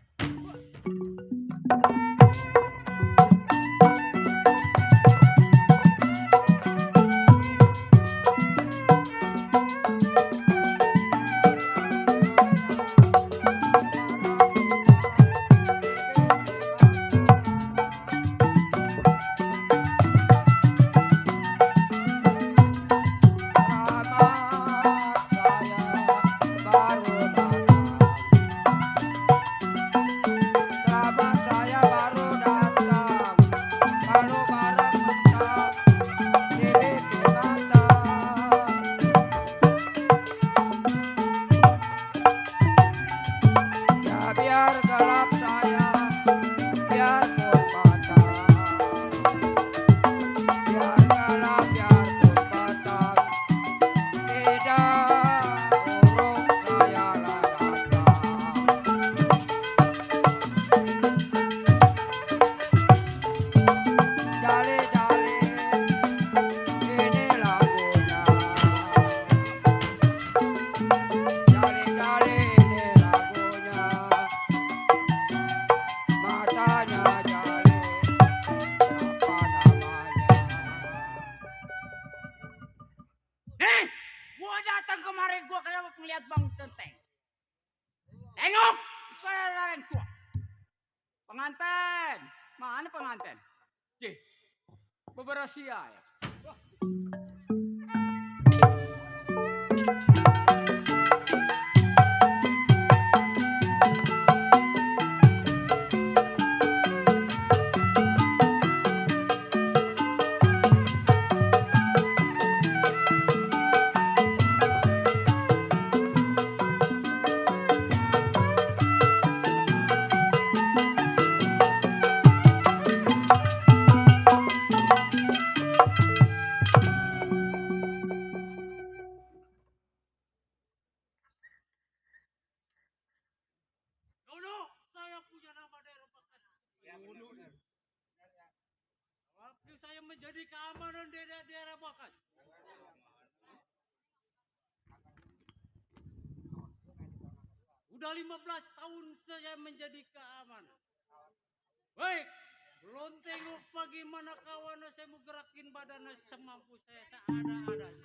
Pengantin, mana pengantin? Cih, beberapa ya. Saya menjadi keamanan daerah Bakas. Udah 15 tahun saya menjadi keamanan. Baik, belum tengok bagaimana kawan saya mau gerakin badan semampu saya seada-adanya.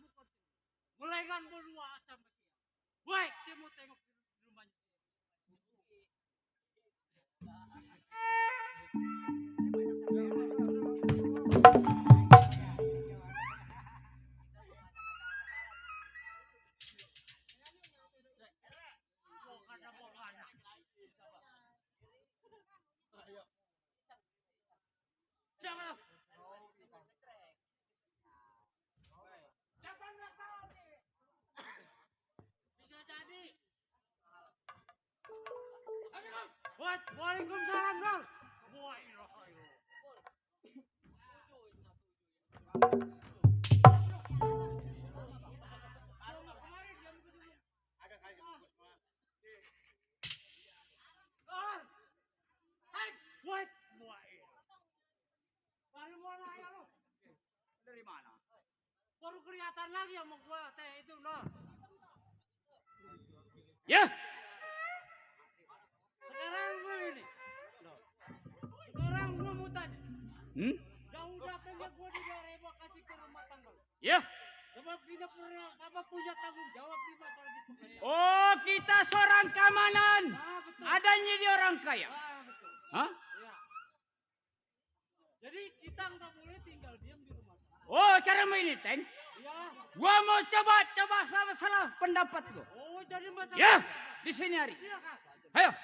bukan mulai kan berdua sampai siang. Baik, saya mau tengok di rumahnya. Jangan. Bisa jadi. Waalaikumsalam, Dong. Dari mana? Baru kelihatan lagi sama gua teh itu loh. Ya. Sekarang gua ini. Loh. Sekarang gua mau tanya. Jauh datangnya gua di Dareba kasih ke rumah tangga. Ya. Sebab kita pernah apa punya tanggung jawab di masalah di pekerjaan. Oh, kita seorang keamanan. Betul. Adanya dia orang kaya. Betul. Hah? Ya. Jadi kita nggak boleh tinggal diam di rumah. Oh, cara ini, Teng. Iya. Gua mau coba masalah pendapat gua. Oh, jadi masalah. Ya, di sini hari. Silakan. Ayo.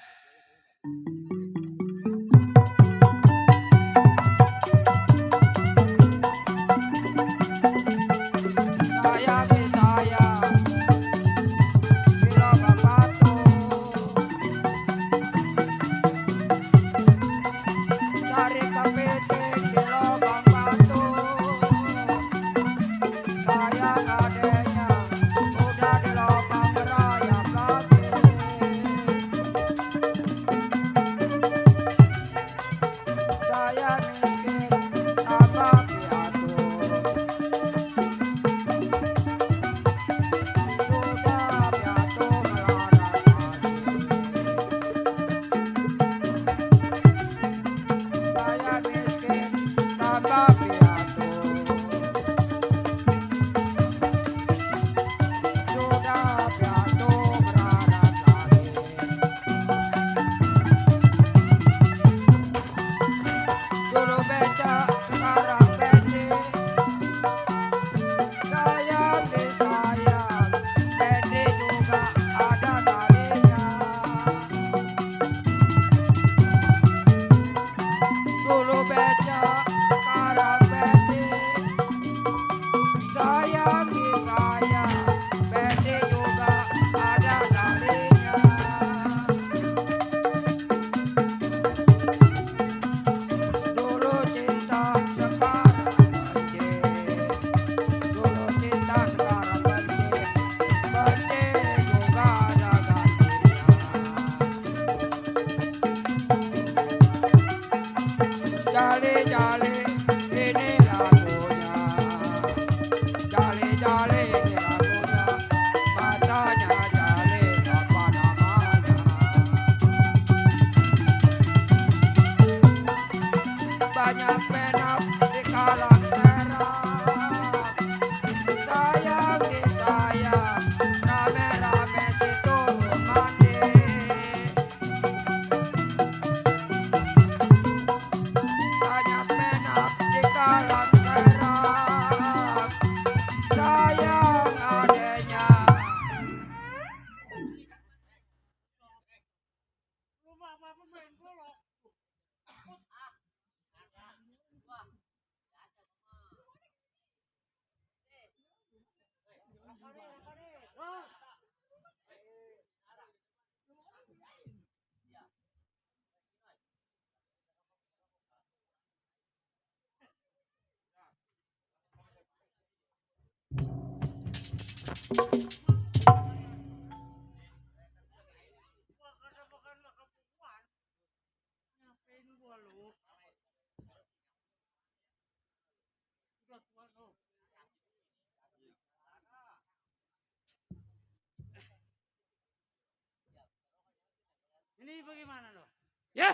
Ini bagaimana loh? Ya.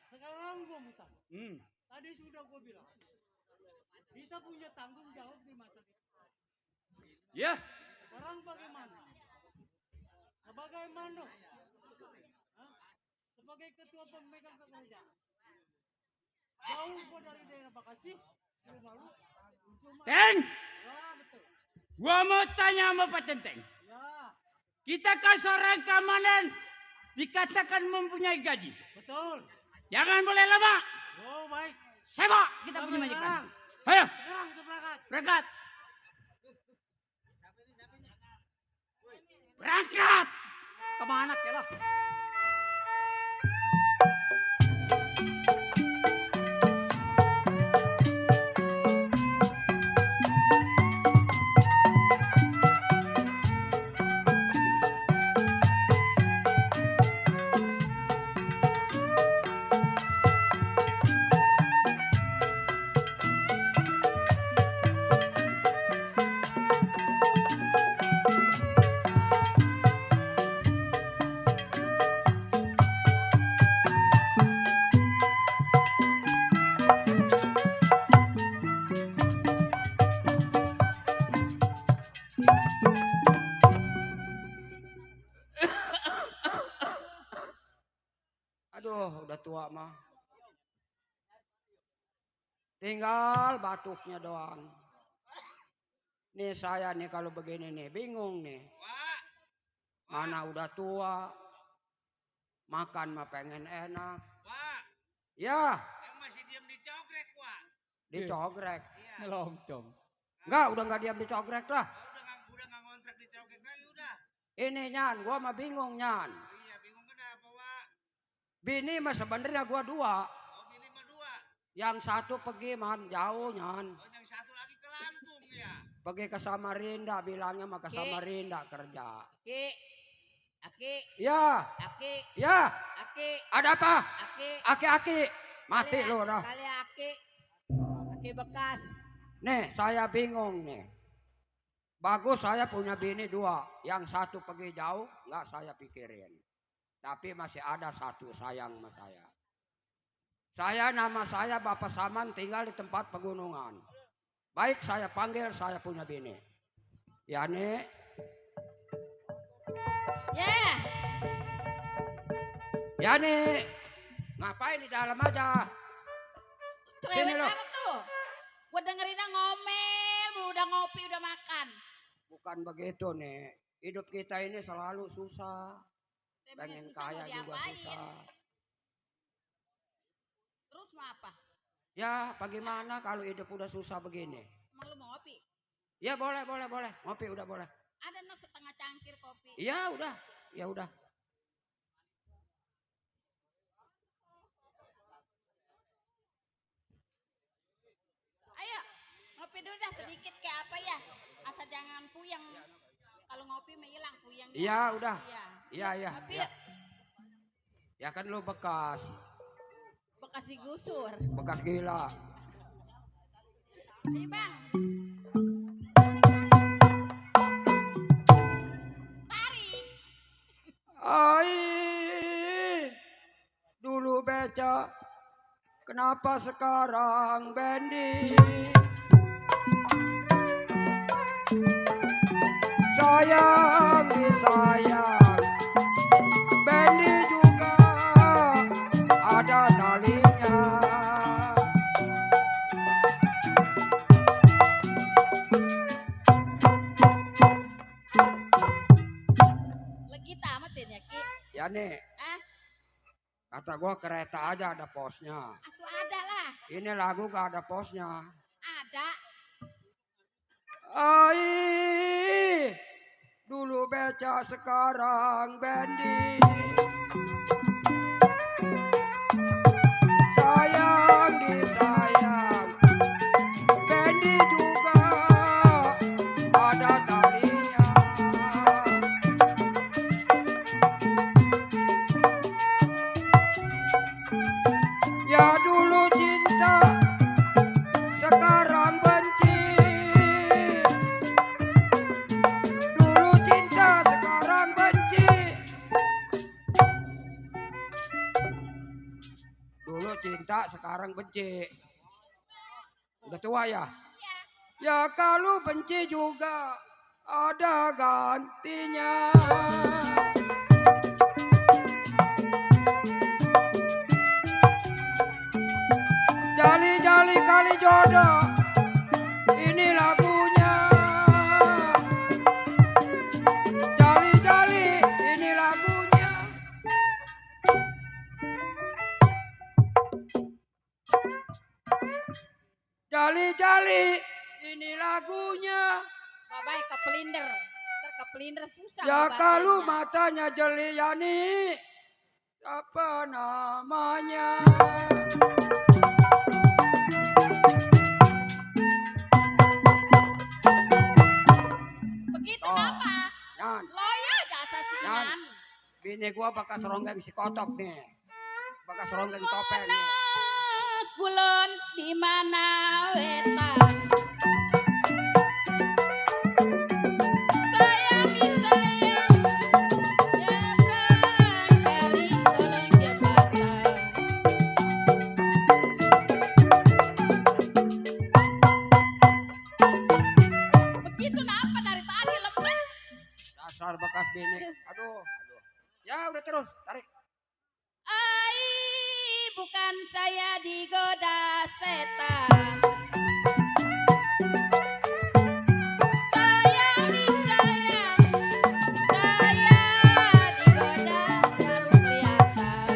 Sekarang gua minta. Tadi sudah gua bilang. Kita punya tanggung jawab di masa depan. Ya. Sekarang bagaimana? Sebagai manuk, sebagai ketua pemegang kerajaan, jauh gua dari daerah Bekasi, rumah lu. Teng, Ya betul. gua mau tanya sama Pak Tenteng. Ya Kita kan seorang keamanan dikatakan mempunyai gaji. betul. Jangan boleh lama. Oh baik. Sewa kita Sampai punya majikan. sekarang. Ayo, Sekarang kita berangkat. berangkat. Berangkat. Kemana ya lo? Aduh, udah tua mah. Tinggal batuknya doang. Nih saya nih kalau begini nih, bingung nih. Mana udah tua, makan mah pengen enak. Ya, Yang masih diam di cogrek, Wak. dicogrek. Ngelongcong. Enggak, udah nggak diam dicogrek lah. Udah nggak ngontrak di cogrek lagi udah. Ini Nyan, gua mah bingung Nyan. Iya, bingung kenapa, Wak? Bini mah sebenarnya gua dua. Oh, bini mah dua. Yang satu pergi man jauh Nyan. Oh, yang satu lagi ke Lampung ya. Pergi ke Samarinda, bilangnya mah ke Samarinda kerja. Aki, Aki, Ya, Aki, ya. Aki, Ada apa? Aki. Aki-aki. Mati Kali- lu dah. Kali Aki, Aki bekas. Nih, saya bingung nih. Bagus saya punya bini dua. Yang satu pergi jauh, nggak saya pikirin. Tapi masih ada satu sayang sama saya. Nama saya Bapak Saman, tinggal di tempat pegunungan. Baik saya panggil, saya punya bini. Ya nih. Yeah. Ya nih. Ngapain di dalam aja? Cerewet Sini lo. amat tuh. Gue dengerinnya ngomel, lu udah ngopi, udah makan. Bukan begitu nih. Hidup kita ini selalu susah. Emangnya Pengen susah mau kaya juga diapain? susah. Terus mau apa? Ya bagaimana kalau hidup udah susah begini? Emang lu mau ngopi? Ya boleh. Ngopi udah boleh. Ada no setengah cangkir kopi. Ya udah. Ya udah. Ayo, ngopi dulu dah sedikit kayak apa ya. Asal jangan puyeng. Kalau ngopi mah hilang puyengnya. Iya udah. Iya. Iya. Ngopi Ya. yuk. Ya kan lu bekas. Bekas digusur. Bekas gila. Ayo bang. Tarik. Ai. Dulu beca. Kenapa sekarang bendi? Sayang disayang. Bendi juga ada talinya. Lagi tamatin ya Ki. Ya nih, Ah, kata gua kereta aja ada posnya. atuh ada lah. Ini lagu gak ada posnya. Ada. Ai, dulu beca sekarang bendi. Sayang disayang, bendi juga ada talinya. Ya dulu cinta, sekarang benci. Dulu cinta, sekarang benci. Dulu cinta, sekarang benci. Udah tua ya? Ya kalau benci juga ada gantinya. Jali-jali kali jodoh, ini lagunya. Jali-jali, ini lagunya. Jali-jali, ini lagunya. Babai kepelinder. Ntar kepelinder susah. Ya ngobatinnya. kalau matanya jeli yani, apa namanya? Begitu Oh, apa? Yan, Loyo jasa Yan, sinan. bini gua bekas ronggeng si kotok nih. Bekas ronggeng topeng nih. Kulon di mana wetan. Begitu napa dari tadi lemes. Dasar bekas bini. Aduh, aduh. Ya udah terus, tarik. Ai, bukan saya digoda setan. Saya disayang, saya digoda baru kelihatan.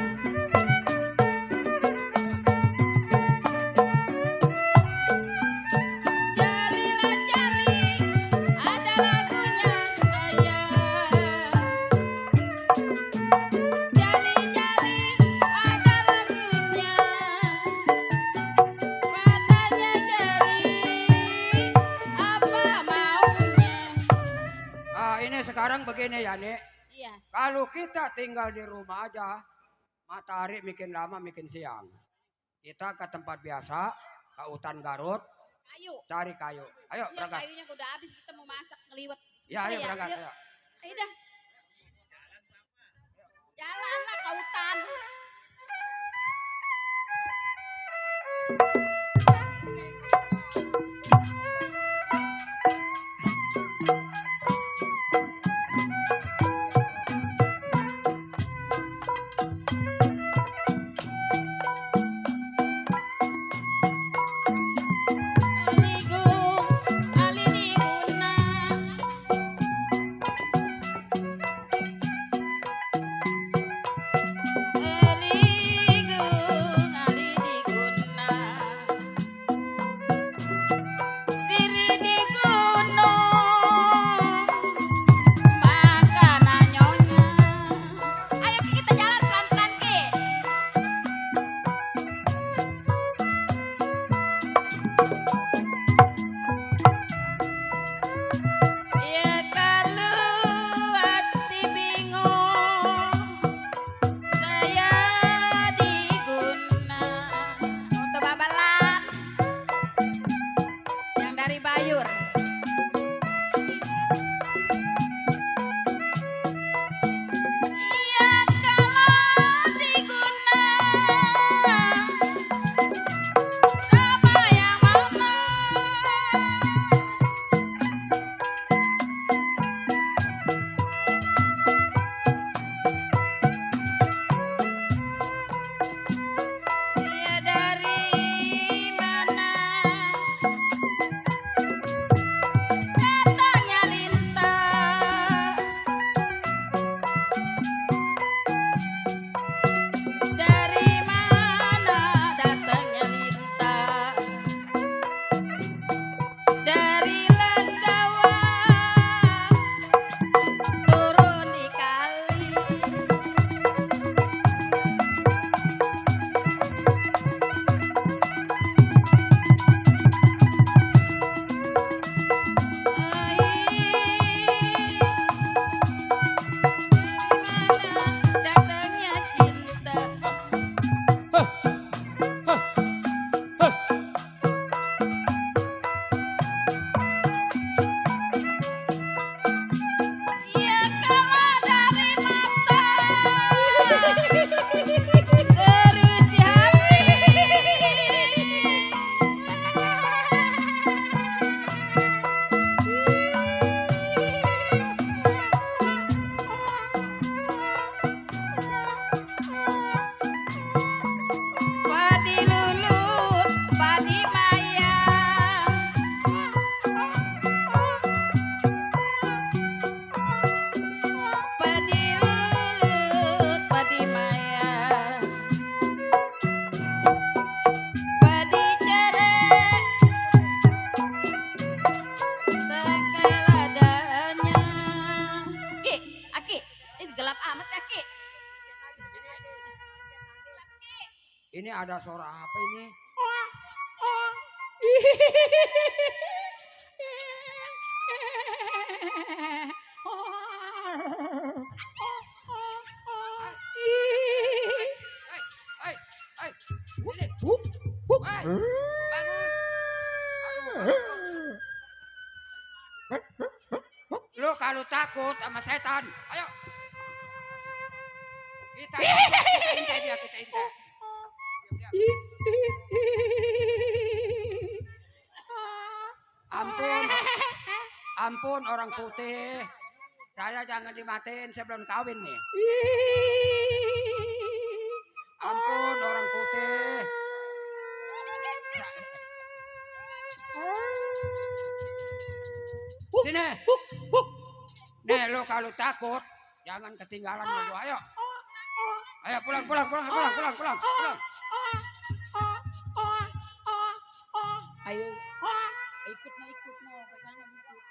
Jalilah jali, ada lagunya saya. Jali-jali ada lagunya. Matanya jali, apa maunya? Ini sekarang begini ya nih. Iya. Kalau kita tinggal di rumah aja, matahari makin lama makin siang. Kita ke tempat biasa, ke hutan Garut, Kayu. cari kayu. Ayo Iya, berangkat. kayunya udah habis kita mau masak ngeliwet. Ya, ayo Susah berangkat. Ayo. Ayo. Ayo dah. Jalan lah ke hutan. Aligu, alidiguna. Ini ada suara apa ini? Lu kalau takut sama setan, ayo. Kita intai dia, kita intai. Ampun orang putih. Saya jangan dimatiin sebelum kawin nih. Ampun orang putih. Sini. Nih lo kalau takut jangan ketinggalan sama gua. Ayo. Ayo pulang. Ayo. Ikut mau pegangan ikut.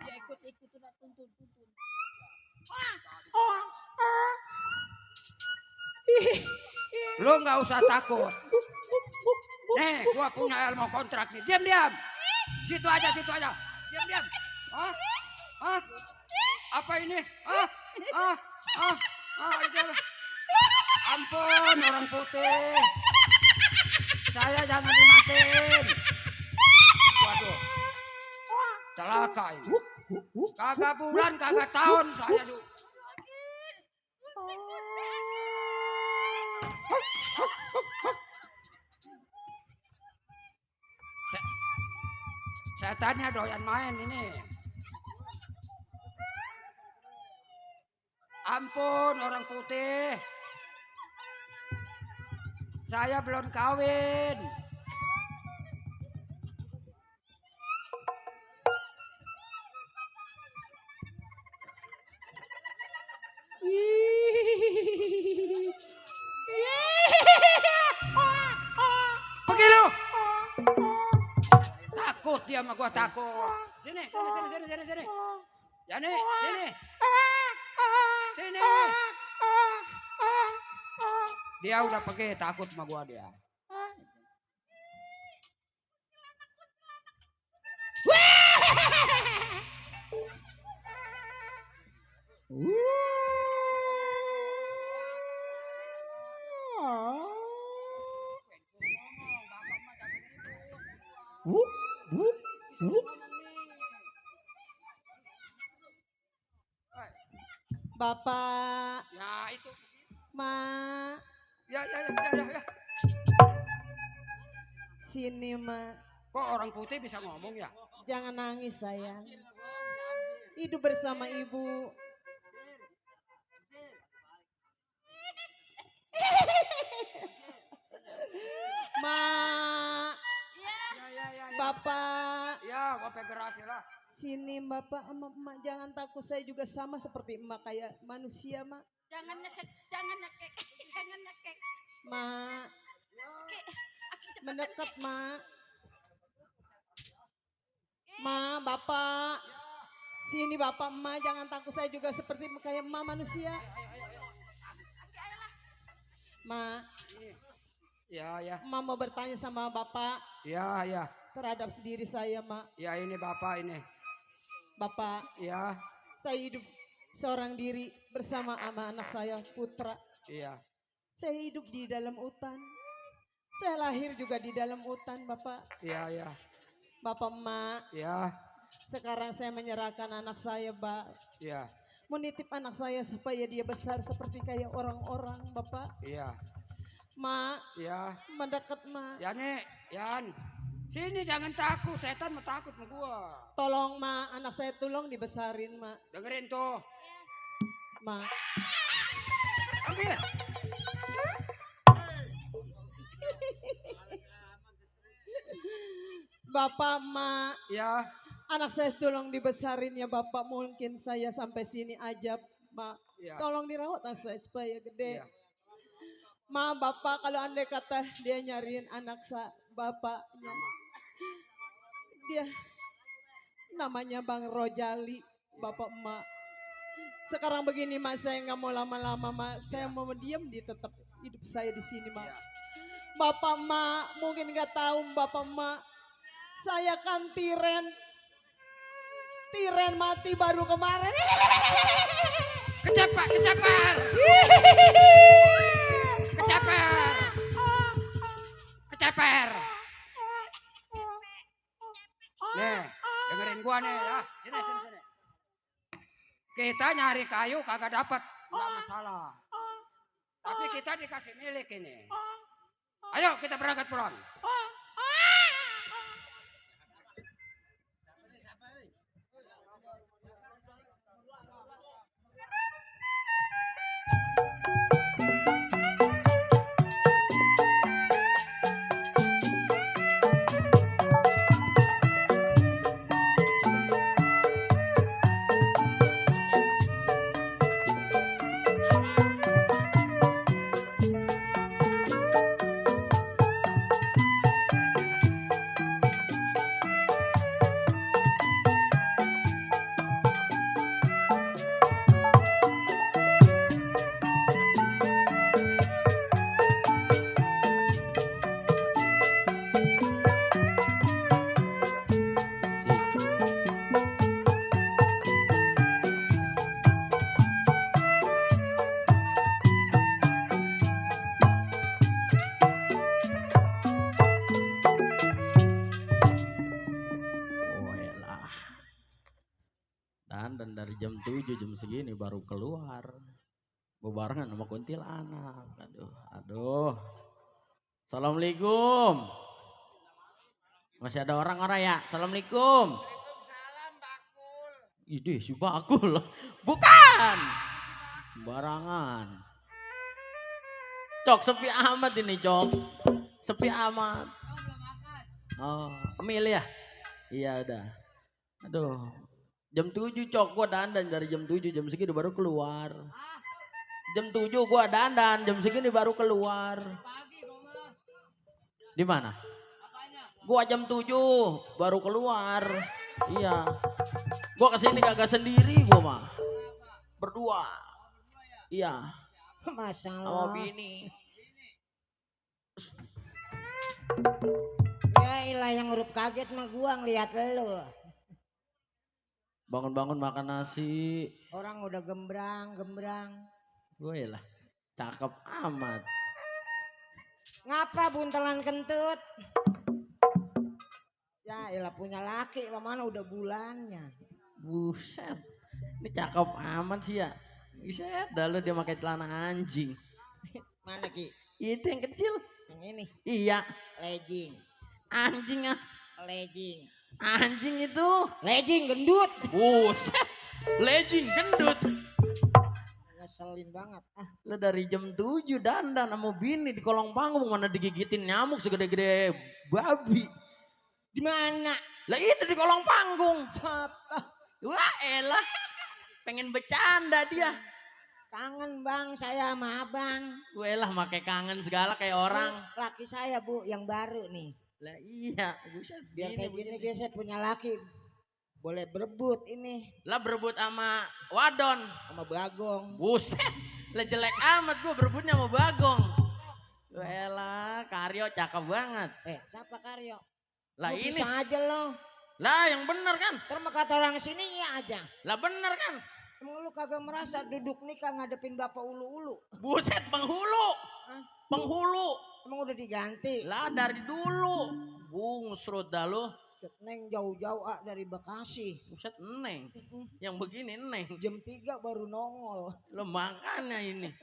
Ya ikut udah tuntun. Lo nggak usah takut. Nih, gua punya ilmu kontrak nih. Diam. Situ aja. Diam. Hah? Apa ini? Ampun orang putih. Saya jangan dimatiin. Waduh. Celaka ini. Kagak bulan, kagak tahun saya dulu. Setannya doyan main ini. Ampun orang putih. Saya belum kawin. Pergi lu. Takut dia sama gua takut. Sini. Yani, sini. Dia udah pergi takut sama gua dia. Bapak. Ya itu. Ma. Ya. Sini, Ma. Kok orang putih bisa ngomong ya? Jangan nangis, sayang. Hidup bersama ibu. Ma. Bapak. Ya, gua pegeras ya lah. Sini Bapak sama emak, jangan takut, saya juga sama seperti emak kayak manusia, Mak. Jangan nyekek. Mak. Mendekat, Mak. Ma, Bapak. Sini Bapak, emak, jangan takut, saya juga seperti kayak emak manusia. Ma. Ya. Emak mau bertanya sama Bapak. Ya. Terhadap diri saya, Mak. Ya ini Bapak ini. Bapak. Ya. Saya hidup seorang diri bersama sama anak saya, Putra. Iya. Saya hidup di dalam hutan. Saya lahir juga di dalam hutan, Bapak. Iya. Bapak, Emak. Ya. Sekarang saya menyerahkan anak saya, Pak. Iya. Menitip anak saya supaya dia besar seperti kayak orang-orang, Bapak. Iya. Mak. Iya. Mendekat, Mak. Ya nih, Yan. Sini jangan takut, setan mau takut sama gua. Tolong, Mak, anak saya tolong dibesarin, Mak. Dengerin tuh. Mak. Ambil. Bapak, Mak. Ya. Anak saya tolong dibesarin ya, Bapak. Mungkin saya sampai sini aja, Mak. Ya. Tolong dirawat anak saya supaya gede. Ya. Ma, Bapak, kalau andai kata dia nyariin anak bapaknya. Dia namanya Bang Rojali, Bapak, Emak. Sekarang begini, Mak, saya nggak mau lama-lama, Mak. Saya mau diam di tetap hidup saya di sini, Mak. Bapak Mak, mungkin nggak tahu Bapak Mak. Saya kan Tiren. Tiren mati baru kemarin. Kecepar, kecepar. Kecepar. Kecepar. Nih, dengerin gua nih ya. Sini, sini, sini. Kita nyari kayu kagak dapat, nggak masalah. Tapi kita dikasih milik ini. Ayo kita berangkat pulang. Dan dari jam 7 jam segini baru keluar. Bebarengan sama kuntilanak. Aduh, aduh. Assalamualaikum. Masih ada orang-orang ya? Assalamualaikum. Ide si Bakul. Bukan. Barangan. Cok sepi amat ini, Cok. Sepi amat. Oh, Emil ya? Iya udah. Aduh. Jam 7 Cok, gua dandan dari jam 7 jam segini baru keluar. Jam 7 gua dandan, jam segini baru keluar. Di mana? Gua jam 7 baru keluar. Iya. Gua kesini kagak sendiri gua mah. Berdua. Iya. Masalah. Sama bini. Ya ilah yang huruf kaget mah gua ngeliat lu. Bangun-bangun makan nasi. Orang udah gembrang. Gue lah. Cakep amat. Ngapa buntelan kentut? Ya ilah punya laki, lo mana udah bulannya. Buset. Ini cakep amat sih ya. Buset, dah lu dia pakai celana anjing. Mana Ki? Itu yang kecil. Yang ini? Iya. Legging. Anjing ah. Legging. Anjing itu. Legging gendut. Buset. Legging gendut. Ngeselin banget. Ah. Lu dari jam 7 dandan sama bini di kolong panggung mana digigitin nyamuk segede-gede babi. Di mana? Lah itu di kolong panggung. Siapa? Wah elah. Pengen bercanda dia. Kangen Bang saya sama Abang. Gue lah pakai kangen segala kayak orang. Laki saya Bu yang baru nih. Lah iya, buset. Biar kayak gini guys saya punya laki. Boleh berebut ini. Lah berebut sama wadon. Sama Bagong. Buset. Lah jelek amat gue berebutnya sama Bagong. Elah, Karyo cakep banget. Siapa Karyo? Lah lu ini. Bisa aja lo. Lah yang bener kan? Terus kata orang sini iya aja. Lah bener kan? Emang lu kagak merasa duduk nikah ngadepin bapak ulu-ulu? Buset penghulu. Hah? Penghulu. Emang udah diganti? Lah dari dulu. Bungsrut dah lu. Neng jauh-jauh dari Bekasi. Buset Neng. Yang begini Neng. Jam 3 baru nongol. Lo makanya ini.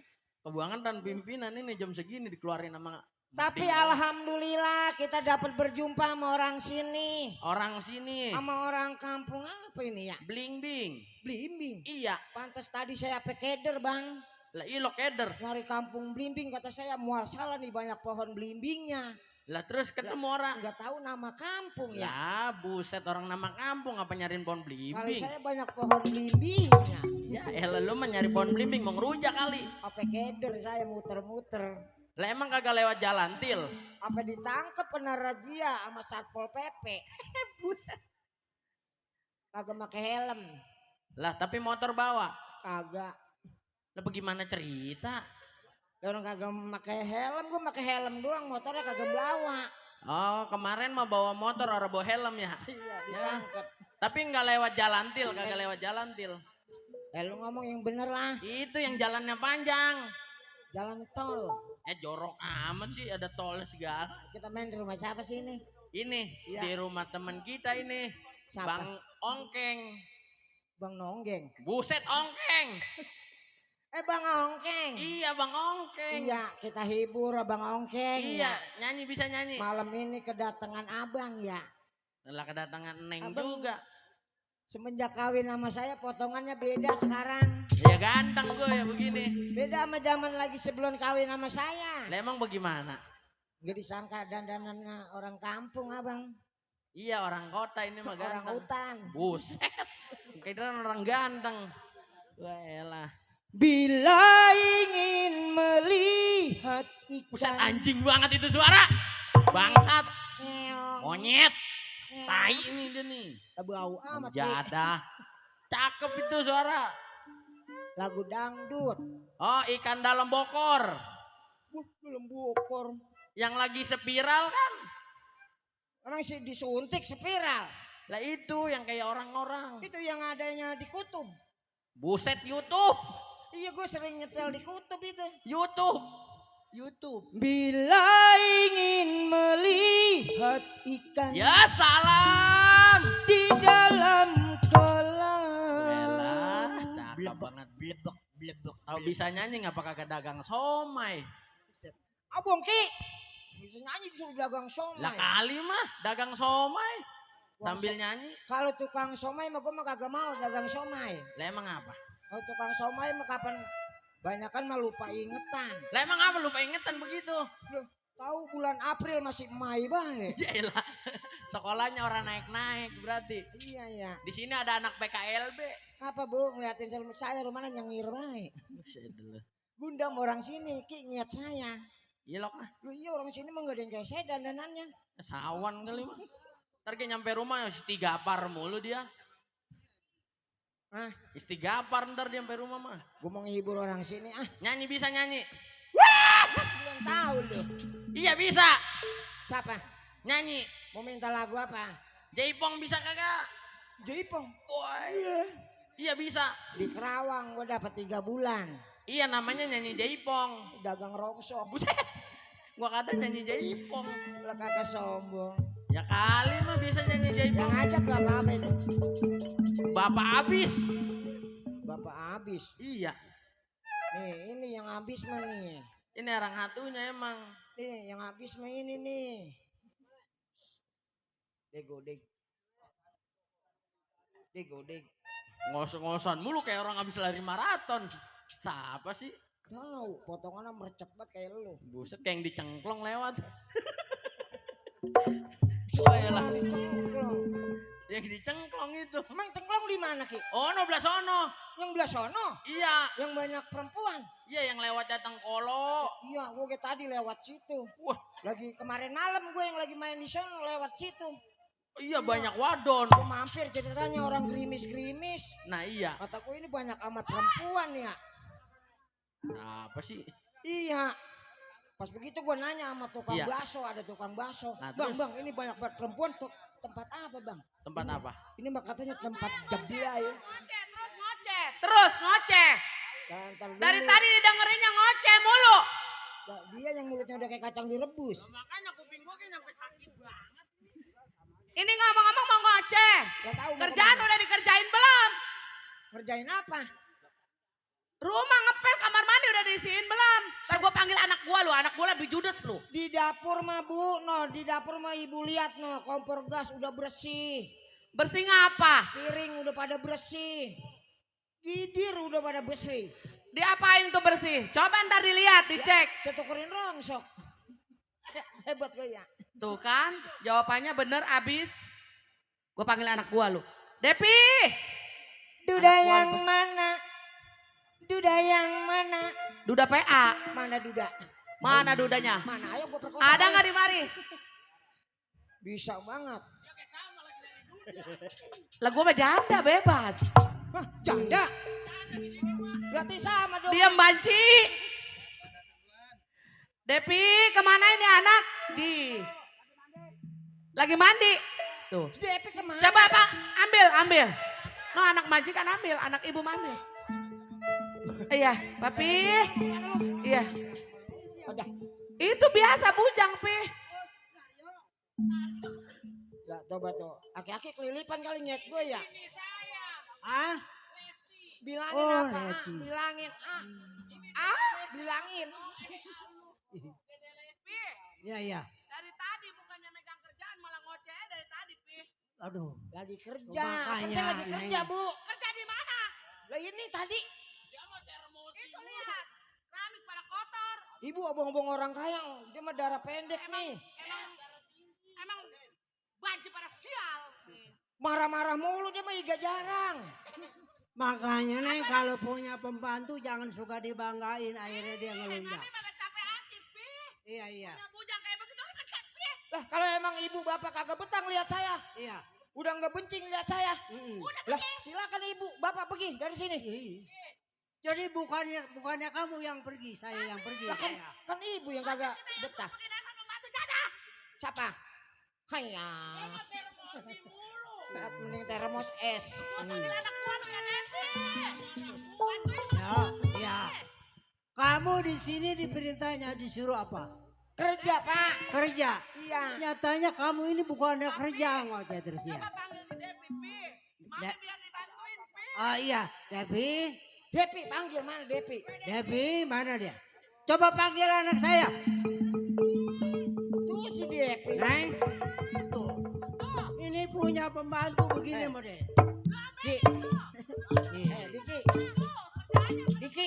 Kebuangan dan pimpinan ini jam segini dikeluarin sama. Tapi alhamdulillah kita dapat berjumpa sama orang sini. Orang sini. Sama orang kampung apa ini ya? Blimbing. Blimbing? Iya. Pantas tadi saya pekeder Bang. Lah ilo keder. Nyari kampung Blimbing kata saya mual salah nih banyak pohon blimbingnya. Lah terus ketemu orang. Enggak tahu nama kampung ya. Ya buset orang nama kampung apa nyariin pohon blimbing. Kali saya banyak pohon blimbingnya. Ya elah lu mah nyari pohon blimbing mau ngerujak kali. Apa keder saya muter-muter. Lah emang kagak lewat jalan til. Apa ditangkap kena razia sama Satpol PP. Buset. Kagak pakai helm. Lah tapi motor bawa. Kagak. Lah bagaimana cerita? Orang kagak pakai helm, gue pakai helm doang, motornya kagak bawa. Oh, kemarin mah bawa motor orang bawa helm ya. Iya, ditangkap. Tapi nggak lewat jalan til, kagak lewat jalan til. Lu ngomong yang bener lah. Itu yang jalannya panjang. Jalan tol. Jorok amat sih, ada tolnya segala. Kita main di rumah siapa sih ini? Ini, Iya. di rumah teman kita ini. Siapa? Bang Ongkeng. Bang Nonggeng. Buset Ongkeng. Bang Ongkeng. Iya Bang Ongkeng. Iya, kita hibur Bang Ongkeng. Iya, ya. nyanyi bisa nyanyi. Malam ini kedatangan abang ya. Lah kedatangan Neng Abang juga. Semenjak kawin sama saya potongannya beda sekarang. Ya ganteng gue ya begini. Beda sama zaman lagi sebelum kawin sama saya. Lah emang bagaimana? Gak disangka dandanan orang kampung abang. Iya orang kota ini mah ganteng. Orang hutan. Buset. Kira orang ganteng. Wah elah. Bila ingin melihat Buset ikan. anjing banget itu suara. Bangsat. Monyet. Tai ini dia nih. Bau amat. Jadah. Cakep itu suara. Lagu dangdut. Oh ikan dalam bokor. Dalam bokor. Yang lagi spiral kan. Orang sih disuntik spiral. Lah itu yang kayak orang-orang. Itu yang adanya di kutub. Buset YouTube. Iya gue sering nyetel di kutub itu. YouTube. Bila ingin melihat ikan. Ya salam. Di dalam kolam. Cakep banget. Bledok. Tahu bisa nyanyi ngapa kagak dagang somai? Abang Ki. Bisa nyanyi disuruh dagang somai. Lah kali mah dagang somai. Sambil nyanyi. Kalau tukang somai mah gue mah kagak mau dagang somai. Lah emang apa? Kalau tukang somai mah kapan banyakan mah lupa ingetan. Lah emang apa lupa ingetan begitu? Loh, tahu bulan April masih Mei banget. Yaelah. Sekolahnya orang naik-naik berarti. Iya ya. Di sini ada anak PKLB. Apa Bu ngeliatin selimut saya rumahnya nyengir baik. Gundam orang sini Ki niat saya. Iya loh. Lu iya orang sini mah gak ada yang kayak saya dandanannya. Sawan kali mah. Ntar kayak nyampe rumah istigapar mulu dia. Istigapar ntar dia sampai rumah mah. Gue mau ngehibur orang sini Nyanyi bisa nyanyi. Wah! Belum tahu lu. Iya bisa. Siapa? Nyanyi. Mau minta lagu apa? Jaipong bisa kagak? Jaipong? Wah iya bisa. Di Kerawang gue dapat 3 bulan. Iya namanya nyanyi Jaipong. Dagang rongsok. Gua kata nyanyi Jaipong. Lah kakak sombong. Ya kali mah bisa nyanyi Jaipong. Yang ajak bapak apa itu? Bapak abis. Bapak abis? Iya. Nih ini yang abis mah nih. Ini orang hatunya emang. Nih yang abis mah ini nih. Deg. Ngos-ngosan mulu kayak orang abis lari maraton. Siapa sih? Tahu, potongannya merecet banget kayak lu. Buset kayak yang dicengklong lewat. Soalnya dicengklong. Yang dicengklong itu. Emang cengklong di mana Ki? Oh, no belah sono. Yang belah sono? Iya. Yang banyak perempuan? Iya, yang lewat datang kolo. Iya, gue tadi lewat situ. Wah. Lagi kemarin malam gue yang lagi main di sono lewat situ. Iya, banyak wadon. Gue mampir ceritanya orang gerimis-gerimis. Nah iya. Kataku ini banyak amat perempuan ya. Apa sih? Iya. Pas begitu gue nanya sama tukang Iya. bakso, ada tukang bakso. Nah, Bang, terus? bang ini banyak banget perempuan tuh. Tempat apa bang? Tempat Ini- apa? Ini mah katanya tempat jeblay. Terus ngoceh. Dari tadi dengerinnya ngoceh mulu. Dia yang mulutnya udah kayak kacang direbus. Makanya kuping gua kayak nyampe sakit banget. Ini ngomong-ngomong mau ngoceh. Gak tahu. Kerjaan udah dikerjain belum? Ngerjain apa? Rumah ngepel, kamar mandi udah diisiin belum? Ntar gue panggil anak gue lu, anak gue lebih judes lu. Di dapur mah Bu, di dapur mah Ibu lihat kompor gas udah bersih. Bersih ngapa? Piring udah pada bersih. Gidir udah pada bersih. Diapain tuh bersih? Coba ntar dilihat, dicek. Saya tukerin rongsok. Hebat gue ya. Tuh kan, jawabannya bener abis. Gue panggil anak gue lu. Depi! Duda yang mana? Duda yang mana? Duda PA. Mana Duda? Mana dudanya? Mana? Ayo gue perkosa. Ada nggak di mari? Bisa banget. Lah gue mah janda bebas. Hah, janda? Berarti sama dong. Diam banci. Depi, kemana ini anak? Lagi mandi. Tuh. Depi kemana? Coba Pak, ambil. No, anak majikan ambil, anak ibu ambil. Iya, Papi. Iya. Itu biasa bujang, Pi. Ya, coba tuh. Aki-aki kelilipan kali nyet gue ya. Ah? Bilangin Oh, apa? Leti. Bilangin. Bilangin. Iya. Dari tadi bukannya megang kerjaan malah ngoceh dari tadi, Pi. Aduh. Lagi kerja. Makanya, Saya lagi kerja, Neng. Bu. Kerja di mana? Lah ini tadi. Itu lihat, keramik pada kotor. Ibu obong-obong orang kaya. Dia mah darah pendek nih. Emang baju pada sial. Marah-marah mulu dia mah iga jarang. Makanya Neng kalau punya pembantu jangan suka dibanggain, akhirnya dia ngelunjak. Iya. Bujang kayak begitu lu pecat, Pi. Lah kalau emang ibu bapak kagak betang lihat saya. Iya. Udah nggak bencing lihat saya. Lah silakan ibu bapak pergi dari sini. Jadi bukannya kamu yang pergi, saya yang pergi. Lah kan ibu yang kagak betah. Siapa? Haya. Lihat mending termos es. Ya. Kamu di sini diperintahnya disuruh apa? Kerja, Pak. Kerja. Iya. Nyatanya kamu ini bukannya kerja ngoceh terus ya. Iya, Depi. Depi panggil mana Depi? Depi mana dia? Coba panggil anak saya. Tuh si Depi. Neng. Tuh. Ini punya pembantu begini model. Diki.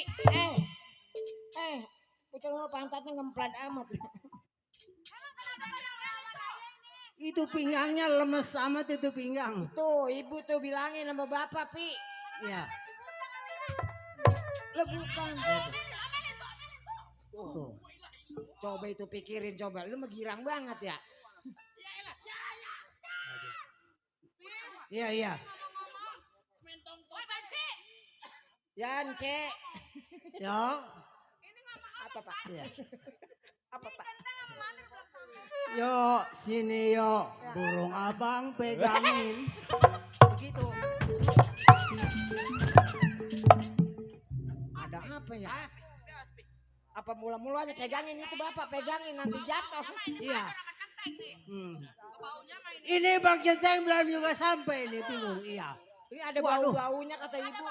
Pikir lo pantatnya ngemplat amat. Itu pinggangnya lemes amat itu pinggang. Tuh ibu tuh bilangin sama bapak, Pi. Iya. Lo bukan. Tuh. Coba itu pikirin coba. Lu mah girang banget ya. Iya. Yance. Ya. Apa, Pak? Iya. Apa, Pak? Yo, sini yo. Burung abang pegangin. Begitu. Ada apa ya? Apa mula-mulanya pegangin itu bapak pegangin nanti jatuh. Iya. Ini Bang Centeng belum juga sampai nih bingung. Iya. Ini ada Waduh. bau-baunya kata ibu.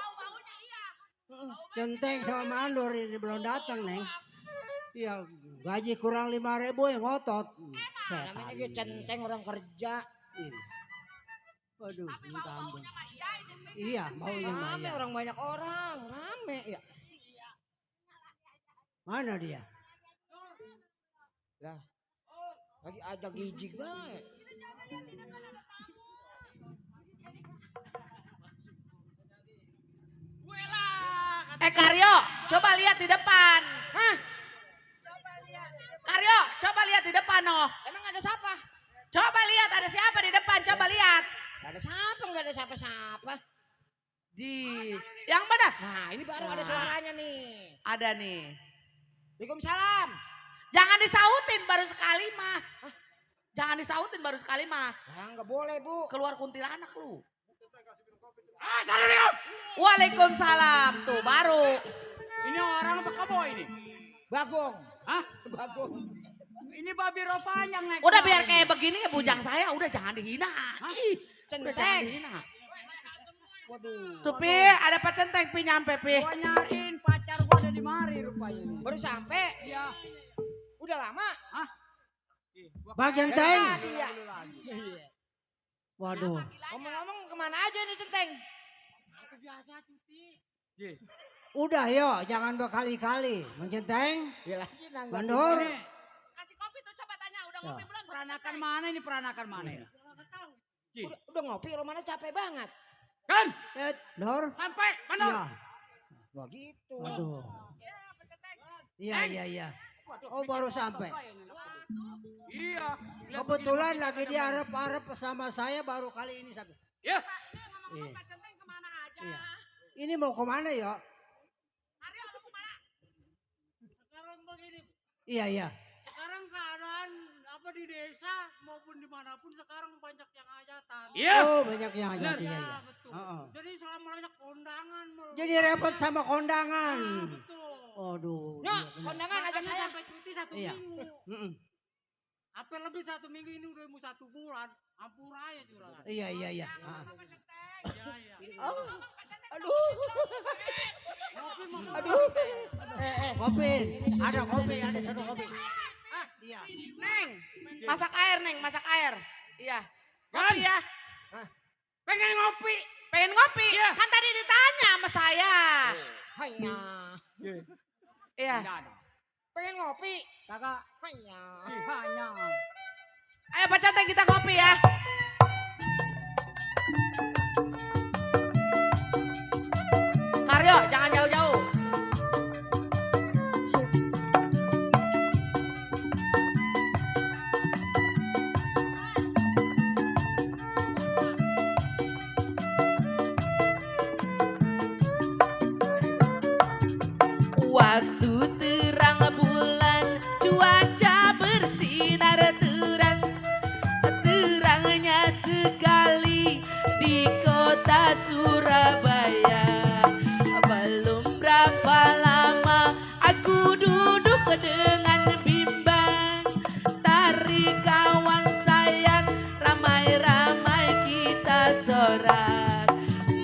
Centeng sama Mandor ini belum datang, Neng. Iya, gaji kurang 5.000 yang ngotot. Namanya aja centeng orang kerja. Waduh, minta ampun. Iya, baunya mah Rame iya. orang banyak orang, rame ya. Mana dia? Lah, lagi ada gijig banget. Karyo, coba lihat di depan. Hah? Karyo, coba lihat di depan, oh. Emang ada siapa? Coba lihat ada siapa di depan, coba lihat. Gak ada siapa, gak ada siapa-siapa. Yang benar. Nah, ini baru ada suaranya nih. Ada nih. Waalaikumsalam. Jangan disautin baru sekali mah. Jangan disautin baru sekali mah. Nah, nggak boleh, Bu. Keluar kuntilanak lu. Assalamualaikum. Waalaikumsalam. Tuh baru. Ini orang apa kamu ini? Bagong. Hah? Bagong. Ini babi roh panjang naik. Udah biar kayak begini ya bujang saya. Udah jangan dihina. Ih, udah jangan Centeng. dihina. Waduh. Tuh Pi, ada Pak Centeng Pi nyampe Pi. Gua nyariin pacar gua ada di mari rupanya ini. Baru sampai? Iya. Udah lama? Hah? Bang Centeng. Tadi ya. Waduh. Ngomong-ngomong kemana aja nih Centeng? Aku biasa cuti. Udah yo, jangan berkali-kali. Bang Centeng. Ya lagi nanggap. Mandor. Kasih kopi tuh coba tanya udah ngopi belum? Peranakan mana ini peranakan mana? Udah ngopi, Romana capek banget. Kan? Dor. Sampai, Mandor. Iya. Wah gitu. Waduh. Iya. Oh baru sampai. Iya. Kebetulan lagi diarep-arep sama saya baru kali ini sampai. Ya. Iya. Iya. Ini mau kemana ya? Sekarang begini. Iya, iya. Sekarang keadaan apa di desa maupun dimanapun sekarang banyak yang hajatan. Iya. Oh, banyak yang hajat. Benar. Iya, Ya, iya. betul. Heeh. Jadi selama banyak kondangan. Jadi repot sama kondangan. Betul. Aduh. Ya, iya, benar. kondangan aja Makanya saya. sampai cuti 1 Iya. minggu. Mm-mm. Apa lebih 1 minggu ini udah mau 1 bulan. Ampura aja juragan. Iya, iya, iya. Ah. Iya, iya. Oh, aduh. Kopi mau Aduh. Kopi. Ada kopi, ada satu kopi. Ah, Iya. Neng, masak air, Neng, masak air. Iya. Kopi ya. Pengen ngopi. Pengen ngopi? Kan tadi ditanya sama saya. Hanya. Iya. Pengen ngopi? Kakak. Hanya. Hanya. Ayo Pak Cantik kita ngopi ya. Karyo, jangan jauh-jauh. Waktu terang bulan, cuaca bersinar terang, terangnya sekali di kota Surabaya. Belum berapa lama aku duduk dengan bimbang, tarik kawan sayang, ramai-ramai kita sorak.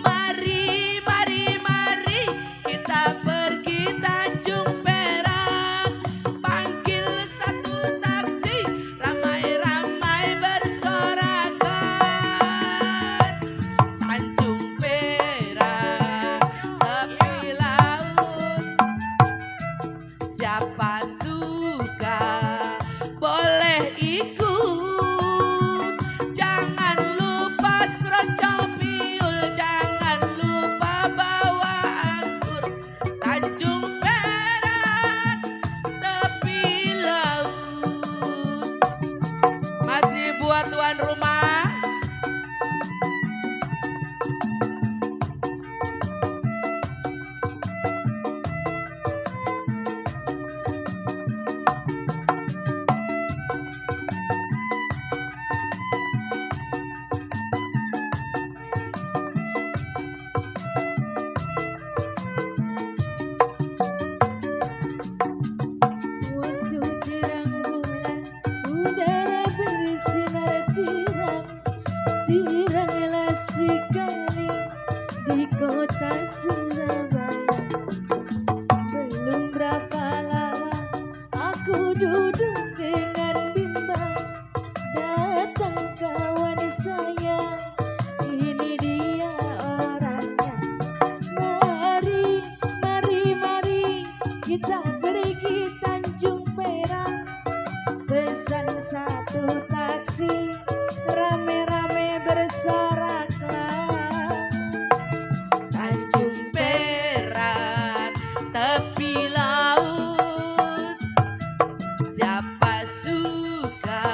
Mari, mari, mari kita pergi Tanjung Perak, panggil satu taksi, ramai-ramai bersorakan. Tanjung Perak, tepi laut, siapa suka boleh ikut. Jangan lupa keroncong piul, jangan lupa bawa anggur. Tanjung Perak, tepi laut. Masih buat tuan rumah. Waktu terang bulan, udara bersinar terang, teranglah sekali di kota Surabaya. Belum berapa lama aku duduk dengan bimbang, datang kawan saya, ini dia orangnya. Mari, mari, mari kita pergi Tanjung Perak, pesan satu taksi, rame-rame bersoraklah. Tanjung Perak, tepi laut, siapa suka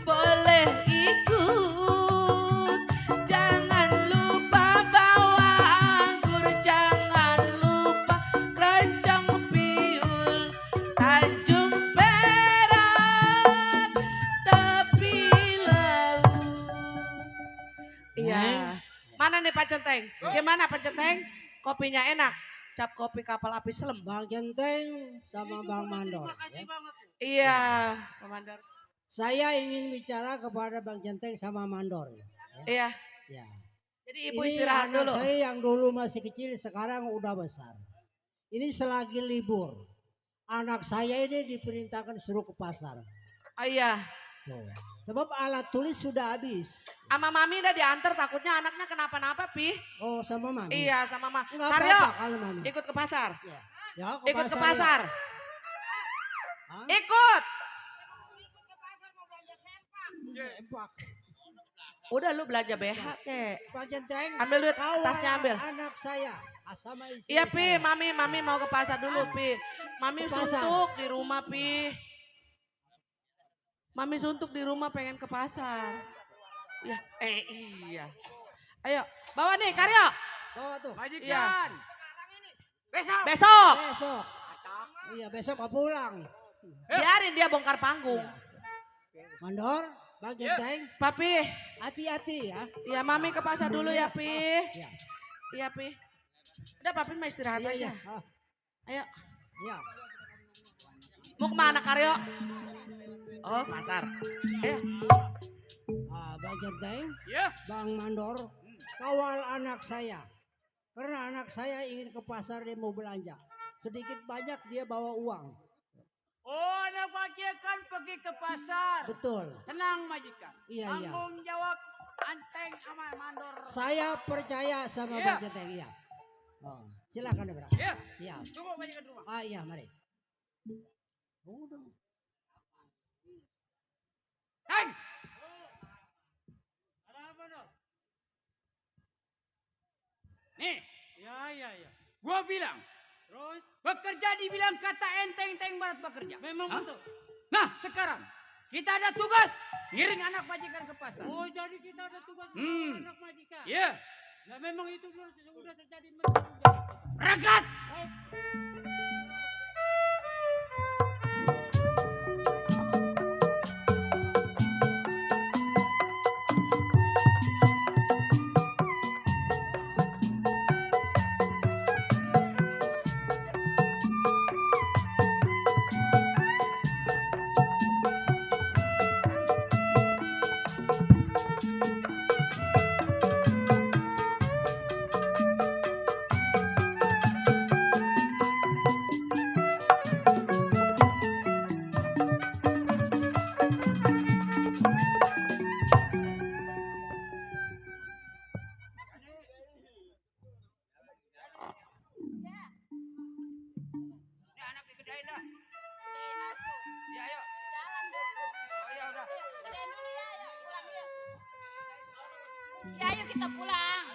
boleh ikut. Jangan lupa bawa anggur, jangan lupa keroncong piul. Tanjung Perak, tepi laut. Iya. Mana nih Pak Centeng? Gimana Pak Centeng? Kopinya enak. Cap kopi kapal api selem. Bang Centeng sama Bang Mandor. ya. Iya, Pak Mandor. Saya ingin bicara kepada Bang Centeng sama Mandor. Iya. Ya. Jadi ibu Ini istirahat anak dulu. saya yang dulu masih kecil sekarang udah besar. Ini selagi libur. Anak saya ini diperintahkan suruh ke pasar. Oh iya. Tuh. Sebab alat tulis sudah habis. Sama mami udah diantar, takutnya anaknya kenapa-napa, Pi. Oh, sama mami? Iya, sama mama. Nggak Karyo, apa-apa kalau mami. ikut ke pasar. Ya, Ikut ke ya. pasar. Hah? Ikut. Sempak. Udah lu belanja BH kek. Bang Centeng, Ambil duit, kau tasnya ambil. anak saya sama istri Iya, Pi, saya. mami mau ke pasar dulu, Pi. Mami Ke pasar. suntuk di rumah, Pi. Mami suntuk di rumah pengen ke pasar. Ya, iya. Ayo, bawa nih, Karyo. Bawa tuh. Iya. Majikan. Besok. Besok. Besok. Iya, besok mau pulang. Biarin dia bongkar panggung. Mandor, Bang Jenteng. Papi. Hati-hati ya. Iya, Mami ke pasar dulu ya, Pi. Iya. Iya, Pi. Udah, Papi mau istirahat Iya, aja. iya. Ayo. Iya. Mau kemana, Karyo? Oh, pasar. Ayo. Bang Jenteng, Iya. Bang Mandor, kawal anak saya. Karena anak saya ingin ke pasar, dia mau belanja. Sedikit banyak dia bawa uang. Oh, anak majikan pergi ke pasar. Betul. Tenang majikan. Iya, iya. Tanggung jawab Anteng sama Mandor. Saya percaya sama Iya. Bang Jenteng, iya. Oh, silakan Debra. Iya. Iya. Tunggu majikan rumah. Iya, mari. Teng. Ada apa dong? Nih, Ya. gua bilang. Terus? Bekerja dibilang kata enteng-enteng banget bekerja. Memang Hah? betul. Nah, sekarang kita ada tugas ngiring anak majikan ke pasar. Oh, jadi kita ada tugas anak majikan. Iya. Nah, memang itu sudah jadi Berangkat. Ya, ayo kita pulang.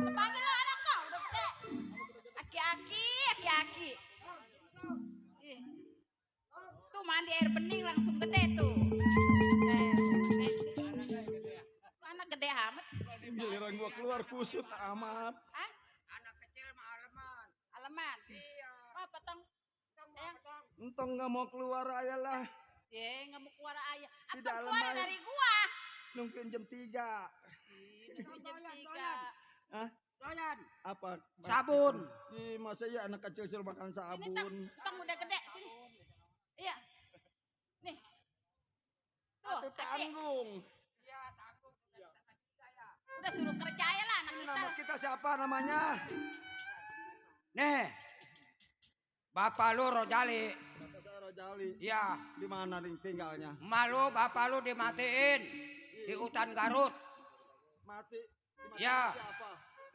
Panggil lo anak lo, udah gede. Aki-aki. Ih. Tuh mandi air bening langsung gede tuh. Anak gede amat. Giliran gua keluar kusut amat. Hah? Anak kecil mah aleman. Aleman? Iya. Apa tong? Entong nggak mau keluar aja lah. Nggak mau keluar ayah. Di Apa dalam keluar aja. dari gua? Nungguin jam 3. Nungguin jam 3. Hah? Doyan. Apa? Sabun. Masa ya anak kecil suruh makan sabun. Tong udah gede sini. Iya. Nih. Tuh, Itu tanggung. Iya, tanggung. Udah suruh kerja ya lah anak Ini kita. nama kita siapa namanya? Nih, bapak lu Rojali. Bapak saya Rojali. Iya. Di mana nih tinggalnya? Malu bapak lu dimatiin di hutan Garut. Mati. Ya. Siapa?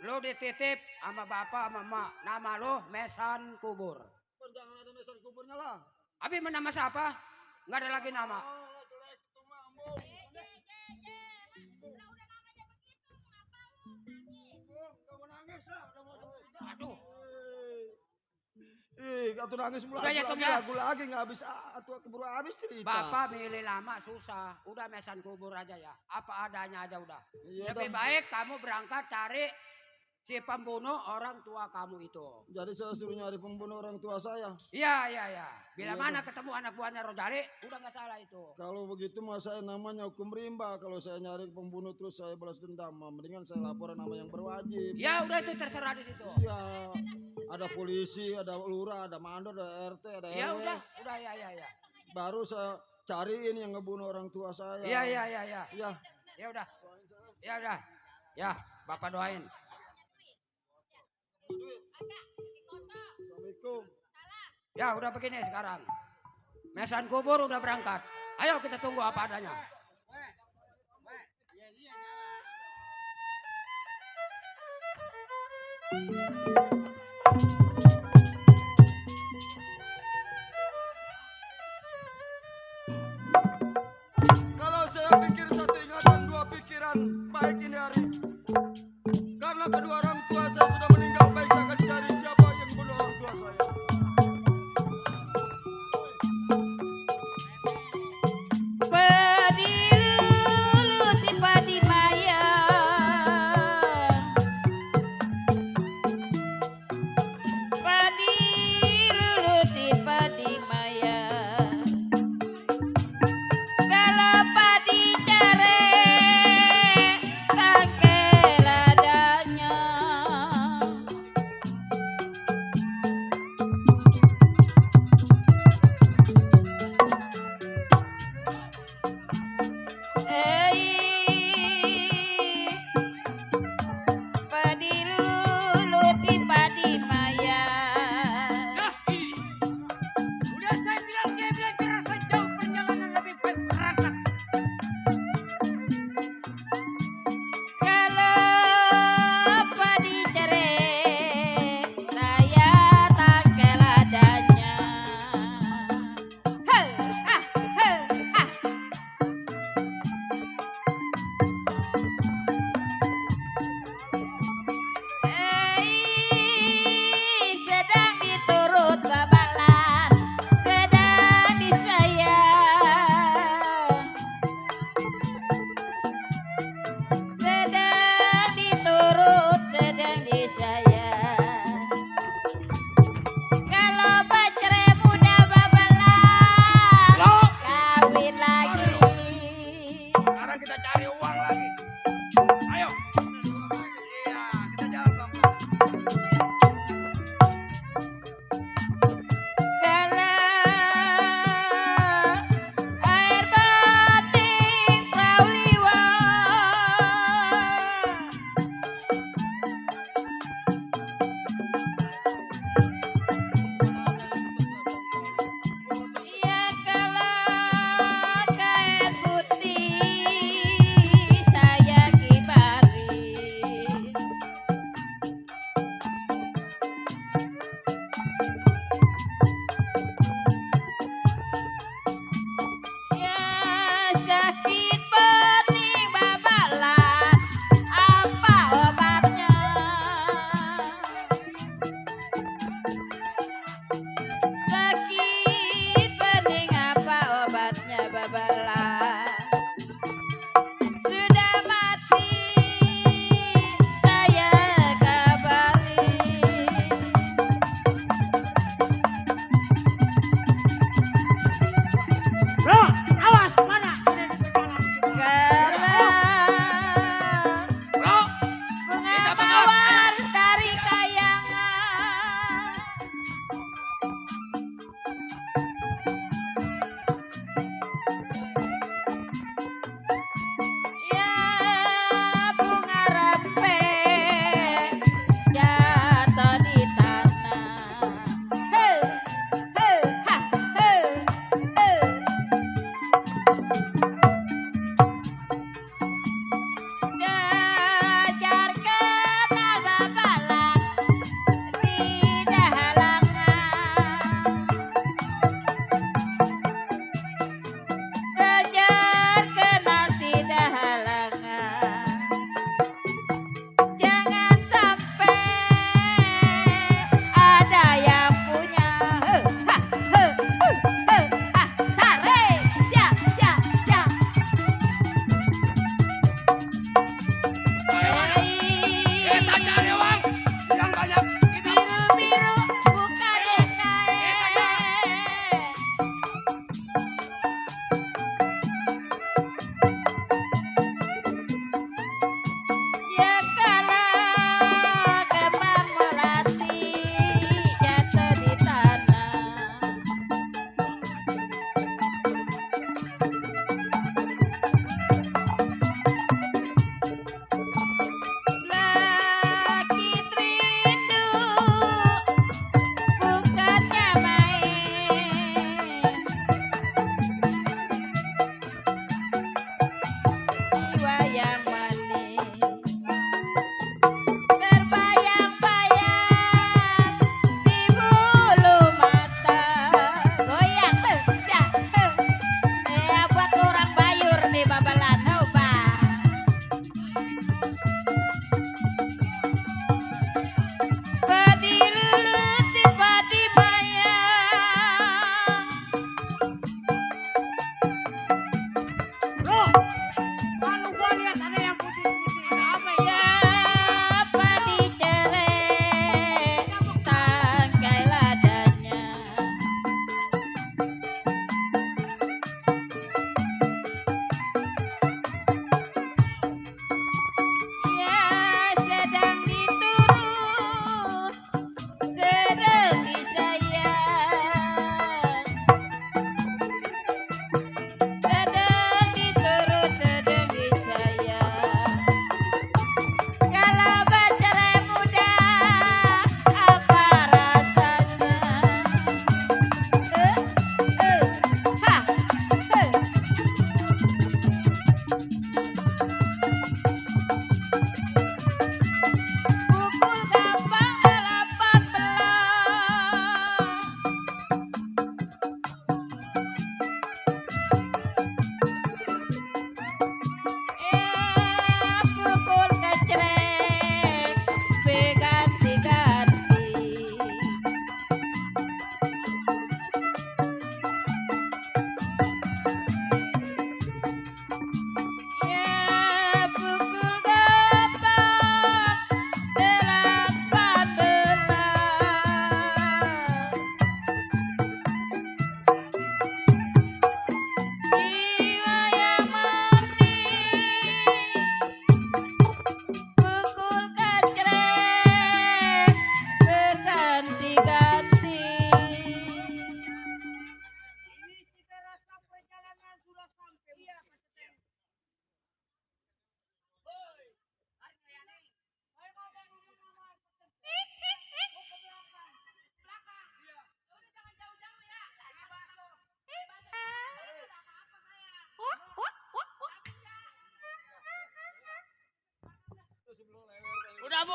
Lu dititip sama bapak sama emak. Nama lu Mesan Kubur. Jangan ada mesan kuburnya lah. Abi nama siapa? Nggak ada lagi nama. Aduh. Atuh nangis mulu. Udah ya, Tung, ya. Lagu lagi nggak habis. Atuh keburu habis cerita. Bapak milih lama susah. Udah Mesan Kubur aja ya. Apa adanya aja udah. Iya, Lebih dong. baik kamu berangkat cari si pembunuh orang tua kamu itu. Jadi saya suruh nyari pembunuh orang tua saya. Iya. Bila Iya, mana Bang. ketemu anak buahnya Rojali, udah nggak salah itu. Kalau begitu mah saya namanya hukum rimba. Kalau saya nyari pembunuh terus saya balas dendam, mah mendingan saya laporan nama yang berwajib. Ya udah itu terserah di situ. Iya. Ada polisi, ada lurah, ada mandor, ada RT, ada Ya RW. udah ya. Baru saya cariin yang ngebunuh orang tua saya. Iya. Iya. Ya udah. Ya, Bapak doain. Assalamualaikum. Ya udah begini sekarang. Mesan Kubur udah berangkat. Ayo kita tunggu apa adanya. Kalau saya pikir satu ingatan dua pikiran, baik ini hari. Karena kedua orang tua saya sudah meninggal, baik saya akan cari siapa yang bunuh orang tua saya.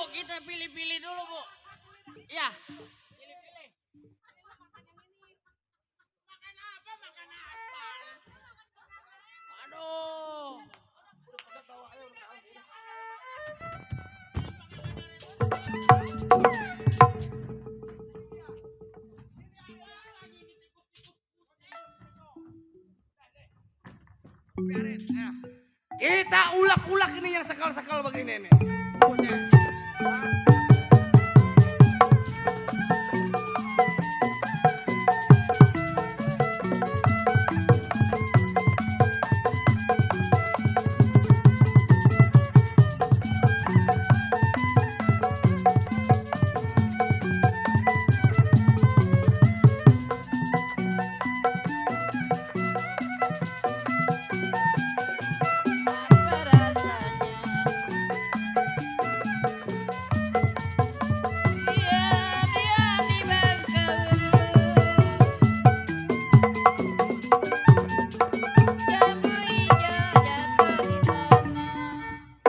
Bu, kita pilih-pilih dulu, Bu. Ya. Pilih-pilih. Makan apa? Makan apa? Aduh. Biarin, ya. Kita ulak-ulak ini yang sekal-sekal begini nih.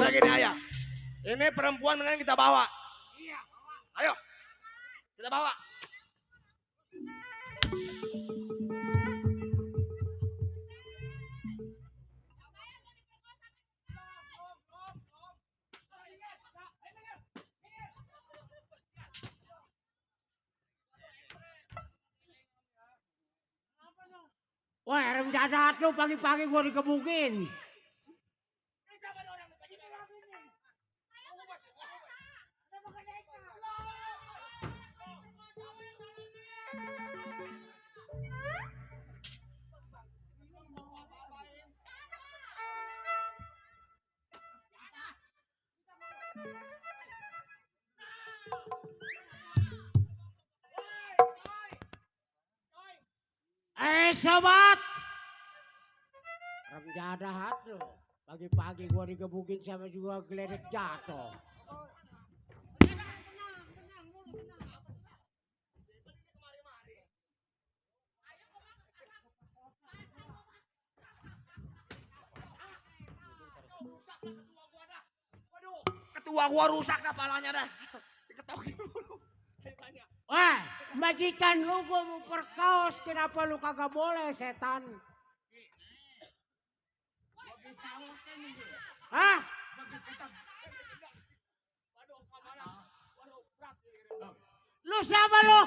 Begini ayah, ini perempuan mending kita bawa. Ayo, kita bawa. Wah, rem dadat lu pagi-pagi gua dikebukin. Sobat. Rem dadat lu. Pagi-pagi gua dikebukin sama juga geledek jatuh. Ketua gua rusak dah palanya dah. Diketokin dulu. Wah, majikan lu gua mau perkaos, kenapa lu kagak boleh setan? Hah? Lu siapa lu?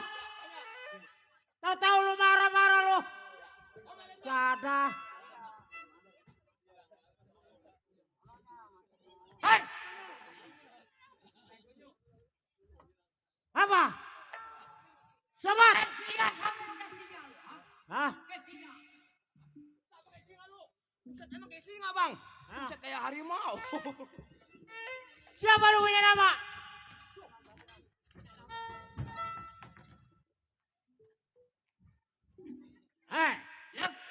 Tahu-tahu lu marah-marah lu. Jadah. Hei! Apa? Sobat! Hah? Buset, emang kayak singa bang? Buset kayak harimau. Siapa lu punya nama?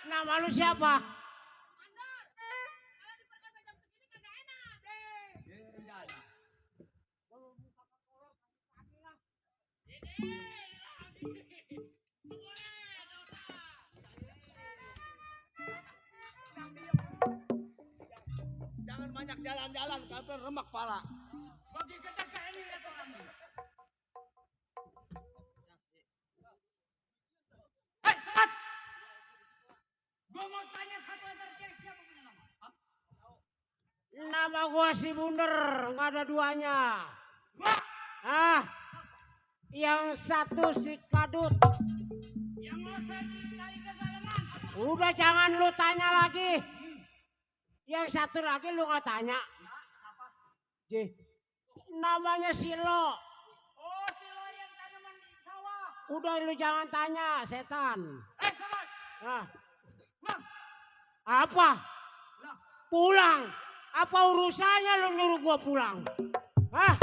Nama lu siapa? Jangan banyak jalan-jalan, karena remak pala. Bagi kedekat ini lihat orang. Hei, cepat! Gua mau tanya satu antar cewek siapa punya nama? Nama gua si Bunder, nggak ada duanya. Ah, yang satu si Kadut. Yang mau saya cari kedalaman. Udah jangan lu tanya lagi. Yang satu lagi lu nggak tanya. Ji, namanya Silo. Oh, Silo yang tanaman di sawah. Udah lu jangan tanya, setan. Sobat. Ah. Bang. Apa? Pulang. Apa urusannya lu nyuruh gua pulang? Hah?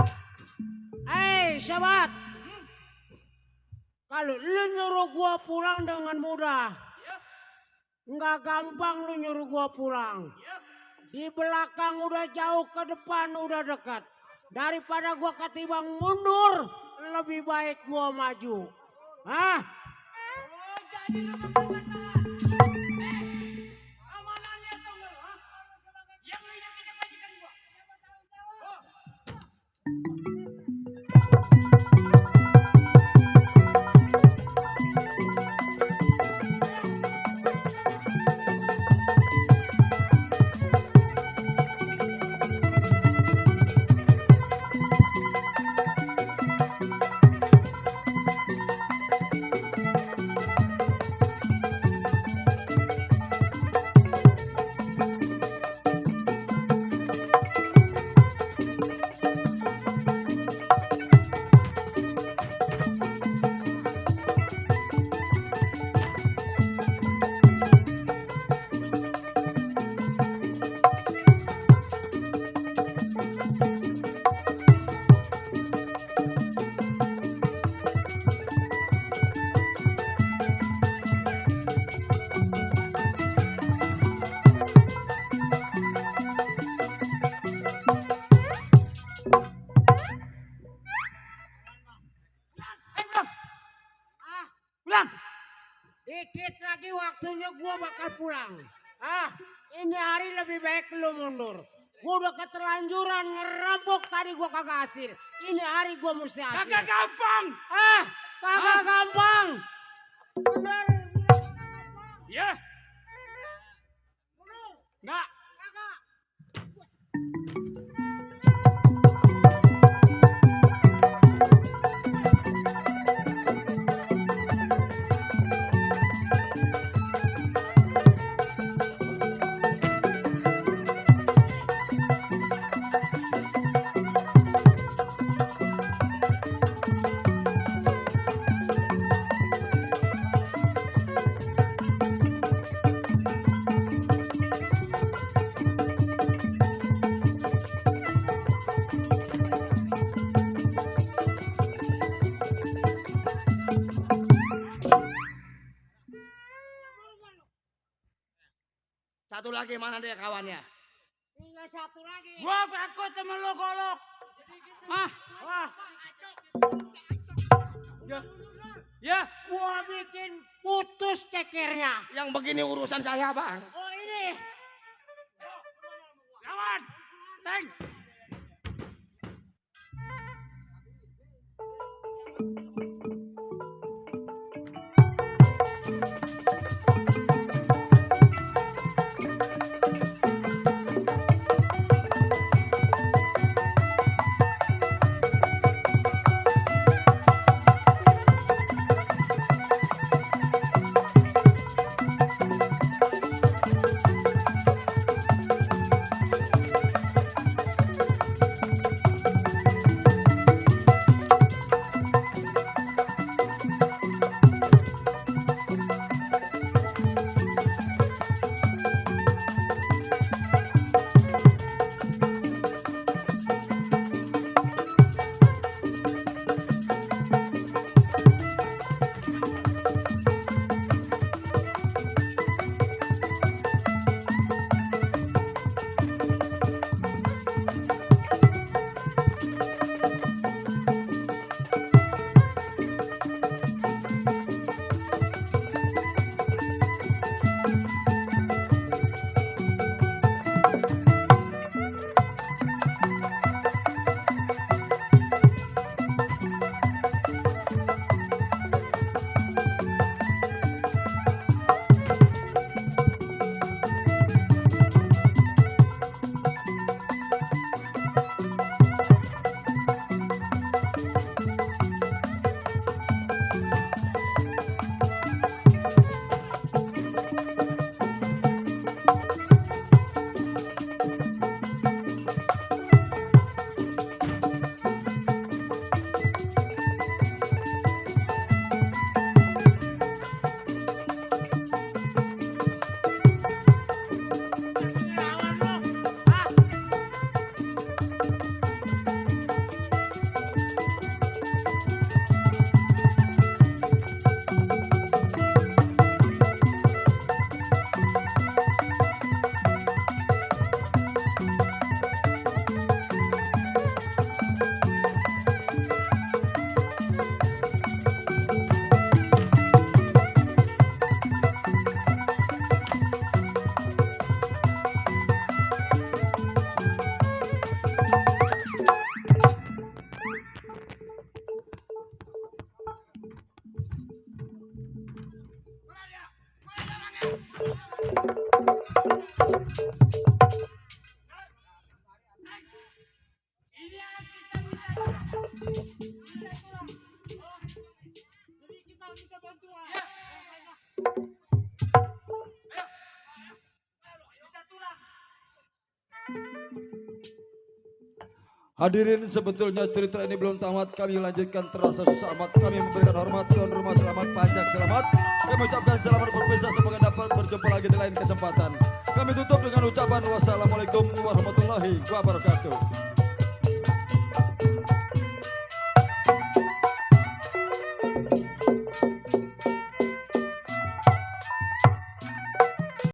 Hei, sobat. Kalau lu nyuruh gua pulang dengan mudah. Nggak gampang lu nyuruh gua pulang. Di belakang udah jauh, ke depan udah dekat. Daripada gua ketimbang mundur, lebih baik gua maju. Hah? Oh, jadi lu kata-kata. Amanannya tau gak lu? Yang lu yang ngajak majikan gua. Oh. Pulang. Dikit lagi waktunya gua bakal pulang. Ini hari lebih baik lu mundur. Gua udah keterlanjuran ngerampok tadi gua kagak hasil. Ini hari gua mesti hasil. Kagak gampang. Kagak gampang. Bener. Iya. Enggak. Satu lagi mana dia kawannya? Tinggal satu lagi. Gua takut sama lo golok. Wah. Ya. Gua bikin putus cekernya. Yang begini urusan saya, Bang. Oh ini. Lawan. Tank. Hadirin, sebetulnya cerita ini belum tamat, kami lanjutkan terasa susah amat. Kami memberikan hormat tuan rumah, selamat panjang selamat. Kami ucapkan selamat berpisah, semoga dapat berjumpa lagi di lain kesempatan. Kami tutup dengan ucapan wassalamualaikum warahmatullahi wabarakatuh.